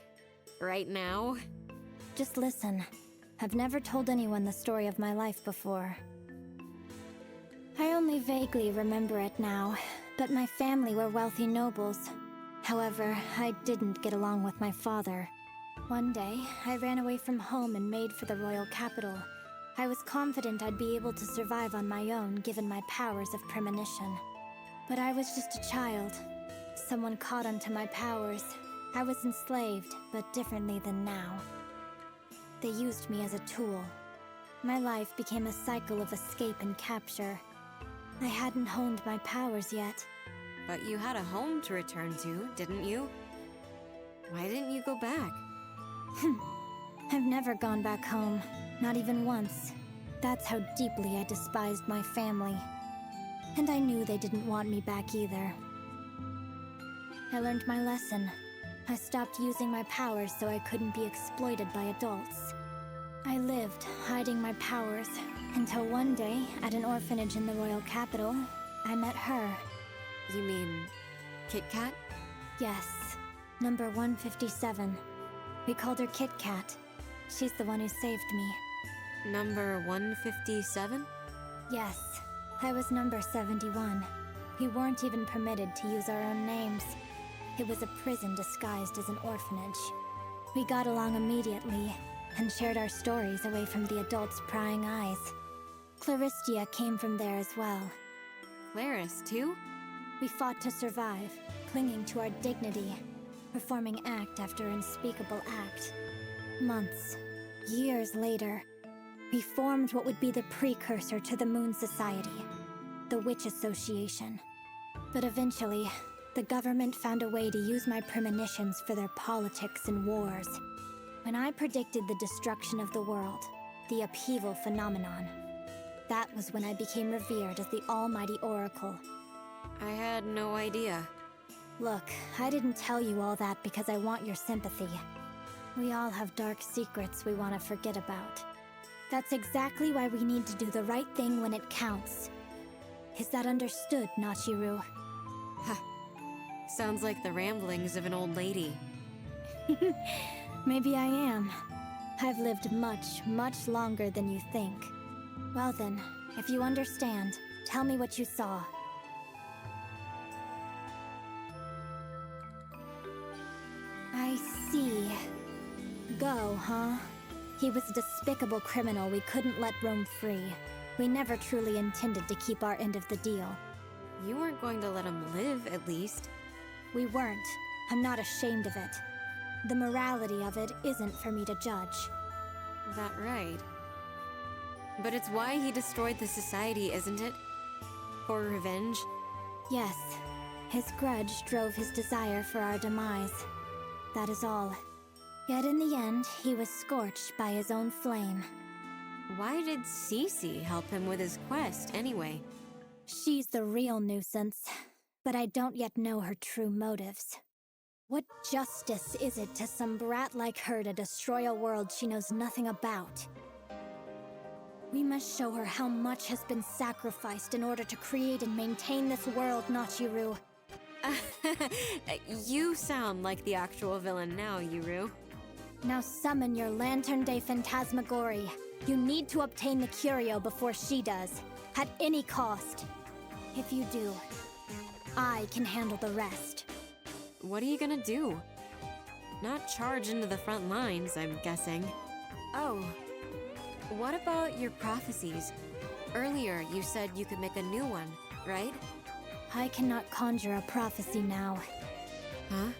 right now? Just listen. I've never told anyone the story of my life before. I only vaguely remember it now, but my family were wealthy nobles. However, I didn't get along with my father. One day, I ran away from home and made for the royal capital. I was confident I'd be able to survive on my own given my powers of premonition. But I was just a child. Someone caught onto my powers. I was enslaved, but differently than now. They used me as a tool. My life became a cycle of escape and capture. I hadn't honed my powers yet. But you had a home to return to, didn't you? Why didn't you go back? I've never gone back home, not even once. That's how deeply I despised my family. And I knew they didn't want me back either. I learned my lesson. I stopped using my powers so I couldn't be exploited by adults. I lived hiding my powers until one day, at an orphanage in the royal capital, I met her. You mean Kit Kat? Yes, number 157. We called her Kit Kat. She's the one who saved me. Number 157? Yes, I was number 71. We weren't even permitted to use our own names. It was a prison disguised as an orphanage. We got along immediately, and shared our stories away from the adults' prying eyes. Claristia came from there as well. Claris, too? We fought to survive, clinging to our dignity, performing act after unspeakable act. Months, years later, we formed what would be the precursor to the Moon Society, the Witch Association. But eventually, the government found a way to use my premonitions for their politics and wars. When I predicted the destruction of the world, the upheaval phenomenon, that was when I became revered as the Almighty Oracle. I had no idea. Look, I didn't tell you all that because I want your sympathy. We all have dark secrets we want to forget about. That's exactly why we need to do the right thing when it counts. Is that understood, Nachiru? Sounds like the ramblings of an old lady. Maybe I am. I've lived much, much longer than you think. Well then, if you understand, tell me what you saw. I see. Go, huh? He was a despicable criminal we couldn't let roam free. We never truly intended to keep our end of the deal. You weren't going to let him live, at least. We weren't. I'm not ashamed of it. The morality of it isn't for me to judge. That right. But it's why he destroyed the society, isn't it? For revenge? Yes. His grudge drove his desire for our demise. That is all. Yet in the end, he was scorched by his own flame. Why did Cece help him with his quest, anyway? She's the real nuisance, but I don't yet know her true motives. What justice is it to some brat like her to destroy a world she knows nothing about? We must show her how much has been sacrificed in order to create and maintain this world, Nachiru. You sound like the actual villain now, Yuru. Now summon your Lantern Day Phantasmagory. You need to obtain the curio before she does, at any cost. If you do, I can handle the rest. what are you gonna do? Not charge into the front lines, I'm guessing. Oh, what about your prophecies? Earlier, you said you could make a new one, right? I cannot conjure a prophecy now. Huh?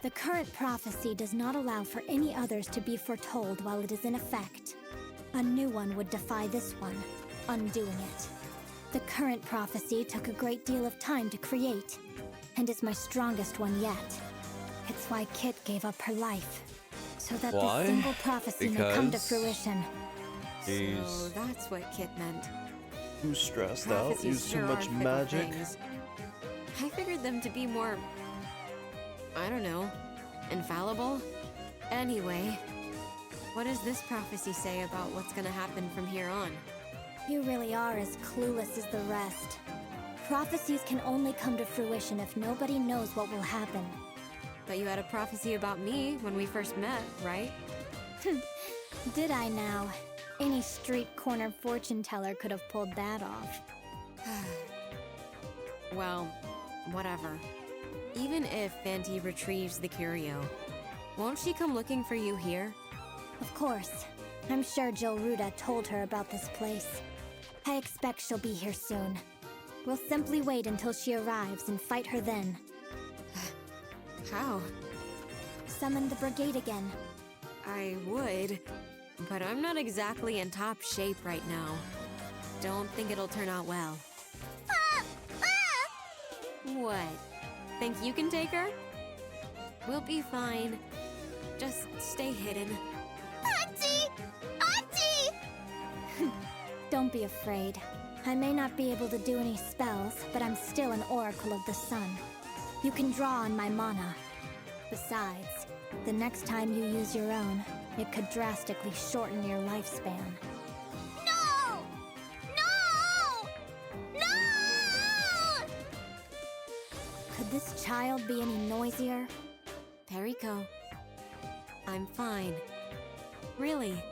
The current prophecy does not allow for any others to be foretold while it is in effect. A new one would defy this one, undoing it. The current prophecy took a great deal of time to create, and is my strongest one yet. It's why Kit gave up her life, so that Why? this single prophecy may come to fruition. So that's what Kit meant. Too stressed out, Prophecies use too sure much are fickle magic. things. I figured them to be more, I don't know, infallible? Anyway, what does this prophecy say about what's gonna happen from here on? You really are as clueless as the rest. Prophecies can only come to fruition if nobody knows what will happen. But you had a prophecy about me when we first met, right? Did I now? Any street corner fortune teller could have pulled that off. Well, whatever. Even if Fanti retrieves the curio, won't she come looking for you here? Of course. I'm sure Jill Ruda told her about this place. I expect she'll be here soon. We'll simply wait until she arrives and fight her then. How? Summon the brigade again. I would, but I'm not exactly in top shape right now. Don't think it'll turn out well. What? Think you can take her? We'll be fine. Just stay hidden. Auntie! Auntie! Don't be afraid. I may not be able to do any spells, but I'm still an Oracle of the Sun. You can draw on my mana. Besides, the next time you use your own, it could drastically shorten your lifespan. No! No! No! Could this child be any noisier? Periko. I'm fine. Really.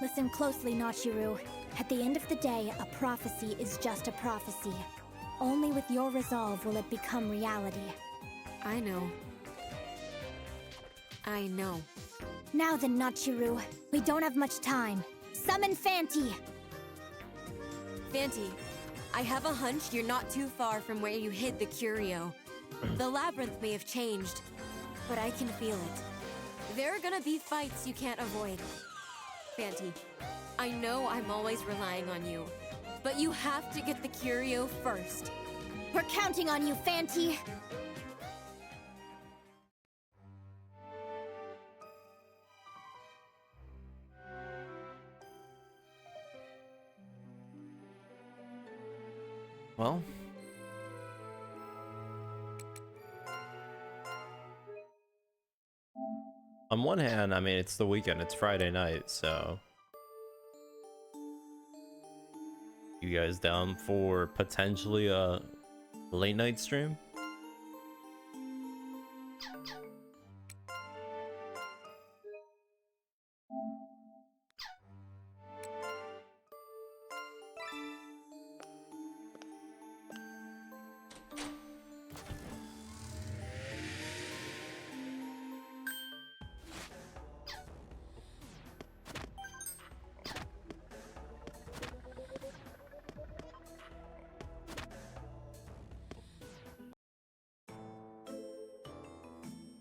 Listen closely, Nachiru. At the end of the day, a prophecy is just a prophecy. Only with your resolve will it become reality. I know. I know. Now then, Nachiru. We don't have much time. Summon Fanti! Fanti, I have a hunch you're not too far from where you hid the curio. The labyrinth may have changed, but I can feel it. There are gonna be fights you can't avoid. Fanti, I know I'm always relying on you, but you have to get the curio first. We're counting on you, Fanti! Well, on one hand, I mean, it's the weekend, it's Friday night, so you guys down for potentially a late night stream?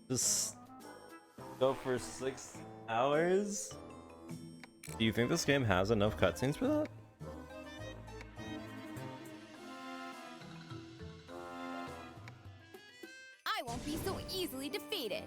Just go for 6 hours? Do you think this game has enough cutscenes for that? I won't be so easily defeated.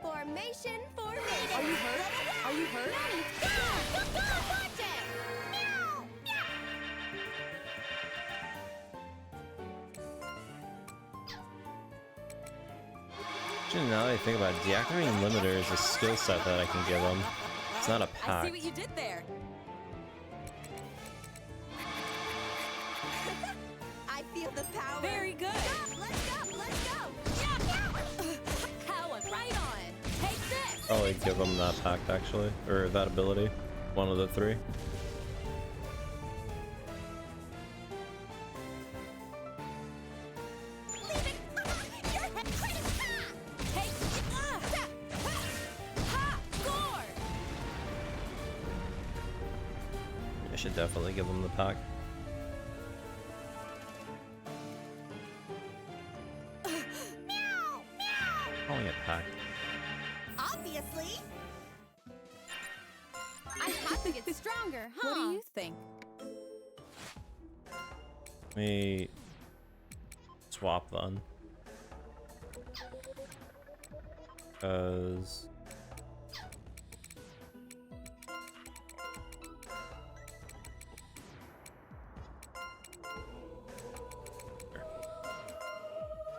Formation. Are you hurt? Are you hurt? Go! Go! Watch it! Meow! Actually, now that I think about it, deactivating limiter is a skill set that I can give them. It's not a I pack. see what you did there. I feel the power. Very good. Let's go. Let's go. Yeah. Power right on. Take this. Probably give them that pact actually, or that ability. One of the three. I should definitely give them the pack. Calling it pack. Obviously. I have to get stronger, huh? What do you think? Let me swap then. Because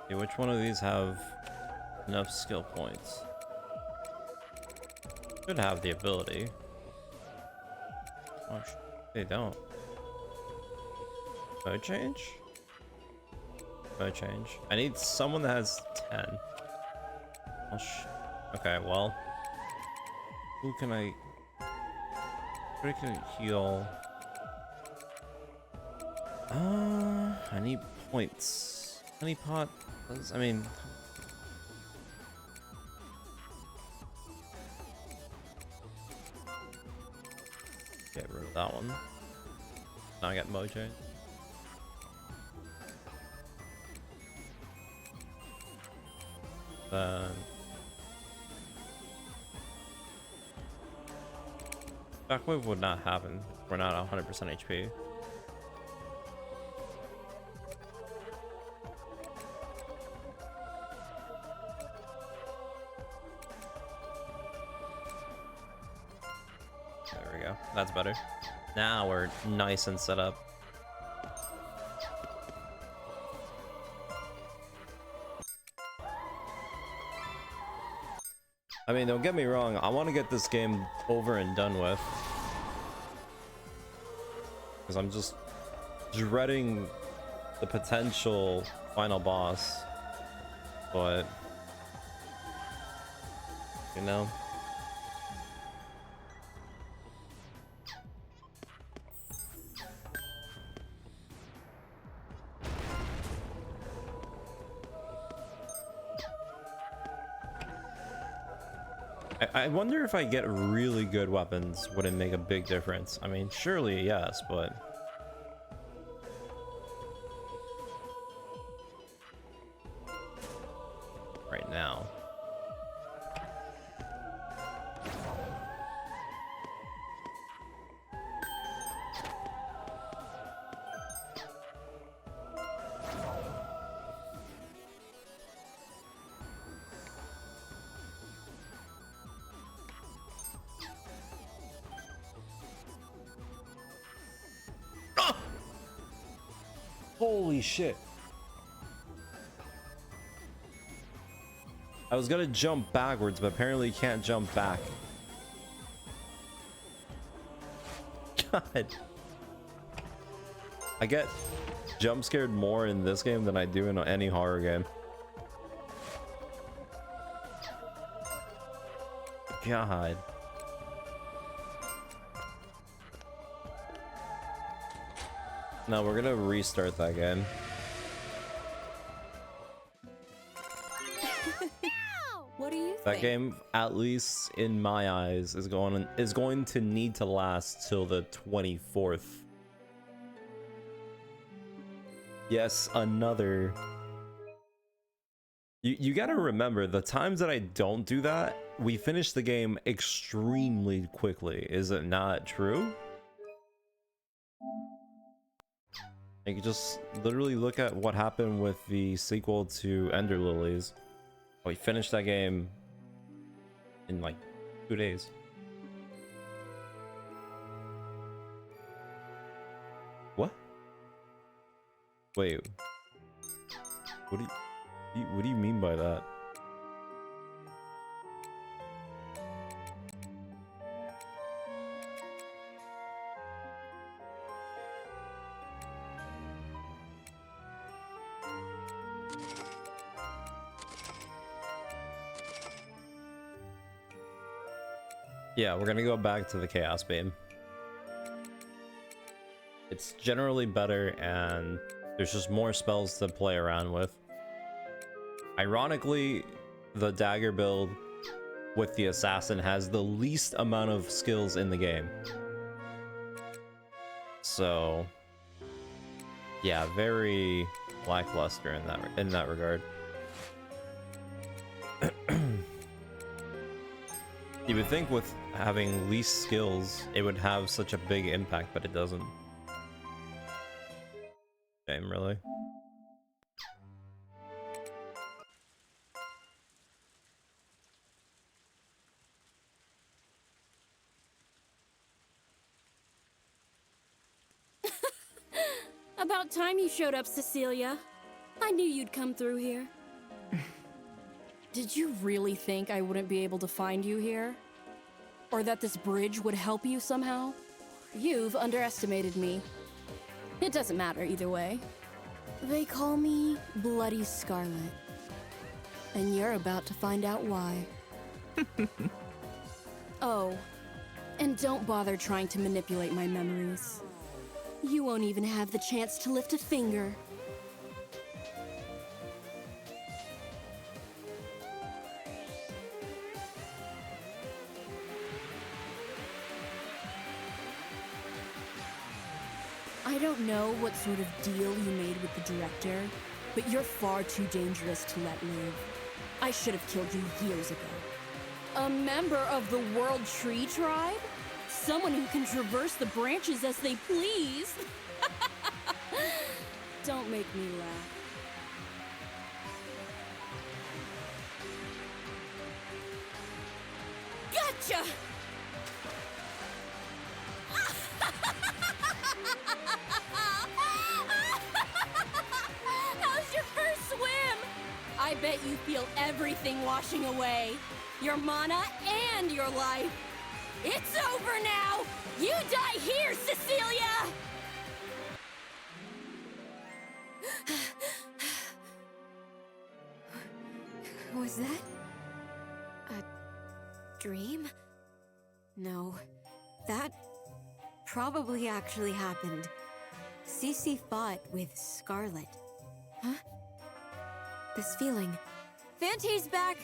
okay, which one of these have enough skill points? Should have the ability. Oh, they don't. Mode change? Mode change. I need someone that has 10. Oh, okay, well. Who can I... Critical heal. I need points. Honeypot does... I mean... Get rid of that one. Now I get mode change. Then... Shockwave would not happen. We're not 100% HP. There we go. That's better. Now we're nice and set up. I mean, don't get me wrong, I want to get this game over and done with. Because I'm just dreading the potential final boss. But, you know. I wonder if I get really good weapons, would it make a big difference? I mean, surely yes, but... right now. Holy shit. I was gonna jump backwards, but apparently you can't jump back. God. I get jump scared more in this game than I do in any horror game. God. No, we're gonna restart that game. What do you That think? game, at least in my eyes, is going to need to last till the 24th. Yes, another. You gotta remember, the times that I don't do that, we finish the game extremely quickly. Is it not true? You can just literally look at what happened with the sequel to Ender Lilies. We finished that game in like 2 days. What? Wait. What do you mean by that? Yeah, we're gonna go back to the Chaos Beam. It's generally better, and there's just more spells to play around with. Ironically, the dagger build with the assassin has the least amount of skills in the game. So, yeah, very lackluster in that regard. You would think with having least skills, it would have such a big impact, but it doesn't. Shame, really. About time you showed up, Cecilia. I knew you'd come through here. Did you really think I wouldn't be able to find you here? Or that this bridge would help you somehow? You've underestimated me. It doesn't matter either way. They call me Bloody Scarlet. And you're about to find out why. Oh, and don't bother trying to manipulate my memories. You won't even have the chance to lift a finger. I don't know what sort of deal you made with the director, but you're far too dangerous to let live. I should have killed you years ago. A member of the World Tree Tribe? Someone who can traverse the branches as they please. Don't make me laugh. Gotcha! How's your first swim? I bet you feel everything washing away. Your mana and your life. It's over now! You die here, Cecilia! Was that a dream? No, that probably actually happened. Cece fought with Scarlet. Huh? This feeling. Fante's back!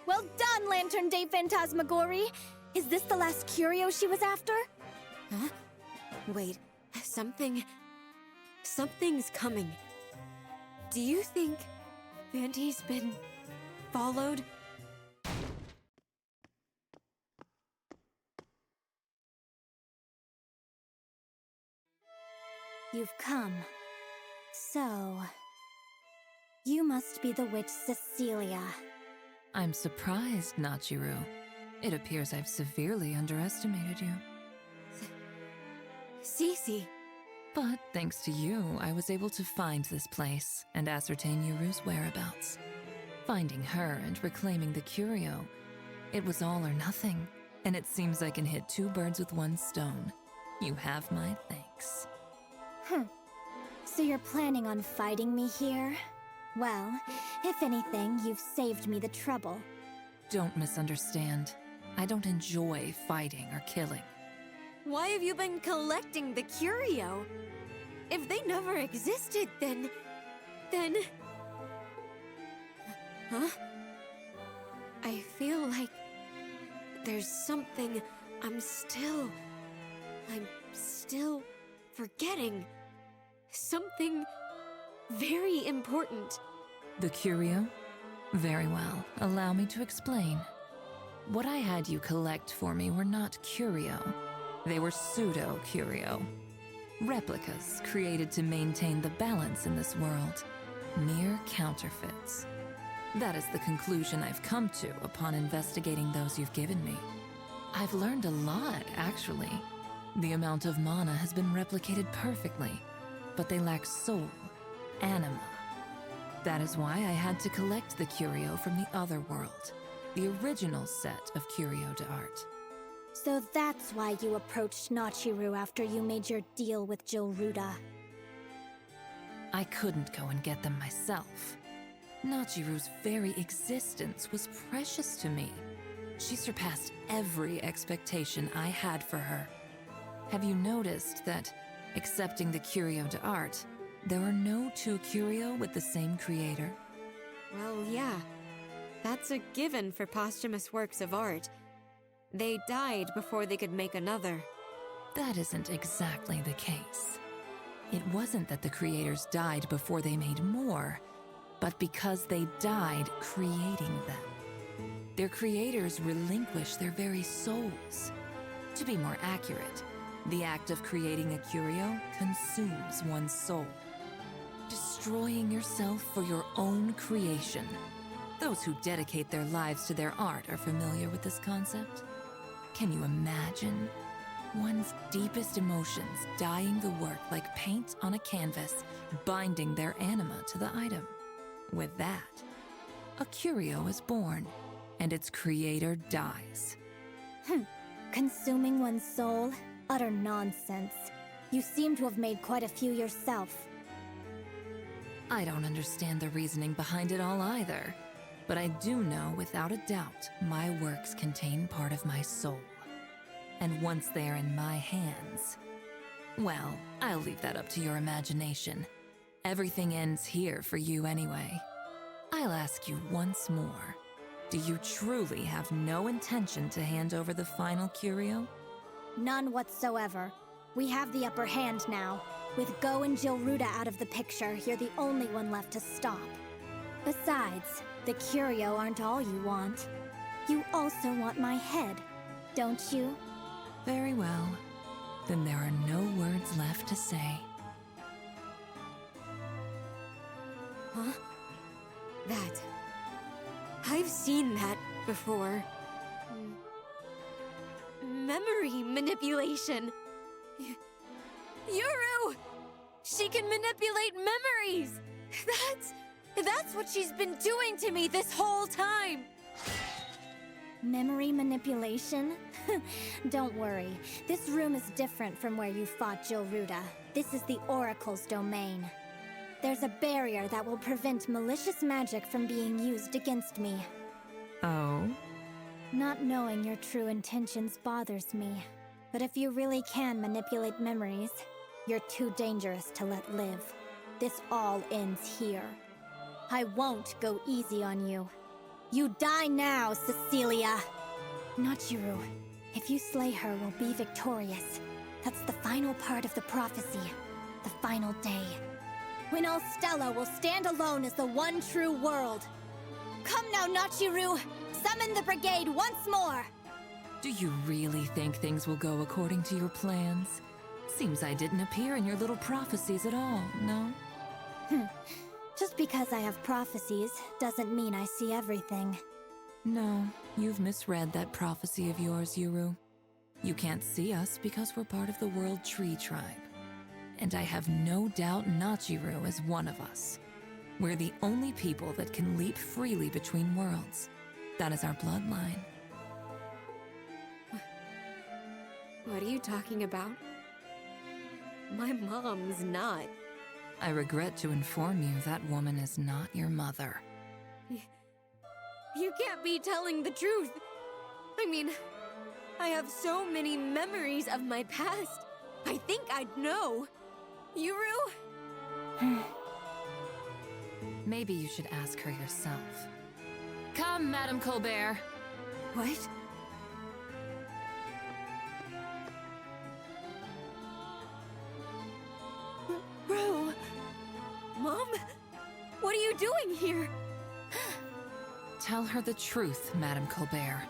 Well done, Lantern Day Phantasmagory! Is this the last curio she was after? Huh? Wait, something's coming. Do you think Fante's been followed? You've come. So... you must be the witch Cecilia. I'm surprised, Nachiru. It appears I've severely underestimated you. Cece! But thanks to you, I was able to find this place and ascertain Yuru's whereabouts. Finding her and reclaiming the curio, it was all or nothing, and it seems I can hit two birds with one stone. You have my thanks. So you're planning on fighting me here? Well, if anything, you've saved me the trouble. Don't misunderstand. I don't enjoy fighting or killing. Why have you been collecting the curio? If they never existed, then... Huh? I feel like there's something I'm still forgetting. Something very important. The curio? Very well. Allow me to explain. What I had you collect for me were not curio. They were pseudo-curio. Replicas created to maintain the balance in this world. Mere counterfeits. That is the conclusion I've come to upon investigating those you've given me. I've learned a lot, actually. The amount of mana has been replicated perfectly, but they lack soul, anima. That is why I had to collect the curio from the other world, the original set of curio d'art. So that's why you approached Nachiru after you made your deal with Jilruda. I couldn't go and get them myself. Nachiru's very existence was precious to me. She surpassed every expectation I had for her. Have you noticed that, excepting the Curio d'Art, there are no two Curio with the same creator? Well, yeah. That's a given for posthumous works of art. They died before they could make another. That isn't exactly the case. It wasn't that the creators died before they made more, but because they died creating them. Their creators relinquish their very souls. To be more accurate, the act of creating a curio consumes one's soul. Destroying yourself for your own creation. Those who dedicate their lives to their art are familiar with this concept. Can you imagine? One's deepest emotions dyeing the work like paint on a canvas, binding their anima to the item. With that, a curio is born, and its creator dies. Consuming one's soul? Utter nonsense. You seem to have made quite a few yourself. I don't understand the reasoning behind it all either, but I do know without a doubt my works contain part of my soul. And once they're in my hands, well, I'll leave that up to your imagination. Everything ends here for you anyway. I'll ask you once more. Do you truly have no intention to hand over the final curio? None whatsoever. We have the upper hand now. With Go and Jilruda out of the picture, you're the only one left to stop. Besides, the curio aren't all you want. You also want my head, don't you? Very well. Then there are no words left to say. Huh? That. I've seen that before. Memory manipulation. Yuru! She can manipulate memories! That's what she's been doing to me this whole time! Memory manipulation? Don't worry. This room is different from where you fought Jilruda. This is the Oracle's domain. There's a barrier that will prevent malicious magic from being used against me. Oh? Not knowing your true intentions bothers me. But if you really can manipulate memories, you're too dangerous to let live. This all ends here. I won't go easy on you. You die now, Cecilia! Nochiru, if you slay her, we'll be victorious. That's the final part of the prophecy. The final day. When all Stella will stand alone as the one true world. Come now, Nochiru! Summon the brigade once more! Do you really think things will go according to your plans? Seems I didn't appear in your little prophecies at all, no? Just because I have prophecies doesn't mean I see everything. No, you've misread that prophecy of yours, Yuru. You can't see us because we're part of the World Tree Tribe. And I have no doubt Nachiru is one of us. We're the only people that can leap freely between worlds. That is our bloodline. What are you talking about? My mom's not. I regret to inform you that woman is not your mother. You can't be telling the truth. I mean, I have so many memories of my past. I think I'd know. Yuru? Maybe you should ask her yourself. Come, Madame Colbert. What? Rue! Mom? What are you doing here? Tell her the truth, Madame Colbert.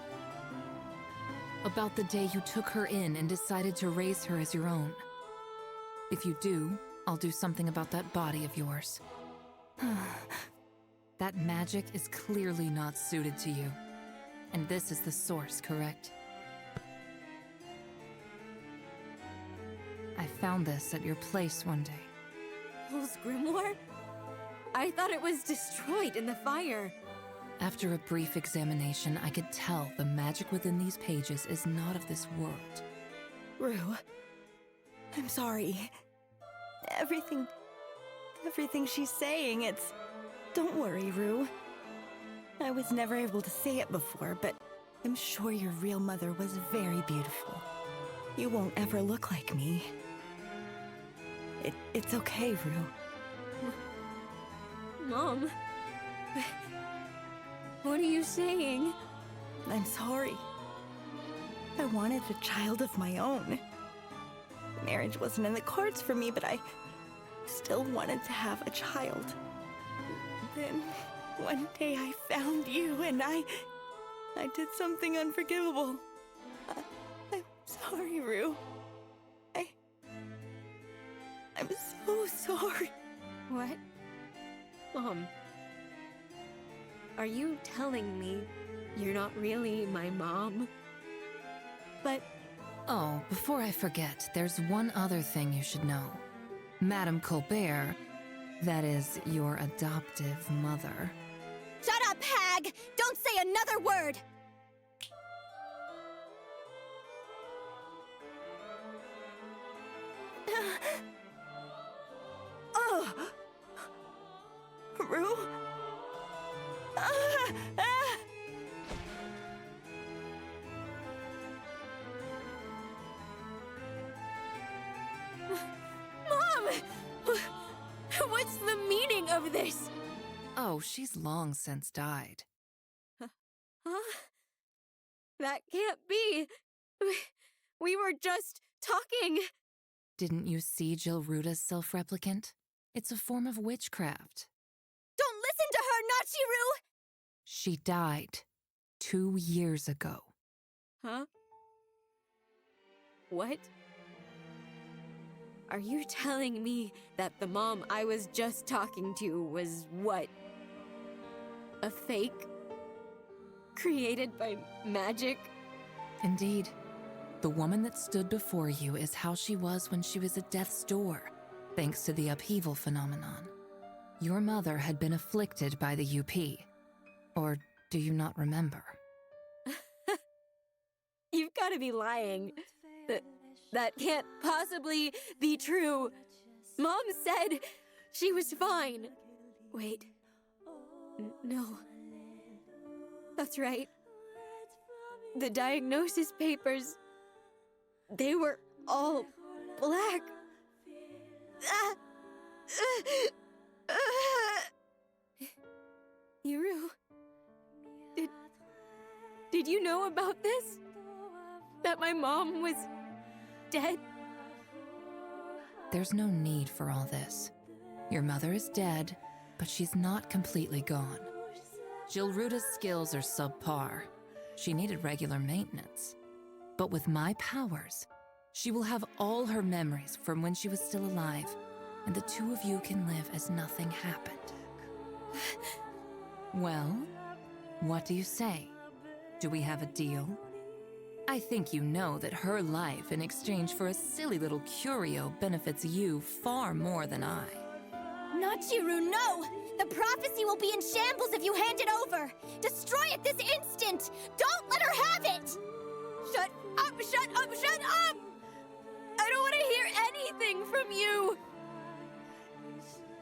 About the day you took her in and decided to raise her as your own. If you do, I'll do something about that body of yours. That magic is clearly not suited to you. And this is the source, correct? I found this at your place one day. Hall's grimoire? I thought it was destroyed in the fire. After a brief examination, I could tell the magic within these pages is not of this world. Rue, I'm sorry. Everything she's saying, it's... Don't worry, Rue. I was never able to say it before, but I'm sure your real mother was very beautiful. You won't ever look like me. It's okay, Rue. Mom. What are you saying? I'm sorry. I wanted a child of my own. Marriage wasn't in the cards for me, but I still wanted to have a child. Then, one day I found you, and I did something unforgivable. I'm sorry, Rue. I'm so sorry. What? Mom. Are you telling me you're not really my mom? But... Oh, before I forget, there's one other thing you should know. Madame Colbert, that is, your adoptive mother. Shut up, hag! Don't say another word! Rue? Mom! What's the meaning of this? Oh, she's long since died. Huh? That can't be. We were just talking. Didn't you see Jilruda's self-replicant? It's a form of witchcraft. Don't listen to her, Nachiru! She died 2 years ago. Huh? What? Are you telling me that the mom I was just talking to was what? A fake? Created by magic? Indeed. The woman that stood before you is how she was when she was at death's door, thanks to the upheaval phenomenon. Your mother had been afflicted by the UP. Or do you not remember? You've got to be lying. That can't possibly be true. Mom said she was fine. Wait. No. That's right. The diagnosis papers, they were all black. Yuru, did you know about this? That my mom was dead? There's no need for all this. Your mother is dead, but she's not completely gone. Jilruda's skills are subpar. She needed regular maintenance. But with my powers, she will have all her memories from when she was still alive, and the two of you can live as nothing happened. Well, what do you say? Do we have a deal? I think you know that her life in exchange for a silly little curio benefits you far more than I. Nachiru, no! The prophecy will be in shambles if you hand it over! Destroy it this instant! Don't let her have it! Shut up, shut up, shut up! I don't want to hear anything from you!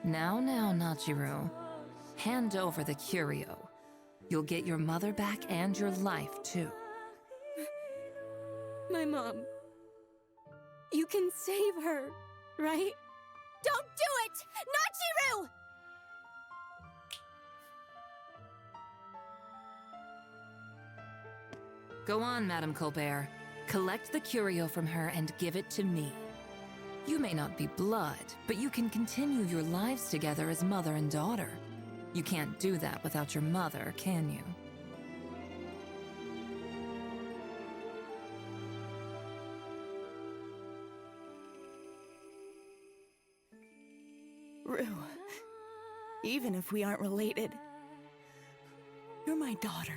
Now, Nachiru. Hand over the curio. You'll get your mother back and your life, too. My mom. You can save her, right? Don't do it! Nachiru! Go on, Madame Colbert. Collect the curio from her and give it to me. You may not be blood, but you can continue your lives together as mother and daughter. You can't do that without your mother, can you? Rue, even if we aren't related, you're my daughter.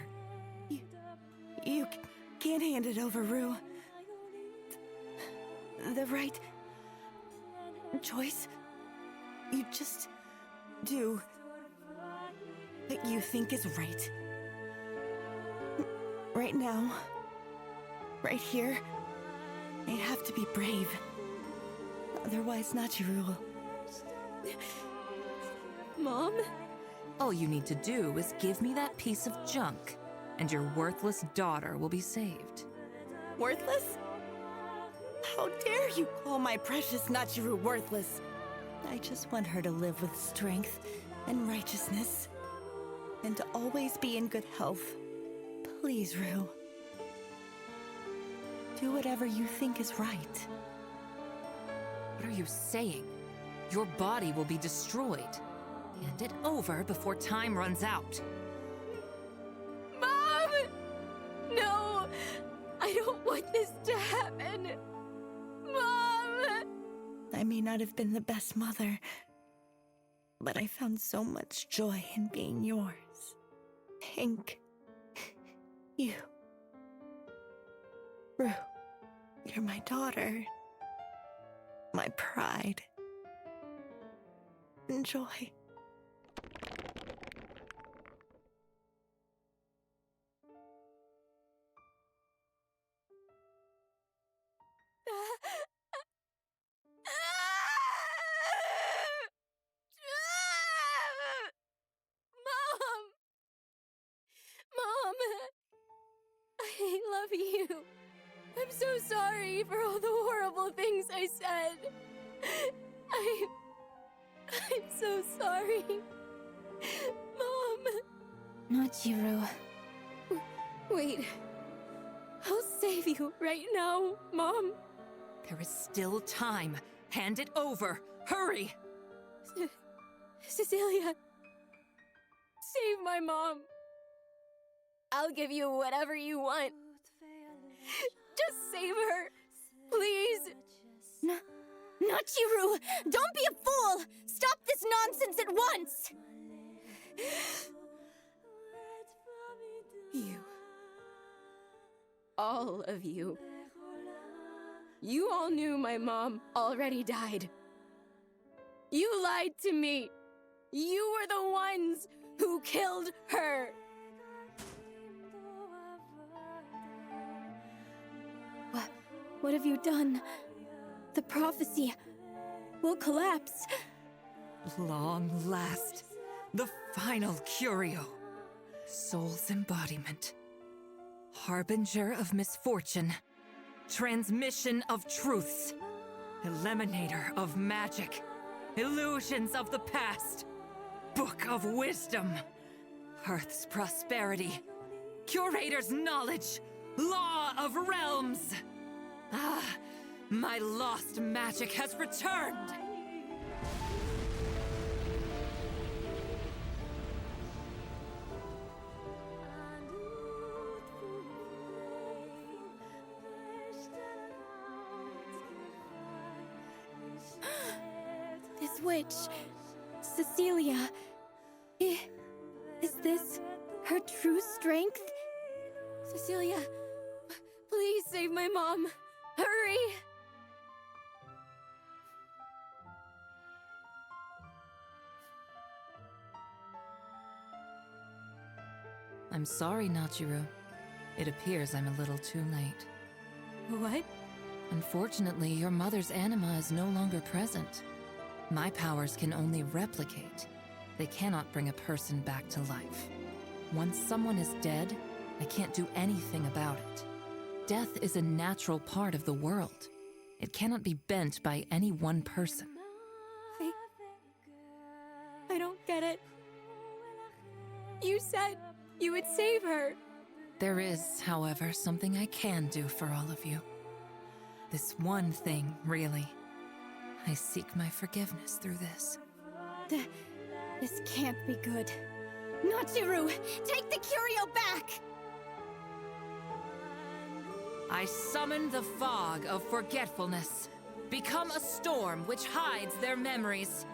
You can't hand it over, Rue. The right choice. You just do what you think is right. Right now, right here, I have to be brave. Otherwise, Nachiru. Mom? All you need to do is give me that piece of junk. and your worthless daughter will be saved. Worthless? How dare you call my precious Nachiru worthless? I just want her to live with strength and righteousness, and to always be in good health. Please, Rue. Do whatever you think is right. What are you saying? Your body will be destroyed. Hand it over before time runs out. Mom! No! I don't want this to happen! Mom! I may not have been the best mother, but I found so much joy in being yours. Hank. You. Rue. You're my daughter. My pride. And joy. Mom! I love you. I'm so sorry for all the horrible things I said. I'm so sorry. Mom! Nachiru. Wait. I'll save you right now, Mom. There is still time. Hand it over. Hurry! Cecilia. Save my mom. I'll give you whatever you want. Just save her. Please. Nachiru! Don't be a fool! Stop this nonsense at once! You. All of you. You all knew my mom already died. You lied to me. You were the ones who killed her. What have you done? The prophecy will collapse. Long last, the final curio. Soul's embodiment. Harbinger of misfortune. Transmission of truths. Eliminator of magic. Illusions of the past. Book of wisdom. Earth's prosperity. Curator's knowledge. Law of realms. Ah, my lost magic has returned! This witch, Cecilia, is this her true strength? Cecilia, please save my mom. Hurry! I'm sorry, Nachiru. It appears I'm a little too late. What? Unfortunately, your mother's anima is no longer present. My powers can only replicate. They cannot bring a person back to life. Once someone is dead, I can't do anything about it. Death is a natural part of the world. It cannot be bent by any one person. I don't get it. You said you would save her. There is, however, something I can do for all of you. This one thing, really. I seek my forgiveness through this. This can't be good. Nachiru, take the curio back! I summon the fog of forgetfulness. Become a storm which hides their memories.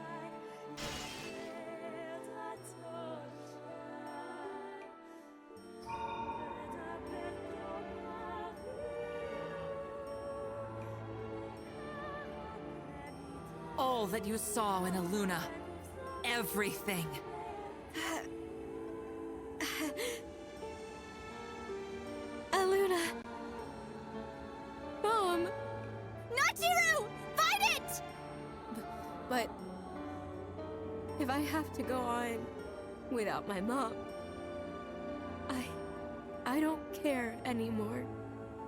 All that you saw in Aluna. Everything. Aluna. Mom. Nachiru! Fight it! But if I have to go on without my mom, I don't care anymore.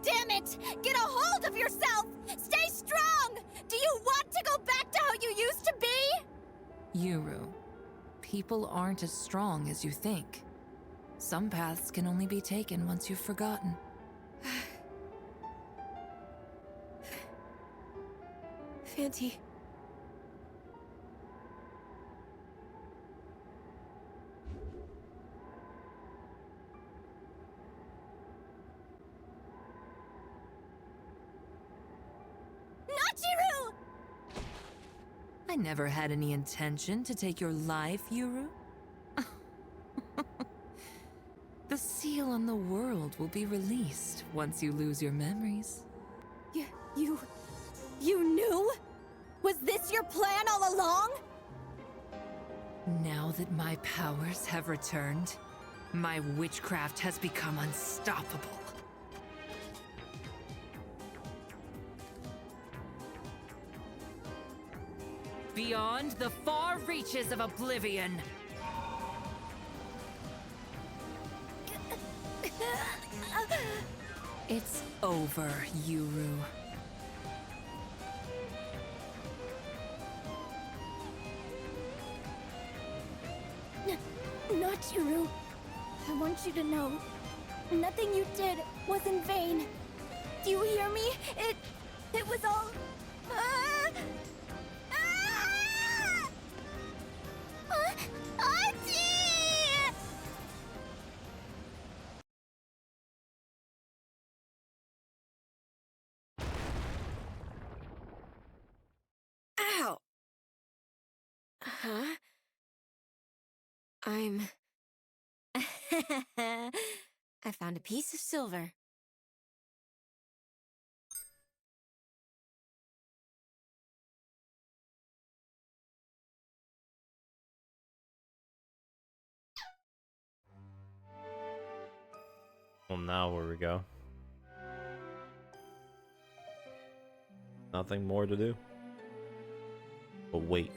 Damn it! Get a hold of yourself! Stay strong! Do you want to go back to how you used to be? Yuru, people aren't as strong as you think. Some paths can only be taken once you've forgotten. Fanty. Nachiru! I never had any intention to take your life, Yuru. The seal on the world will be released once you lose your memories. You knew? Was this your plan all along? Now that my powers have returned, my witchcraft has become unstoppable. Beyond the far reaches of oblivion. It's over, Yuru. Nachiru, I want you to know, nothing you did was in vain. Do you hear me? It was all... Auntie! Ow! Huh? I found a piece of silver. Well, now where we go? Nothing more to do. But wait.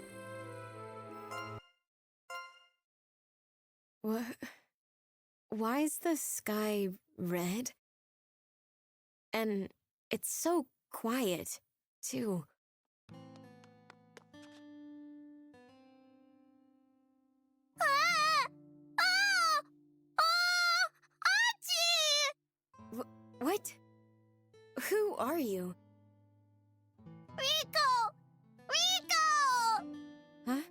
What? Why is the sky red? And it's so quiet, too. What? Who are you? Rico! Rico! Huh?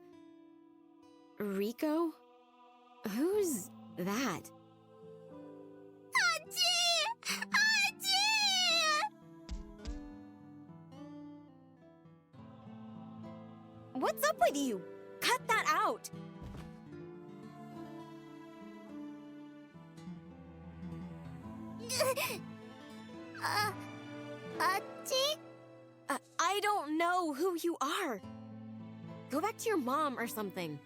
Rico? Who's that? Auntie! Auntie! What's up with you? Cut that out! Auntie? I don't know who you are. Go back to your mom or something.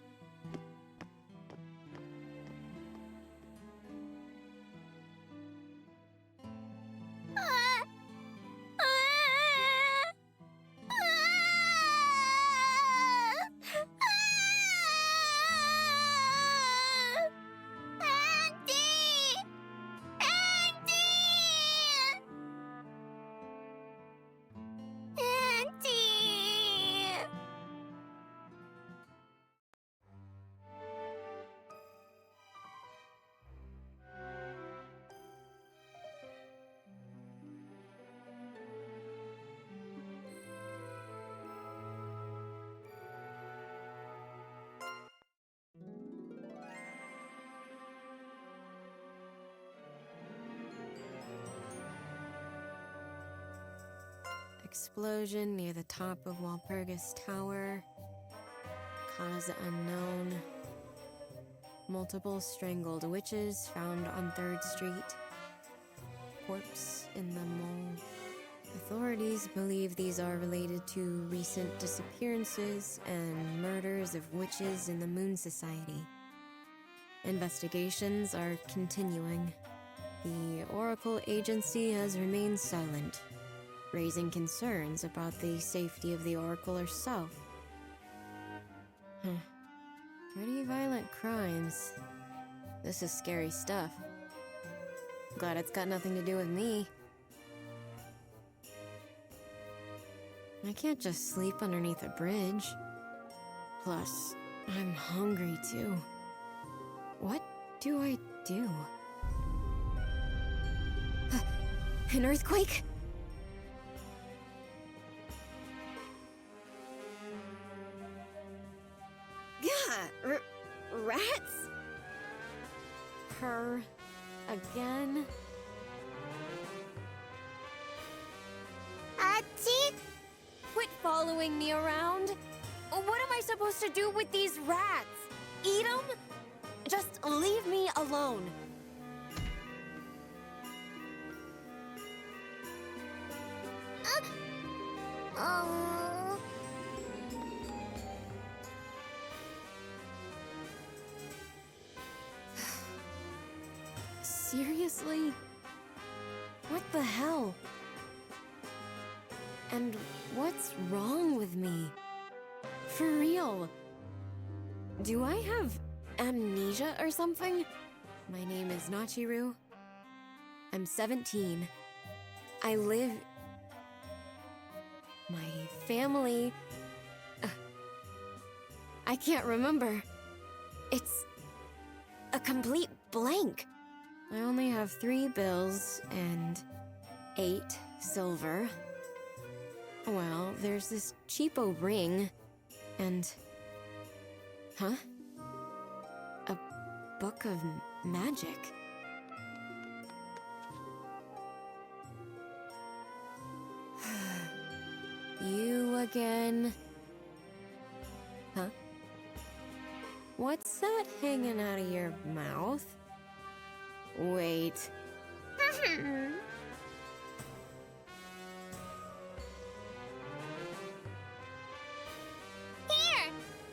Explosion near the top of Walpurgis Tower. Cause unknown. Multiple strangled witches found on 3rd Street. Corpse in the mall. Authorities believe these are related to recent disappearances and murders of witches in the Moon Society. Investigations are continuing. The Oracle Agency has remained silent, raising concerns about the safety of the Oracle herself. Pretty violent crimes. This is scary stuff. Glad it's got nothing to do with me. I can't just sleep underneath a bridge. Plus, I'm hungry too. What do I do? An earthquake? Yeah, rats? Her again? Achi? Quit following me around. What am I supposed to do with these rats? Eat them? Just leave me alone. Oh. Seriously? What the hell? And what's wrong with me? For real? Do I have amnesia or something? My name is Nachiru. I'm 17. I live... My family... I can't remember. It's a complete blank. I only have 3 bills and 8 silver. Well, there's this cheapo ring and... Huh? A book of magic. You again? Huh? What's that hanging out of your mouth? Wait. Here!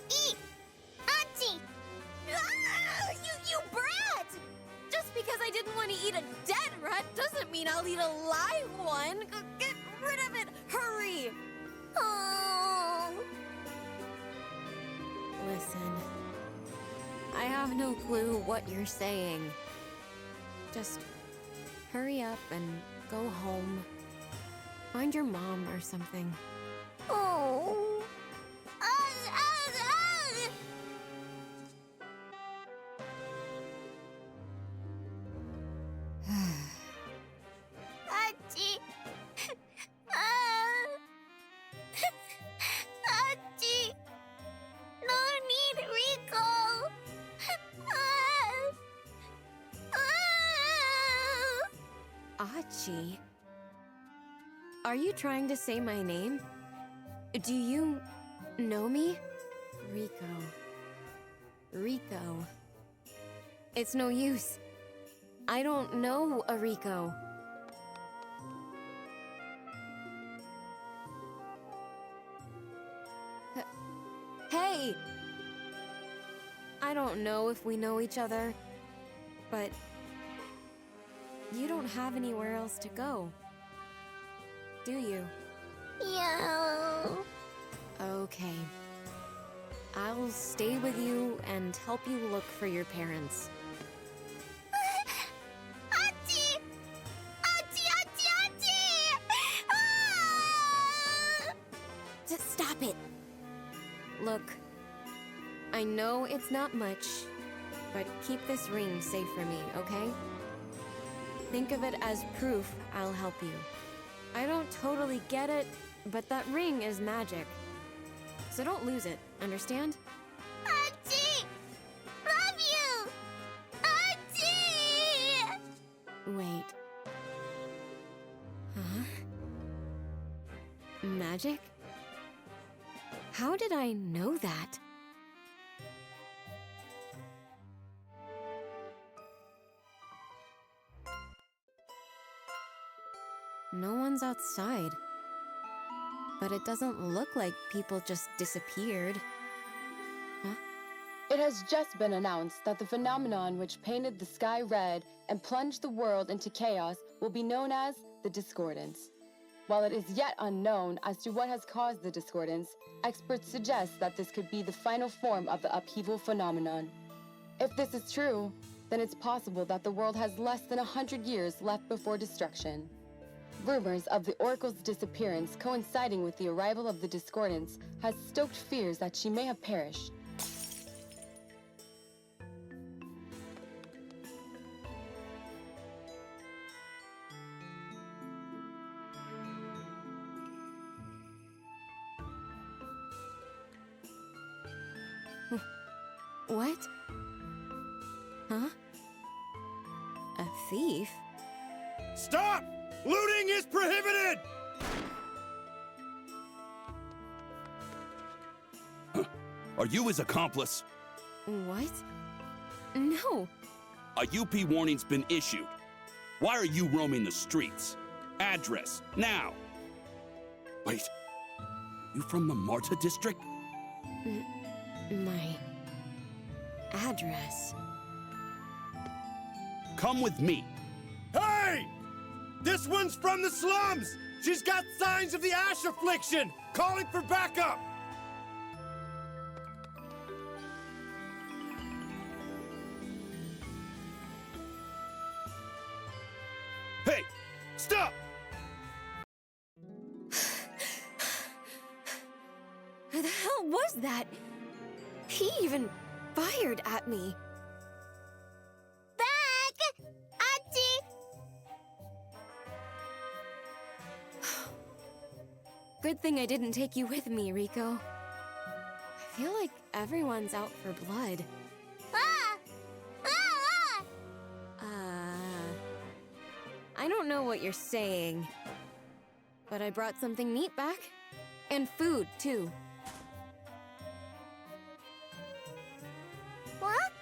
Eat! Achi! Ah, you brat! Just because I didn't want to eat a dead rat doesn't mean I'll eat a live one. Get rid of it! Hurry! Oh. Listen, I have no clue what you're saying. Just hurry up and go home. Find your mom or something. Oh. Achi. Achi. No need, Rico. Achi? Are you trying to say my name? Do you know me? Rico. Rico. It's no use. I don't know a Rico. Hey! I don't know if we know each other, but you don't have anywhere else to go, do you? Yeah. Okay. I'll stay with you and help you look for your parents. Achi! Achi, Achi, Achi! Ah! Just stop it! Look, I know it's not much, but keep this ring safe for me, okay? Think of it as proof I'll help you. I don't totally get it, but that ring is magic. So don't lose it, understand? Achi! Love you! Achi! Wait. Huh? Magic? How did I know that? No one's outside. But it doesn't look like people just disappeared. Huh? It has just been announced that the phenomenon which painted the sky red and plunged the world into chaos will be known as the discordance. While it is yet unknown as to what has caused the discordance, experts suggest that this could be the final form of the upheaval phenomenon. If this is true, then it's possible that the world has less than 100 years left before destruction. Rumors of the Oracle's disappearance coinciding with the arrival of the Discordants has stoked fears that she may have perished. What? Huh? A thief? Stop! Looting is prohibited! Are you his accomplice? What? No. A UP warning's been issued. Why are you roaming the streets? Address, now! Wait, you from the Marta district? My address. Come with me. Hey! This one's from the slums! She's got signs of the ash affliction! Calling for backup! Hey! Stop! Who the hell was that? He even fired at me. Back! Auntie! Good thing I didn't take you with me, Rico. I feel like everyone's out for blood. Ah! Ah! I don't know what you're saying, but I brought something neat back. And food, too. What?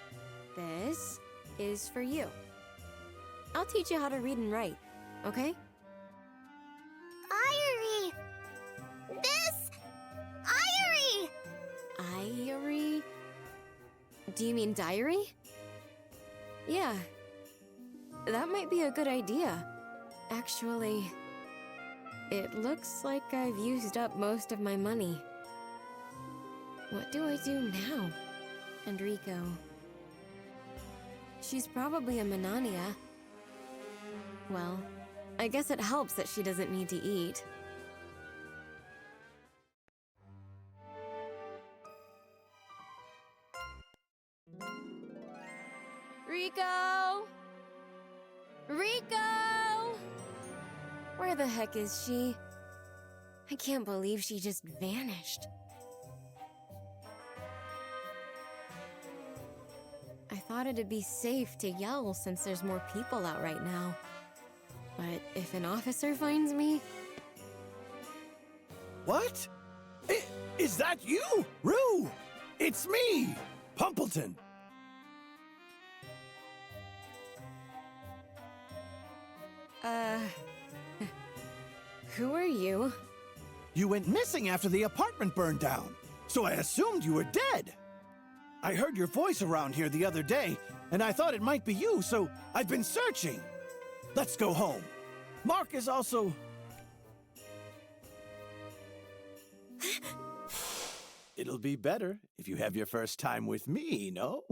This is for you. I'll teach you how to read and write, okay? Irie! This! Irie! Irie? Do you mean diary? Yeah. That might be a good idea. Actually, it looks like I've used up most of my money. What do I do now? Enrico. She's probably a Manania. Well, I guess it helps that she doesn't need to eat. Rico! Rico! Where the heck is she? I can't believe she just vanished. I thought it'd be safe to yell since there's more people out right now. But if an officer finds me... What? Is that you, Rue? It's me, Pumpleton. Who are you? You went missing after the apartment burned down, so I assumed you were dead. I heard your voice around here the other day, and I thought it might be you, so I've been searching. Let's go home. Mark is also... It'll be better if you have your first time with me, no?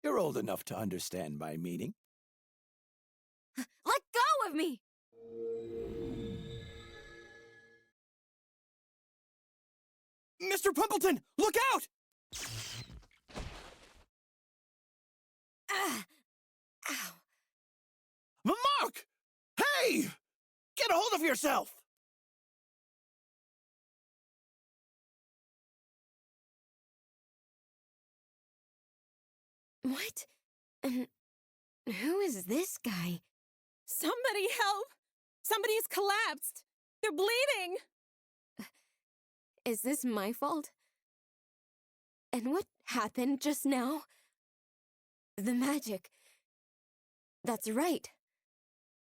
You're old enough to understand my meaning. Let go of me! Mr. Pumpleton, look out! Ow. Mark! Hey! Get a hold of yourself! What? And who is this guy? Somebody help! Somebody's collapsed! They're bleeding! Is this my fault? And what happened just now? The magic. That's right.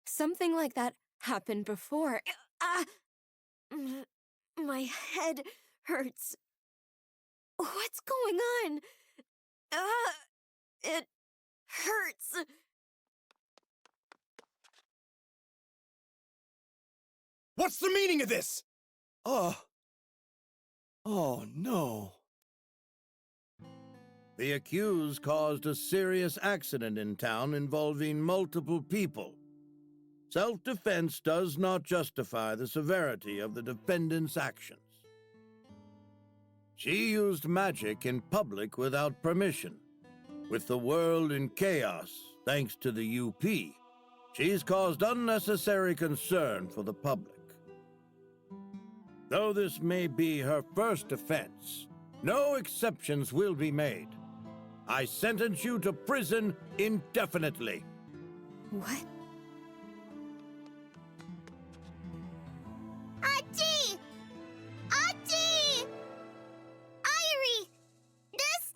Something like that happened before. My head hurts. What's going on? It hurts. What's the meaning of this? Oh no. The accused caused a serious accident in town involving multiple people. Self-defense does not justify the severity of the defendant's actions. She used magic in public without permission. With the world in chaos, thanks to the UP, she's caused unnecessary concern for the public. Though this may be her first offense, no exceptions will be made. I sentence you to prison indefinitely. What? Auntie! Auntie! Irie! This...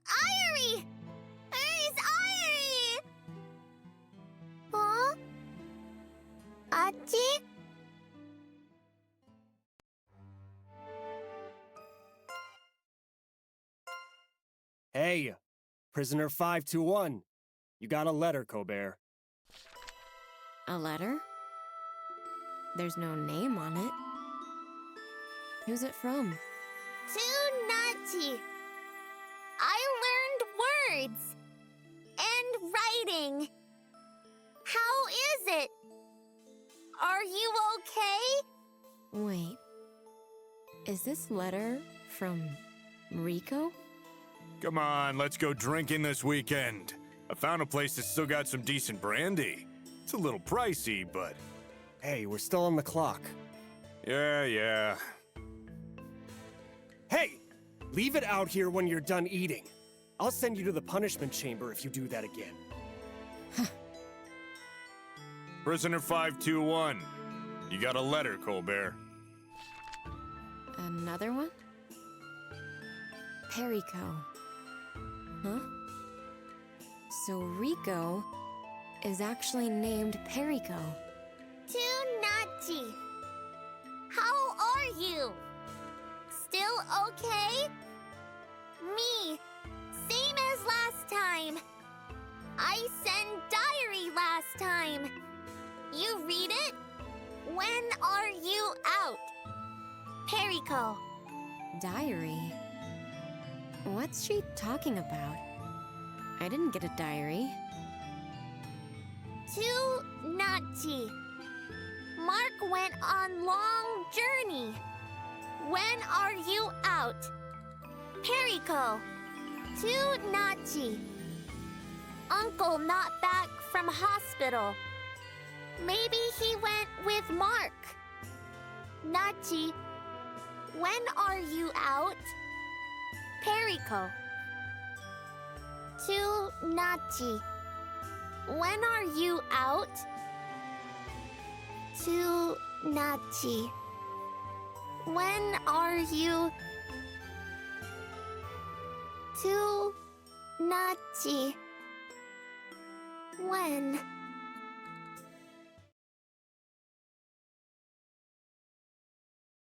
Irie! Where's Irie? Huh? Auntie? Hey, prisoner 521. You got a letter, Colbert. A letter? There's no name on it. Who's it from? To Nati. I learned words. And writing. How is it? Are you okay? Wait. Is this letter from Rico? Come on, let's go drinking this weekend. I found a place that's still got some decent brandy. It's a little pricey, but... Hey, we're still on the clock. Yeah. Hey! Leave it out here when you're done eating. I'll send you to the punishment chamber if you do that again. Prisoner 521. You got a letter, Colbert. Another one? Perico. Huh? So Rico is actually named Perico. To Nati. How are you? Still okay? Me. Same as last time. I sent diary last time. You read it? When are you out? Perico. Diary? What's she talking about? I didn't get a diary. To Nati. Mark went on long journey. When are you out? Perico. To Nati. Uncle not back from hospital. Maybe he went with Mark. Nati. When are you out? Perico. To Nati. When are you out? To Nati. When are you... To Nati. When...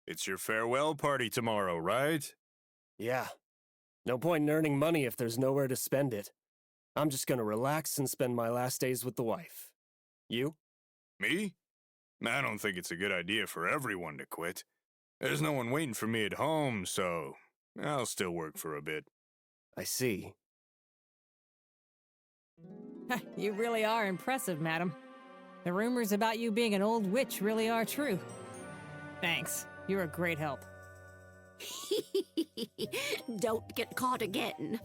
It's your farewell party tomorrow, right? Yeah. No point in earning money if there's nowhere to spend it. I'm just gonna relax and spend my last days with the wife. You? Me? I don't think it's a good idea for everyone to quit. There's no one waiting for me at home, so I'll still work for a bit. I see. You really are impressive, madam. The rumors about you being an old witch really are true. Thanks. You're a great help. Don't get caught again.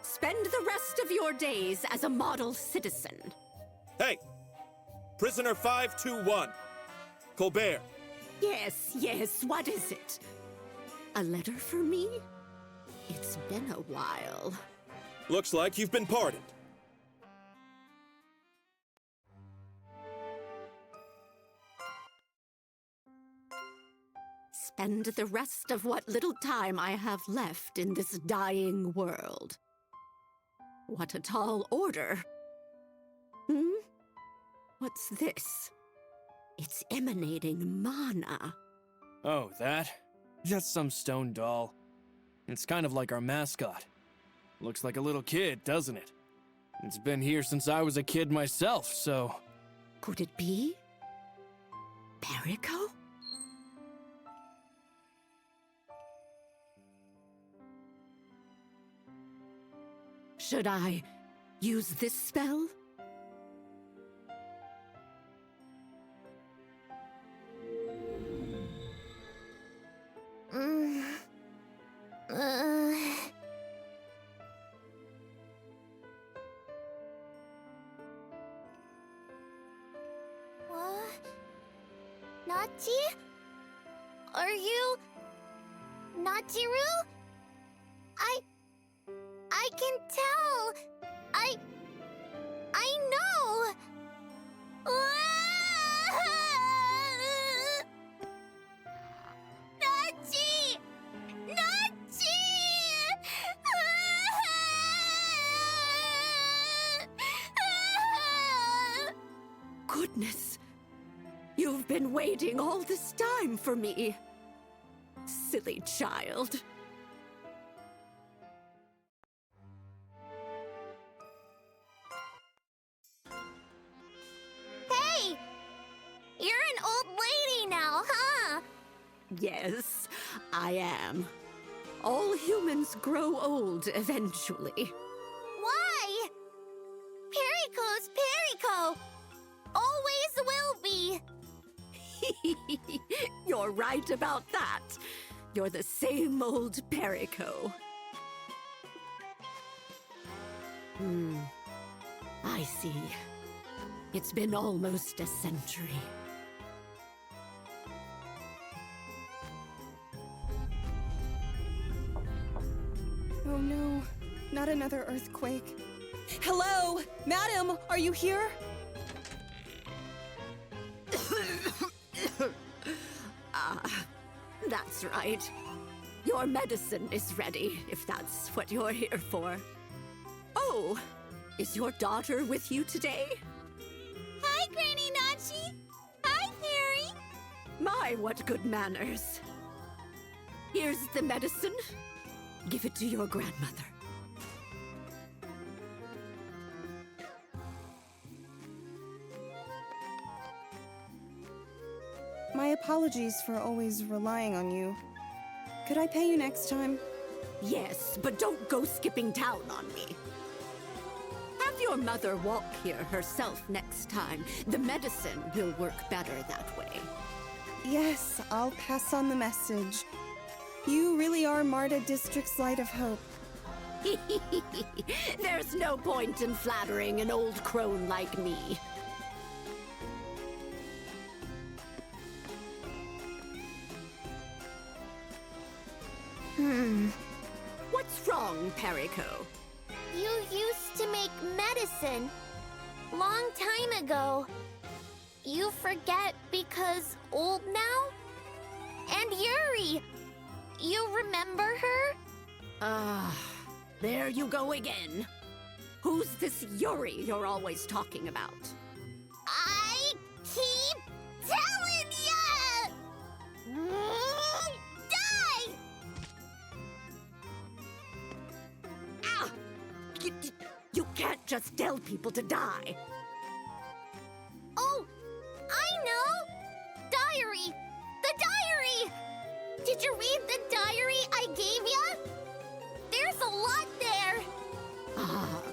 Spend the rest of your days as a model citizen. Hey! Prisoner 521. Colbert. Yes, what is it? A letter for me? It's been a while. Looks like you've been pardoned. Spend the rest of what little time I have left in this dying world. What a tall order. What's this? It's emanating mana. Oh, that? Just some stone doll. It's kind of like our mascot. Looks like a little kid, doesn't it? It's been here since I was a kid myself, so... Could it be? Perico? Should I use this spell? What? Nachi? Are you... Nachiru? I can tell. I know. Nachi! Nachi! Goodness, you've been waiting all this time for me. Silly child. Hey! You're an old lady now, huh? Yes, I am. All humans grow old eventually. Why? Perico's Perico. Always will be. You're right about that. You're the same old Perico. I see. It's been almost a century. Oh no, not another earthquake. Hello? Madam, are you here? That's right. Your medicine is ready, if that's what you're here for. Oh, is your daughter with you today? Hi, Granny Nachi. Hi, Perry. My, what good manners. Here's the medicine. Give it to your grandmother. My apologies for always relying on you. Could I pay you next time? Yes, but don't go skipping town on me. Have your mother walk here herself next time. The medicine will work better that way. Yes, I'll pass on the message. You really are Marta District's light of hope. There's no point in flattering an old crone like me. What's wrong, Perico? You used to make medicine. Long time ago. You forget because old now? And Yuri! You remember her? There you go again. Who's this Yuri you're always talking about? I keep telling ya! Die! Ah! You can't just tell people to die. Oh, I know! Diary! The diary! Did you read the diary I gave ya? There's a lot there!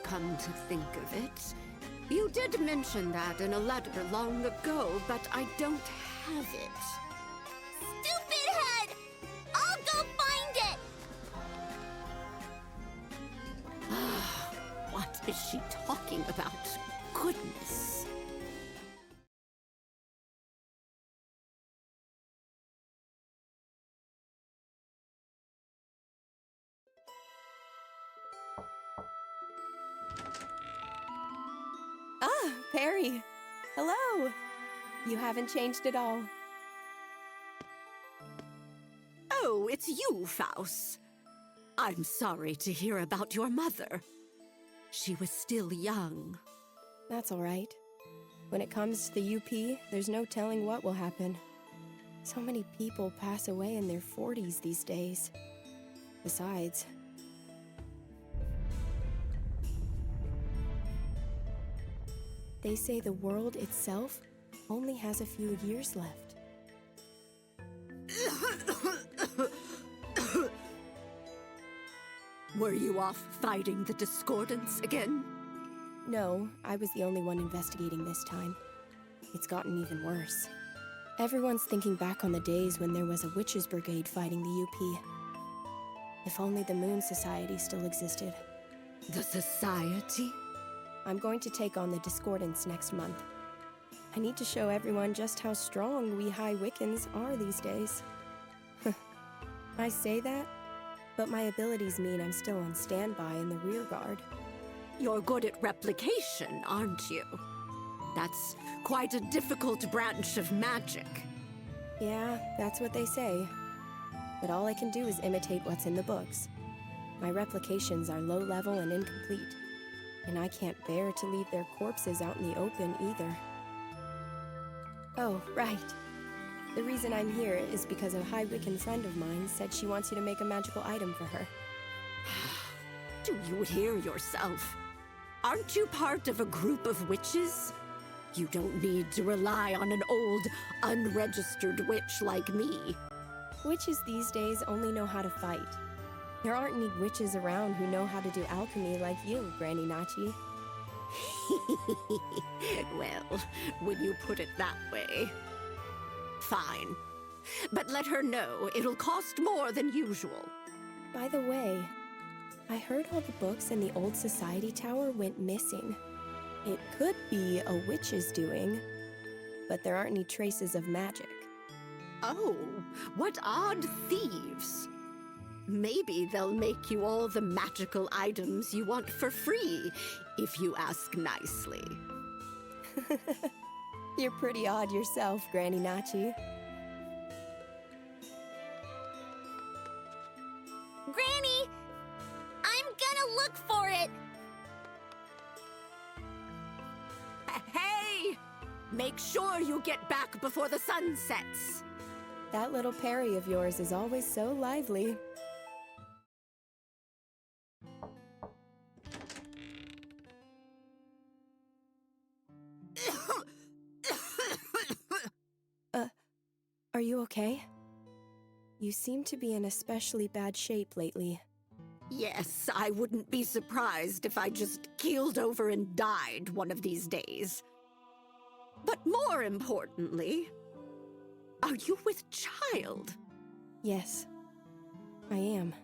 Come to think of it, you did mention that in a letter long ago, but I don't have it. Stupid head! I'll go find it! What is she talking about? Goodness. Ah, Perry. Hello. You haven't changed at all. Oh, it's you, Faust. I'm sorry to hear about your mother. She was still young. That's all right. When it comes to the UP, there's no telling what will happen. So many people pass away in their 40s these days. Besides, they say the world itself only has a few years left. Were you off fighting the discordants again? No, I was the only one investigating this time. It's gotten even worse. Everyone's thinking back on the days when there was a witches' brigade fighting the UP. If only the Moon Society still existed. The Society? I'm going to take on the Discordants next month. I need to show everyone just how strong we High Wiccans are these days. I say that, but my abilities mean I'm still on standby in the rear guard. You're good at replication, aren't you? That's quite a difficult branch of magic. Yeah, that's what they say. But all I can do is imitate what's in the books. My replications are low level and incomplete, and I can't bear to leave their corpses out in the open either. Oh, right. The reason I'm here is because a High Wiccan friend of mine said she wants you to make a magical item for her. Do you hear yourself? Aren't you part of a group of witches? You don't need to rely on an old, unregistered witch like me. Witches these days only know how to fight. There aren't any witches around who know how to do alchemy like you, Granny Nachi. Well, when you put it that way. Fine. But let her know it'll cost more than usual. By the way, I heard all the books in the old society tower went missing. It could be a witch's doing, but there aren't any traces of magic. Oh, what odd thieves. Maybe they'll make you all the magical items you want for free, if you ask nicely. You're pretty odd yourself, Granny Nachi. Granny! I'm gonna look for it! Hey! Make sure you get back before the sun sets. That little Perry of yours is always so lively. Are you okay? You seem to be in especially bad shape lately. Yes, I wouldn't be surprised if I just keeled over and died one of these days. But more importantly, are you with child? Yes, I am.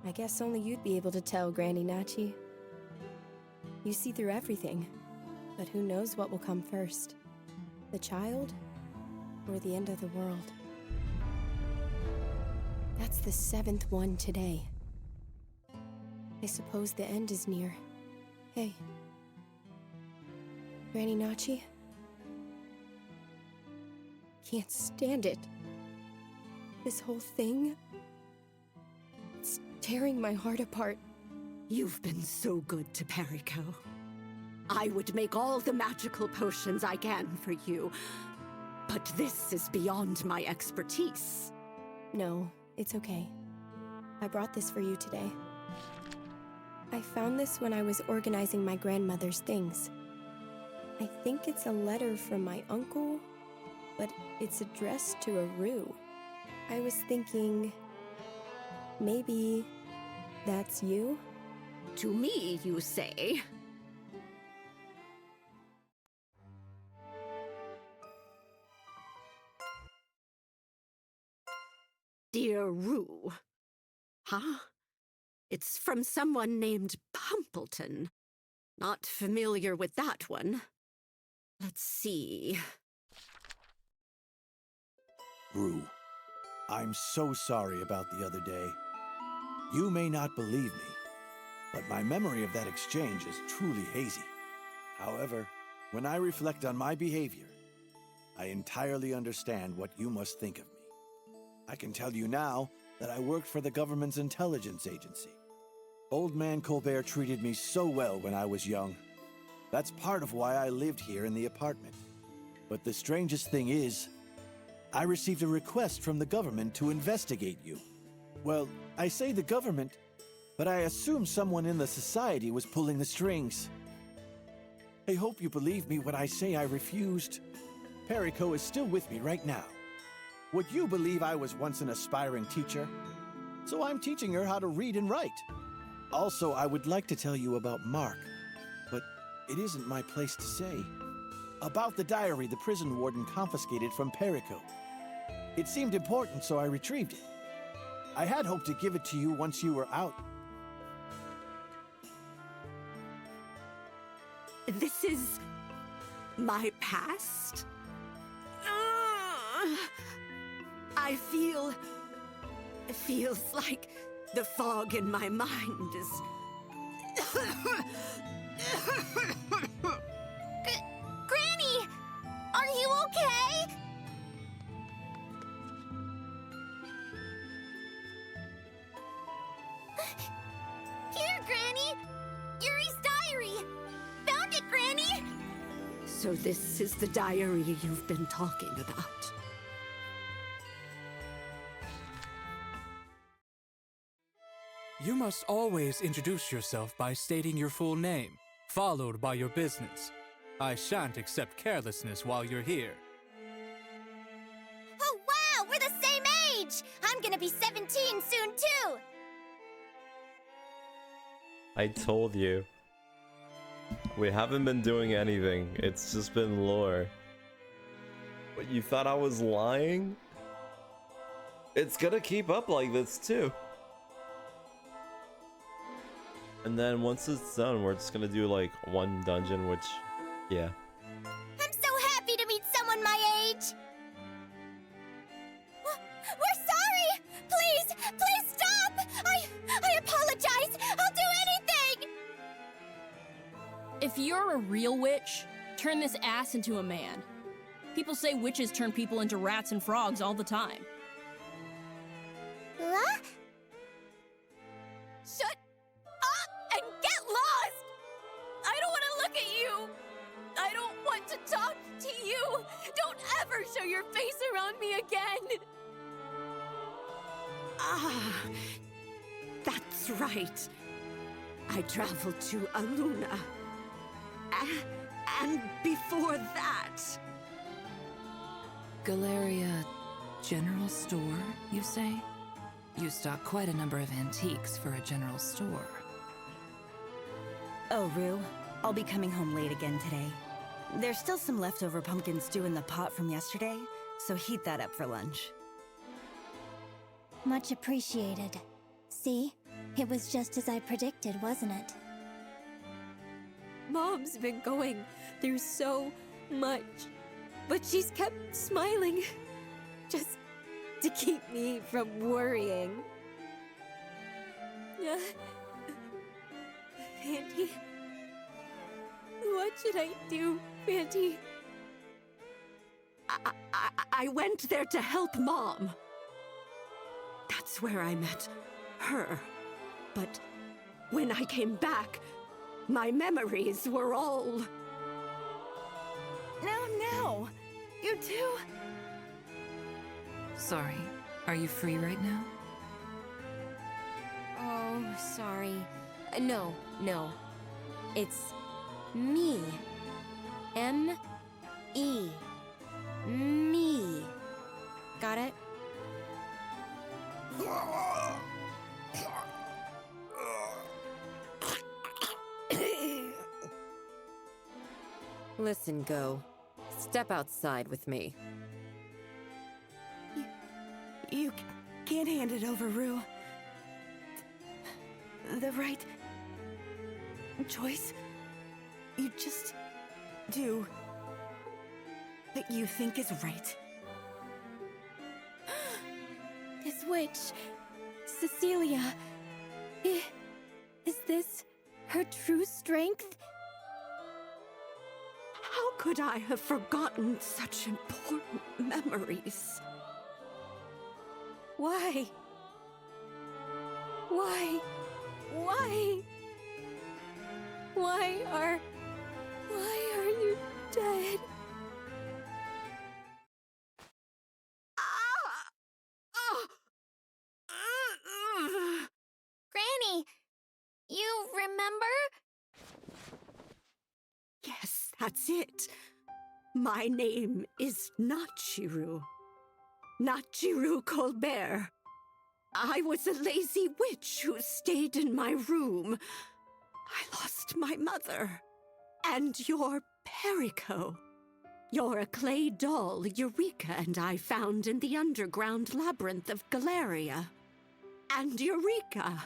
I guess only you'd be able to tell, Granny Nachi. You see through everything, but who knows what will come first? The child, or the end of the world? That's the 7th one today. I suppose the end is near. Hey. Granny Nachi? Can't stand it. This whole thing, it's tearing my heart apart. You've been so good to Perico. I would make all the magical potions I can for you, but this is beyond my expertise. No, it's okay. I brought this for you today. I found this when I was organizing my grandmother's things. I think it's a letter from my uncle, but it's addressed to a Rue. I was thinking, maybe that's you? To me, you say? Dear Rue. Huh? It's from someone named Pumpleton. Not familiar with that one. Let's see. Rue, I'm so sorry about the other day. You may not believe me, but my memory of that exchange is truly hazy. However, when I reflect on my behavior, I entirely understand what you must think of me. I can tell you now that I worked for the government's intelligence agency. Old man Colbert treated me so well when I was young. That's part of why I lived here in the apartment. But the strangest thing is, I received a request from the government to investigate you. Well, I say the government, but I assume someone in the society was pulling the strings. I hope you believe me when I say I refused. Perico is still with me right now. Would you believe I was once an aspiring teacher? so I'm teaching her how to read and write. Also, I would like to tell you about Mark, but it isn't my place to say. About the diary the prison warden confiscated from Perico. It seemed important, so I retrieved it. I had hoped to give it to you once you were out. This is my past? It feels like the fog in my mind is... Granny! Are you okay? Here, Granny! Yuri's diary! Found it, Granny! So this is the diary you've been talking about. You must always introduce yourself by stating your full name, followed by your business. I shan't accept carelessness while you're here. Oh, wow! We're the same age! I'm gonna be 17 soon, too! I told you. We haven't been doing anything. It's just been lore. But you thought I was lying? It's gonna keep up like this too. And then once it's done, we're just gonna do like one dungeon, which, yeah. I'm so happy to meet someone my age! We're sorry! Please, please stop! I apologize! I'll do anything! If you're a real witch, turn this ass into a man. People say witches turn people into rats and frogs all the time. What? Shut up and get lost! I don't want to look at you! I don't want to talk to you! Don't ever show your face around me again! Ah, that's right. I traveled to Aluna. And before that... Galleria General Store, you say? You stock quite a number of antiques for a general store. Oh, Rue, I'll be coming home late again today. There's still some leftover pumpkin stew in the pot from yesterday, so heat that up for lunch. Much appreciated. See? It was just as I predicted, wasn't it? Mom's been going through so much, but she's kept smiling. Just to keep me from worrying. Auntie? What should I do, Auntie? I went there to help Mom. That's where I met her. But when I came back, my memories were all... No. You too? Sorry, are you free right now? Oh, sorry. No. It's me. M-E. Me. Got it? Listen, Go. Step outside with me. You can't hand it over, Rue. The right choice. You just do what you think is right. This witch, Cecilia, is this her true strength? How could I have forgotten such important memories? Why? Why? Why are you dead? Granny, you remember? Yes, that's it. My name is not Chiru. Not Chiru Colbert. I was a lazy witch who stayed in my room. I lost my mother. And your Perico. You're a clay doll Eureka and I found in the underground labyrinth of Galleria. And Eureka.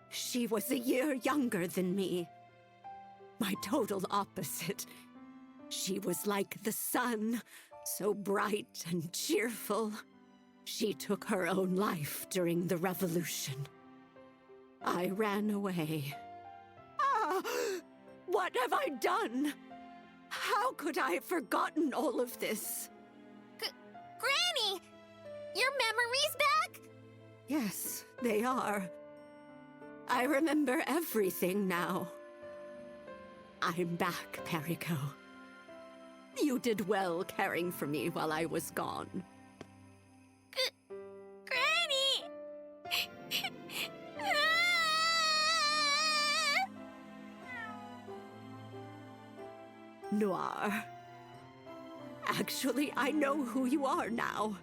She was a year younger than me. My total opposite. She was like the sun, so bright and cheerful. She took her own life during the revolution. I ran away. Ah! What have I done? How could I have forgotten all of this? Granny! Your memory's back? Yes, they are. I remember everything now. I'm back, Perico. You did well caring for me while I was gone. Granny! Noir. Actually, I know who you are now.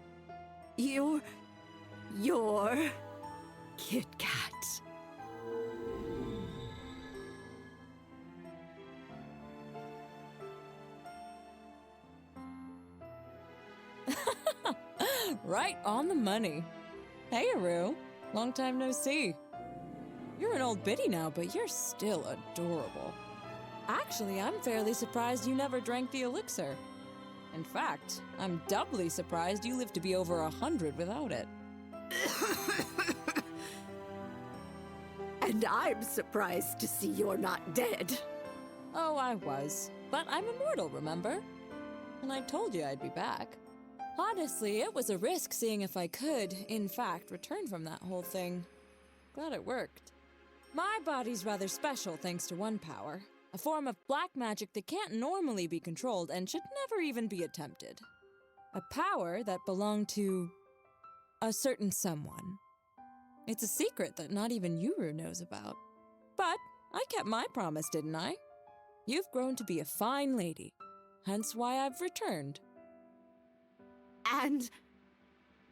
You're Kit Kat. Right on the money. Hey, Aru. Long time no see. You're an old biddy now, but you're still adorable. Actually, I'm fairly surprised you never drank the elixir. In fact, I'm doubly surprised you lived to be over 100 without it. And I'm surprised to see you're not dead. Oh, I was. But I'm immortal, remember? And I told you I'd be back. Honestly, it was a risk seeing if I could, in fact, return from that whole thing. Glad it worked. My body's rather special thanks to one power. A form of black magic that can't normally be controlled and should never even be attempted. A power that belonged to a certain someone. It's a secret that not even Yuru knows about. But I kept my promise, didn't I? You've grown to be a fine lady, hence why I've returned. And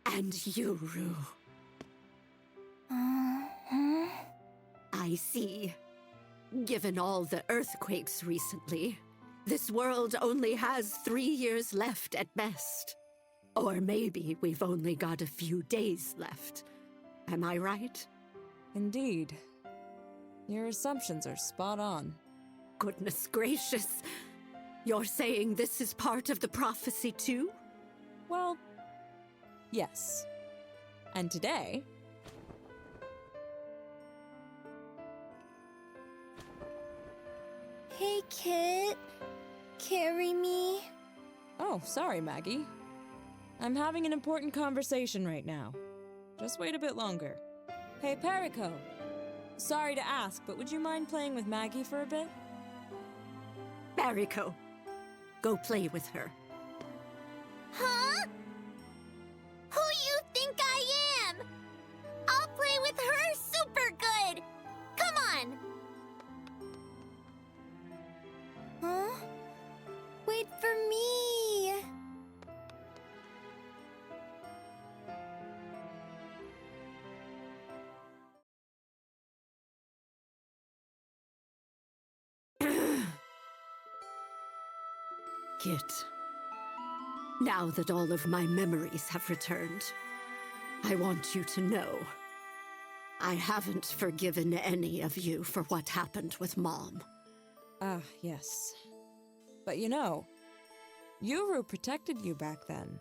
Yuru. I see. Given all the earthquakes recently, this world only has 3 years left at best. Or maybe we've only got a few days left. Am I right? Indeed. Your assumptions are spot on. Goodness gracious. You're saying this is part of the prophecy too? Well, yes. And today... Hey, Kit. Carry me. Oh, sorry, Maggie. I'm having an important conversation right now. Just wait a bit longer. Hey, Perico. Sorry to ask, but would you mind playing with Maggie for a bit? Perico, go play with her. Huh? Who you think I am? I'll play with her super good! Come on! Huh? Wait for me! Kit, now that all of my memories have returned, I want you to know I haven't forgiven any of you for what happened with Mom. Ah, yes. But you know, Yuru protected you back then,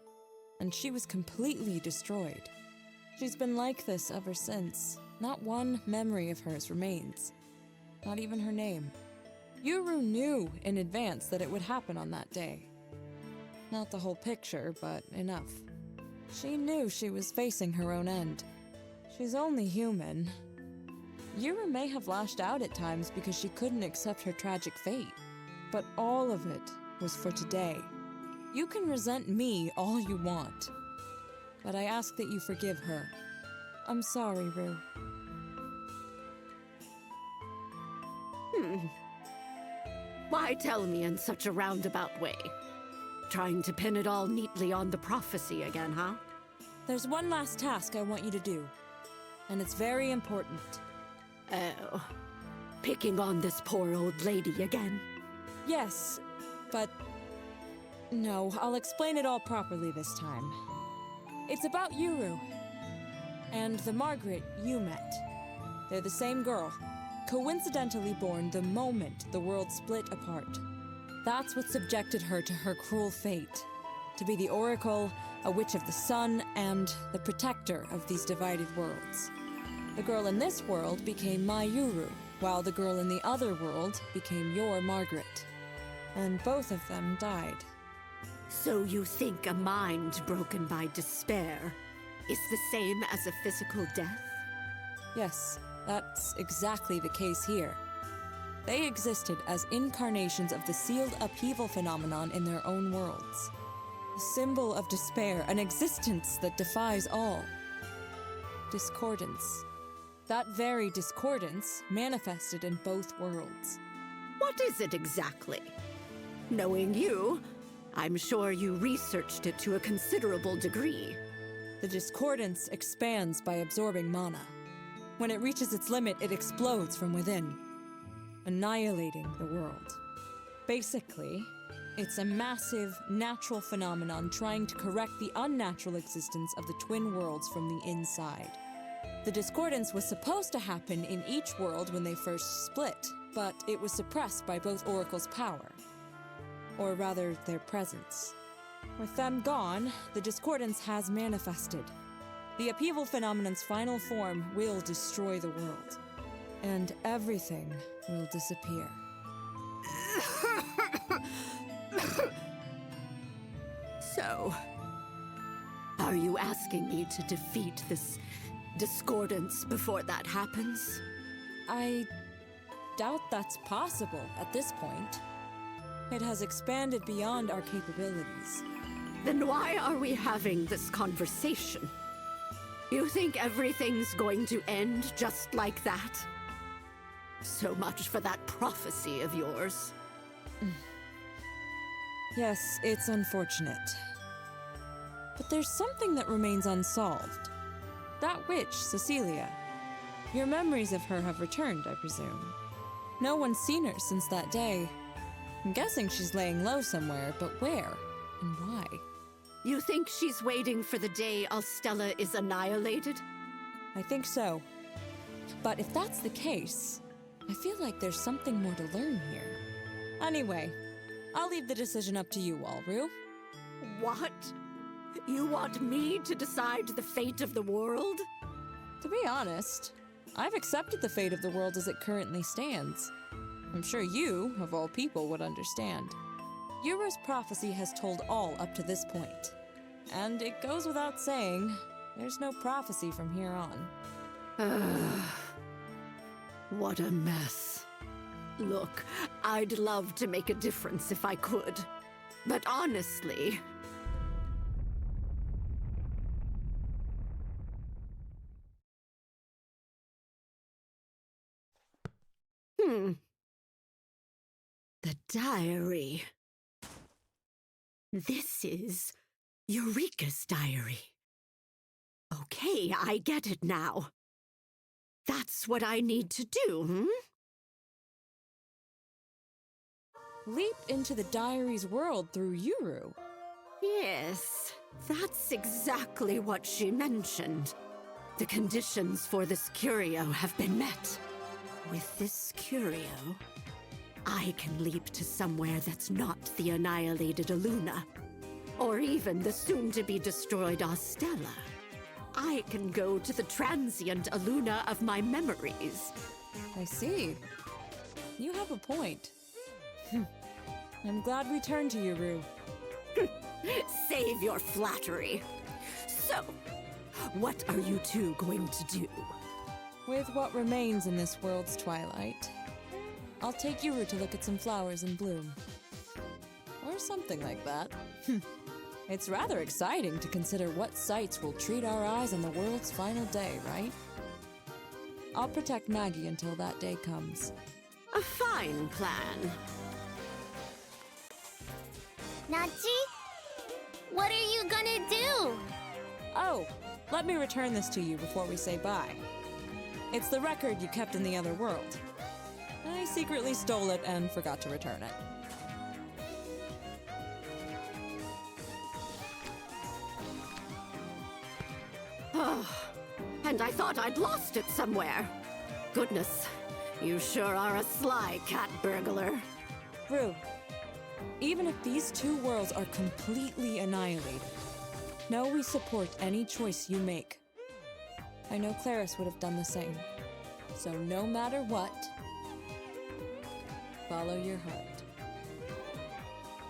and she was completely destroyed. She's been like this ever since. Not one memory of hers remains. Not even her name. Yuru knew in advance that it would happen on that day. Not the whole picture, but enough. She knew she was facing her own end. She's only human. Yuru may have lashed out at times because she couldn't accept her tragic fate. But all of it was for today. You can resent me all you want. But I ask that you forgive her. I'm sorry, Rue. Why tell me in such a roundabout way? Trying to pin it all neatly on the prophecy again, huh? There's one last task I want you to do. and it's very important. Oh, picking on this poor old lady again. Yes, but no, I'll explain it all properly this time. It's about Yuru and the Margaret you met. They're the same girl, coincidentally born the moment the world split apart. That's what subjected her to her cruel fate, to be the Oracle, a witch of the sun, and the protector of these divided worlds. The girl in this world became my Yuru, while the girl in the other world became your Margaret. And both of them died. So you think a mind broken by despair is the same as a physical death? Yes, that's exactly the case here. They existed as incarnations of the sealed upheaval phenomenon in their own worlds. A symbol of despair, an existence that defies all. Discordance. That very discordance manifested in both worlds. What is it exactly? Knowing you, I'm sure you researched it to a considerable degree. The discordance expands by absorbing mana. When it reaches its limit, it explodes from within, annihilating the world. Basically, it's a massive, natural phenomenon trying to correct the unnatural existence of the twin worlds from the inside. The discordance was supposed to happen in each world when they first split, but it was suppressed by both oracles' power. Or rather, their presence. With them gone, the discordance has manifested. The upheaval phenomenon's final form will destroy the world. And everything will disappear. So, are you asking me to defeat this discordance before that happens? I doubt that's possible at this point. It has expanded beyond our capabilities. Then why are we having this conversation? You think everything's going to end just like that? So much for that prophecy of yours. Yes, it's unfortunate. But there's something that remains unsolved. That witch, Cecilia. Your memories of her have returned, I presume. No one's seen her since that day. I'm guessing she's laying low somewhere, but where and why? You think she's waiting for the day Alstella is annihilated? I think so. But if that's the case, I feel like there's something more to learn here. Anyway, I'll leave the decision up to you, Walru. What? You want me to decide the fate of the world? To be honest, I've accepted the fate of the world as it currently stands. I'm sure you, of all people, would understand. Yuru's prophecy has told all up to this point. And it goes without saying, there's no prophecy from here on. What a mess. Look, I'd love to make a difference if I could. But honestly... The diary. This is Eureka's diary. Okay, I get it now. That's what I need to do, Leap into the diary's world through Yuru. Yes, that's exactly what she mentioned. The conditions for this curio have been met. With this curio, I can leap to somewhere that's not the annihilated Aluna, or even the soon-to-be-destroyed Ostella. I can go to the transient Aluna of my memories. I see. You have a point. I'm glad we turned to Yuru. Save your flattery. So, what are you two going to do? With what remains in this world's twilight, I'll take Yuru to look at some flowers in bloom. Or something like that. It's rather exciting to consider what sights will treat our eyes on the world's final day, right? I'll protect Maggie until that day comes. A fine plan. Nachi? What are you gonna do? Oh, Let me return this to you before we say bye. It's the record you kept in the other world. I secretly stole it and forgot to return it. And I thought I'd lost it somewhere. Goodness, you sure are a sly cat burglar. Rue, even if these two worlds are completely annihilated, know we support any choice you make. I know Claris would have done the same. So no matter what, follow your heart.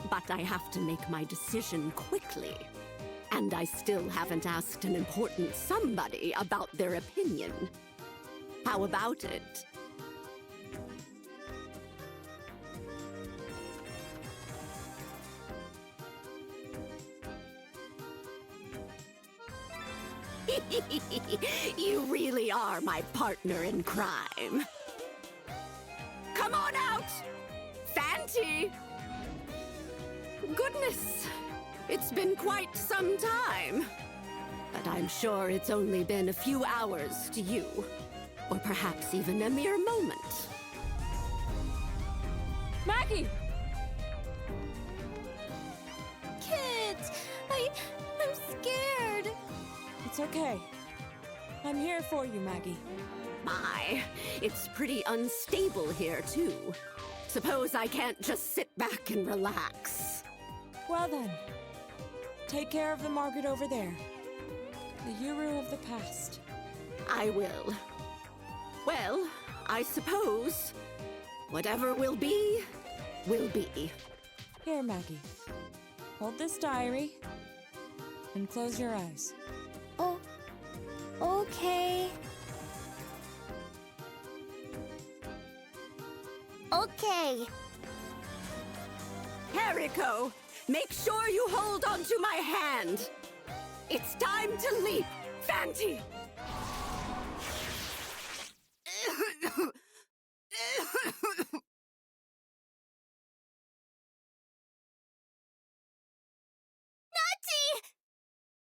But I have to make my decision quickly. And I still haven't asked an important somebody about their opinion. How about it? You really are my partner in crime. Come on out! Fanty! Goodness, it's been quite some time. But I'm sure it's only been a few hours to you. Or perhaps even a mere moment. Maggie! Kids! I'm scared. It's okay. I'm here for you, Maggie. My, it's pretty unstable here, too. Suppose I can't just sit back and relax. Well then, take care of the Margaret over there. The Yuru of the past. I will. Well, I suppose whatever will be, will be. Here, Maggie. Hold this diary and close your eyes. Oh, okay. Okay. Hariko, make sure you hold onto my hand. It's time to leap, Fanty.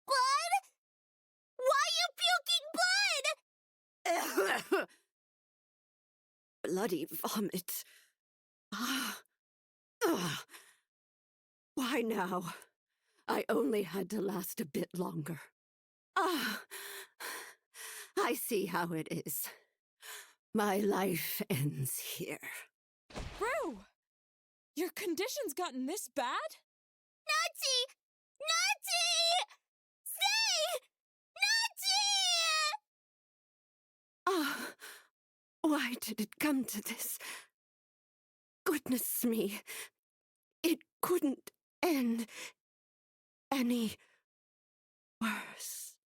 Blood? Why are you puking blood? Bloody vomit. Ah. Ugh. Why now? I only had to last a bit longer. Ah. I see how it is. My life ends here. Rue! Your condition's gotten this bad? Nachi! Nachi! Stay! Nachi! Ah. Why did it come to this? Goodness me. It couldn't end any worse.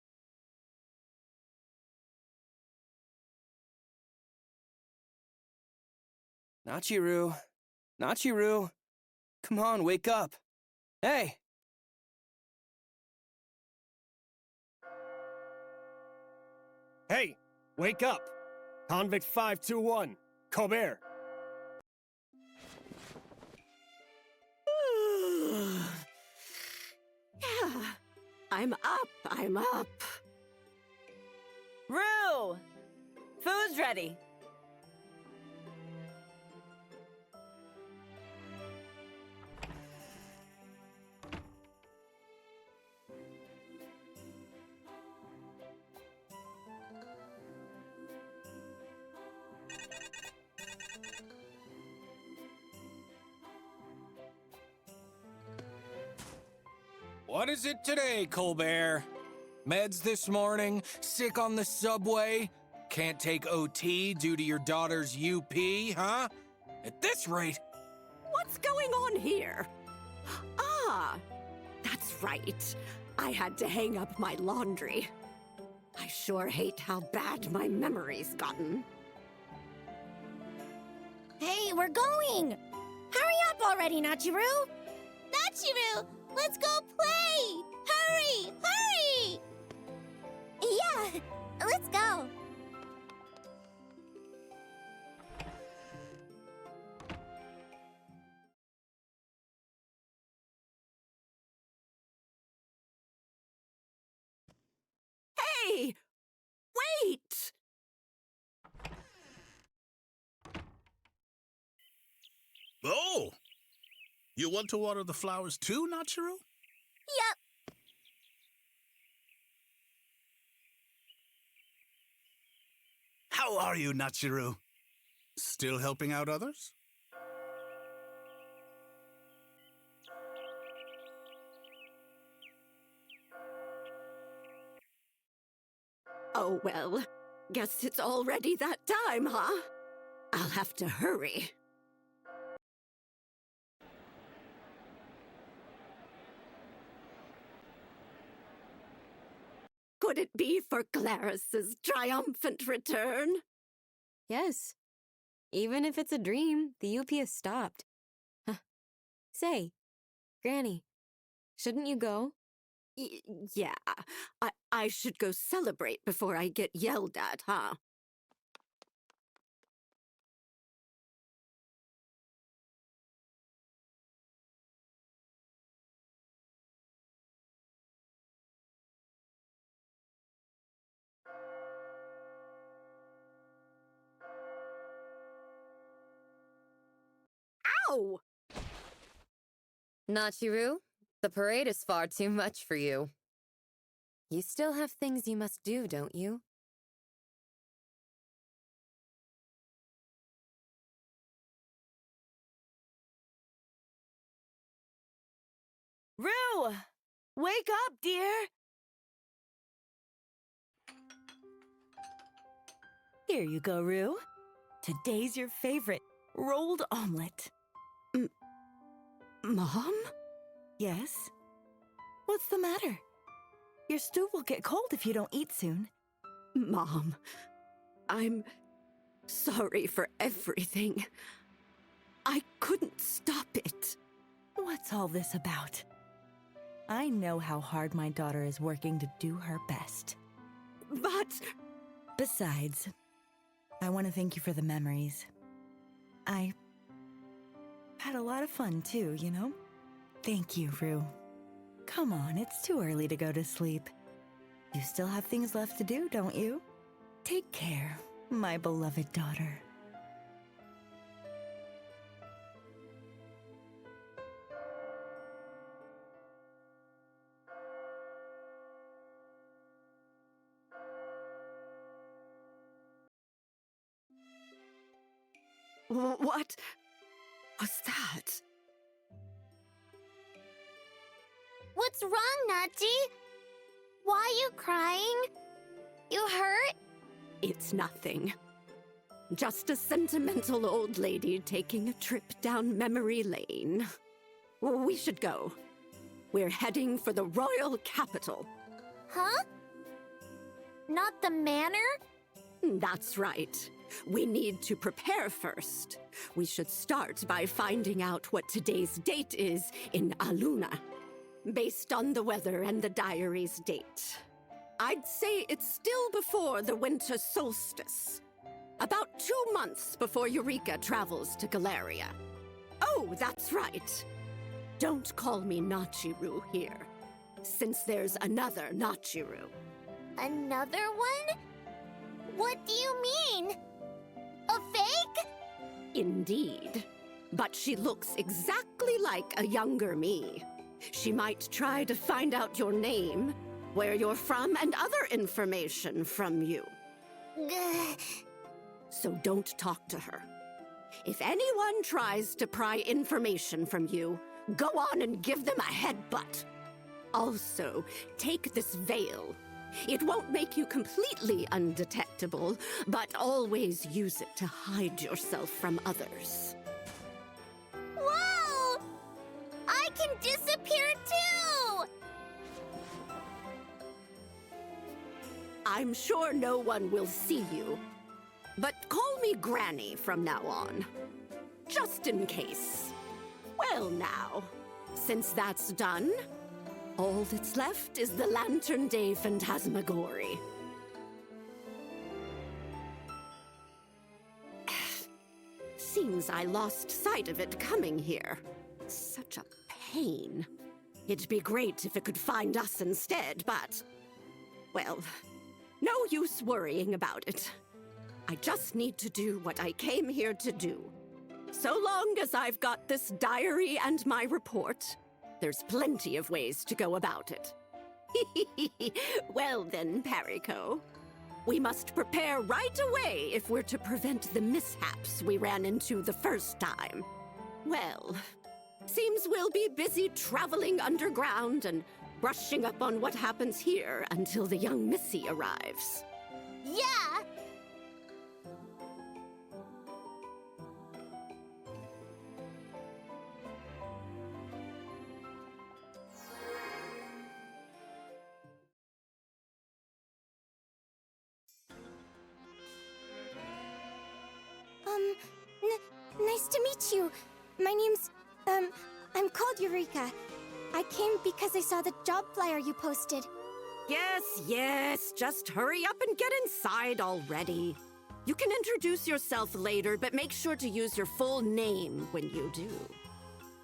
Nachiru. Nachiru. Come on, wake up. Hey! Hey, wake up! Convict 521, Colbert. Yeah, I'm up. Rue! Food's ready. What is it today, Colbert? Meds this morning? Sick on the subway? Can't take OT due to your daughter's UP, huh? At this rate... What's going on here? Ah, that's right. I had to hang up my laundry. I sure hate how bad my memory's gotten. Hey, we're going! Hurry up already, Nachiru! Nachiru, let's go play! Hurry! Hurry! Yeah, let's go. You want to water the flowers too, Nachiru? Yep. How are you, Nachiru? Still helping out others? Oh, well. Guess it's already that time, huh? I'll have to hurry. Could it be for Claris's triumphant return? Yes. Even if it's a dream, the UP has stopped. Huh. Say, Granny, shouldn't you go? Yeah, I should go celebrate before I get yelled at, huh? Ow! Nachiru, the parade is far too much for you. You still have things you must do, don't you? Rue! Wake up, dear! Here you go, Rue. Today's your favorite, rolled omelet. Mom? Yes? What's the matter? Your stew will get cold if you don't eat soon. Mom, I'm sorry for everything. I couldn't stop it. What's all this about? I know how hard my daughter is working to do her best. But... Besides, I want to thank you for the memories. I had a lot of fun too, you know? Thank you, Rue. Come on, it's too early to go to sleep. You still have things left to do, don't you? Take care, my beloved daughter. What was that? What's wrong, Nachi? Why are you crying? You hurt? It's nothing. Just a sentimental old lady taking a trip down memory lane. We should go. We're heading for the royal capital. Huh? Not the manor? That's right. We need to prepare first. We should start by finding out what today's date is in Aluna, based on the weather and the diary's date. I'd say it's still before the winter solstice. About 2 months before Eureka travels to Galleria. Oh, that's right. Don't call me Nachiru here, since there's another Nachiru. Another one? What do you mean? A fake? Indeed. But she looks exactly like a younger me. She might try to find out your name, where you're from, and other information from you. So don't talk to her. If anyone tries to pry information from you, go on and give them a headbutt. Also, take this veil. It won't make you completely undetectable, but always use it to hide yourself from others. Whoa! I can disappear too! I'm sure no one will see you, but call me Granny from now on, just in case. Well now, since that's done, all that's left is the Lantern Day Phantasmagory. Seems I lost sight of it coming here. Such a pain. It'd be great if it could find us instead, but... well, no use worrying about it. I just need to do what I came here to do. So long as I've got this diary and my report, there's plenty of ways to go about it. Well then, Perico. We must prepare right away if we're to prevent the mishaps we ran into the first time. Well, seems we'll be busy traveling underground and brushing up on what happens here until the young Missy arrives. Yeah! Nice to meet you. My name's, I'm called Eureka. I came because I saw the job flyer you posted. Yes, just hurry up and get inside already. You can introduce yourself later, but make sure to use your full name when you do.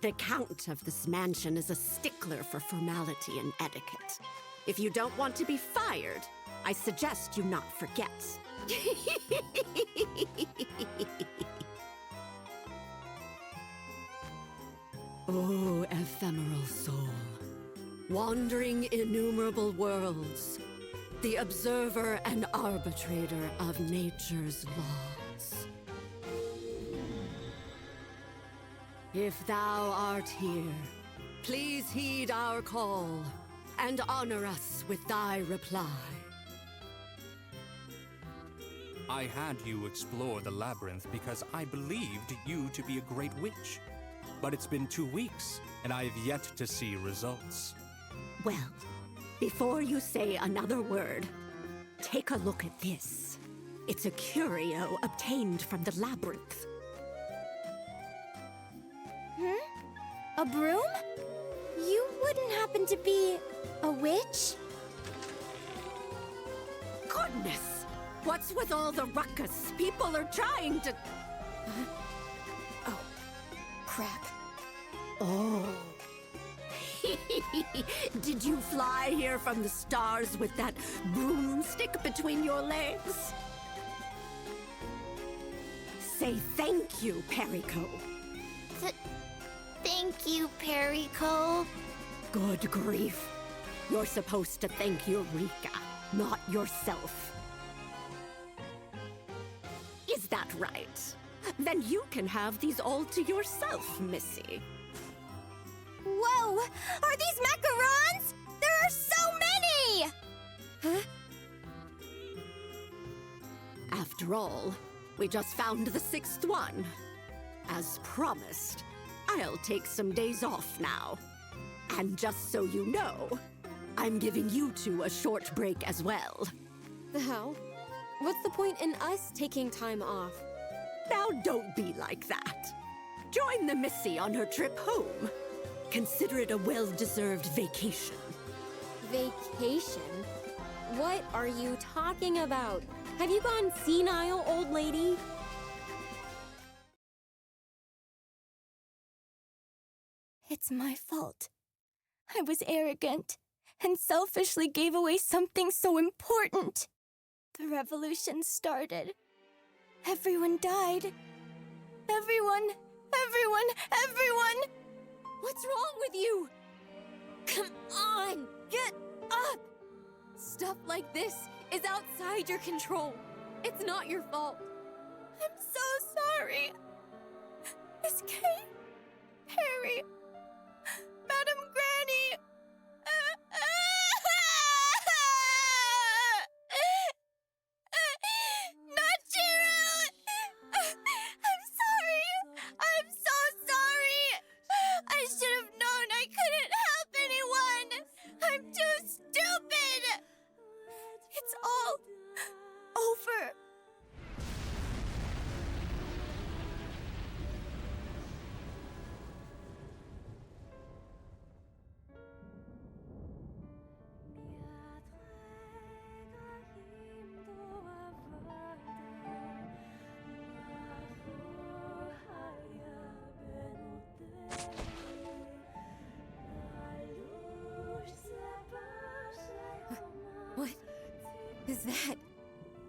The Count of this mansion is a stickler for formality and etiquette. If you don't want to be fired, I suggest you not forget. Oh, ephemeral soul, wandering innumerable worlds, the observer and arbitrator of nature's laws. If thou art here, please heed our call and honor us with thy reply. I had you explore the labyrinth because I believed you to be a great witch. But it's been 2 weeks, and I've yet to see results. Well, before you say another word, take a look at this. It's a curio obtained from the labyrinth. A broom? You wouldn't happen to be a witch? Goodness! What's with all the ruckus? People are trying to... Oh, crap. Oh. Did you fly here from the stars with that broomstick between your legs? Say thank you, Perico. Thank you, Perico. Good grief. You're supposed to thank Eureka, not yourself. Is that right? Then you can have these all to yourself, Missy. Whoa! Are these macarons? There are so many! Huh? After all, we just found the 6th one. As promised, I'll take some days off now. And just so you know, I'm giving you two a short break as well. The hell? What's the point in us taking time off? Now don't be like that. Join the Missy on her trip home. Consider it a well-deserved vacation. Vacation? What are you talking about? Have you gone senile, old lady? It's my fault. I was arrogant and selfishly gave away something so important. The revolution started. Everyone died. Everyone! What's wrong with you? Come on, get up! Stuff like this is outside your control. It's not your fault. I'm so sorry. Miss Kay, Harry, Madam Granny. Not Chiru! I'm sorry. I'm so sorry. I should have known I couldn't help anyone. I'm too stupid. It's all over. What is that?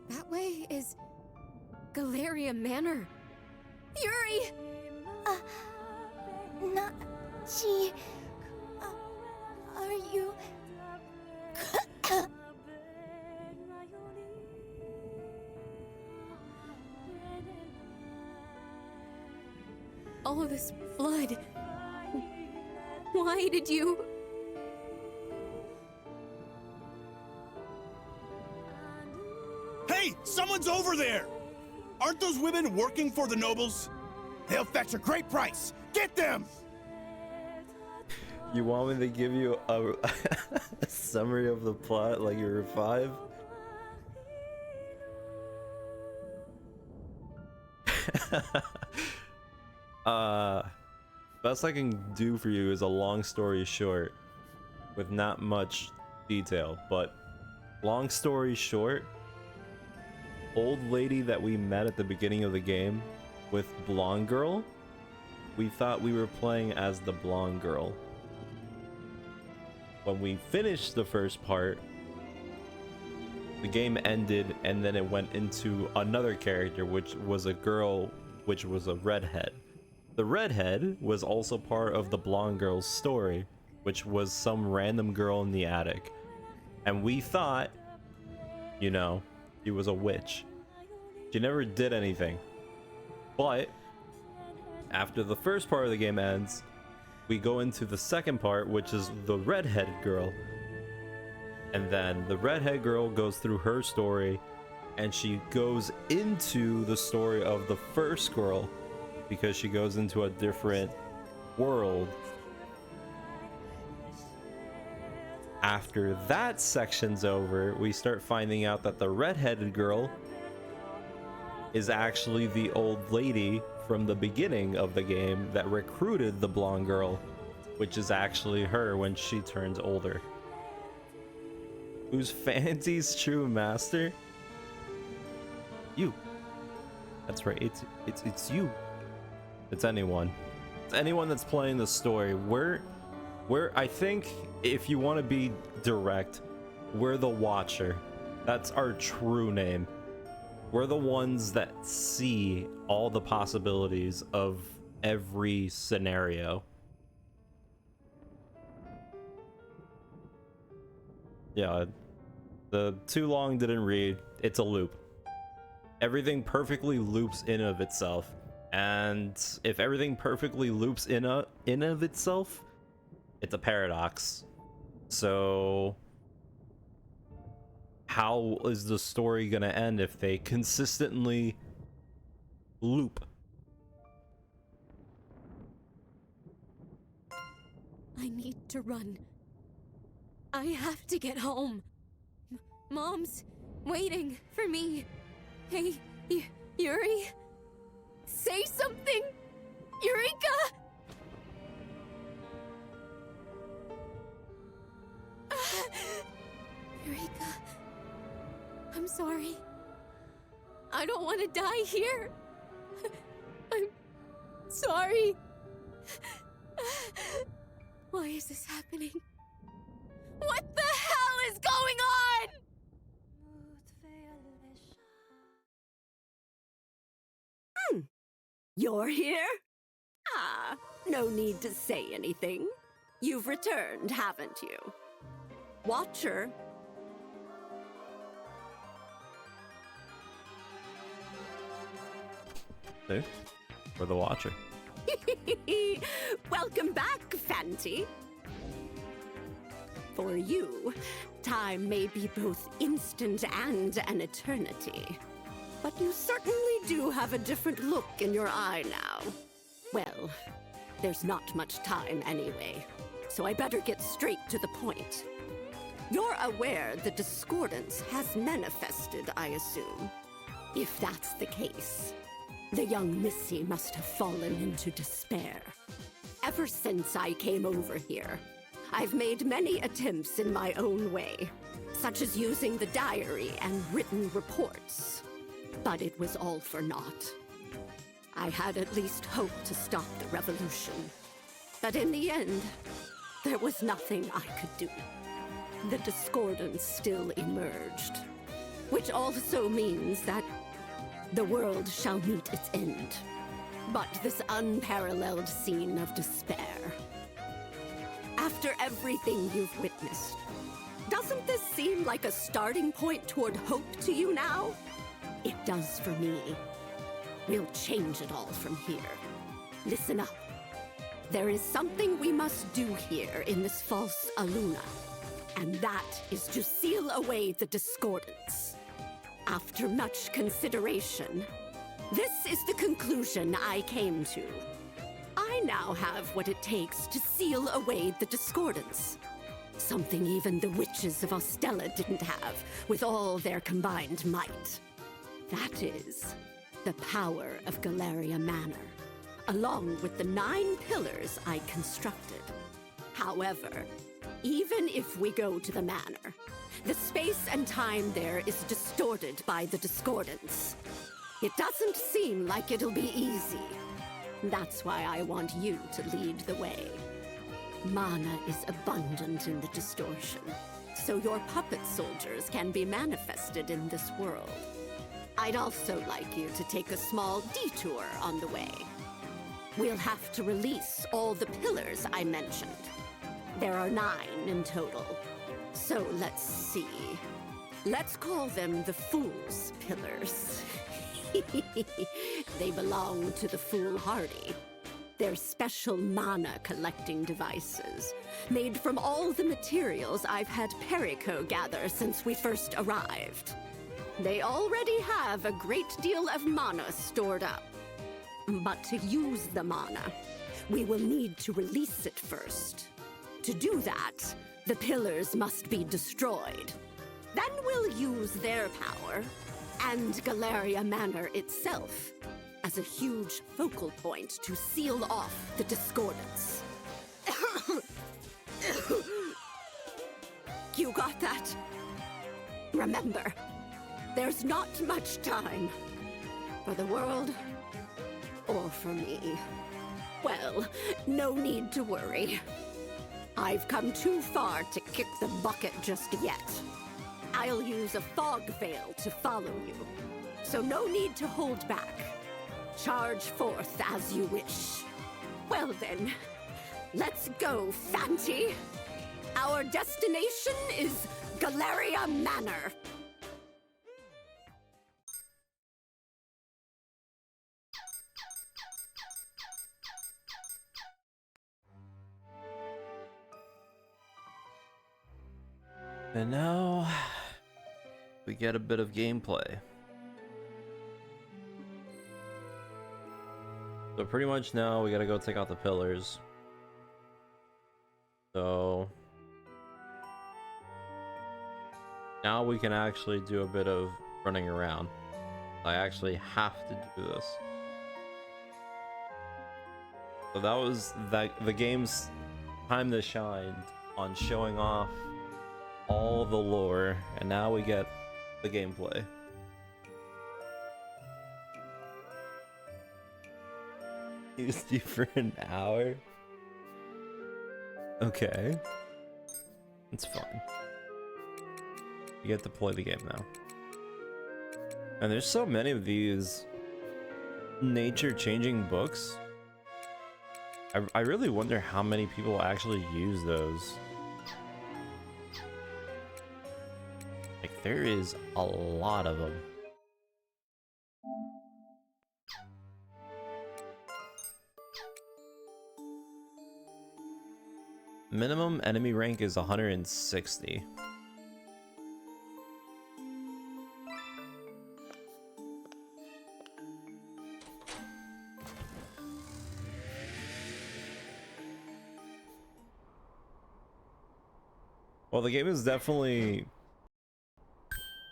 That way is Galleria Manor. Yuri! Not... She... Are you... All of this blood. Why did you... Hey! Someone's over there! Aren't those women working for the nobles? They'll fetch a great price! Get them! You want me to give you a, a summary of the plot like you're 5? Best I can do for you is a long story short with not much detail, but long story short, old lady that we met at the beginning of the game with blonde girl, we thought we were playing as the blonde girl. When we finished the first part, the game ended and then it went into another character, which was a girl, which was a redhead. The redhead was also part of the blonde girl's story, which was some random girl in the attic. And we thought, you know, she was a witch. She never did anything. But after the first part of the game ends, we go into the second part, which is the redheaded girl. And then the redhead girl goes through her story, and she goes into the story of the first girl because she goes into a different world. After that section's over, we start finding out that the redheaded girl is actually the old lady from the beginning of the game that recruited the blonde girl, which is actually her when she turns older. Who's Fancy's true master? You. That's right, it's you. It's anyone. It's anyone that's playing the story. We're I think if you want to be direct, we're the Watcher. That's our true name. We're the ones that see all the possibilities of every scenario. Yeah, the too long didn't read. It's a loop. Everything perfectly loops in of itself. And if everything perfectly loops in of itself, it's a paradox. So how is the story gonna end if they consistently loop? I need to run. I have to get home. Mom's waiting for me. Hey, Yuri? Say something! Eureka! Eureka, I'm sorry. I don't want to die here. I'm sorry. Why is this happening? What the hell is going on? You're here? Ah, no need to say anything. You've returned, haven't you? Watcher. See? We're the Watcher. Welcome back, Fanty. For you, time may be both instant and an eternity. But you certainly do have a different look in your eye now. Well, there's not much time anyway, so I better get straight to the point. You're aware the discordance has manifested, I assume. If that's the case, the young Missy must have fallen into despair. Ever since I came over here, I've made many attempts in my own way, such as using the diary and written reports. But it was all for naught. I had at least hoped to stop the revolution. But in the end, there was nothing I could do. The discordance still emerged, which also means that the world shall meet its end. but this unparalleled scene of despair. After everything you've witnessed, doesn't this seem like a starting point toward hope to you now? It does for me. We'll change it all from here. Listen up. There is something we must do here in this false Aluna, and that is to seal away the discordance. After much consideration, this is the conclusion I came to. I now have what it takes to seal away the discordance. Something even the witches of Ostella didn't have, with all their combined might. That is the power of Galleria Manor, along with the 9 pillars I constructed. However, even if we go to the manor, the space and time there is distorted by the discordance. It doesn't seem like it'll be easy. That's why I want you to lead the way. Mana is abundant in the distortion, so your puppet soldiers can be manifested in this world. I'd also like you to take a small detour on the way. We'll have to release all the pillars I mentioned. There are 9 in total. So let's see. Let's call them the Fool's Pillars. They belong to the foolhardy. They're special mana collecting devices, made from all the materials I've had Perico gather since we first arrived. They already have a great deal of mana stored up. But to use the mana, we will need to release it first. To do that, the pillars must be destroyed. Then we'll use their power, and Galleria Manor itself, as a huge focal point to seal off the discordance. You got that? Remember, there's not much time for the world or for me. Well, no need to worry. I've come too far to kick the bucket just yet. I'll use a fog veil to follow you, so no need to hold back. Charge forth as you wish. Well then, let's go, Fanti. Our destination is Galleria Manor. And now we get a bit of gameplay. So pretty much now we gotta go take out the pillars. So now we can actually do a bit of running around. I actually have to do this. So that was the game's time to shine on showing off all the lore, and now we get the gameplay. Used you for an hour? Okay. It's fine. You get to play the game now. And there's so many of these nature-changing books. I really wonder how many people actually use those. Like, there is a lot of them. Minimum enemy rank is 160. Well, the game is definitely...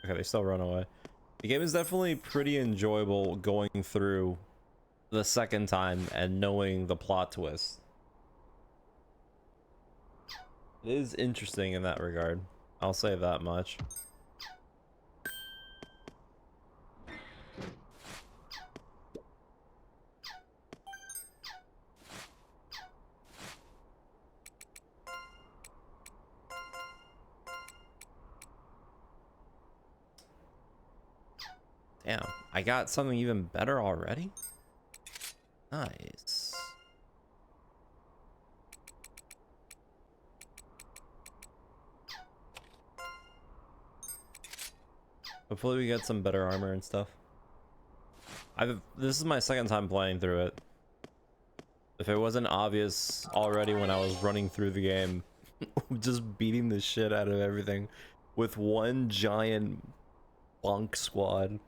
Okay, they still run away. The game is definitely pretty enjoyable going through the second time and knowing the plot twist. It is interesting in that regard. I'll say that much. Damn, I got something even better already? Nice. Hopefully we get some better armor and stuff. This is my second time playing through it. If it wasn't obvious already when I was running through the game, just beating the shit out of everything with one giant bunk squad.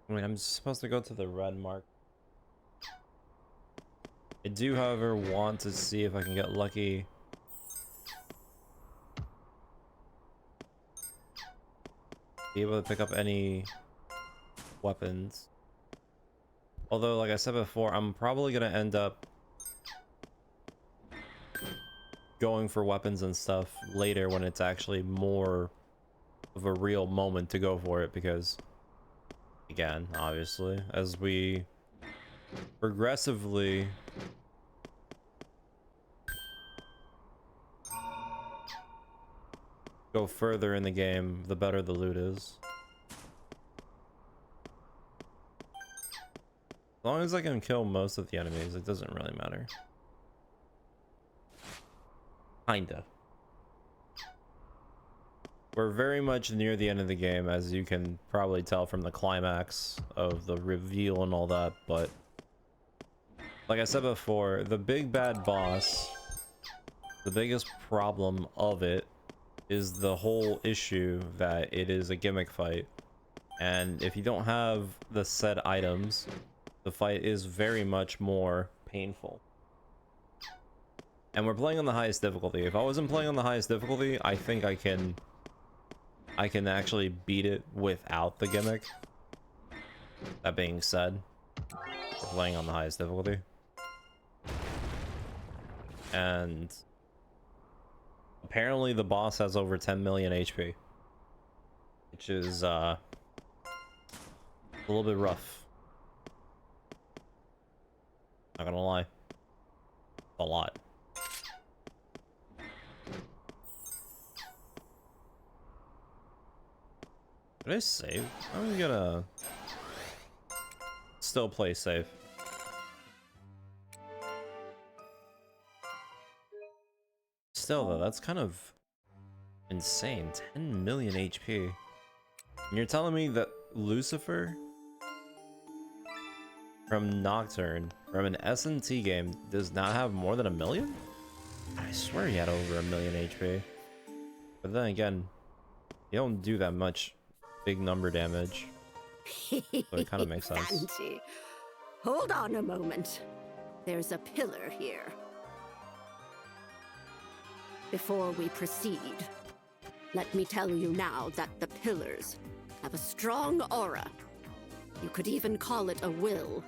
I mean, I'm supposed to go to the red mark. I do, however, want to see if I can get lucky. Be able to pick up any weapons. Although, like I said before, I'm probably gonna end up going for weapons and stuff later when it's actually more of a real moment to go for it, because again, obviously, as we progressively go further in the game, the better the loot is. As long as I can kill most of the enemies, it doesn't really matter. Kinda. We're very much near the end of the game, as you can probably tell from the climax of the reveal and all that, but like I said before, the big bad boss, the biggest problem of it is the whole issue that it is a gimmick fight, and if you don't have the said items, the fight is very much more painful. And we're playing on the highest difficulty. If I wasn't playing on the highest difficulty, I think I can actually beat it without the gimmick. That being said, we're playing on the highest difficulty. And apparently the boss has over 10 million HP, which is a little bit rough. Not gonna lie. A lot. Did I save? I'm gonna still play safe. Still though, that's kind of insane. 10 million HP. And you're telling me that Lucifer from Nocturne, from an S&T game, does not have more than 1 million? I swear he had over 1 million HP. But then again, you don't do that much big number damage. So it kind of makes sense. Fancy. Hold on a moment. There's a pillar here. Before we proceed, let me tell you now that the pillars have a strong aura. You could even call it a will.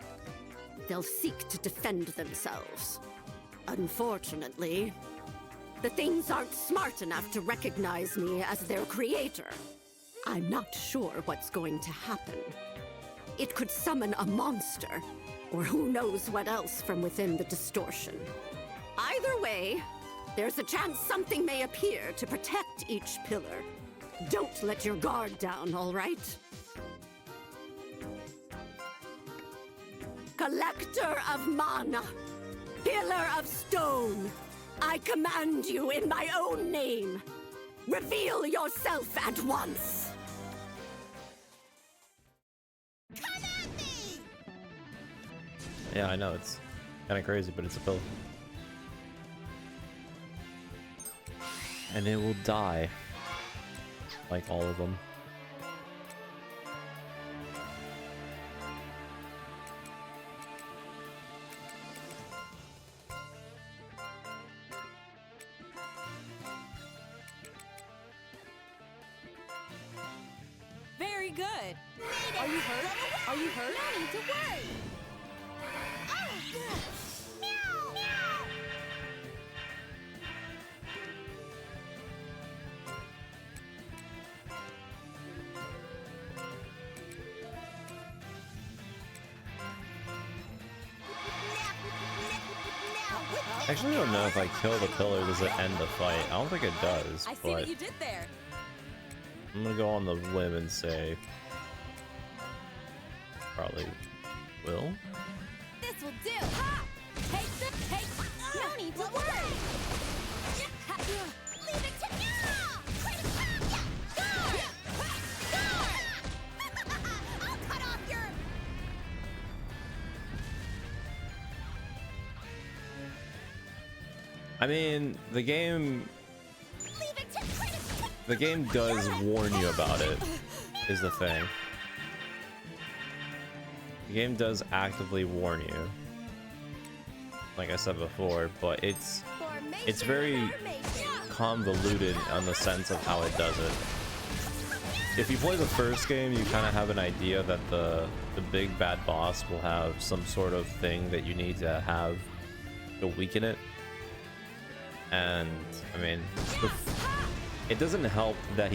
They'll seek to defend themselves. Unfortunately, the things aren't smart enough to recognize me as their creator. I'm not sure what's going to happen. It could summon a monster, or who knows what else from within the distortion. Either way, there's a chance something may appear to protect each pillar. Don't let your guard down, all right? Collector of mana, pillar of stone, I command you in my own name. Reveal yourself at once. Come at me! Yeah, I know, it's kind of crazy, but it's a pill. And it will die. Like all of them. Very good. Are you hurt? Are you hurt? No need to worry. Oh, meow, meow. Actually, I don't know if I kill the pillar, does it end the fight? I don't think it does, I see but what you did there. I'm gonna go on the limb and say probably will. This will do. Ha! Hey, hey, no need to worry. Leave it to me. I'll cut off your. I mean, the game does warn you about it, is the thing. The game does actively warn you, like I said before, but it's very convoluted on the sense of how it does it. If you play the first game, you kind of have an idea that the big bad boss will have some sort of thing that you need to have to weaken it. And I mean, it doesn't help that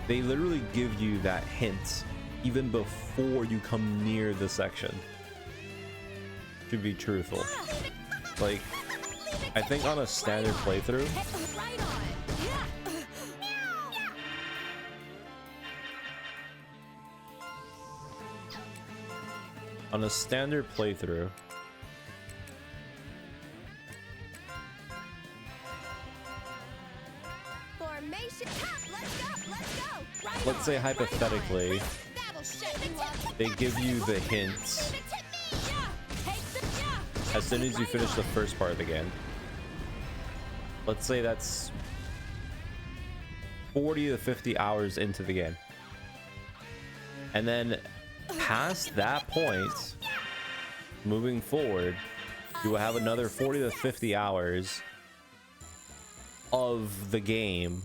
they literally give you that hint even before you come near the section, to be truthful. Like, I think on a standard playthrough, let's say hypothetically, they give you the hints as soon as you finish the first part of the game. Let's say that's 40 to 50 hours into the game. And then past that point, moving forward, you will have another 40 to 50 hours of the game,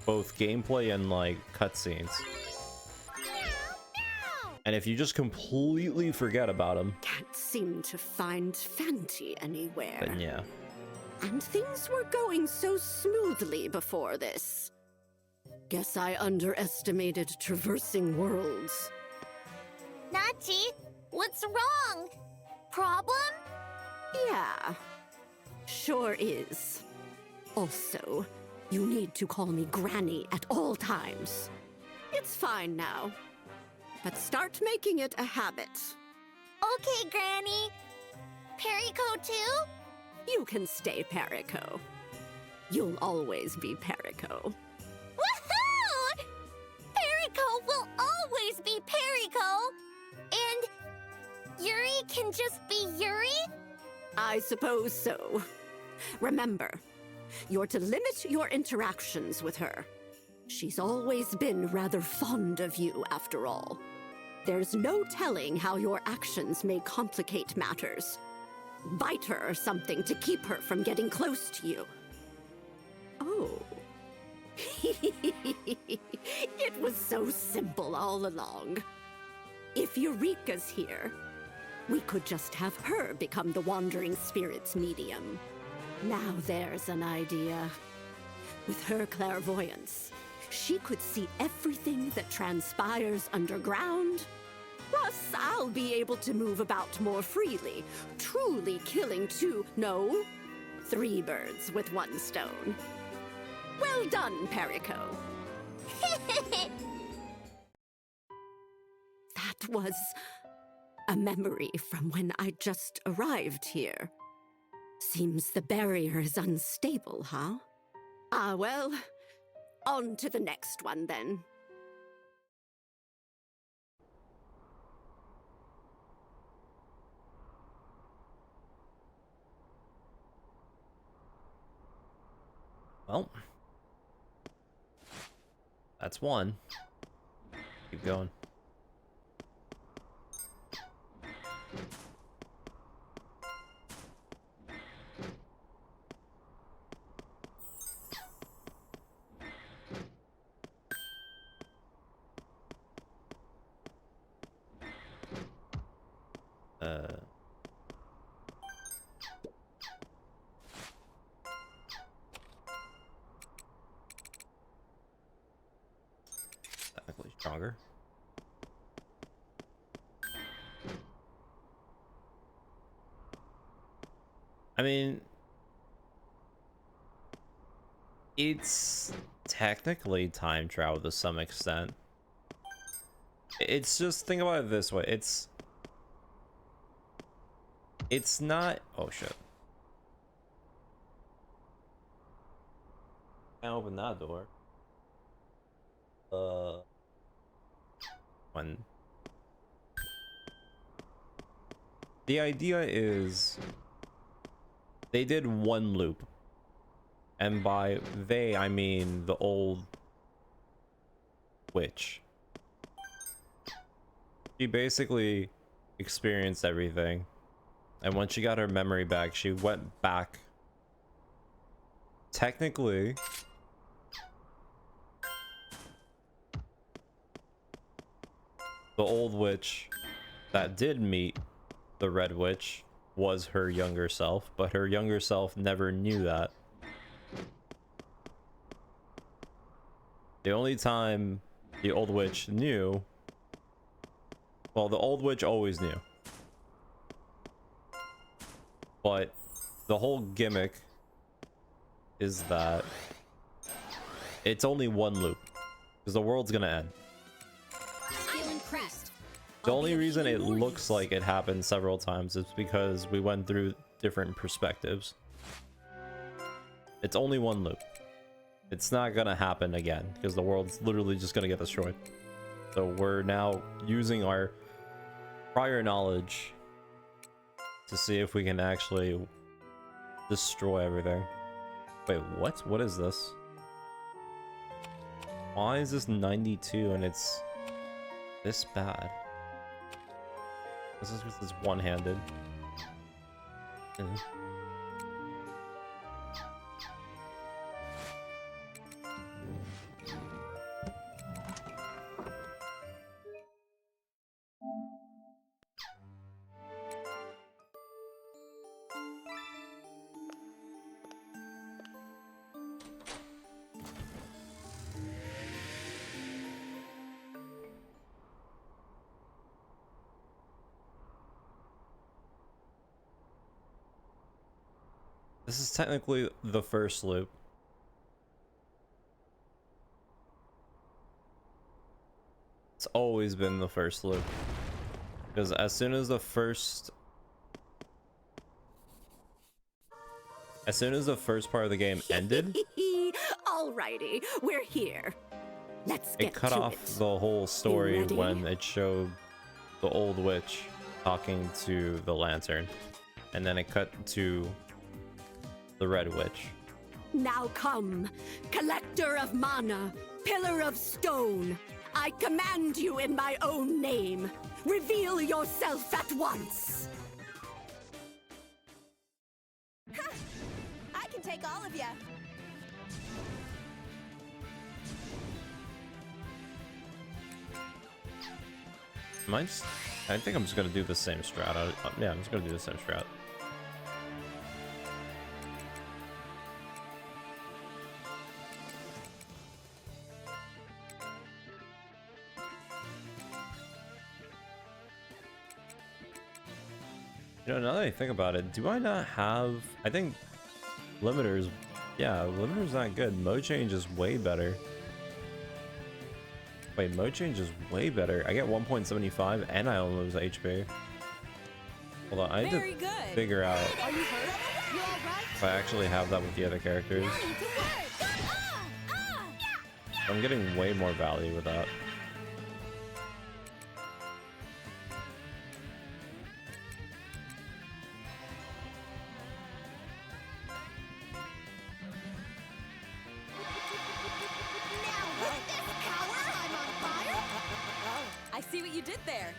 both gameplay and like cutscenes. And if you just completely forget about them, Can't seem to find Fenty anywhere. then yeah. And things were going so smoothly before this. Guess I underestimated traversing worlds. Nachi, what's wrong? Problem? Yeah, sure is. Also, you need to call me Granny at all times. It's fine now, but start making it a habit. Okay, Granny. Perico too? You can stay Perico. You'll always be Perico. Woohoo! Perico will always be Perico. And Yuri can just be Yuri? I suppose so. Remember, you're to limit your interactions with her. She's always been rather fond of you, after all. There's no telling how your actions may complicate matters. Bite her or something to keep her from getting close to you. Oh. It was so simple all along. If Eureka's here, we could just have her become the Wandering Spirit's medium. Now there's an idea. With her clairvoyance, she could see everything that transpires underground. Plus, I'll be able to move about more freely, truly killing three birds with one stone. Well done, Perico. That was a memory from when I just arrived here. Seems the barrier is unstable, huh? Ah, well, on to the next one then. Well, that's one. Keep going. Technically stronger. I mean, It's technically time travel to some extent. It's just, think about it this way. It's not, oh shit. Can't open that door. One. The idea is they did one loop. And by they, I mean the old witch. She basically experienced everything. And when she got her memory back, she went back. Technically, the old witch that did meet the Red Witch was her younger self, but her younger self never knew that. The only time the old witch knew, well, the old witch always knew. But the whole gimmick is that it's only one loop, because the world's gonna end. I'm impressed. The only reason it looks like it happened several times is because we went through different perspectives. It's only one loop. It's not gonna happen again, because the world's literally just gonna get destroyed. So we're now using our prior knowledge to see if we can actually destroy everything. Wait, what? What is this? Why is this 92 and it's this bad? This is because it's one-handed. This is technically the first loop. It's always been the first loop. Because as soon as the first part of the game ended, Alrighty, we're here. Let's get it cut to off it. the whole story ready? when it showed the old witch talking to the lantern. And then it cut to the Red Witch. Now come, collector of mana, pillar of stone. I command you in my own name. Reveal yourself at once. I can take all of you. I think I'm just gonna do the same strat. Yeah, I'm just gonna do the same strat. You know, now that I think about it, do I not have... I think Limiter's... Yeah, Limiter's not good. Mode change is way better. Wait, mode change is way better. I get 1.75 and I only lose HP. Hold on, I need to figure out if I actually have that with the other characters. I'm getting way more value with that. I see what you did there.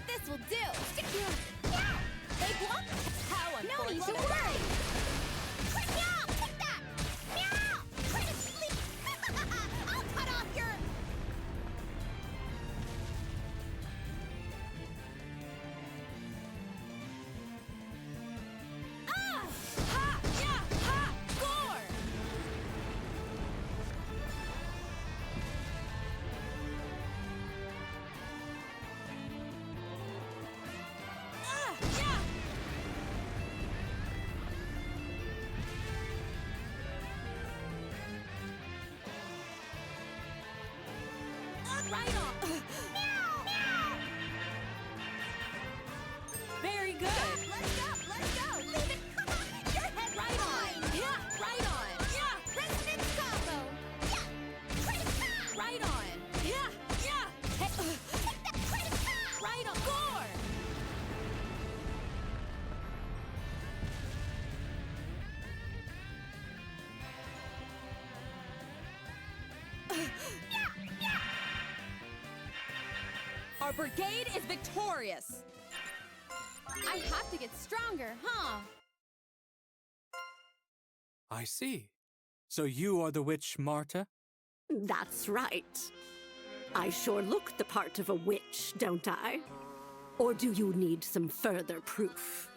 This will do. Stick you. Yeah. They blocked. How unfortunate. No need to worry. Yeah, take that. Yeah. Try to sleep. I'll cut off your. Ah! Ha! Yeah! Ha! Score! Our brigade is victorious! I have to get stronger, huh? I see. So you are the witch Marta? That's right. I sure look the part of a witch, don't I? Or do you need some further proof?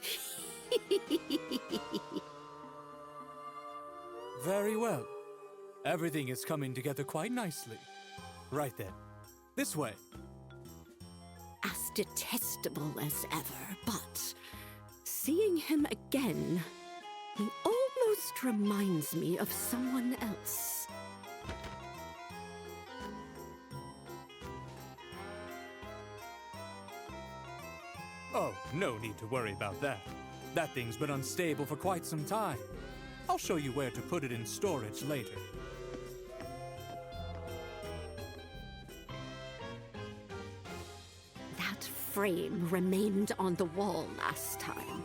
Very well. Everything is coming together quite nicely. Right then. This way. As detestable as ever, but seeing him again, he almost reminds me of someone else. Oh, no need to worry about that. That thing's been unstable for quite some time. I'll show you where to put it in storage later. That frame remained on the wall last time.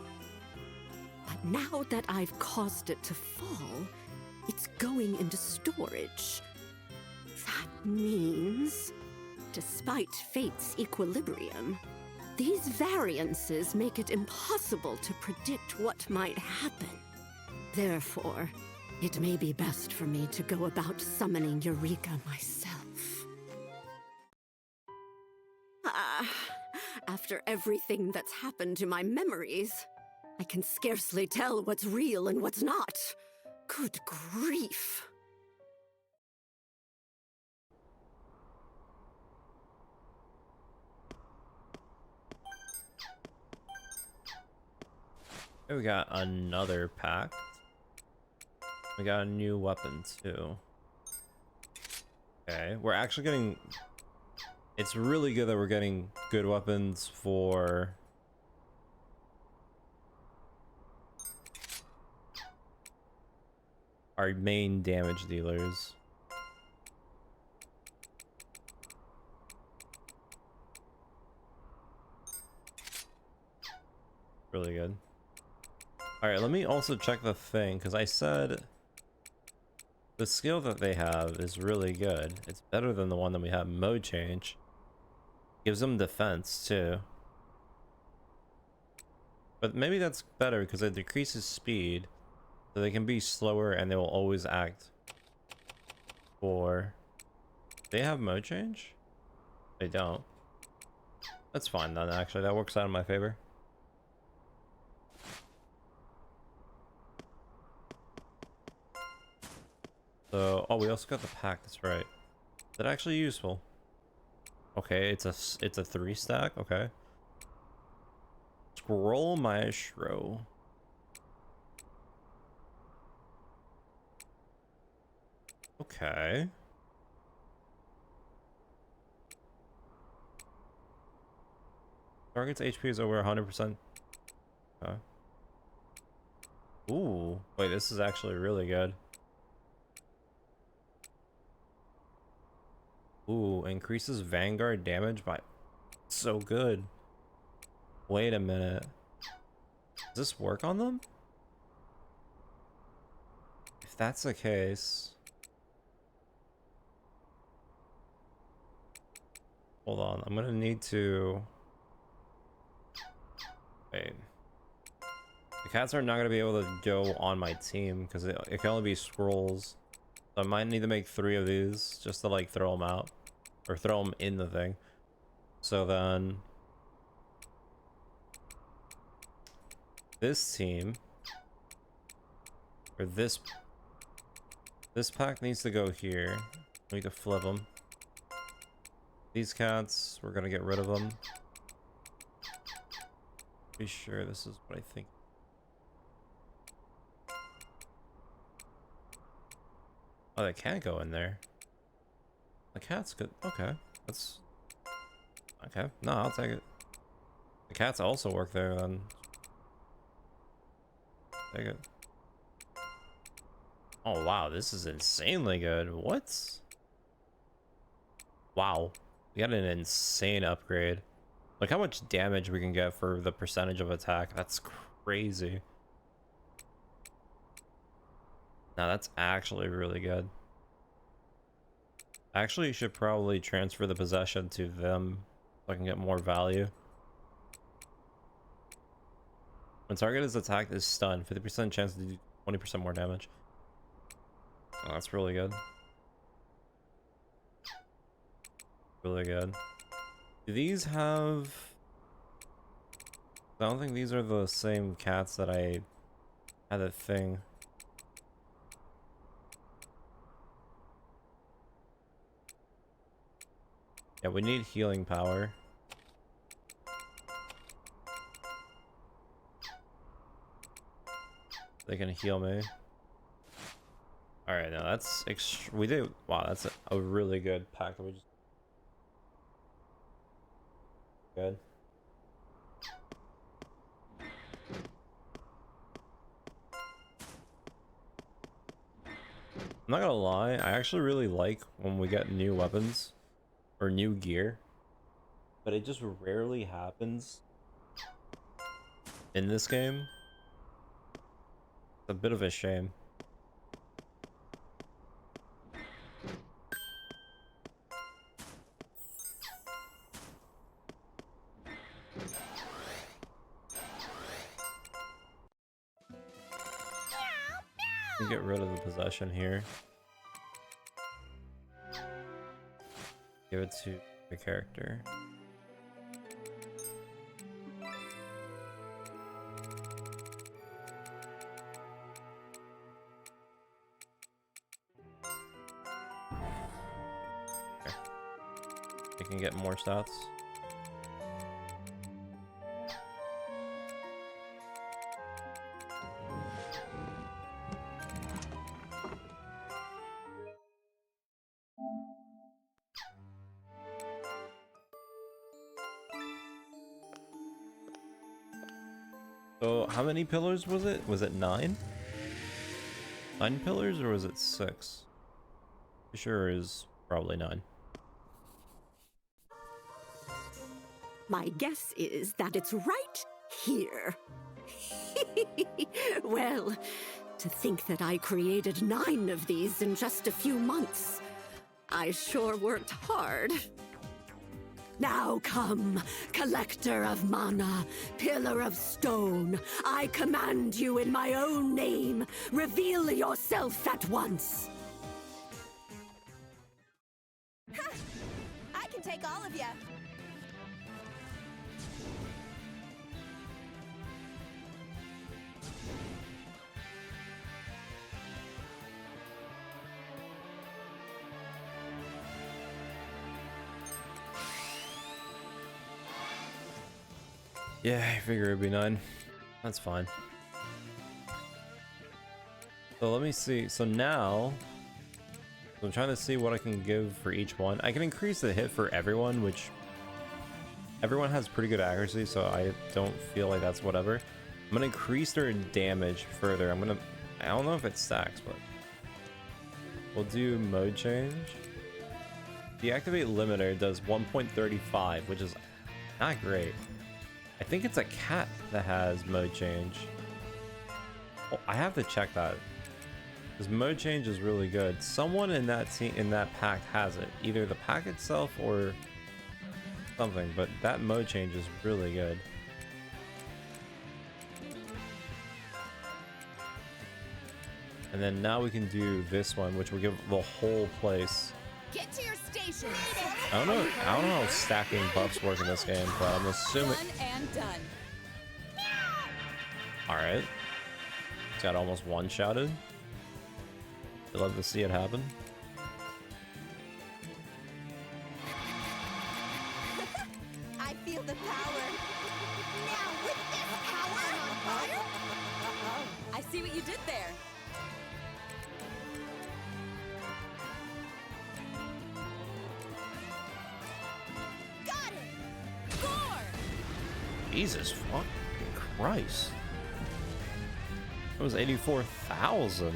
But now that I've caused it to fall, it's going into storage. That means, despite fate's equilibrium, these variances make it impossible to predict what might happen. Therefore, it may be best for me to go about summoning Eureka myself. After everything that's happened to my memories, I can scarcely tell what's real and what's not. Good grief. We got another pack. We got a new weapon too. Okay, we're actually getting... It's really good that we're getting good weapons for... our main damage dealers. Really good. Alright, let me also check the thing, because I said the skill that they have is really good. It's better than the one that we have. Mode change. Gives them defense, too. But maybe that's better, because it decreases speed, so they can be slower and they will always act. Or... they have mode change? They don't. That's fine then, actually. That works out in my favor. So, oh, we also got the pack, that's right. Is that actually useful? Okay, it's a 3 stack, okay. Scroll Maestro. Okay. Target's HP is over 100%. Okay. Ooh, wait, this is actually really good. Ooh, increases Vanguard damage by... so good. Wait a minute. Does this work on them? If that's the case... hold on, I'm gonna need to... wait. The cats are not gonna be able to go on my team, because it can only be scrolls. So I might need to make 3 of these, just to like throw them out. Or throw them in the thing. So then... this team... or this pack needs to go here. We need to flip them. These cats, we're gonna get rid of them. Be sure this is what I think. Oh, they can't go in there. The cat's good. Okay, that's okay. No, I'll take it. The cats also work there then. Take it. Oh wow, this is insanely good. What? Wow, we got an insane upgrade. Look how much damage we can get for the percentage of attack. That's crazy. Now that's actually really good. Actually, you should probably transfer the possession to them So I can get more value. When target is attacked is stunned, 50% chance to do 20% more damage. Oh, that's really good. Really good. Do these have... I don't think these are the same cats that I had a thing. Yeah, we need healing power. They can heal me. Alright, now that's we do. Wow, that's a really good pack that we just. Good. I'm not gonna lie, I actually really like when we get new weapons or new gear, but it just rarely happens in this game. It's a bit of a shame. Get rid of the possession here. Give it to the character. Okay. I can get more stats. So how many pillars was it? Was it 9? 9 pillars, or was it 6? Pretty sure it is probably 9. My guess is that it's right here. Well, to think that I created 9 of these in just a few months. I sure worked hard. Now come, collector of mana, pillar of stone. I command you in my own name. Reveal yourself at once. I can take all of you. Yeah, I figure it'd be 9. That's fine. So let me see. So now, I'm trying to see what I can give for each one. I can increase the hit for everyone, which everyone has pretty good accuracy, so I don't feel like that's whatever. I'm gonna increase their damage further. I don't know if it stacks, but we'll do mode change. Deactivate limiter does 1.35, which is not great. I think it's a cat that has mode change. Oh, I have to check that, because mode change is really good. Someone in that pack has it, either the pack itself or something, but that mode change is really good. And then now we can do this one, which will give the whole place. Get to your station. I don't know how stacking buffs work in this game, but I'm assuming. Done and done. All right, it's got almost one-shotted. I'd love to see it happen. I feel the power. Now with this power on fire. I see what you did there. Got it. Score. Jesus fucking Christ. That was 84,000.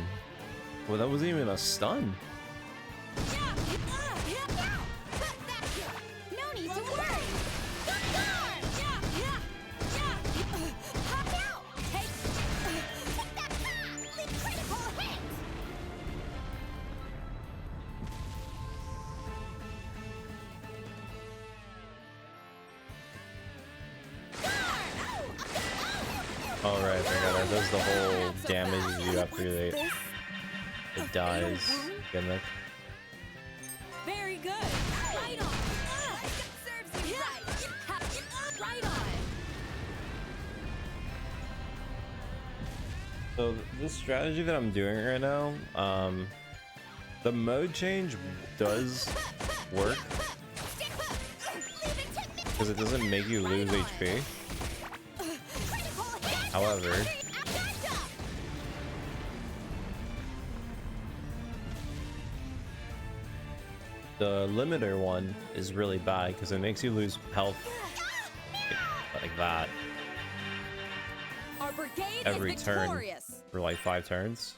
Well, that wasn't even a stun. No need to worry. Pop out. Take that. The critical hit. Oh right, that does the whole damage you after it dies gimmick. Very good. Right on. Serves you right. Right on. So this strategy that I'm doing right now, the mode change does work because it doesn't make you lose HP. However, the limiter one is really bad because it makes you lose health like that Our brigade every is turn victorious. for like 5 turns.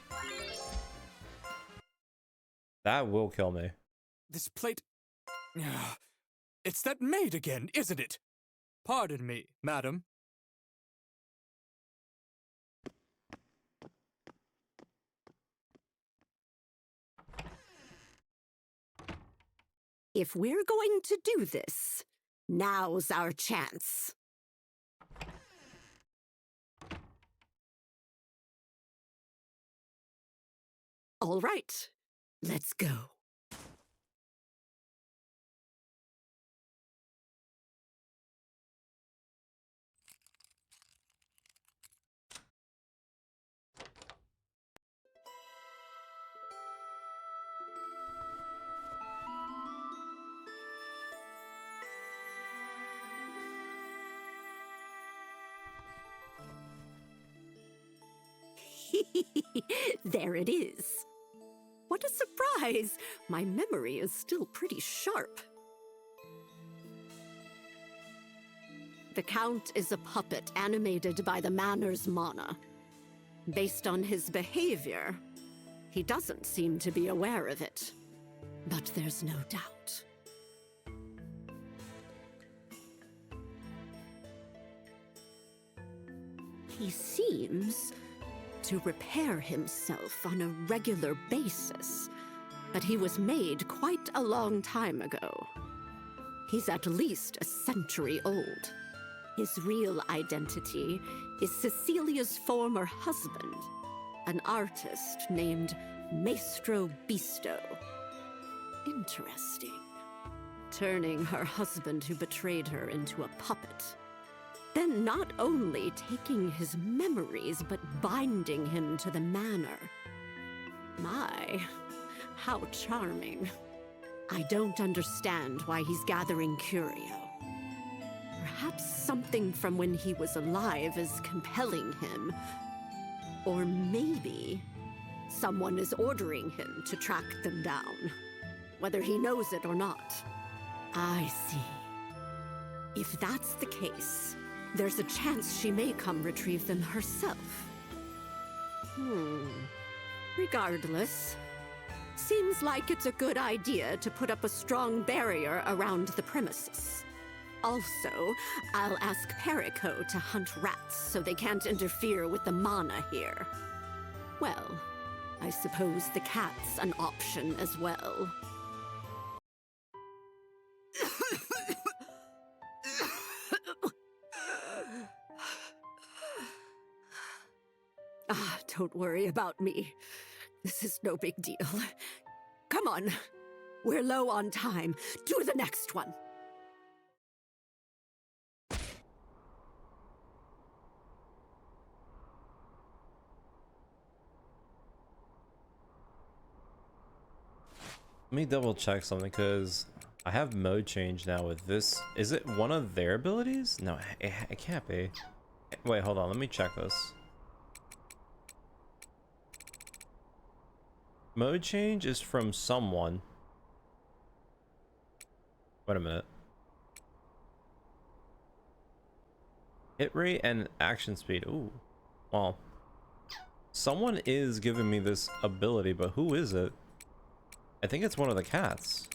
That will kill me. This plate... It's that maid again, isn't it? Pardon me, madam. If we're going to do this, now's our chance. All right, let's go. There it is. What a surprise! My memory is still pretty sharp. The Count is a puppet animated by the Manor's mana. Based on his behavior, he doesn't seem to be aware of it. But there's no doubt. He seems to repair himself on a regular basis, but he was made quite a long time ago. He's at least a century old. His real identity is Cecilia's former husband, an artist named Maestro Bisto. Interesting. Turning her husband who betrayed her into a puppet. Then not only taking his memories, but binding him to the manor. My, how charming. I don't understand why he's gathering curio. Perhaps something from when he was alive is compelling him. Or maybe someone is ordering him to track them down, whether he knows it or not. I see. If that's the case, there's a chance she may come retrieve them herself. Regardless, seems like it's a good idea to put up a strong barrier around the premises. Also, I'll ask Perico to hunt rats so they can't interfere with the mana here. Well, I suppose the cat's an option as well. Don't worry about me. This is no big deal. Come on. We're low on time. Do the next one. Let me double check something because I have mode change now with this. Is it one of their abilities? No, it can't be. Wait, hold on. Let me check this. Mode change is from someone. Wait a minute. Hit rate and action speed. Ooh. Well. Someone is giving me this ability, but who is it? I think it's one of the cats.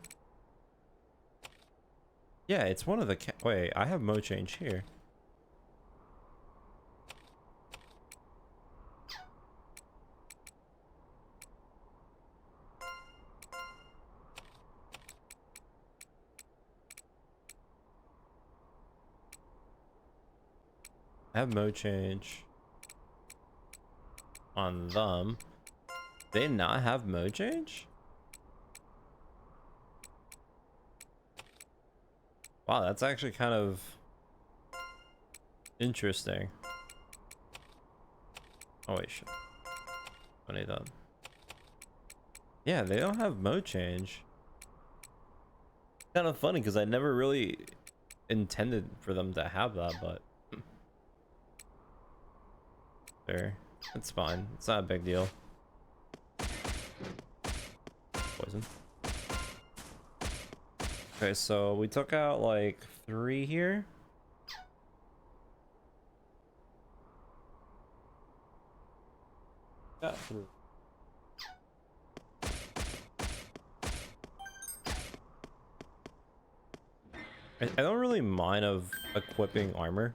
Yeah, it's one of the cat. Wait, I have mode change here. I have mode change. on them. They not have mode change? Wow, that's actually kind of interesting. Oh wait, shit. I need that. Yeah, they don't have mode change. Kind of funny because I never really intended for them to have that, but there, it's fine. It's not a big deal. Poison. Okay, so we took out like 3 here. Got 3. I don't really mind of equipping armor.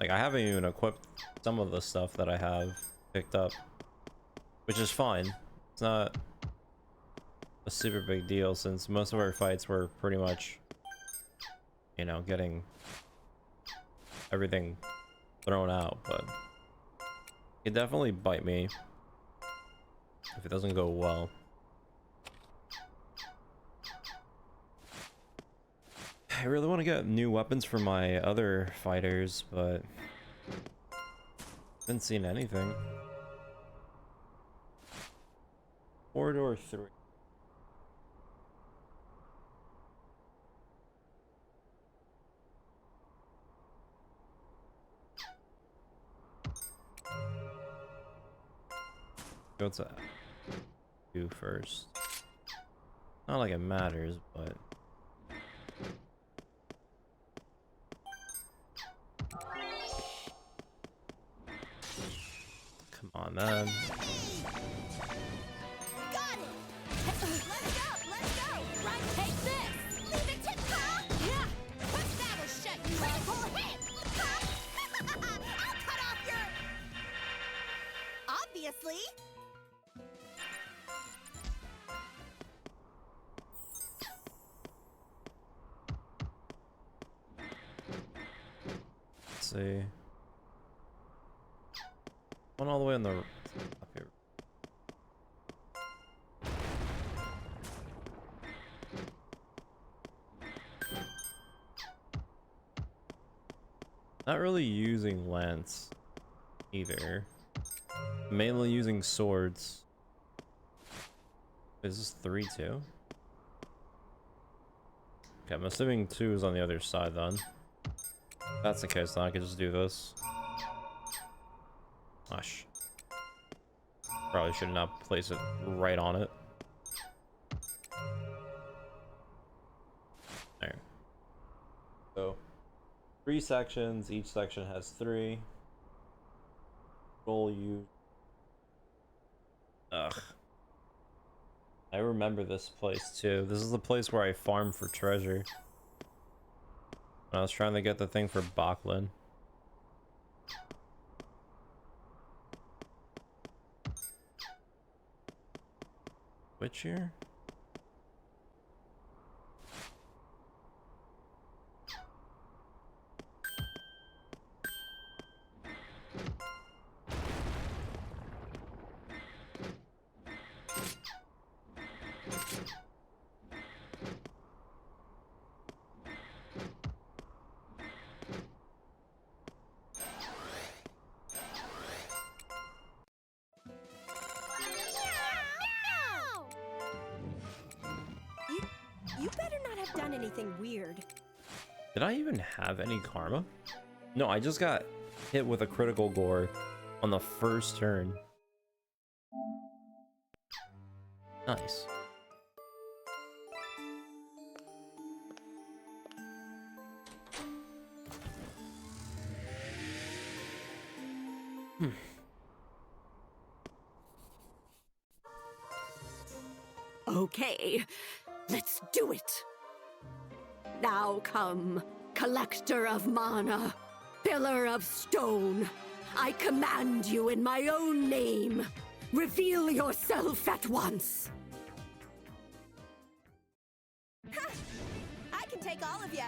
Like, I haven't even equipped some of the stuff that I have picked up, which is fine. It's not a super big deal since most of our fights were pretty much, you know, getting everything thrown out, but it definitely bite me if it doesn't go well. I really want to get new weapons for my other fighters, but haven't seen anything. Corridor 3. Go to 2 first. Not like it matters, but come on, man. Got it! Let's go! Right, take this! Leave it to Pop! Yeah! That'll shut you up! Critical hit! Pop! I'll cut off your... Obviously! Let's see. One all the way on the up here. Not really using lance either. Mainly using swords. Is this 3 too? Okay, I'm assuming 2 is on the other side then. If that's the case, then I could just do this. Gosh. Probably should not place it right on it. There. So, 3 sections. Each section has 3. Roll you. Ugh. I remember this place too. This is the place where I farm for treasure. When I was trying to get the thing for Bachlan. Which year? You better not have done anything weird. Did I even have any karma? No, I just got hit with a critical gore on the first turn. Nice. Okay, let's do it. Now come, collector of mana, pillar of stone. I command you in my own name. Reveal yourself at once. I can take all of you.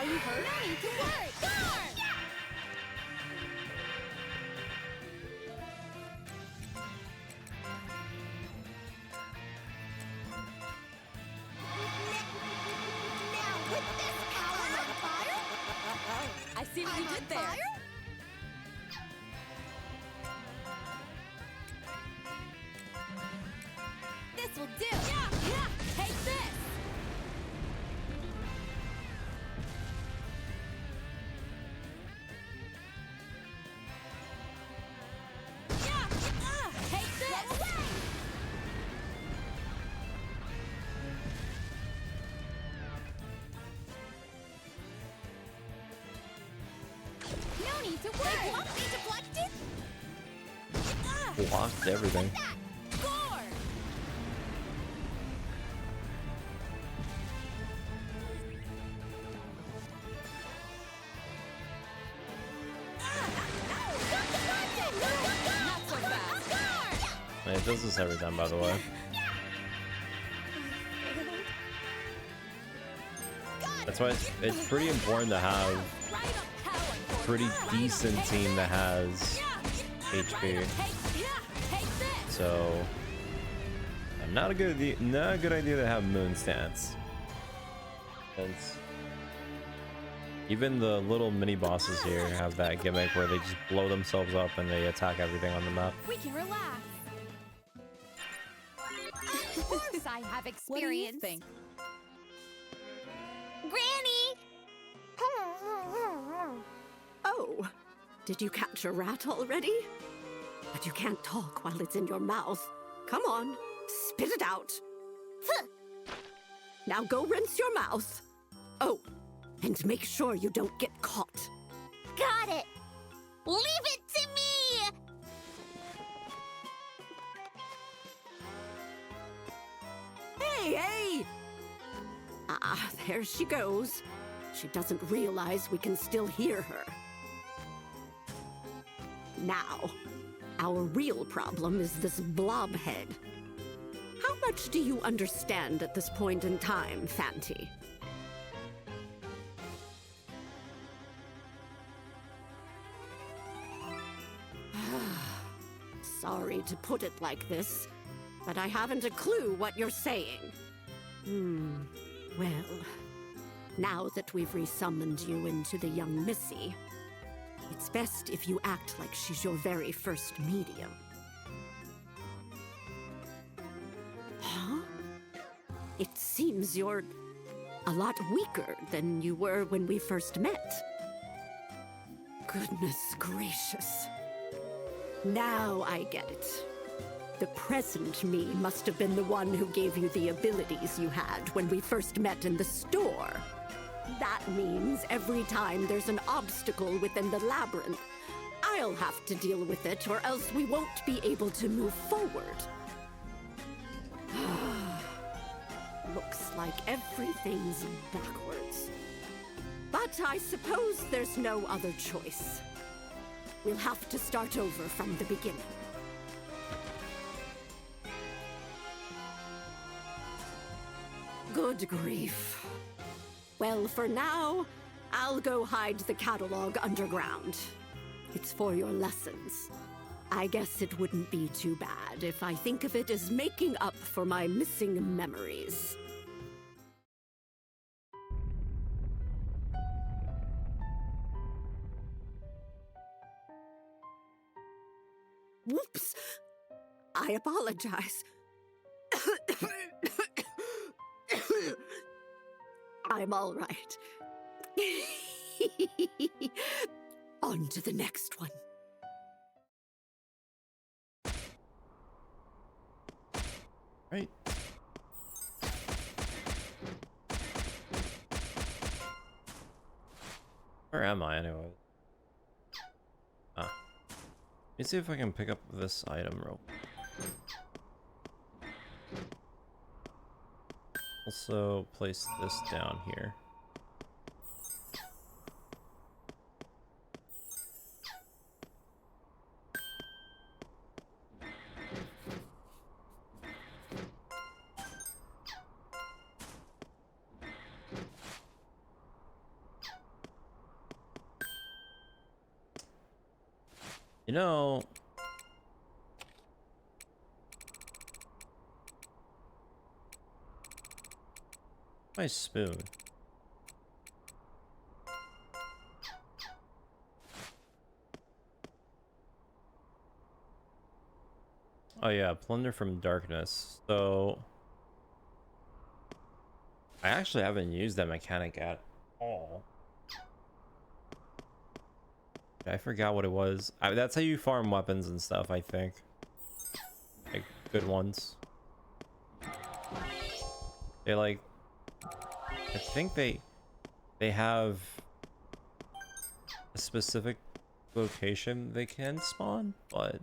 Are you hurt? No need to worry. Guard! Now with this power on fire. I see what you did there. Fire? This will do. Yeah, take this. Yeah, take this. Go away. No need to worry. They won't be deflected. Blocked everything. Score. Not so fast. It does this every time, by the way. That's why it's pretty important to have a pretty decent team that has HP. So, not a good idea to have moon stats. Since even the little mini bosses here have that gimmick where they just blow themselves up and they attack everything on the map. We can relax. Of course I have experience. What do you think? Granny! Oh, did you catch a rat already? But you can't talk while it's in your mouth. Come on, spit it out. Now go rinse your mouth. Oh, and make sure you don't get caught. Got it! Leave it to me! Hey! Ah, there she goes. She doesn't realize we can still hear her. Now, our real problem is this blob head. How much do you understand at this point in time, Fanty? Sorry to put it like this, but I haven't a clue what you're saying. Well, now that we've resummoned you into the young Missy, it's best if you act like she's your very first medium. Huh? It seems you're a lot weaker than you were when we first met. Goodness gracious. Now I get it. The present me must have been the one who gave you the abilities you had when we first met in the store. That means every time there's an obstacle within the labyrinth, I'll have to deal with it, or else we won't be able to move forward. Looks like everything's backwards. But I suppose there's no other choice. We'll have to start over from the beginning. Good grief. Well, for now, I'll go hide the catalog underground. It's for your lessons. I guess it wouldn't be too bad if I think of it as making up for my missing memories. Whoops! I apologize. I'm all right. On to the next one. Right. Where am I anyway? Ah. Let me see if I can pick up this item real quick. Also place this down here. You know, my spoon. Oh yeah, plunder from darkness. So I actually haven't used that mechanic at all. I forgot what it was. That's how you farm weapons and stuff, I think. Like, good ones. They like... I think they have a specific location they can spawn, but...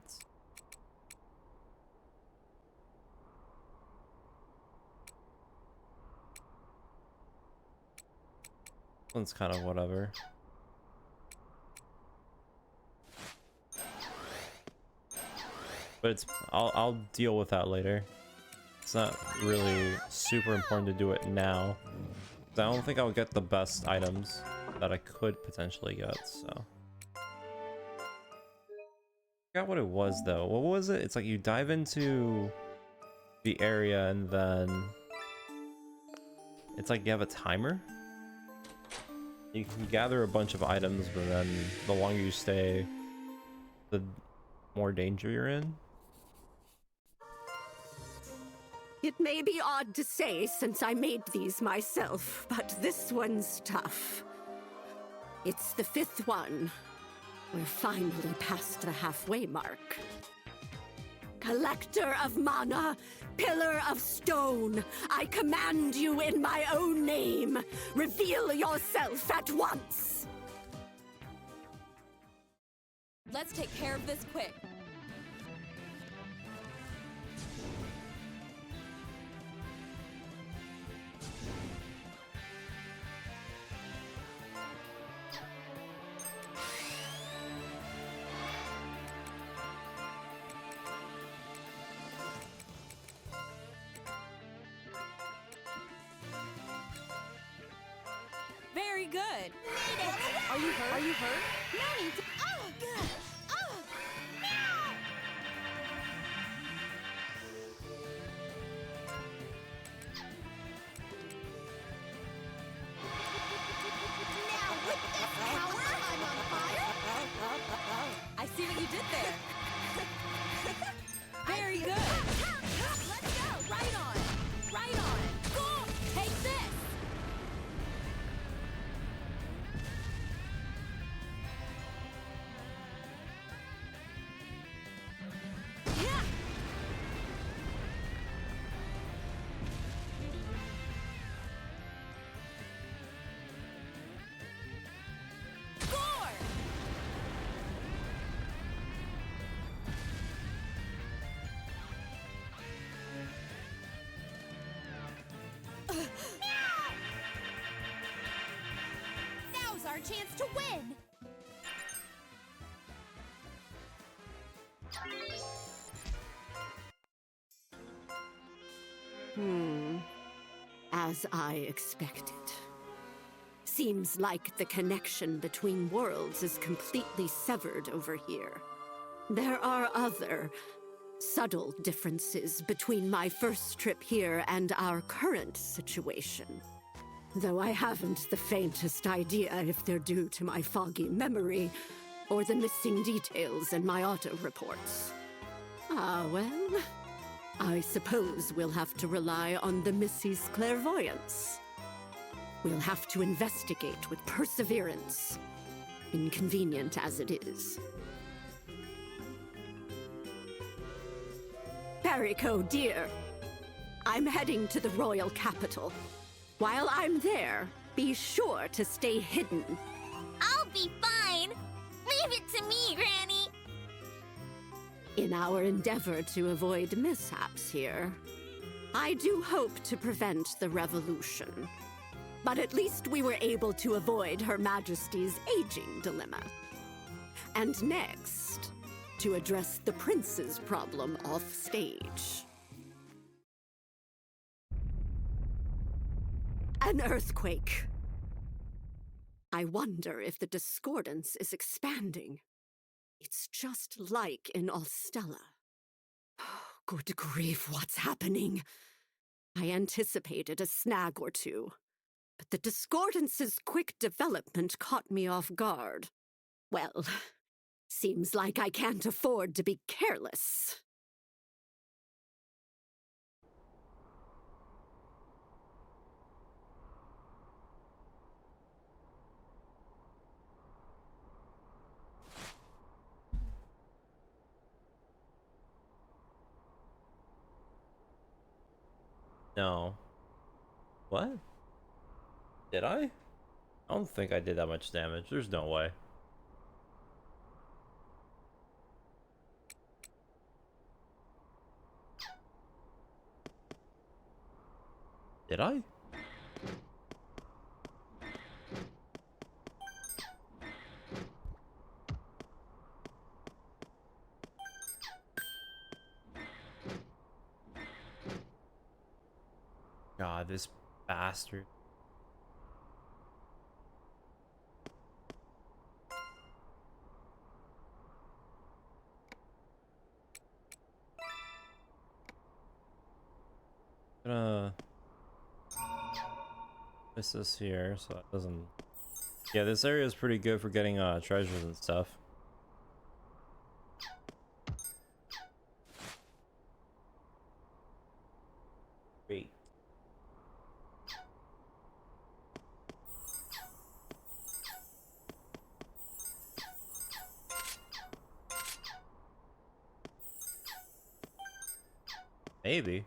This one's kind of whatever. But it's I'll deal with that later. It's not really super important to do it now. I don't think I'll get the best items that I could potentially get, so. I forgot what it was though. What was it? It's like you dive into the area and then it's like you have a timer. You can gather a bunch of items, but then the longer you stay, the more danger you're in. It may be odd to say since I made these myself, but this one's tough. It's the 5th one. We're finally past the halfway mark. Collector of mana, pillar of stone, I command you in my own name. Reveal yourself at once. Let's take care of this quick. Very good. Are you hurt? Are you hurt? No need to. Oh, good. Oh, no! Now with this power, I'm on fire. I see what you did there. Very good. Let's go. Right on. Right on. Go. Take this. Now's our chance to win. As I expected. Seems like the connection between worlds is completely severed over here. There are other subtle differences between my first trip here and our current situation. Though I haven't the faintest idea if they're due to my foggy memory or the missing details in my auto reports. Ah, well, I suppose we'll have to rely on the Missy's clairvoyance. We'll have to investigate with perseverance, inconvenient as it is. Perico, dear, I'm heading to the royal capital. While I'm there, be sure to stay hidden. I'll be fine. Leave it to me, Granny. In our endeavor to avoid mishaps here, I do hope to prevent the revolution. But at least we were able to avoid Her Majesty's aging dilemma. And next, to address the prince's problem off stage. An earthquake. I wonder if the discordance is expanding. It's just like in Alstella. Good grief, what's happening? I anticipated a snag or two, but the Discordance's quick development caught me off guard. Well, seems like I can't afford to be careless. No. What? Did I? I don't think I did that much damage. There's no way. Did I? God, this bastard. Gonna miss this here so it doesn't. Yeah, this area is pretty good for getting treasures and stuff. Great. Maybe.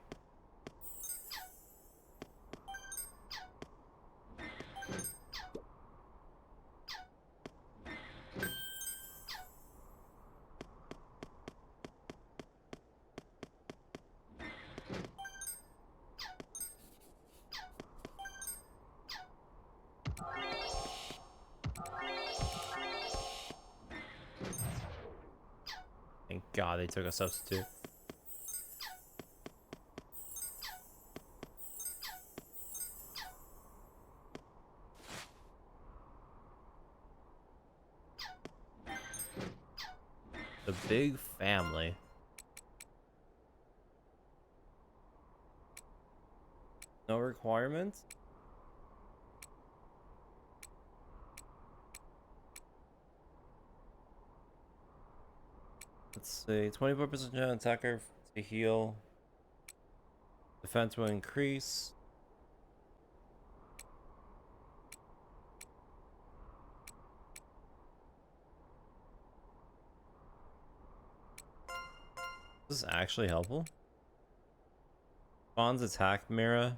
Thank God they took a substitute. The big family. No requirements? Let's see, 24% chance attacker to heal. Defense will increase. This is actually helpful. Spawn's attack mirror.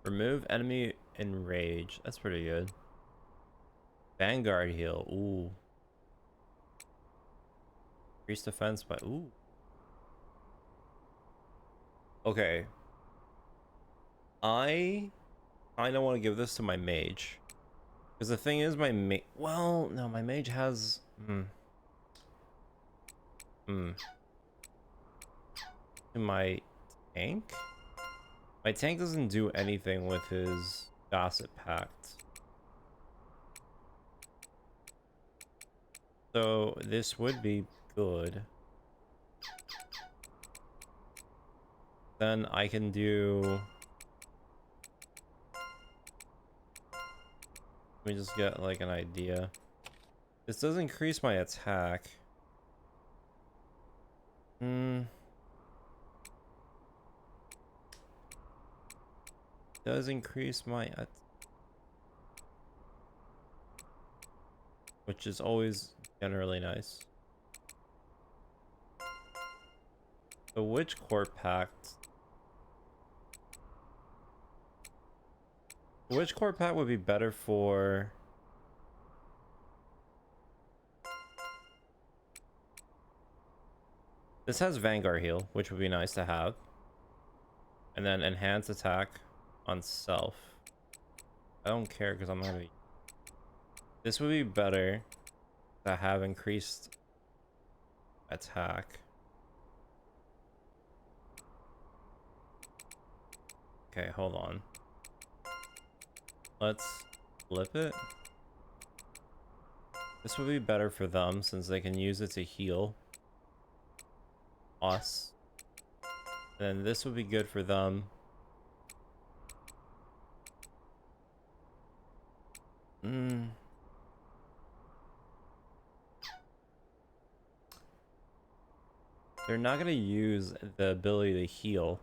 Remove enemy enrage. That's pretty good. Vanguard heal. Ooh. Increase defense by ooh. Okay. I kind of want to give this to my mage. Because the thing is, my well, no, my mage has my tank? My tank doesn't do anything with his Gossip Pact. So this would be good. Then I can do... Let me just get like an idea. This does increase my attack. Does increase my which is always generally nice. The Witch Court Pact. The Witch Court Pact would be better for... This has Vanguard heal, which would be nice to have. And then enhance attack on self. I don't care because I'm not gonna be... This would be better to have increased attack. Okay, hold on. Let's flip it. This would be better for them since they can use it to heal us. Then this would be good for them. They're not gonna use the ability to heal.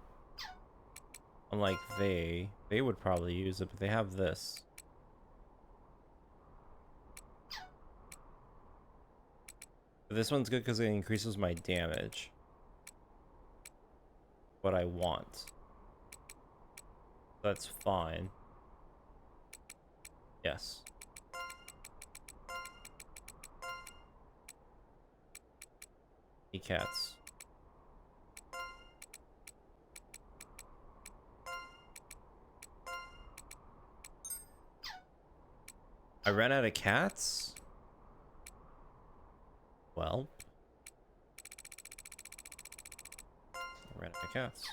Unlike they would probably use it, but they have this. But this one's good because it increases my damage. What I want. That's fine. Yes. Cats. I ran out of cats? Well. I ran out of cats.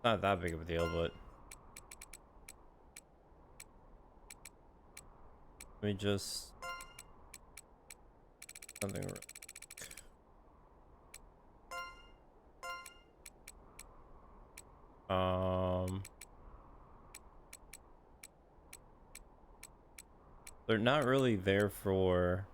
Not that big of a deal, but... Let me just... Something... They're not really there for...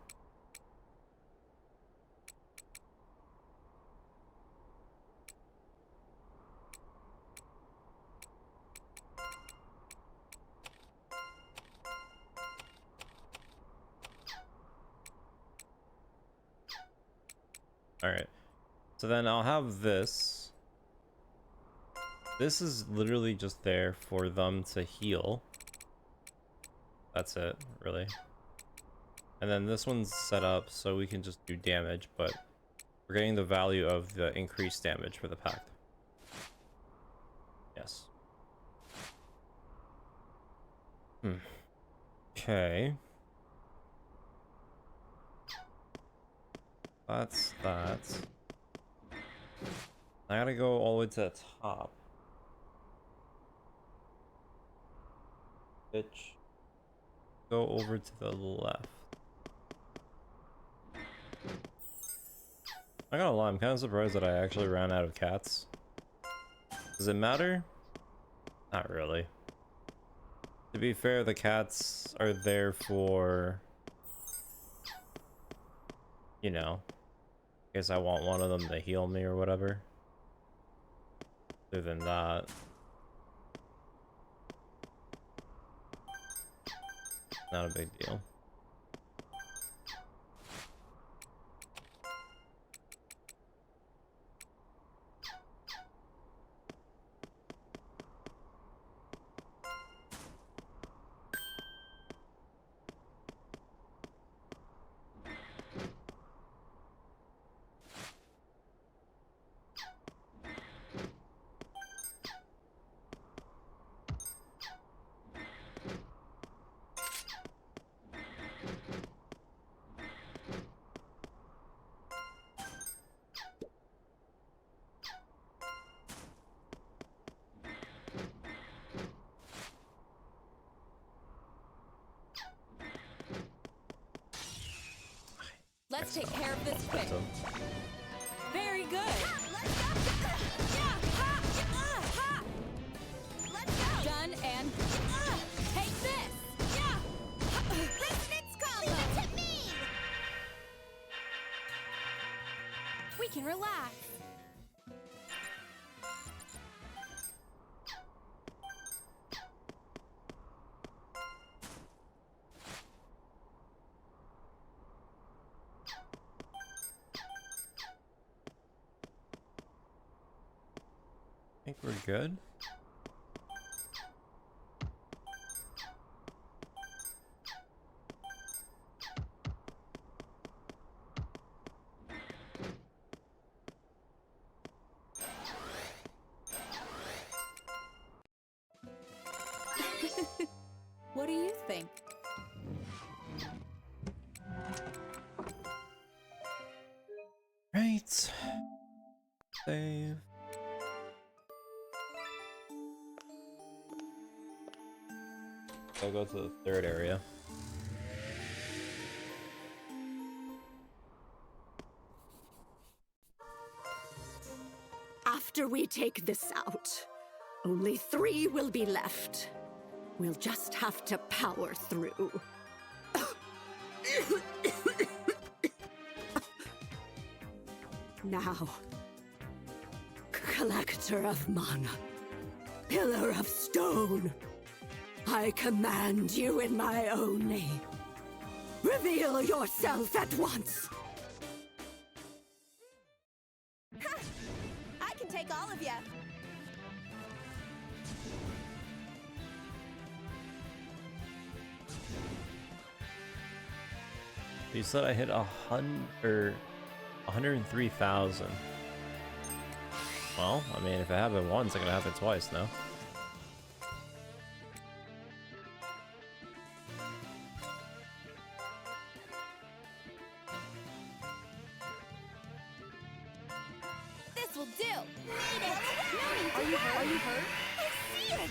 Alright. So then I'll have this. This is literally just there for them to heal. That's it, really. And then this one's set up so we can just do damage, but we're getting the value of the increased damage for the pact. Yes. Okay. That's that. I gotta go all the way to the top. Bitch. Go over to the left. I gotta lie, I'm kind of surprised that I actually ran out of cats. Does it matter? Not really. To be fair, the cats are there for... You know, in case I want one of them to heal me or whatever. Other than that... Not a big deal. Let's take care of this quick. Very good. Done and take this. Resonance combo. Leave it to me. We can relax. I think we're good. What do you think? Right. Save. I'll go to the third area. After we take this out, only 3 will be left. We'll just have to power through. Now, Collector of Mana, Pillar of Stone, I command you in my own name. Reveal yourself at once. I can take all of you. You said I hit 103,000. Well, I mean, if it happened once, it's gonna happen twice now. This will do. Need it. Are you hurt? Are you hurt? I see it.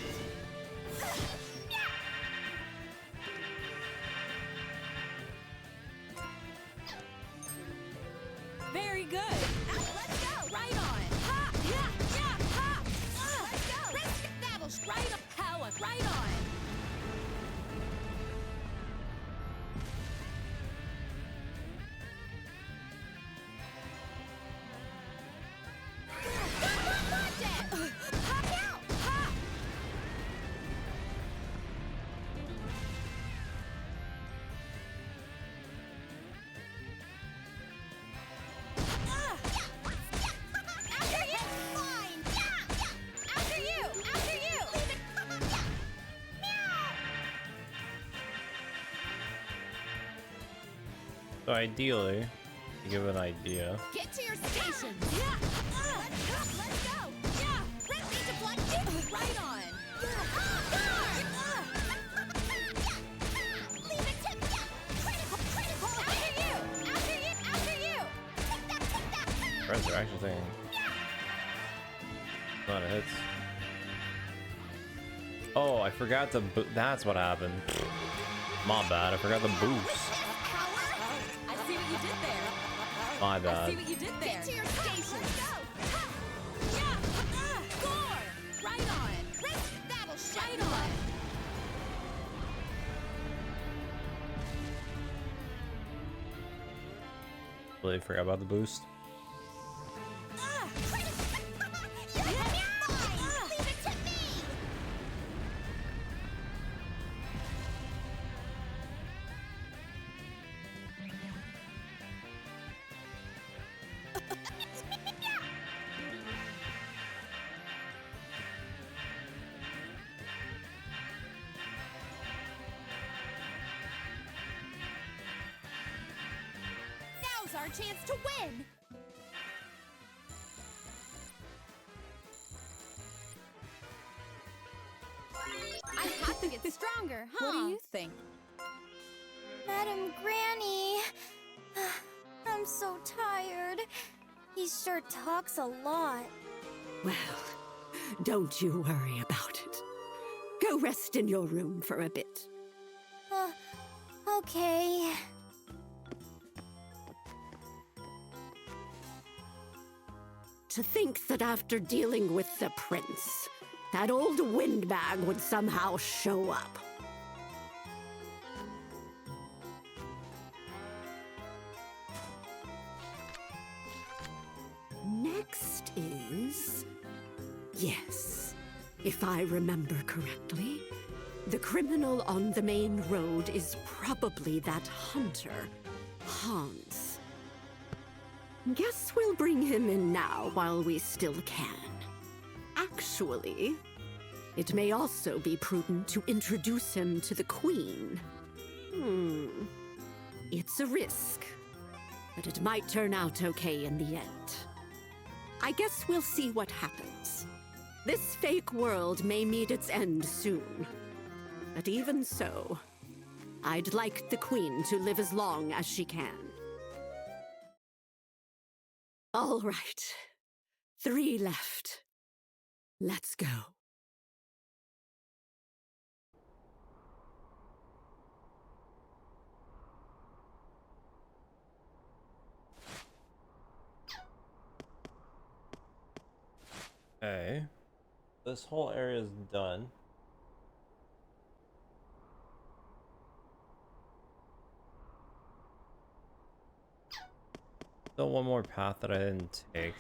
Very good. Let's go. Right on. Ha! Yeah! Yeah! Ha! Let's go. That'll right up. Power. Right on. So ideally, to give an idea, Get to your station. Yeah. Let's go. Yeah. Rip me to blood. Right on. Leave it to critical. After you. After you. After you. Take that. resurrection thing. A lot of hits. Oh, I forgot to. That's what happened. My bad. I forgot the boost. I see what you did there. My bad. I see what you did there. Get to your station. Let's go. Yeah. Score. Right on. That'll shine on. Really forgot about the boost. Now's our chance to win. I have to get stronger, huh? What do you think? Madam Granny, I'm so tired. He sure talks a lot. Well, don't you worry about it. Go rest in your room for a bit. Okay. To think that after dealing with the prince, that old windbag would somehow show up. Next is... Yes, if I remember correctly, the criminal on the main road is probably that hunter, Hans. Guess we'll bring him in now while we still can. Actually, it may also be prudent to introduce him to the Queen. It's a risk, but it might turn out okay in the end. I guess we'll see what happens. This fake world may meet its end soon. But even so, I'd like the Queen to live as long as she can. All right. 3 left. Let's go. Okay. This whole area is done. Still one more path that I didn't take.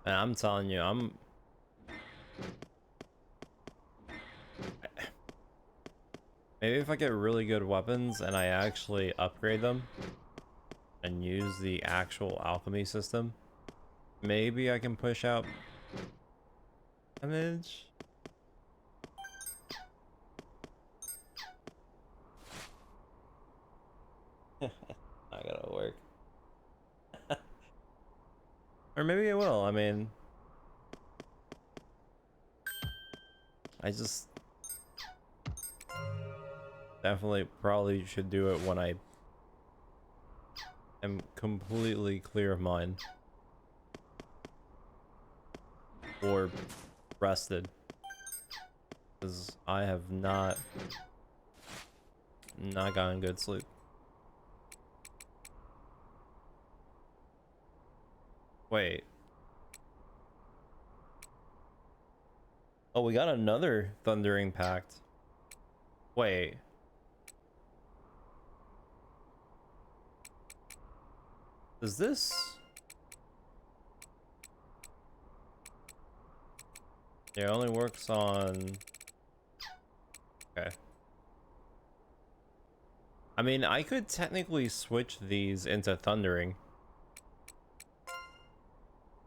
And I'm telling you, maybe if I get really good weapons and I actually upgrade them and use the actual alchemy system, maybe I can push out damage. Not gonna work. Or maybe it will. I mean, I just definitely probably should do it when I am completely clear of mind or rested, because I have not gotten good sleep. Wait. Oh, we got another Thundering Pact. Wait. Is this... Yeah, it only works on... Okay. I mean, I could technically switch these into Thundering.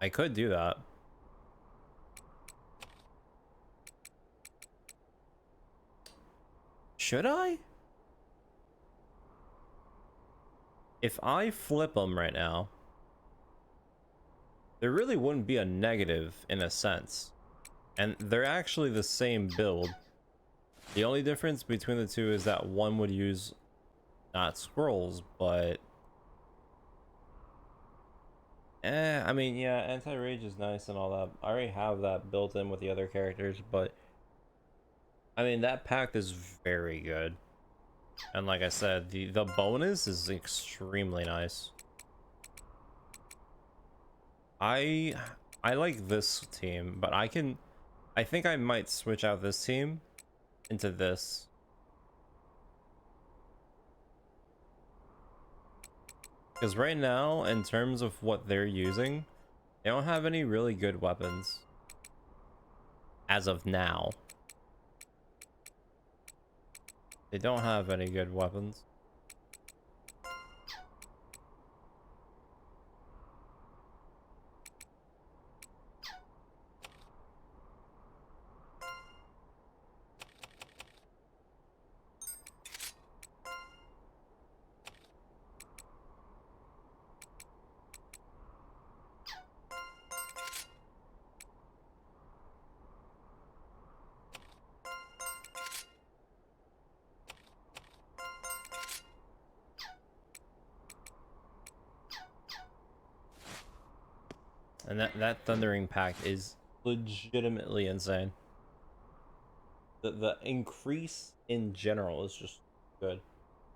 I could do that. Should I? If I flip them right now, there really wouldn't be a negative in a sense. And they're actually the same build. The only difference between the two is that one would use not scrolls, but I mean, yeah, anti-rage is nice and all that. I already have that built in with the other characters, but I mean, that pact is very good. And like I said, the bonus is extremely nice. I like this team, but I think I might switch out this team into this. Because right now, in terms of what they're using, they don't have any really good weapons. As of now. They don't have any good weapons. And that Thundering Pact is legitimately insane. The increase in general is just good.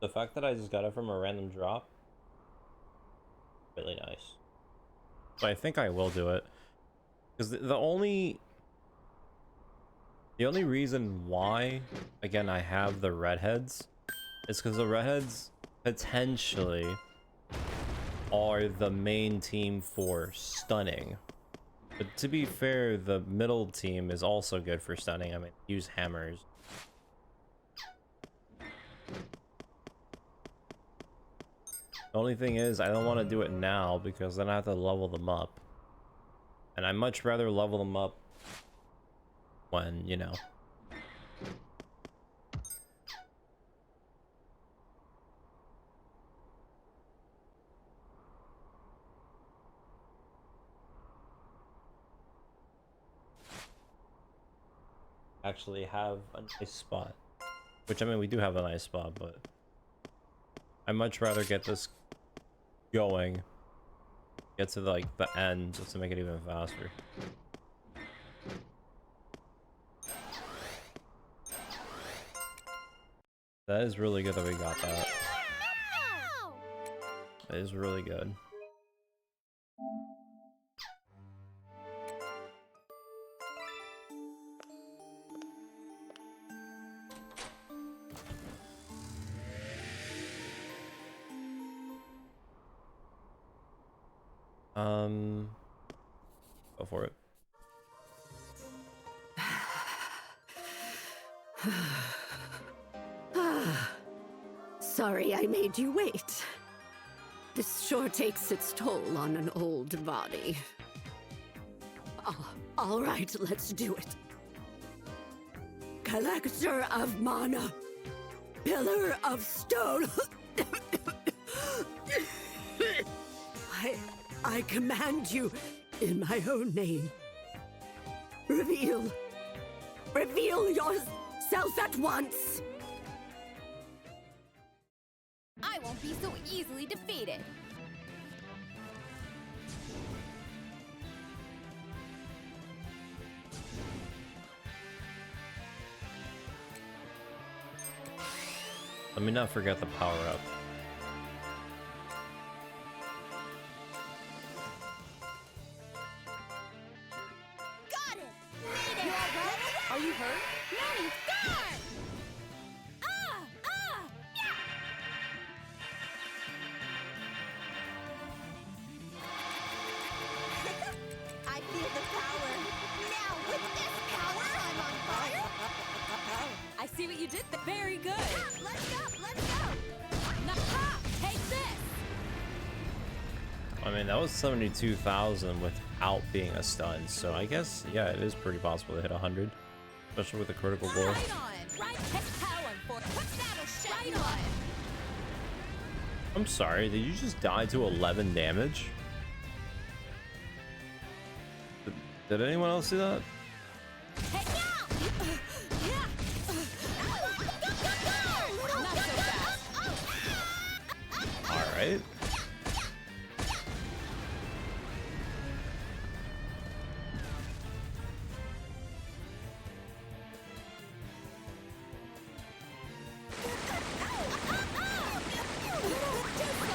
The fact that I just got it from a random drop, really nice. So I think I will do it. Because the only reason why, again, I have the redheads is because the redheads potentially are the main team for stunning. But to be fair, the middle team is also good for stunning. I mean, use hammers. The only thing is, I don't want to do it now because then I have to level them up. And I'd much rather level them up when, you know. Actually have a nice spot. Which, I mean, we do have a nice spot, but I'd much rather get this going. Get to, like, the end just to make it even faster. That is really good that we got that. That is really good. Go for it. Sorry I made you wait. This sure takes its toll on an old body. All right, let's do it. Collector of mana, pillar of stone. I command you in my own name. Reveal yourself at once. I won't be so easily defeated. Let me not forget the power up. Got it! Made it! You all right? Are you hurt? Nani, guard! Yeah! I feel the power. Now with this power, I'm on fire. I see what you did there. Very good. Let's go! Let's go! Naha! Take this! I mean, that was 72,000 without being a stun, so I guess, yeah, it is pretty possible to hit 100, especially with a critical blow. Right on! Right for that'll shut you up! I'm sorry, did you just die to 11 damage? Did anyone else see that? Alright.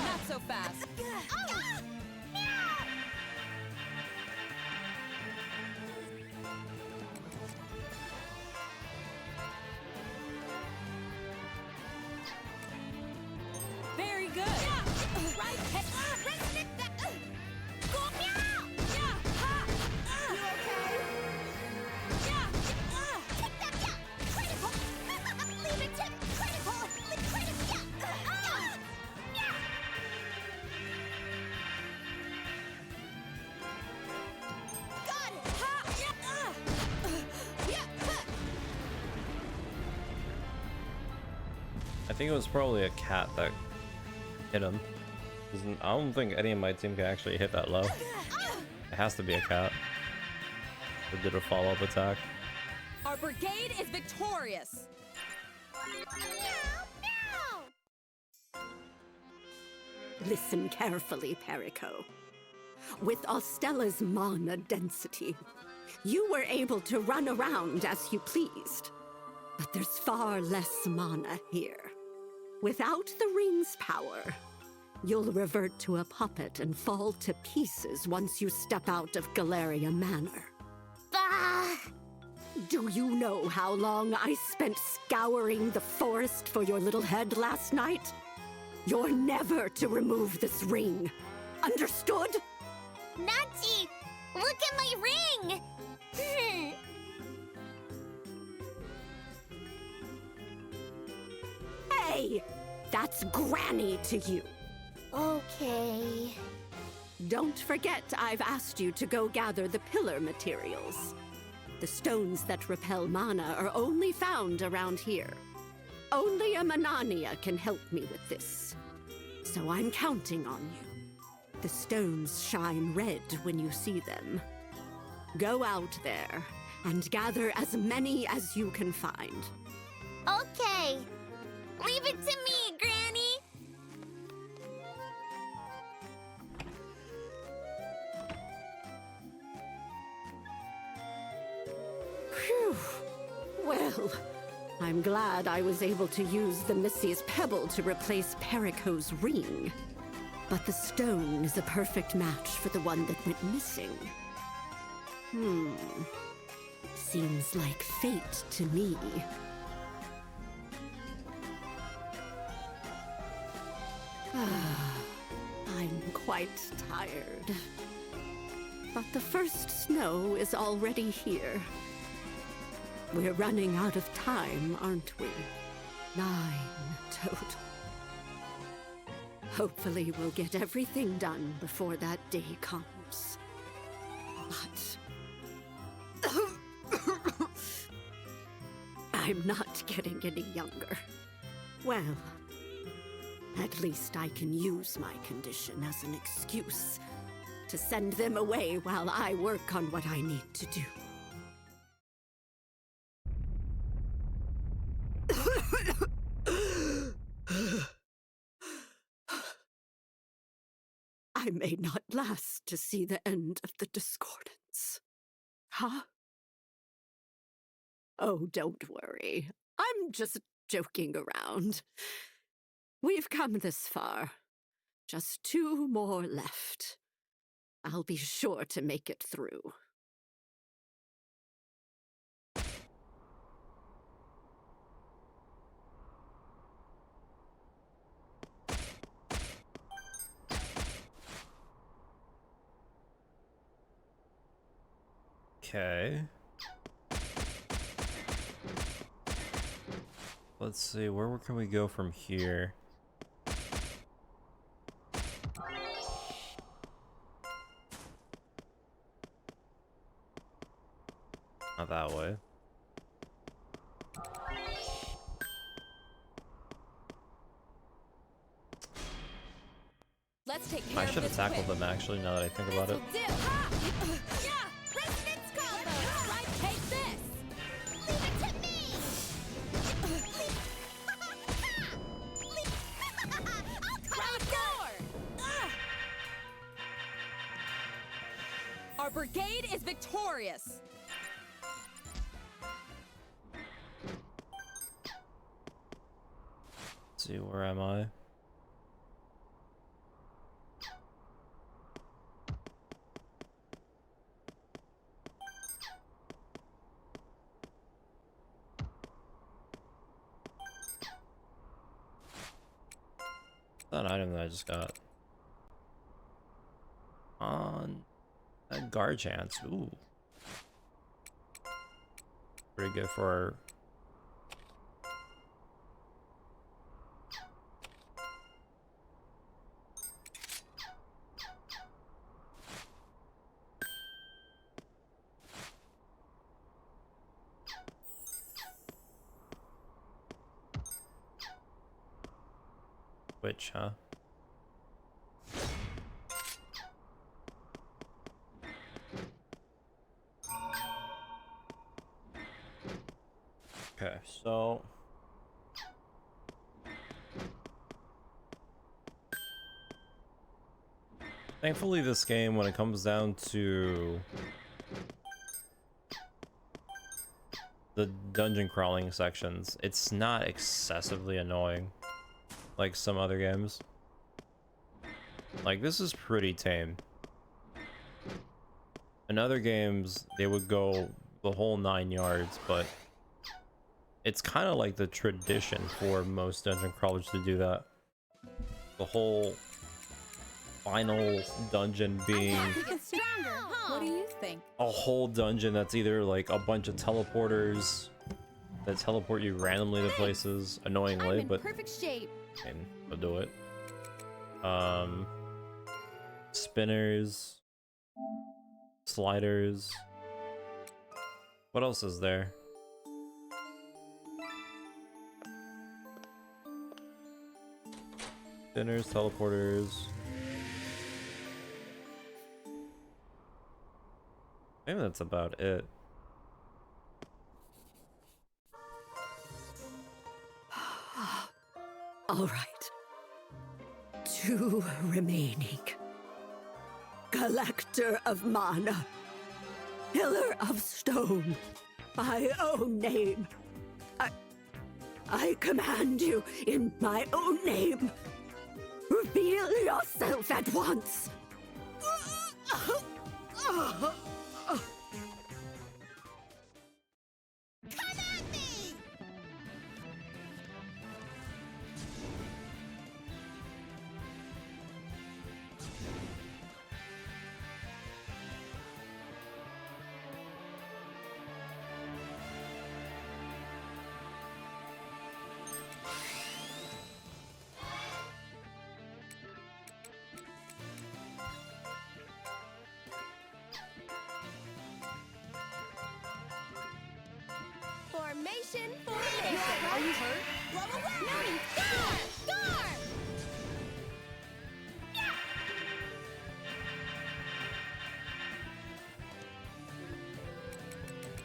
Not so fast. Very good. Right head. Go meow! Yeah! Ha! You okay? Yeah! Take that! Yeah! Critical! Leave it to critical! Critical! Yeah! Got it! Ha! Yeah! Yeah! I think it was probably a cat that hit him. I don't think any of my team can actually hit that low. It has to be a cat that did a follow-up attack. Our brigade is victorious. Listen carefully, Perico. With Ostella's mana density, you were able to run around as you pleased. But there's far less mana here. Without the ring's power, you'll revert to a puppet and fall to pieces once you step out of Galleria Manor. Do you know how long I spent scouring the forest for your little head last night? You're never to remove this ring. Understood? Nachi! Look at my ring! Hey! That's Granny to you. Okay. Don't forget I've asked you to go gather the pillar materials. The stones that repel mana are only found around here. Only a Manania can help me with this. So I'm counting on you. The stones shine red when you see them. Go out there and gather as many as you can find. Okay. Leave it to me, Granny! Phew. Well, I'm glad I was able to use the Missy's pebble to replace Perico's ring. But the stone is a perfect match for the one that went missing. Seems like fate to me. I'm quite tired. But the first snow is already here. We're running out of time, aren't we? 9 total. Hopefully we'll get everything done before that day comes. But I'm not getting any younger. Well, at least I can use my condition as an excuse to send them away while I work on what I need to do. I may not last to see the end of the discordance. Huh? Oh, don't worry. I'm just joking around. We've come this far. Just 2 more left. I'll be sure to make it through. Okay. Let's see, where can we go from here? Not that way. Let's take I should have tackled them actually, now that I think about it. Our brigade is victorious! Let's see, where am I? That item that I just got. On a guard chance. Ooh. Pretty good for our... Which, huh? Okay, so thankfully this game, when it comes down to the dungeon crawling sections, it's not excessively annoying like some other games. Like, this is pretty tame. In other games, they would go the whole 9 yards, but it's kind of like the tradition for most dungeon crawlers to do that. The whole final dungeon being What do you think? a whole dungeon that's either like a bunch of teleporters that teleport you randomly to places, annoyingly, I'm in but perfect shape. and they'll do it. Spinners, sliders. What else is there? Spinners, teleporters. Maybe that's about it. All right. 2 remaining. Collector of mana. Pillar of stone. My own name. I command you in my own name. Reveal yourself at once. Come at me! Formation, formation. Are you hurt? Blow away. Noni, score, score.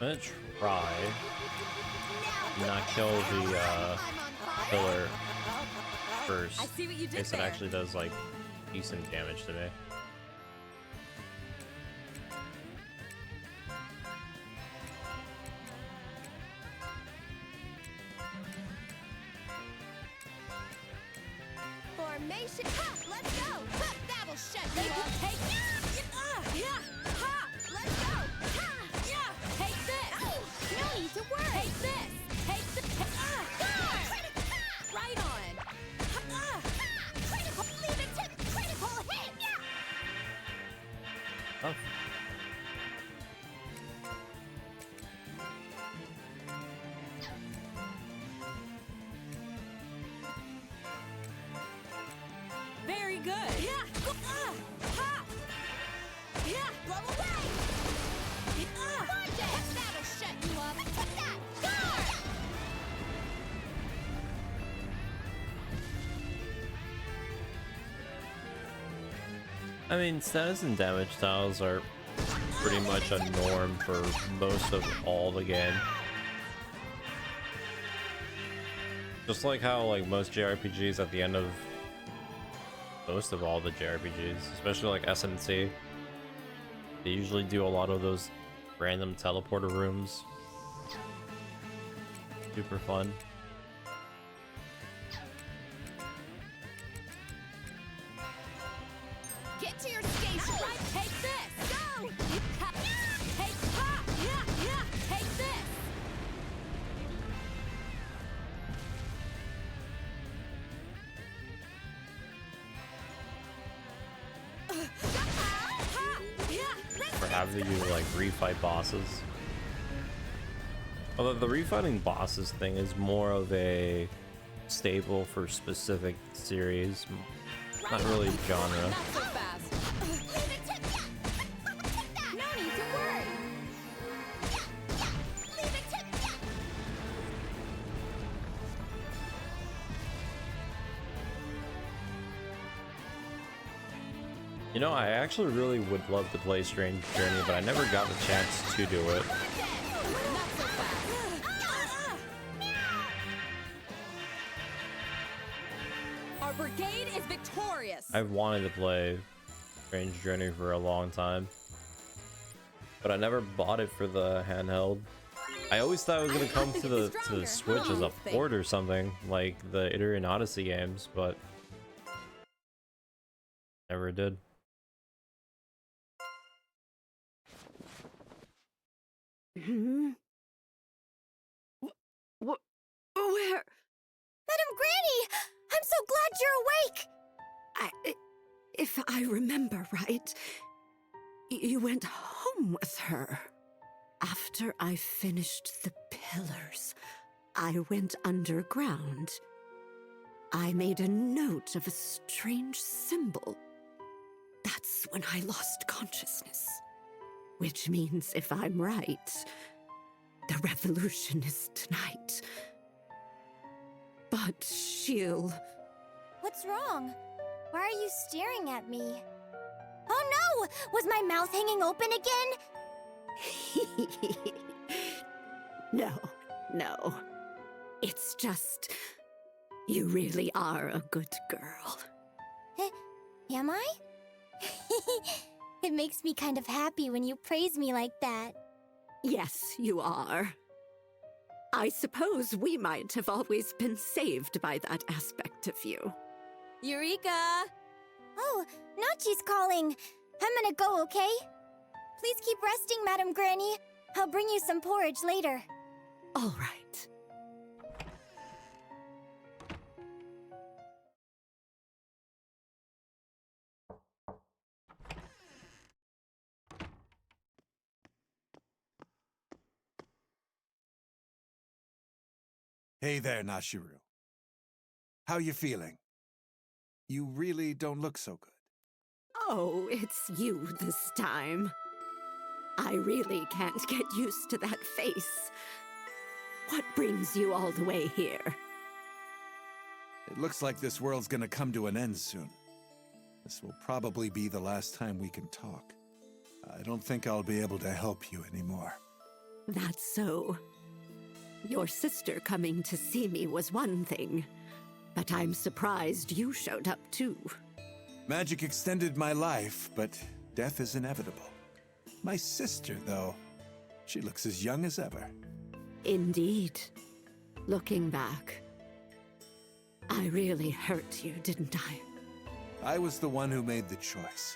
I'm gonna try not kill the pillar first. I see what you did Guess it there. actually does like decent damage today. Formation. Ha! Let's go. Ha! That'll shut you up. Take yeah. Ha! Let's go. Ha! Yeah. Take this. No need to worry. Take this. Take the. Score. Right on. Critical. Leave it to critical hit. Yeah. Oh. Very good. Yeah. Ha! Yeah. Blow away. Watch it. That'll shut you up. Take that. Score. I mean, status and damage tiles are pretty much a norm for most of all the game. Just like how like most JRPGs at the end of most of all the JRPGs, especially like SMT, they usually do a lot of those random teleporter rooms. Super fun. Get to your station. Right, take this. Go. Take ha. Yeah. Take this. For having you like refight bosses. Although the refighting bosses thing is more of a staple for specific series, not really genre. Not so fast. Leave it to no need to worry. Leave it to You know, I actually really would love to play Strange Journey, but I never got the chance to do it. Our brigade is victorious. I've wanted to play Strange Journey for a long time, but I never bought it for the handheld. I always thought it was gonna come to the Switch as a port or something, like the Idarian Odyssey games, but never did. Hmm? Where? Madam Granny! I'm so glad you're awake! If I remember right, you went home with her. After I finished the pillars, I went underground. I made a note of a strange symbol. That's when I lost consciousness. Which means, if I'm right, the revolution is tonight. But she'll... What's wrong? Why are you staring at me? Oh no! Was my mouth hanging open again? No. It's just... you really are a good girl. Am I? It makes me kind of happy when you praise me like that. Yes, you are. I suppose we might have always been saved by that aspect of you. Eureka! Oh, Nachi's calling. I'm gonna go, okay? Please keep resting, Madam Granny. I'll bring you some porridge later. All right. Hey there, Nashiru. How you feeling? You really don't look so good. Oh, it's you this time. I really can't get used to that face. What brings you all the way here? It looks like this world's gonna come to an end soon. This will probably be the last time we can talk. I don't think I'll be able to help you anymore. That's so. Your sister coming to see me was one thing, but I'm surprised you showed up too. Magic extended my life, but death is inevitable. My sister, though, she looks as young as ever. Indeed. Looking back, I really hurt you, didn't I? I was the one who made the choice.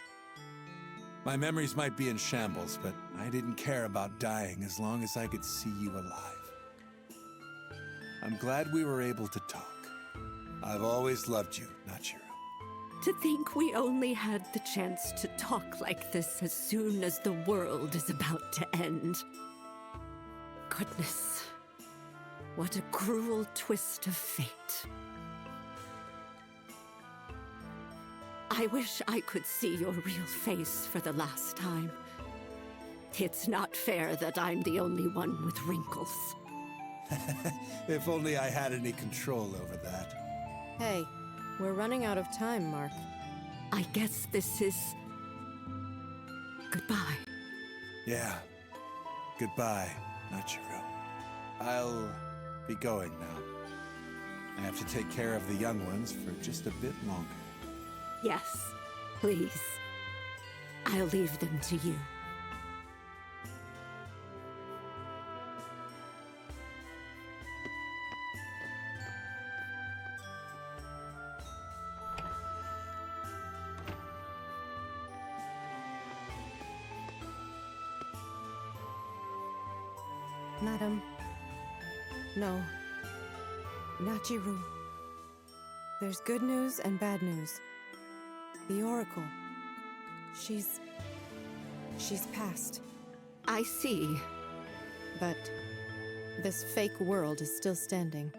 My memories might be in shambles, but I didn't care about dying as long as I could see you alive. I'm glad we were able to talk. I've always loved you, Nachiru. To think we only had the chance to talk like this as soon as the world is about to end. Goodness, what a cruel twist of fate. I wish I could see your real face for the last time. It's not fair that I'm the only one with wrinkles. If only I had any control over that. Hey, we're running out of time, Mark. I guess this is... goodbye. Yeah. Goodbye, Nachiru. I'll be going now. I have to take care of the young ones for just a bit longer. Yes, please. I'll leave them to you. Madam. No. Nachiru. There's good news and bad news. The Oracle. She's passed. I see. But this fake world is still standing.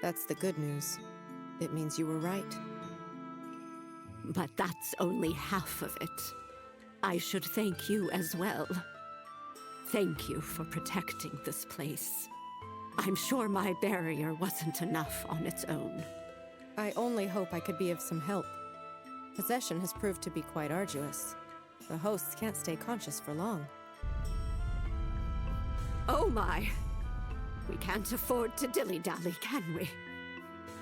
That's the good news. It means you were right. But that's only half of it. I should thank you as well. Thank you for protecting this place. I'm sure my barrier wasn't enough on its own. I only hope I could be of some help. Possession has proved to be quite arduous. The hosts can't stay conscious for long. Oh my! We can't afford to dilly-dally, can we?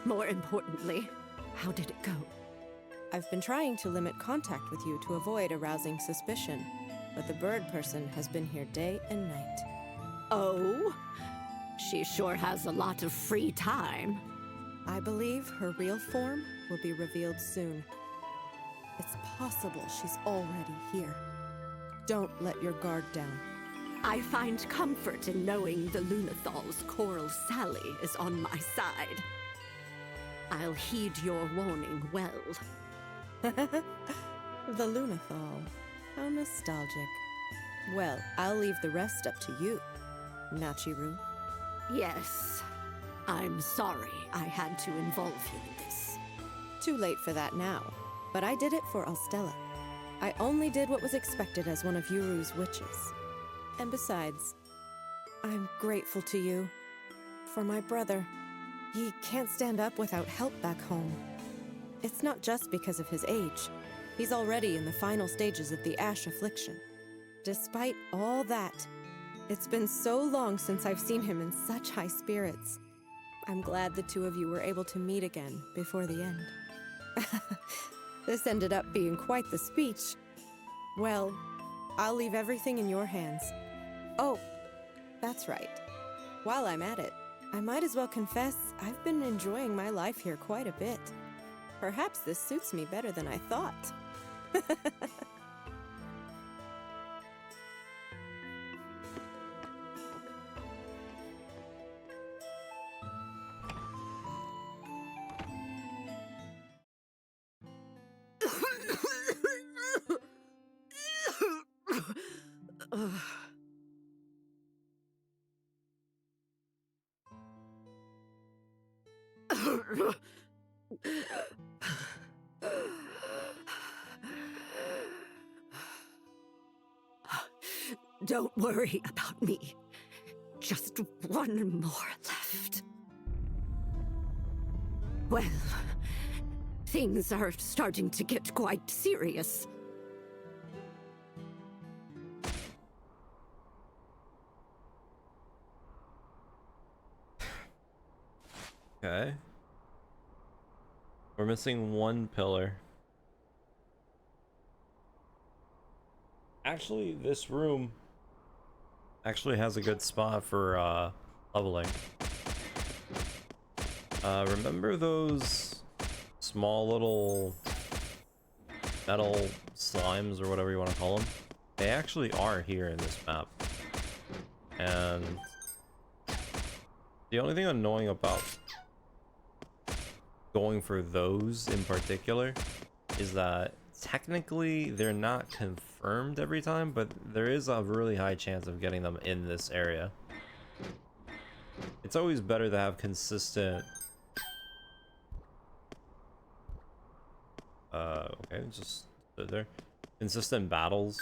More importantly, how did it go? I've been trying to limit contact with you to avoid arousing suspicion, but the bird person has been here day and night. Oh? She sure has a lot of free time. I believe her real form will be revealed soon. It's possible she's already here. Don't let your guard down. I find comfort in knowing the Lunathal's Coral Sally is on my side. I'll heed your warning well. The Lunathal. How nostalgic. Well, I'll leave the rest up to you, Nachiru. Yes. I'm sorry I had to involve you in this. Too late for that now, but I did it for Alstella. I only did what was expected as one of Yuru's witches. And besides, I'm grateful to you. For my brother. He can't stand up without help back home. It's not just because of his age. He's already in the final stages of the Ash Affliction. Despite all that, it's been so long since I've seen him in such high spirits. I'm glad the two of you were able to meet again before the end. This ended up being quite the speech. Well, I'll leave everything in your hands. Oh, that's right. While I'm at it, I might as well confess I've been enjoying my life here quite a bit. Perhaps this suits me better than I thought. Don't worry about me. Just one more left. Well, things are starting to get quite serious. Okay. We're missing one pillar. Actually, this room actually has a good spot for leveling. Remember those small little metal slimes or whatever you want to call them? They actually are here in this map. And the only thing annoying about going for those in particular is that technically they're not confirmed every time, but there is a really high chance of getting them in this area. It's always better to have consistent okay, just stood there. Consistent battles.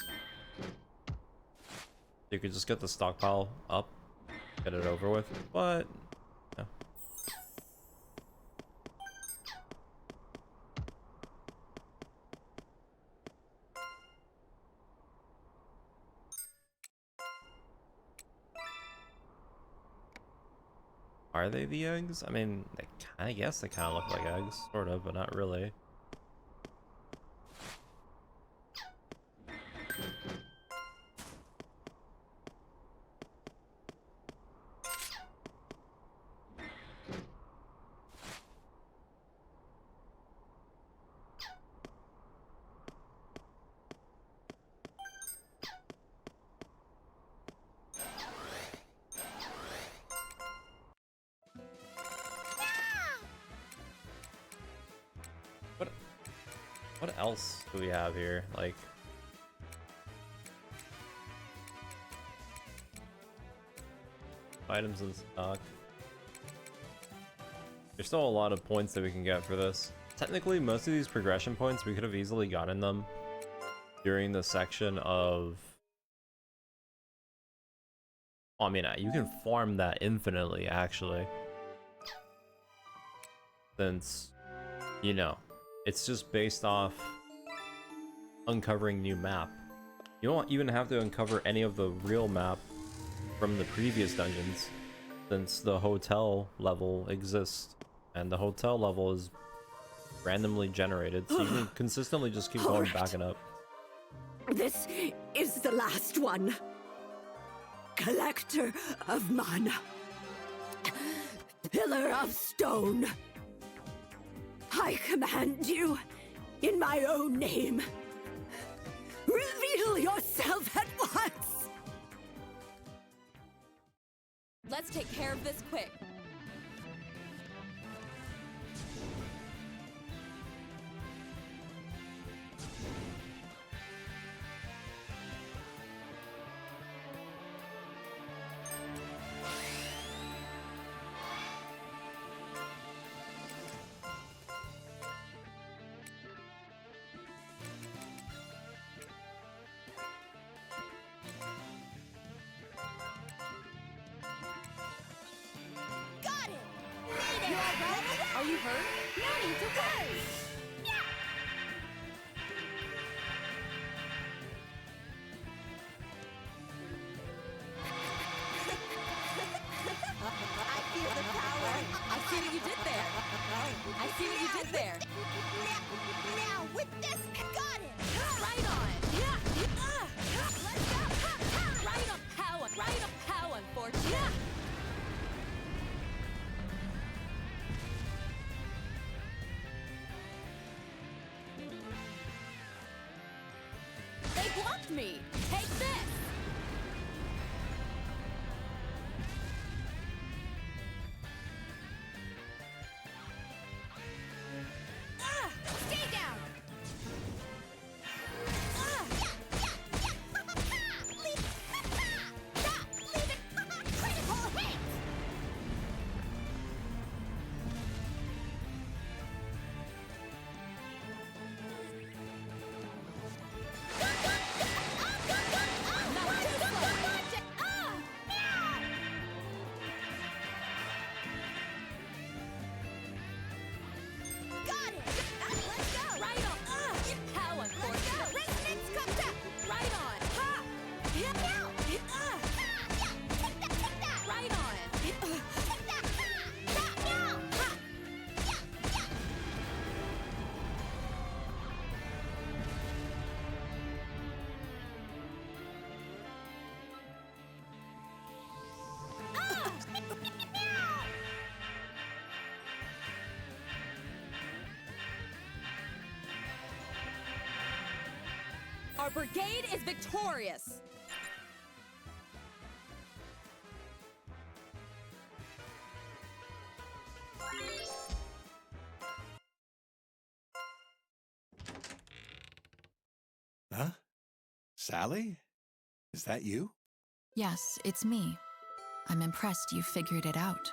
You could just get the stockpile up, get it over with, but yeah. Are they the eggs? I mean, I guess they kind of look like eggs, sort of, but not really. What else do we have here? Like, items in stock. There's still a lot of points that we can get for this. Technically, most of these progression points, we could have easily gotten them during the section of... I mean, you can farm that infinitely, actually. Since, you know, it's just based off uncovering new map. You don't even have to uncover any of the real map from the previous dungeons, since the hotel level exists, and the hotel level is randomly generated, so you can consistently just keep going back and up. This is the last one. Collector of mana. Pillar of stone. I command you, in my own name, reveal yourself at once! Let's take care of this quick. Are you hurt? No need to worry! I feel the power. I see what you did there. I see what you did there. Now, with this, got it! Right on. Let's go. Right on, power. Right on, power, unfortunate. tricked me! Take this! Stay down! Leave it! Critical hit! Got it! Let's go! Right on! How unfortunate! Resonance comes up! Right on! Ha! Now! Take that! Right on! Take that! Now! Our brigade is victorious! Huh? Sally? Is that you? Yes, it's me. I'm impressed you figured it out.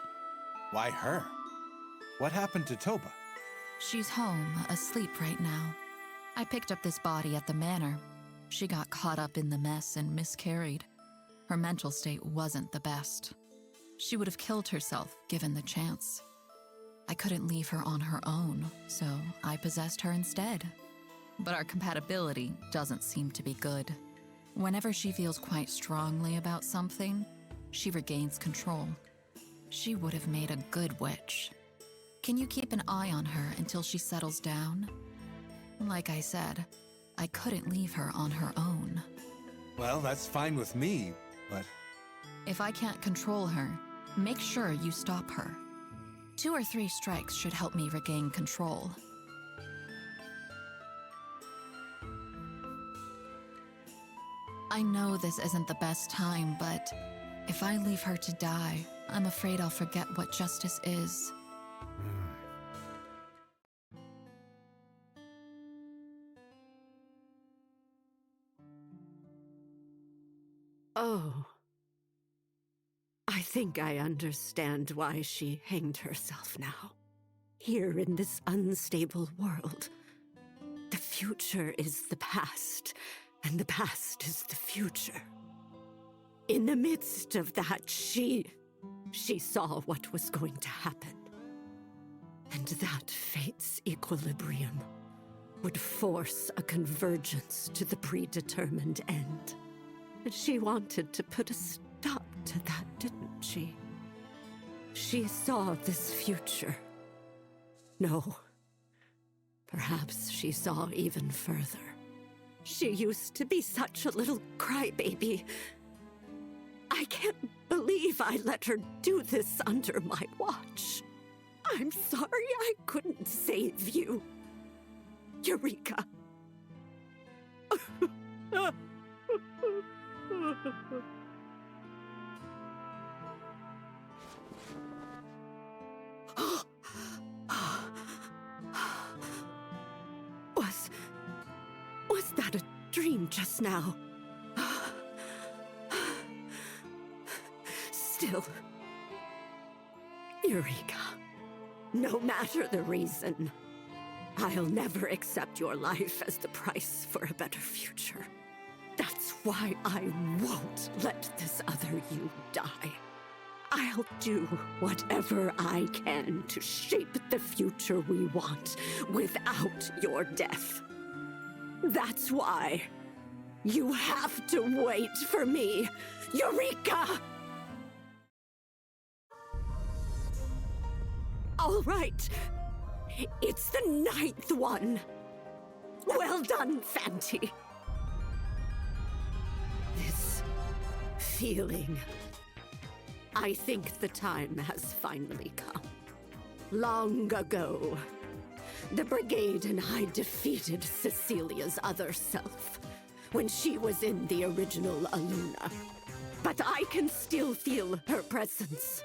Why her? What happened to Toba? She's home, asleep right now. I picked up this body at the manor. She got caught up in the mess and miscarried. Her mental state wasn't the best. She would have killed herself given the chance. I couldn't leave her on her own, so I possessed her instead. But our compatibility doesn't seem to be good. Whenever she feels quite strongly about something, she regains control. She would have made a good witch. Can you keep an eye on her until she settles down? Like I said, I couldn't leave her on her own. Well, that's fine with me, but... If I can't control her, make sure you stop her. 2 or 3 strikes should help me regain control. I know this isn't the best time, but if I leave her to die, I'm afraid I'll forget what justice is. Oh. I think I understand why she hanged herself now. Here in this unstable world, the future is the past, and the past is the future. In the midst of that, she saw what was going to happen. And that fate's equilibrium would force a convergence to the predetermined end. She wanted to put a stop to that, didn't she? She saw this future. No. Perhaps she saw even further. She used to be such a little crybaby. I can't believe I let her do this under my watch. I'm sorry I couldn't save you. Eureka. Was that a dream just now? Still, Eureka, no matter the reason, I'll never accept your life as the price for a better future. That's why I won't let this other you die. I'll do whatever I can to shape the future we want without your death. That's why you have to wait for me, Eureka! All right, it's the 9th one. Well done, Fanty. This feeling, I think the time has finally come. Long ago, the brigade and I defeated Cecilia's other self. when she was in the original Aluna. But I can still feel her presence.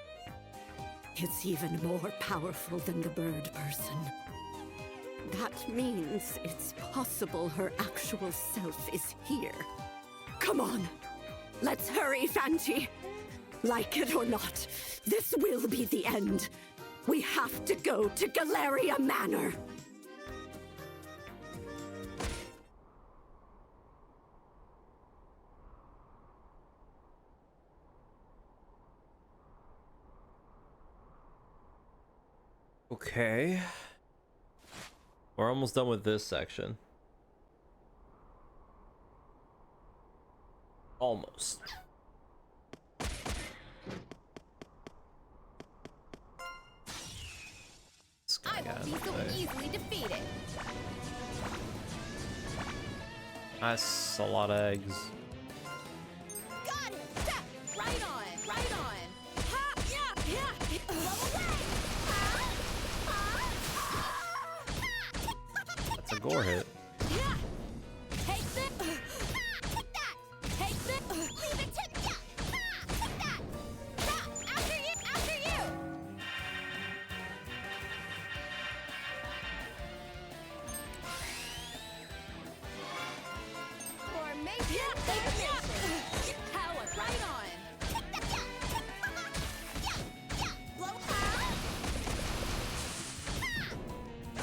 It's even more powerful than the bird person. That means it's possible her actual self is here. Come on, let's hurry, Fanti. Like it or not, this will be the end. We have to go to Galleria Manor. Okay. We're almost done with this section. Almost. I won't be so easily defeated. That's a lot of eggs. Got it! Ha! Right on! Right on! Ha! Yeah! Yeah! Blow away! Ha! Ha! That's a gore hit. Yeah! Take this! Take that! Take this! Leave it to me! Ha! Take that! Ha! After you! After you! Formation! Information! Power! Right on! Blow out!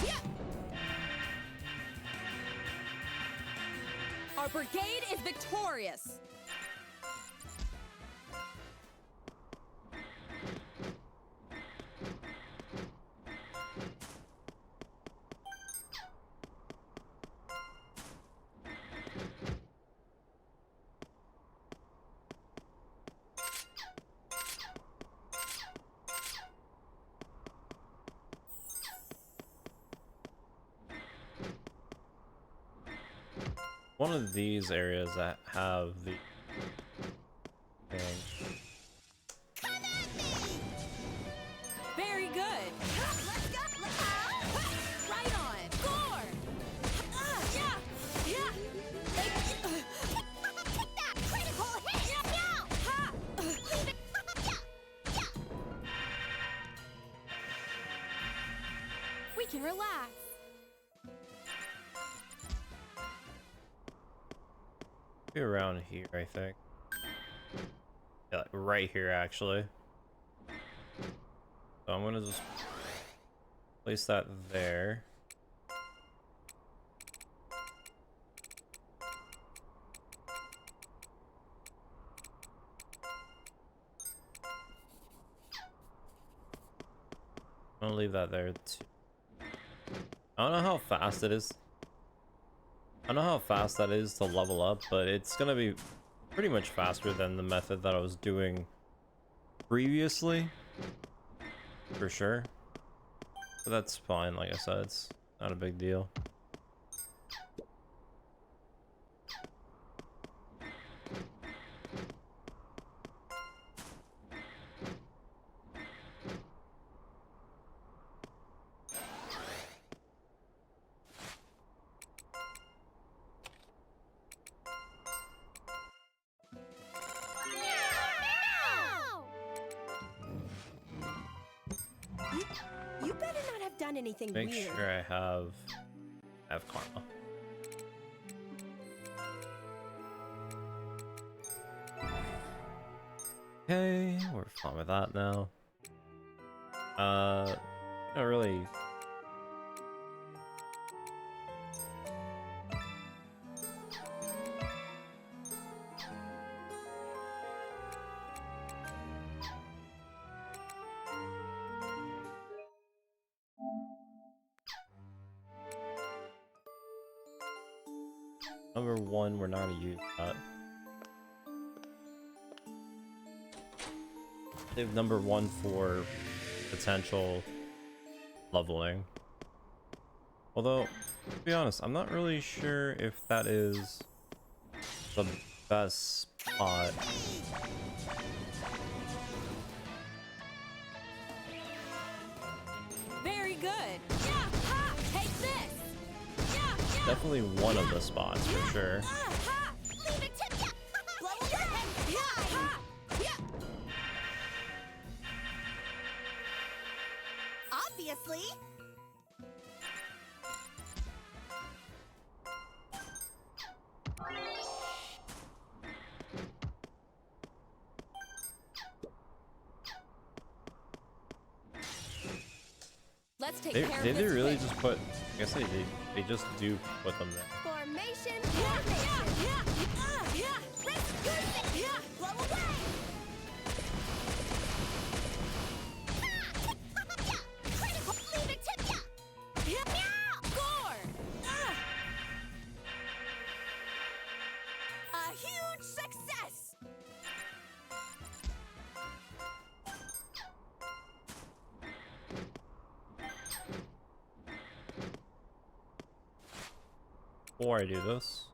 Yeah! Our brigade is victorious! One of these areas that have the thing. Very good. Let's go. Right on. Score. Yeah. Yeah. Take that critical hit. Now. Ha. Leave it. We can relax. Be around here, I think. Yeah, like right here, actually. So I'm gonna just place that there. I'm gonna leave that there too. I don't know how fast it is. I don't know how fast that is to level up, but it's gonna be pretty much faster than the method that I was doing previously. For sure. But that's fine, like I said, it's not a big deal. You better not have done anything Make weird. sure I have karma. Okay, we're fine with that now. Not really. Number one, we're not gonna use that. Save number one for potential leveling. Although, to be honest, I'm not really sure if that is the best spot. Very good. Yeah. Ha. Take this. Yeah. Yeah. Definitely one of the spots for sure. Ha. obviously. Let's take They, care did of they this really quick. just put? I guess they just do put them there. Formation, formation. Let's use it. Blow away. Critical. Leave it to ya. Meow. Score. A huge success. Before I do this,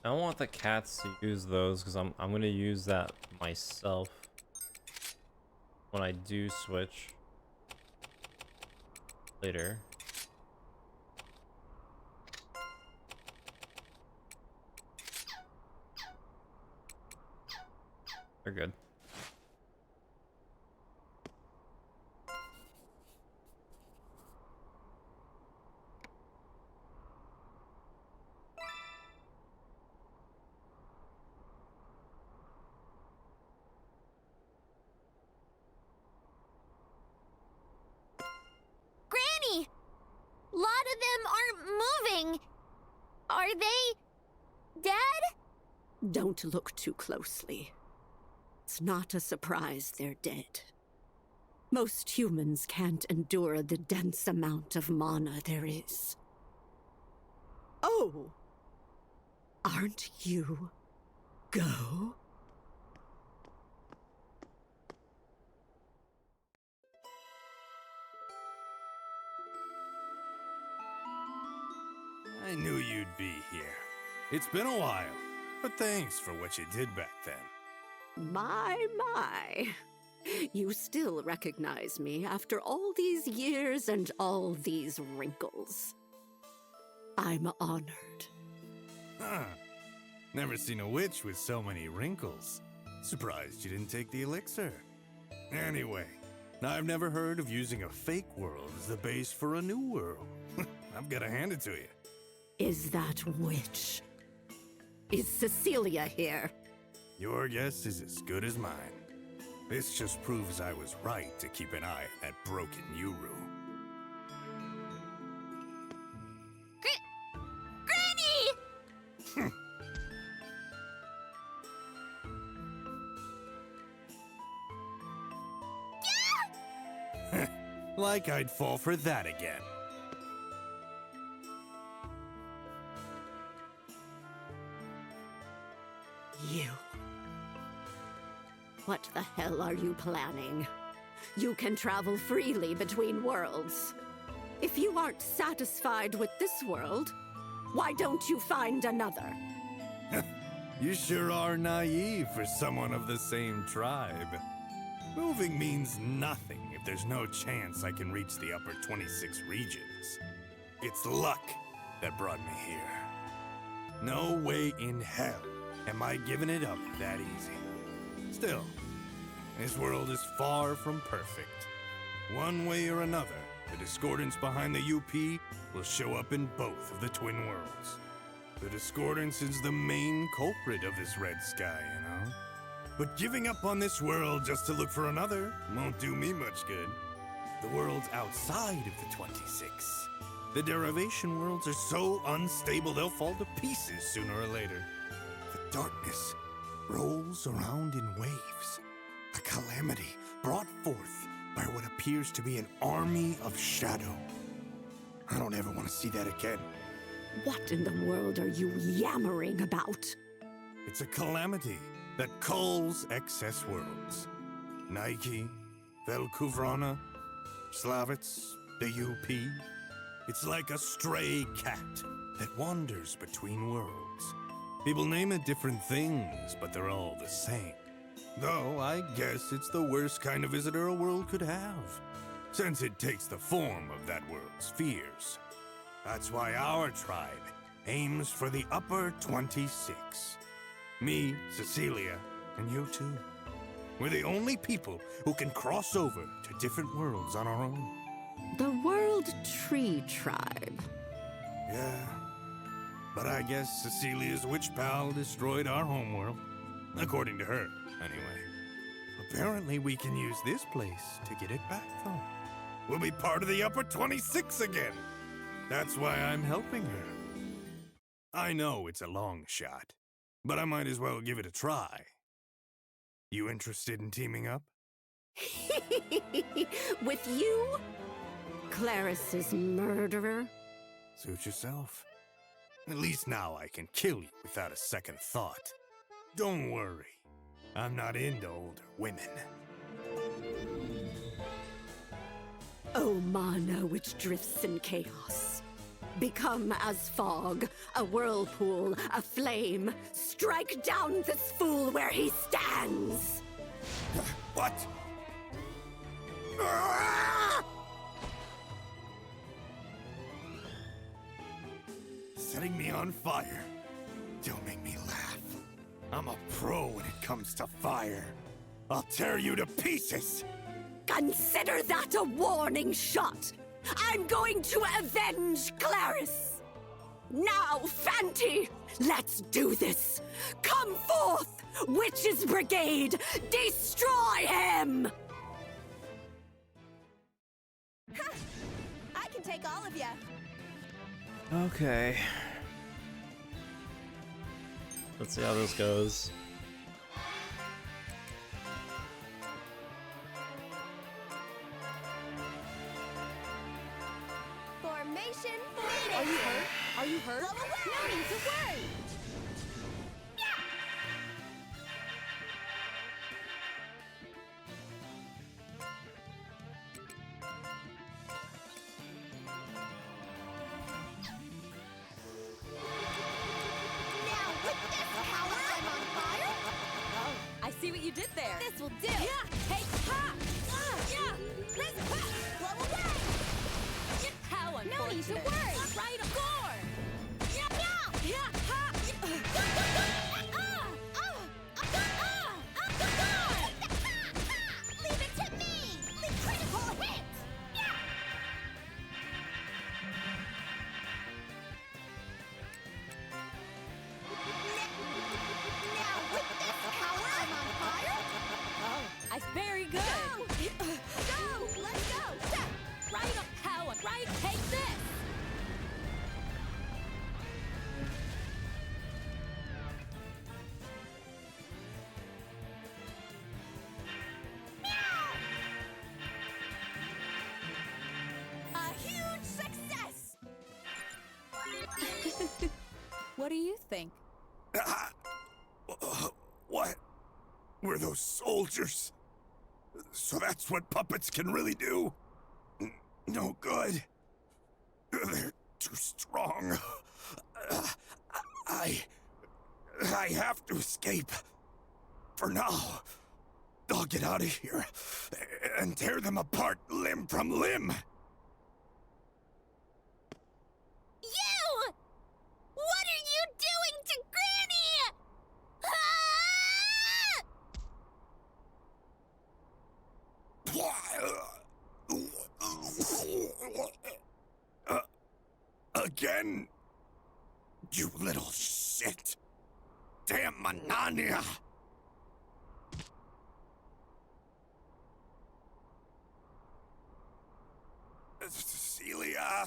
I don't want the cats to use those because I'm gonna use that myself when I do switch later. They're good. Granny! A lot of them aren't moving. Are they dead? Don't look too closely. It's not a surprise they're dead. Most humans can't endure the dense amount of mana there is. Oh! Aren't you? Go? I knew you'd be here. It's been a while, but thanks for what you did back then. My. You still recognize me after all these years and all these wrinkles. I'm honored. Huh. Never seen a witch with so many wrinkles. Surprised you didn't take the elixir. Anyway, I've never heard of using a fake world as the base for a new world. I've got to hand it to you. Is that witch? Is Cecilia here? Your guess is as good as mine. This just proves I was right to keep an eye on that broken Uru. Granny! Like I'd fall for that again. You. What the hell are you planning? You can travel freely between worlds. If you aren't satisfied with this world, why don't you find another? You sure are naive for someone of the same tribe. Moving means nothing if there's no chance I can reach the upper 26 regions. It's luck that brought me here. No way in hell am I giving it up that easy. Still, this world is far from perfect. One way or another, The discordance behind the UP will show up in both of the twin worlds. The discordance is the main culprit of this red sky, you know? But giving up on this world just to look for another won't do me much good. The worlds outside of the 26. The derivation worlds are so unstable they'll fall to pieces sooner or later. The darkness rolls around in waves. A calamity brought forth by what appears to be an army of shadow. I don't ever want to see that again. What in the world are you yammering about? It's a calamity that culls excess worlds. Nike, Velkuvrana, Slavitz, the UP. It's like a stray cat that wanders between worlds. People name it different things, but they're all the same. Though I guess it's the worst kind of visitor a world could have, since it takes the form of that world's fears. That's why our tribe aims for the upper 26. Me, Cecilia, and you too. We're the only people who can cross over to different worlds on our own. The World Tree Tribe. Yeah, but I guess Cecilia's witch pal destroyed our homeworld. According to her, anyway. Apparently we can use this place to get it back, though. We'll be part of the upper 26 again. That's why I'm helping her. I know it's a long shot, but I might as well give it a try. You interested in teaming up? With you? Claris's murderer? Suit yourself. At least now I can kill you without a second thought. Don't worry, I'm not into older women. O mana which drifts in chaos. Become as fog, a whirlpool, a flame. Strike down this fool where he stands! What? Setting me on fire. Don't make me laugh. I'm a pro when it comes to fire. I'll tear you to pieces! Consider that a warning shot! I'm going to avenge Claris! Now, Fanti, let's do this! Come forth, Witches Brigade! Destroy him! Ha! I can take all of you. Okay. Let's see how this goes. Formation. Are you hurt? Are you hurt? Blow away. No need to worry. I see what you did there. This will do. Yeah. Hey, ha! Yeah. Blow away. How No unfortunate. need to worry. Right, score! Yeah. Yeah, ha! Leave it to me. The critical hit. Yeah. Now with this power, I'm on fire. I very good. Go. Let's go. Right, power. Right, take this. A huge success. What do you think? What? We're those soldiers? So that's what puppets can really do? No good. They're too strong. I have to escape. For now. I'll get out of here and tear them apart limb from limb. You! What are you doing to Granny? Ah! Again? You little shit. Damn Manania! Celia!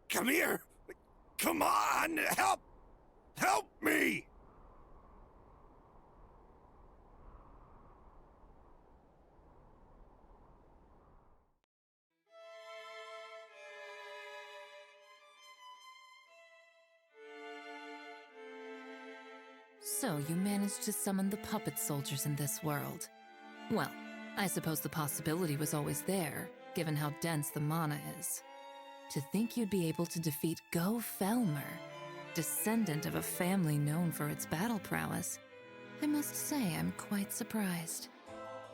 Come here! Come on! Help! Help me! So you managed to summon the puppet soldiers in this world. Well, I suppose the possibility was always there, given how dense the mana is. To think you'd be able to defeat Go Felmer, descendant of a family known for its battle prowess, I must say I'm quite surprised.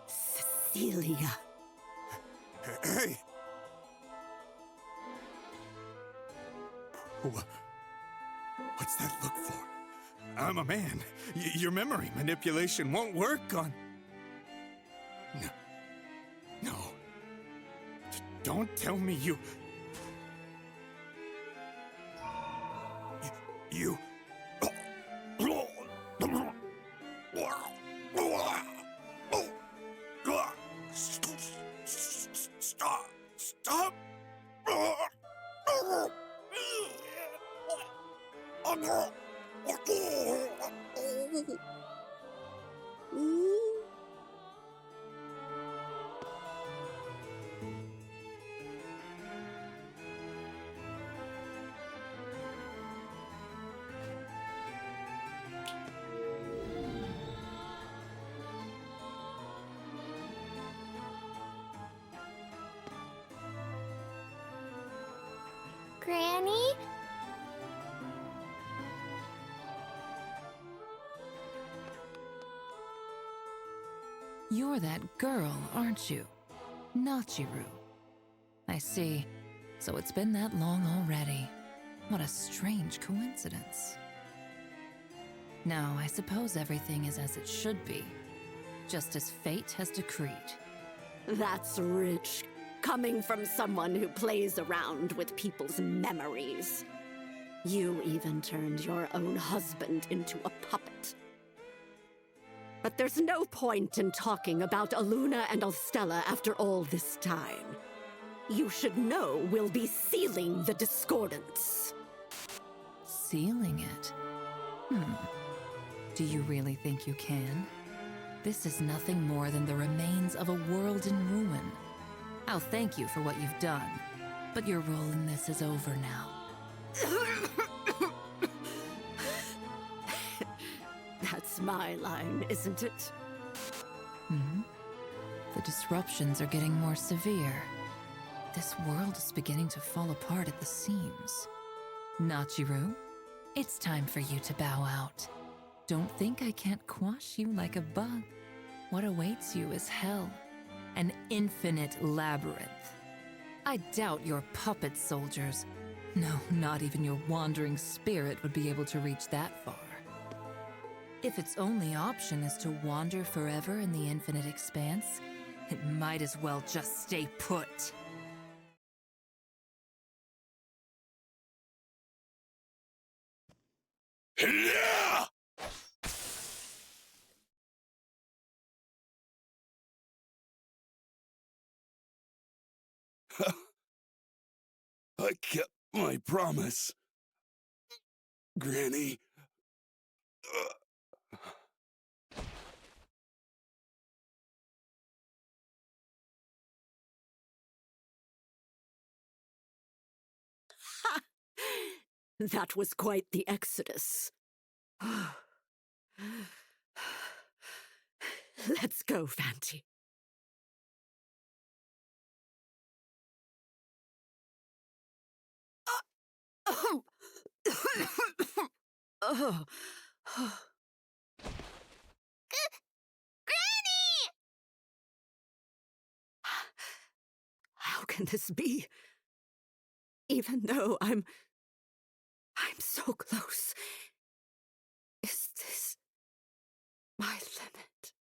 Cecilia. Hey! What's that look for? I'm a man. Your memory manipulation won't work on... No. No. Don't tell me you... You... Stop! Stop! Granny? You're that girl, aren't you? Nachiru. I see. So it's been that long already. What a strange coincidence. Now, I suppose everything is as it should be, just as fate has decreed. That's rich, coming from someone who plays around with people's memories. You even turned your own husband into a puppet. But there's no point in talking about Aluna and Alstella after all this time. You should know we'll be sealing the discordance. Sealing it? Do you really think you can? This is nothing more than the remains of a world in ruin. I'll thank you for what you've done, but your role in this is over now. That's my line, isn't it? The disruptions are getting more severe. This world is beginning to fall apart at the seams. Nachiru, it's time for you to bow out. Don't think I can't quash you like a bug. What awaits you is hell. An infinite labyrinth. I doubt your puppet soldiers, no, not even your wandering spirit would be able to reach that far. If its only option is to wander forever in the infinite expanse, it might as well just stay put. I kept my promise, Granny. That was quite the exodus. Let's go, Fanti. Oh. Granny! How can this be? Even though I'm so close. Is this my limit?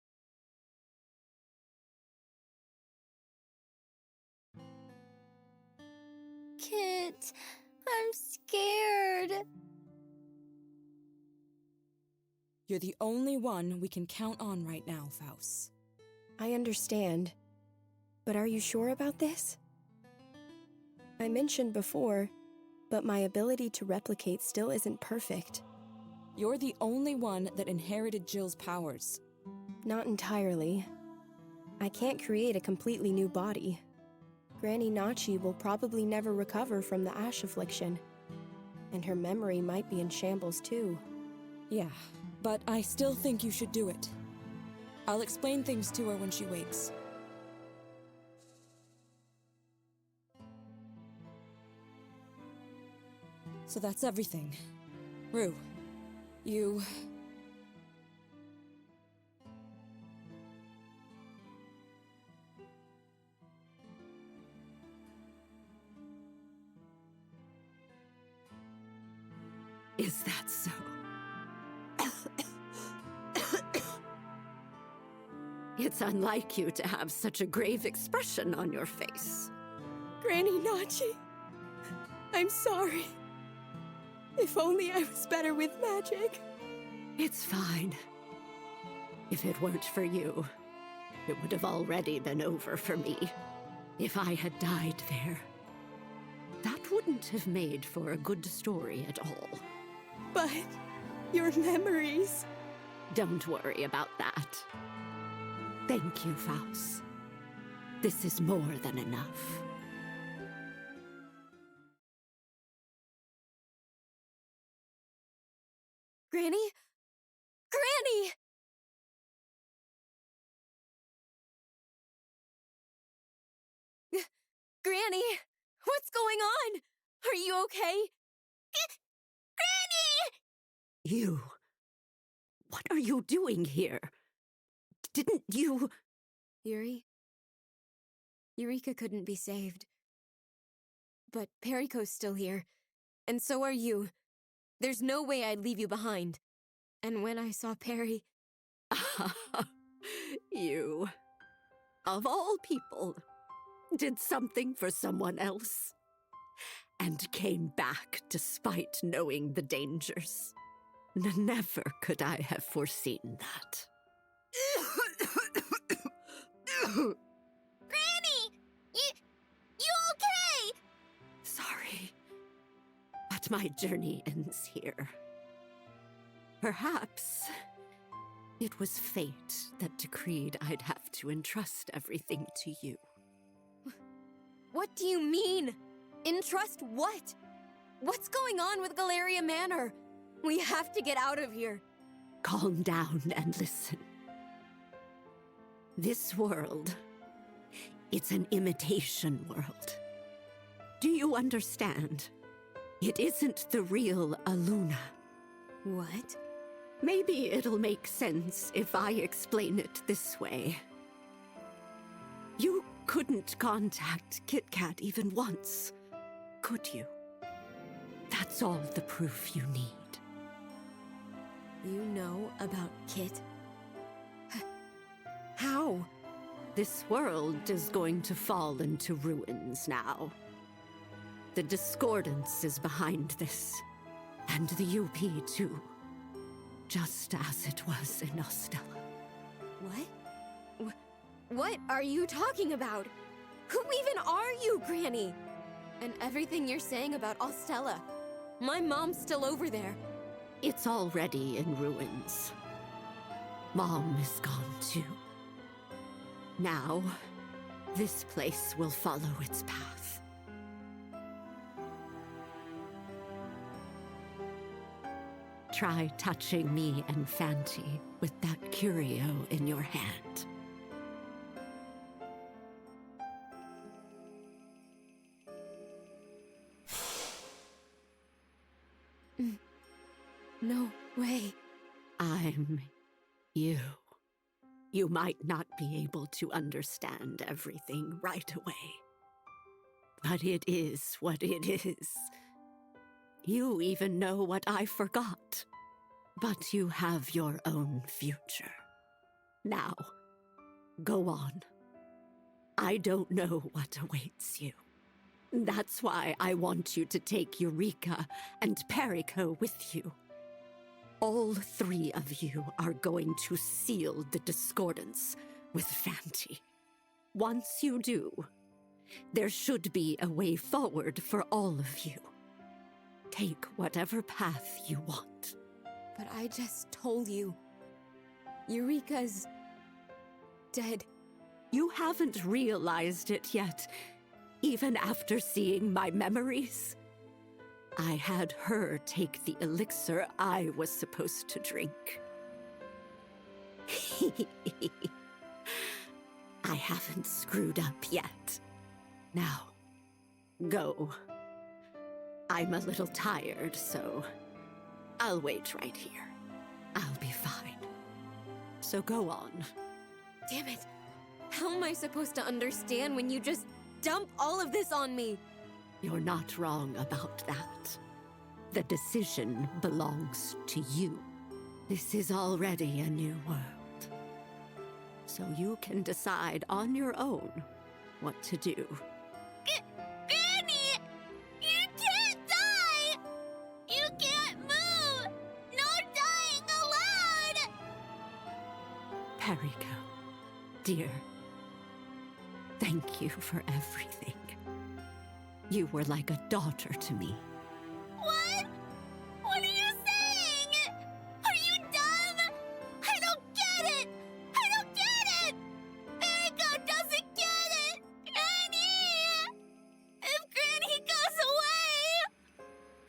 it. I'm scared. You're the only one we can count on right now, Faust. I understand. But are you sure about this? I mentioned before, but my ability to replicate still isn't perfect. You're the only one that inherited Jill's powers. Not entirely. I can't create a completely new body. Granny Nachi will probably never recover from the ash affliction. And her memory might be in shambles too. Yeah, but I still think you should do it. I'll explain things to her when she wakes. So that's everything. Rue, you... Is that so? It's unlike you to have such a grave expression on your face. Granny Nachi, I'm sorry. If only I was better with magic. It's fine. If it weren't for you, it would have already been over for me. If I had died there, that wouldn't have made for a good story at all. But your memories... Don't worry about that. Thank you, Faust. This is more than enough. Granny? Granny! Granny! What's going on? Are you okay? Granny! You... What are you doing here? Didn't you... Yuri? Eureka couldn't be saved. But Perico's still here, and so are you. There's no way I'd leave you behind. And when I saw Perry... You, of all people, did something for someone else. And came back despite knowing the dangers. Never could I have foreseen that. Granny! You okay? Sorry, but my journey ends here. Perhaps it was fate that decreed I'd have to entrust everything to you. What do you mean? Entrust what? What's going on with Galleria Manor? We have to get out of here. Calm down and listen. This world, it's an imitation world. Do you understand? It isn't the real Aluna. What? Maybe it'll make sense if I explain it this way. You couldn't contact Kit Kat even once, could you? That's all the proof you need. You know about Kit? How? This world is going to fall into ruins now. The Discordance is behind this, and the UP too. Just as it was in Ostella. What? What are you talking about? Who even are you, Granny? And everything you're saying about Ostella. My mom's still over there. It's already in ruins. Mom is gone too. Now, this place will follow its path. Try touching me and Fanti with that curio in your hand. No way. I'm you. You might not be able to understand everything right away. But it is what it is. You even know what I forgot. But you have your own future. Now, go on. I don't know what awaits you. That's why I want you to take Eureka and Perico with you. All three of you are going to seal the discordance with Fanti. Once you do, there should be a way forward for all of you. Take whatever path you want. But I just told you. Eureka's dead. You haven't realized it yet, even after seeing my memories. I had her take the elixir I was supposed to drink. I haven't screwed up yet. Now, go. I'm a little tired, so I'll wait right here. I'll be fine. So go on. Damn it. How am I supposed to understand when you just dump all of this on me? You're not wrong about that. The decision belongs to you. This is already a new world. So you can decide on your own what to do. Granny! You can't die! You can't move! No dying allowed! Perico, dear, thank you for everything. You were like a daughter to me. What? What are you saying? Are you dumb? I don't get it! I don't get it! Perico doesn't get it! Granny! If Granny goes away,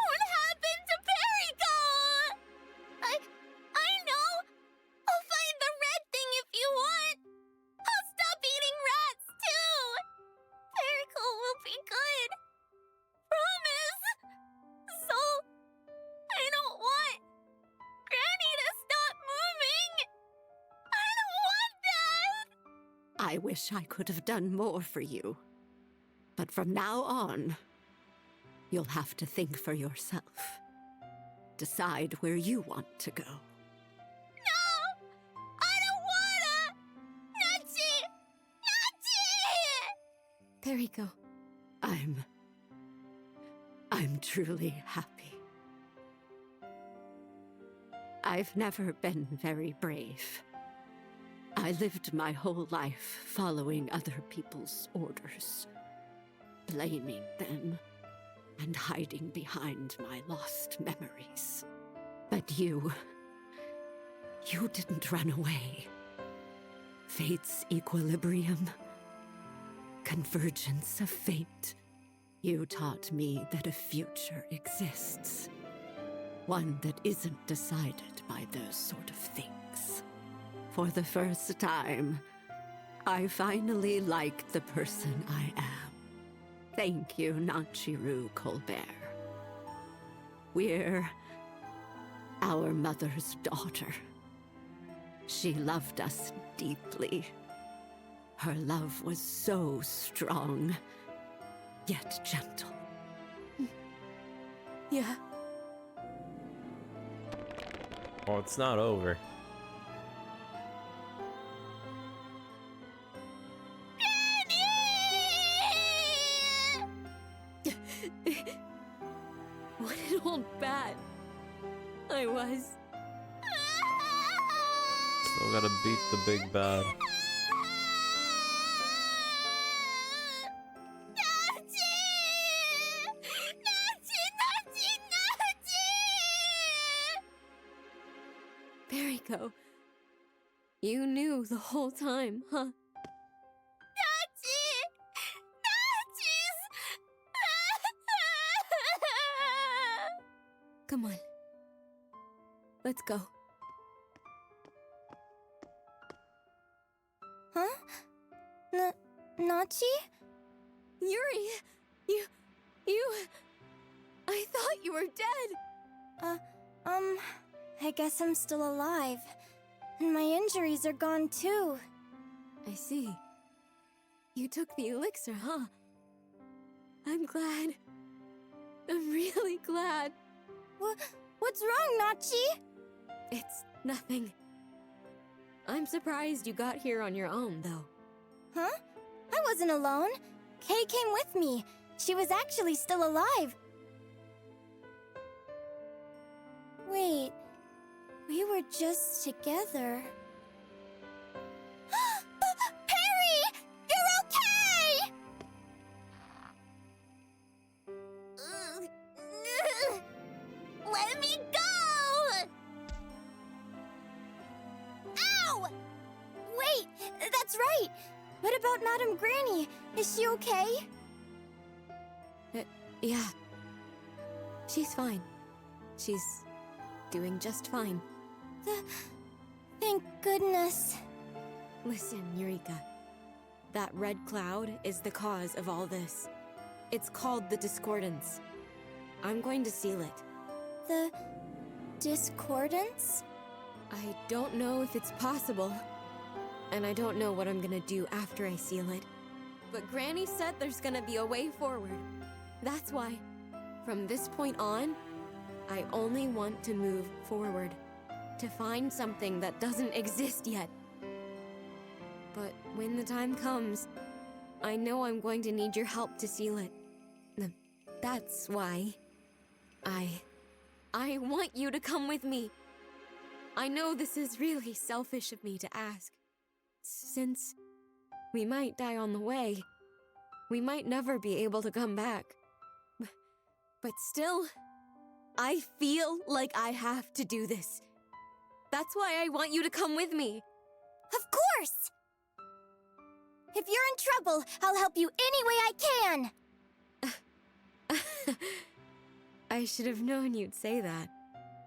what happened to Perico? I know! I'll find the red thing if you want! I'll stop eating rats, too! Perico will be good! Promise! So, I don't want Granny to stop moving! I don't want that! I wish I could have done more for you. But from now on, you'll have to think for yourself. Decide where you want to go. No! I don't wanna! Nachi! Nachi! Perico. I'm truly happy. I've never been very brave. I lived my whole life following other people's orders, blaming them, and hiding behind my lost memories. But you didn't run away. Fate's equilibrium, convergence of fate. You taught me that a future exists. One that isn't decided by those sort of things. For the first time, I finally like the person I am. Thank you, Nachiru Colbert. We're our mother's daughter. She loved us deeply. Her love was so strong, yet gentle. Yeah. Well, it's not over. What an old bat. I was. Still gotta beat the big bad. Perico. You knew the whole time, huh? Come on. Let's go. Huh? Nachi? Yuri! You... I thought you were dead! I guess I'm still alive. And my injuries are gone too. I see. You took the elixir, huh? I'm glad. I'm really glad. What's wrong, Nachi? It's nothing. I'm surprised you got here on your own, though. Huh? I wasn't alone. Kay came with me. She was actually still alive. Wait, we were just together. Perry! You're okay! Let me go! Ow! Wait, that's right. What about Madame Granny? Is she okay? Yeah. She's fine. She's doing just fine. Thank goodness. Listen, Eureka. That red cloud is the cause of all this. It's called the Discordance. I'm going to seal it. The Discordance? I don't know if it's possible. And I don't know what I'm gonna do after I seal it. But Granny said there's gonna be a way forward. That's why, from this point on, I only want to move forward. To find something that doesn't exist yet. But when the time comes, I know I'm going to need your help to seal it. That's why I want you to come with me. I know this is really selfish of me to ask. Since we might die on the way, we might never be able to come back. But still, I feel like I have to do this. That's why I want you to come with me. Of course! If you're in trouble, I'll help you any way I can! I should have known you'd say that.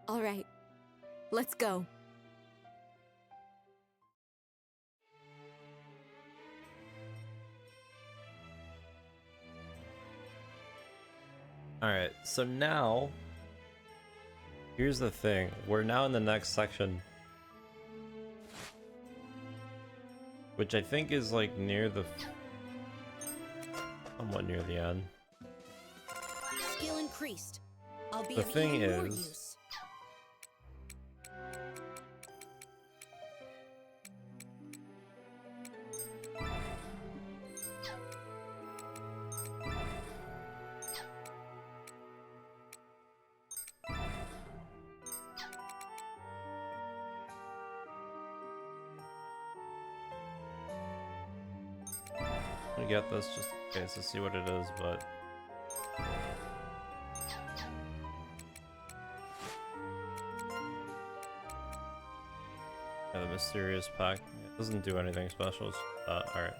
All right, let's go. Alright, so now, here's the thing. We're now in the next section. Which I think is like near the... somewhat near the end. Skill increased. I'll be The of thing even more is... use. I get this just in case to see what it is, but... yeah, the mysterious pack. It doesn't do anything special. It's, alright.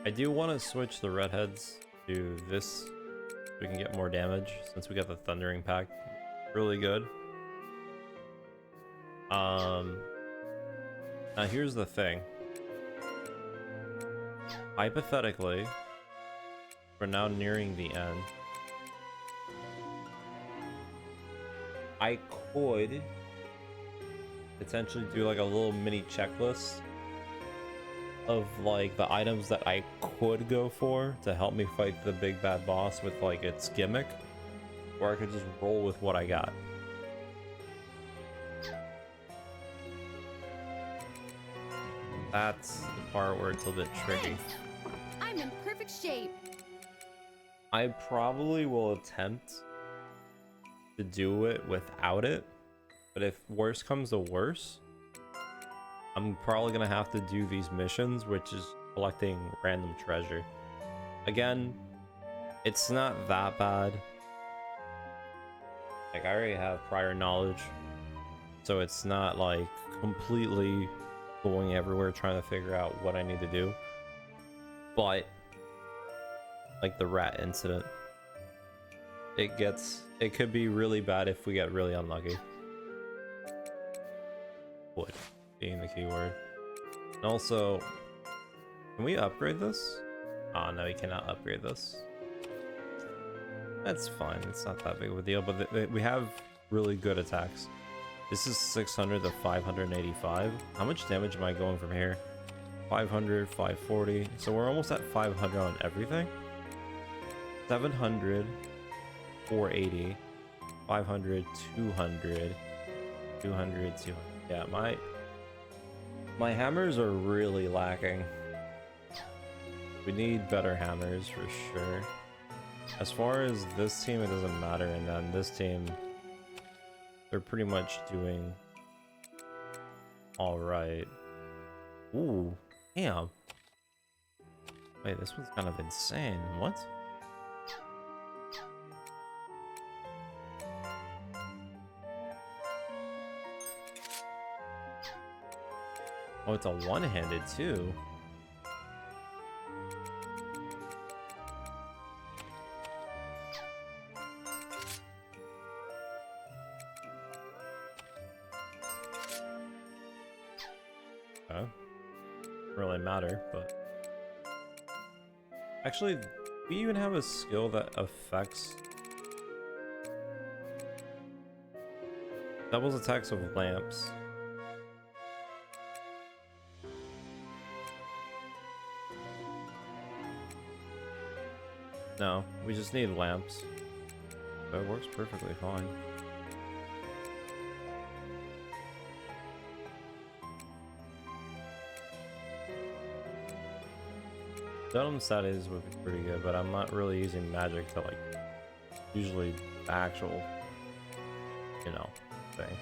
I do want to switch the redheads to this so we can get more damage since we got the thundering pack. Really good. Now here's the thing. Hypothetically, we're now nearing the end. I could potentially do like a little mini checklist of like the items that I could go for to help me fight the big bad boss with like its gimmick, or I could just roll with what I got. That's the part where it's a bit tricky. I'm in perfect shape. I probably will attempt to do it without it, but if worse comes to worse, I'm probably gonna have to do these missions, which is collecting random treasure. Again, it's not that bad. Like, I already have prior knowledge, so it's not like completely going everywhere trying to figure out what I need to do. But like the rat incident, it could be really bad if we get really unlucky. Would being the keyword. And also, can we upgrade this? Oh no, we cannot upgrade this. That's fine, it's not that big of a deal, but we have really good attacks. This is 600 to 585. How much damage am I going from here? 500, 540. So we're almost at 500 on everything. 700, 480, 500, 200, 200, 200. Yeah, my hammers are really lacking. We need better hammers for sure. As far as this team, it doesn't matter, and then this team, they're pretty much doing alright. Ooh, damn. Wait, this one's kind of insane. What? Oh, it's a one-handed too. Okay. Doesn't really matter, but actually, we even have a skill that affects doubles attacks of lamps. No, we just need lamps. So it works perfectly fine. Venom studies would be pretty good, but I'm not really using magic to like usually the actual, you know, thing.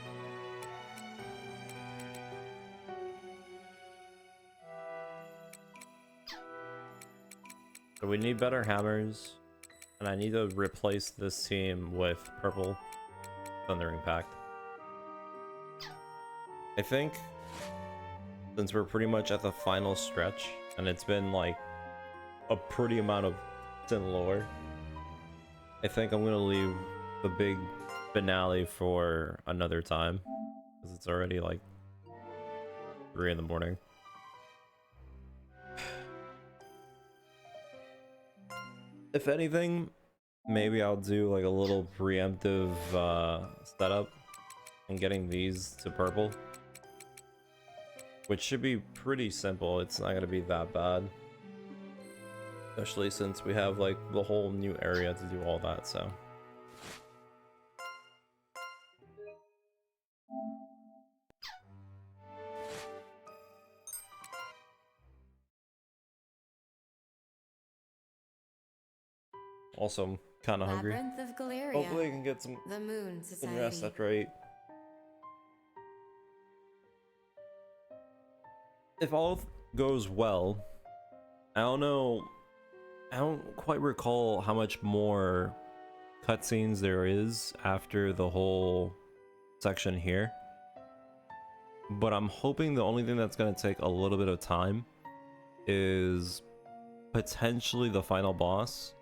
So we need better hammers, and I need to replace this team with purple Thundering Pact. I think since we're pretty much at the final stretch, and it's been like a pretty amount of Sin lore, I think I'm gonna leave the big finale for another time, because it's already like 3 in the morning. If anything, maybe I'll do like a little preemptive setup and getting these to purple, which should be pretty simple. It's not gonna be that bad, especially since we have like the whole new area to do all that. So also, I'm kind of hungry. Labyrinth of Galleria. Hopefully I can get some The Moon some rest Society. after I eat. If all goes well, I don't know, I don't quite recall how much more cutscenes there is after the whole section here, but I'm hoping the only thing that's going to take a little bit of time is potentially the final boss.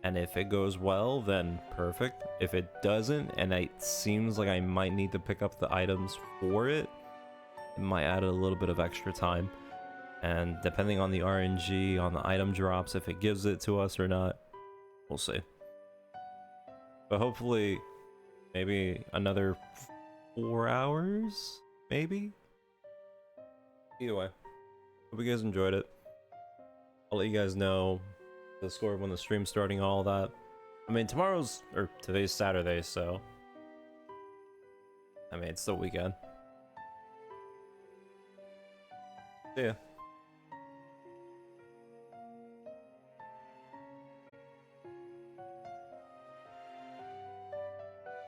And if it goes well, then perfect. If it doesn't, and it seems like I might need to pick up the items for it, it might add a little bit of extra time. And depending on the RNG, on the item drops, if it gives it to us or not, we'll see. But hopefully, maybe another 4 hours, maybe? Either way, hope you guys enjoyed it. I'll let you guys know the score when the stream's starting, all that. I mean, today's Saturday, so I mean, it's the weekend. See ya.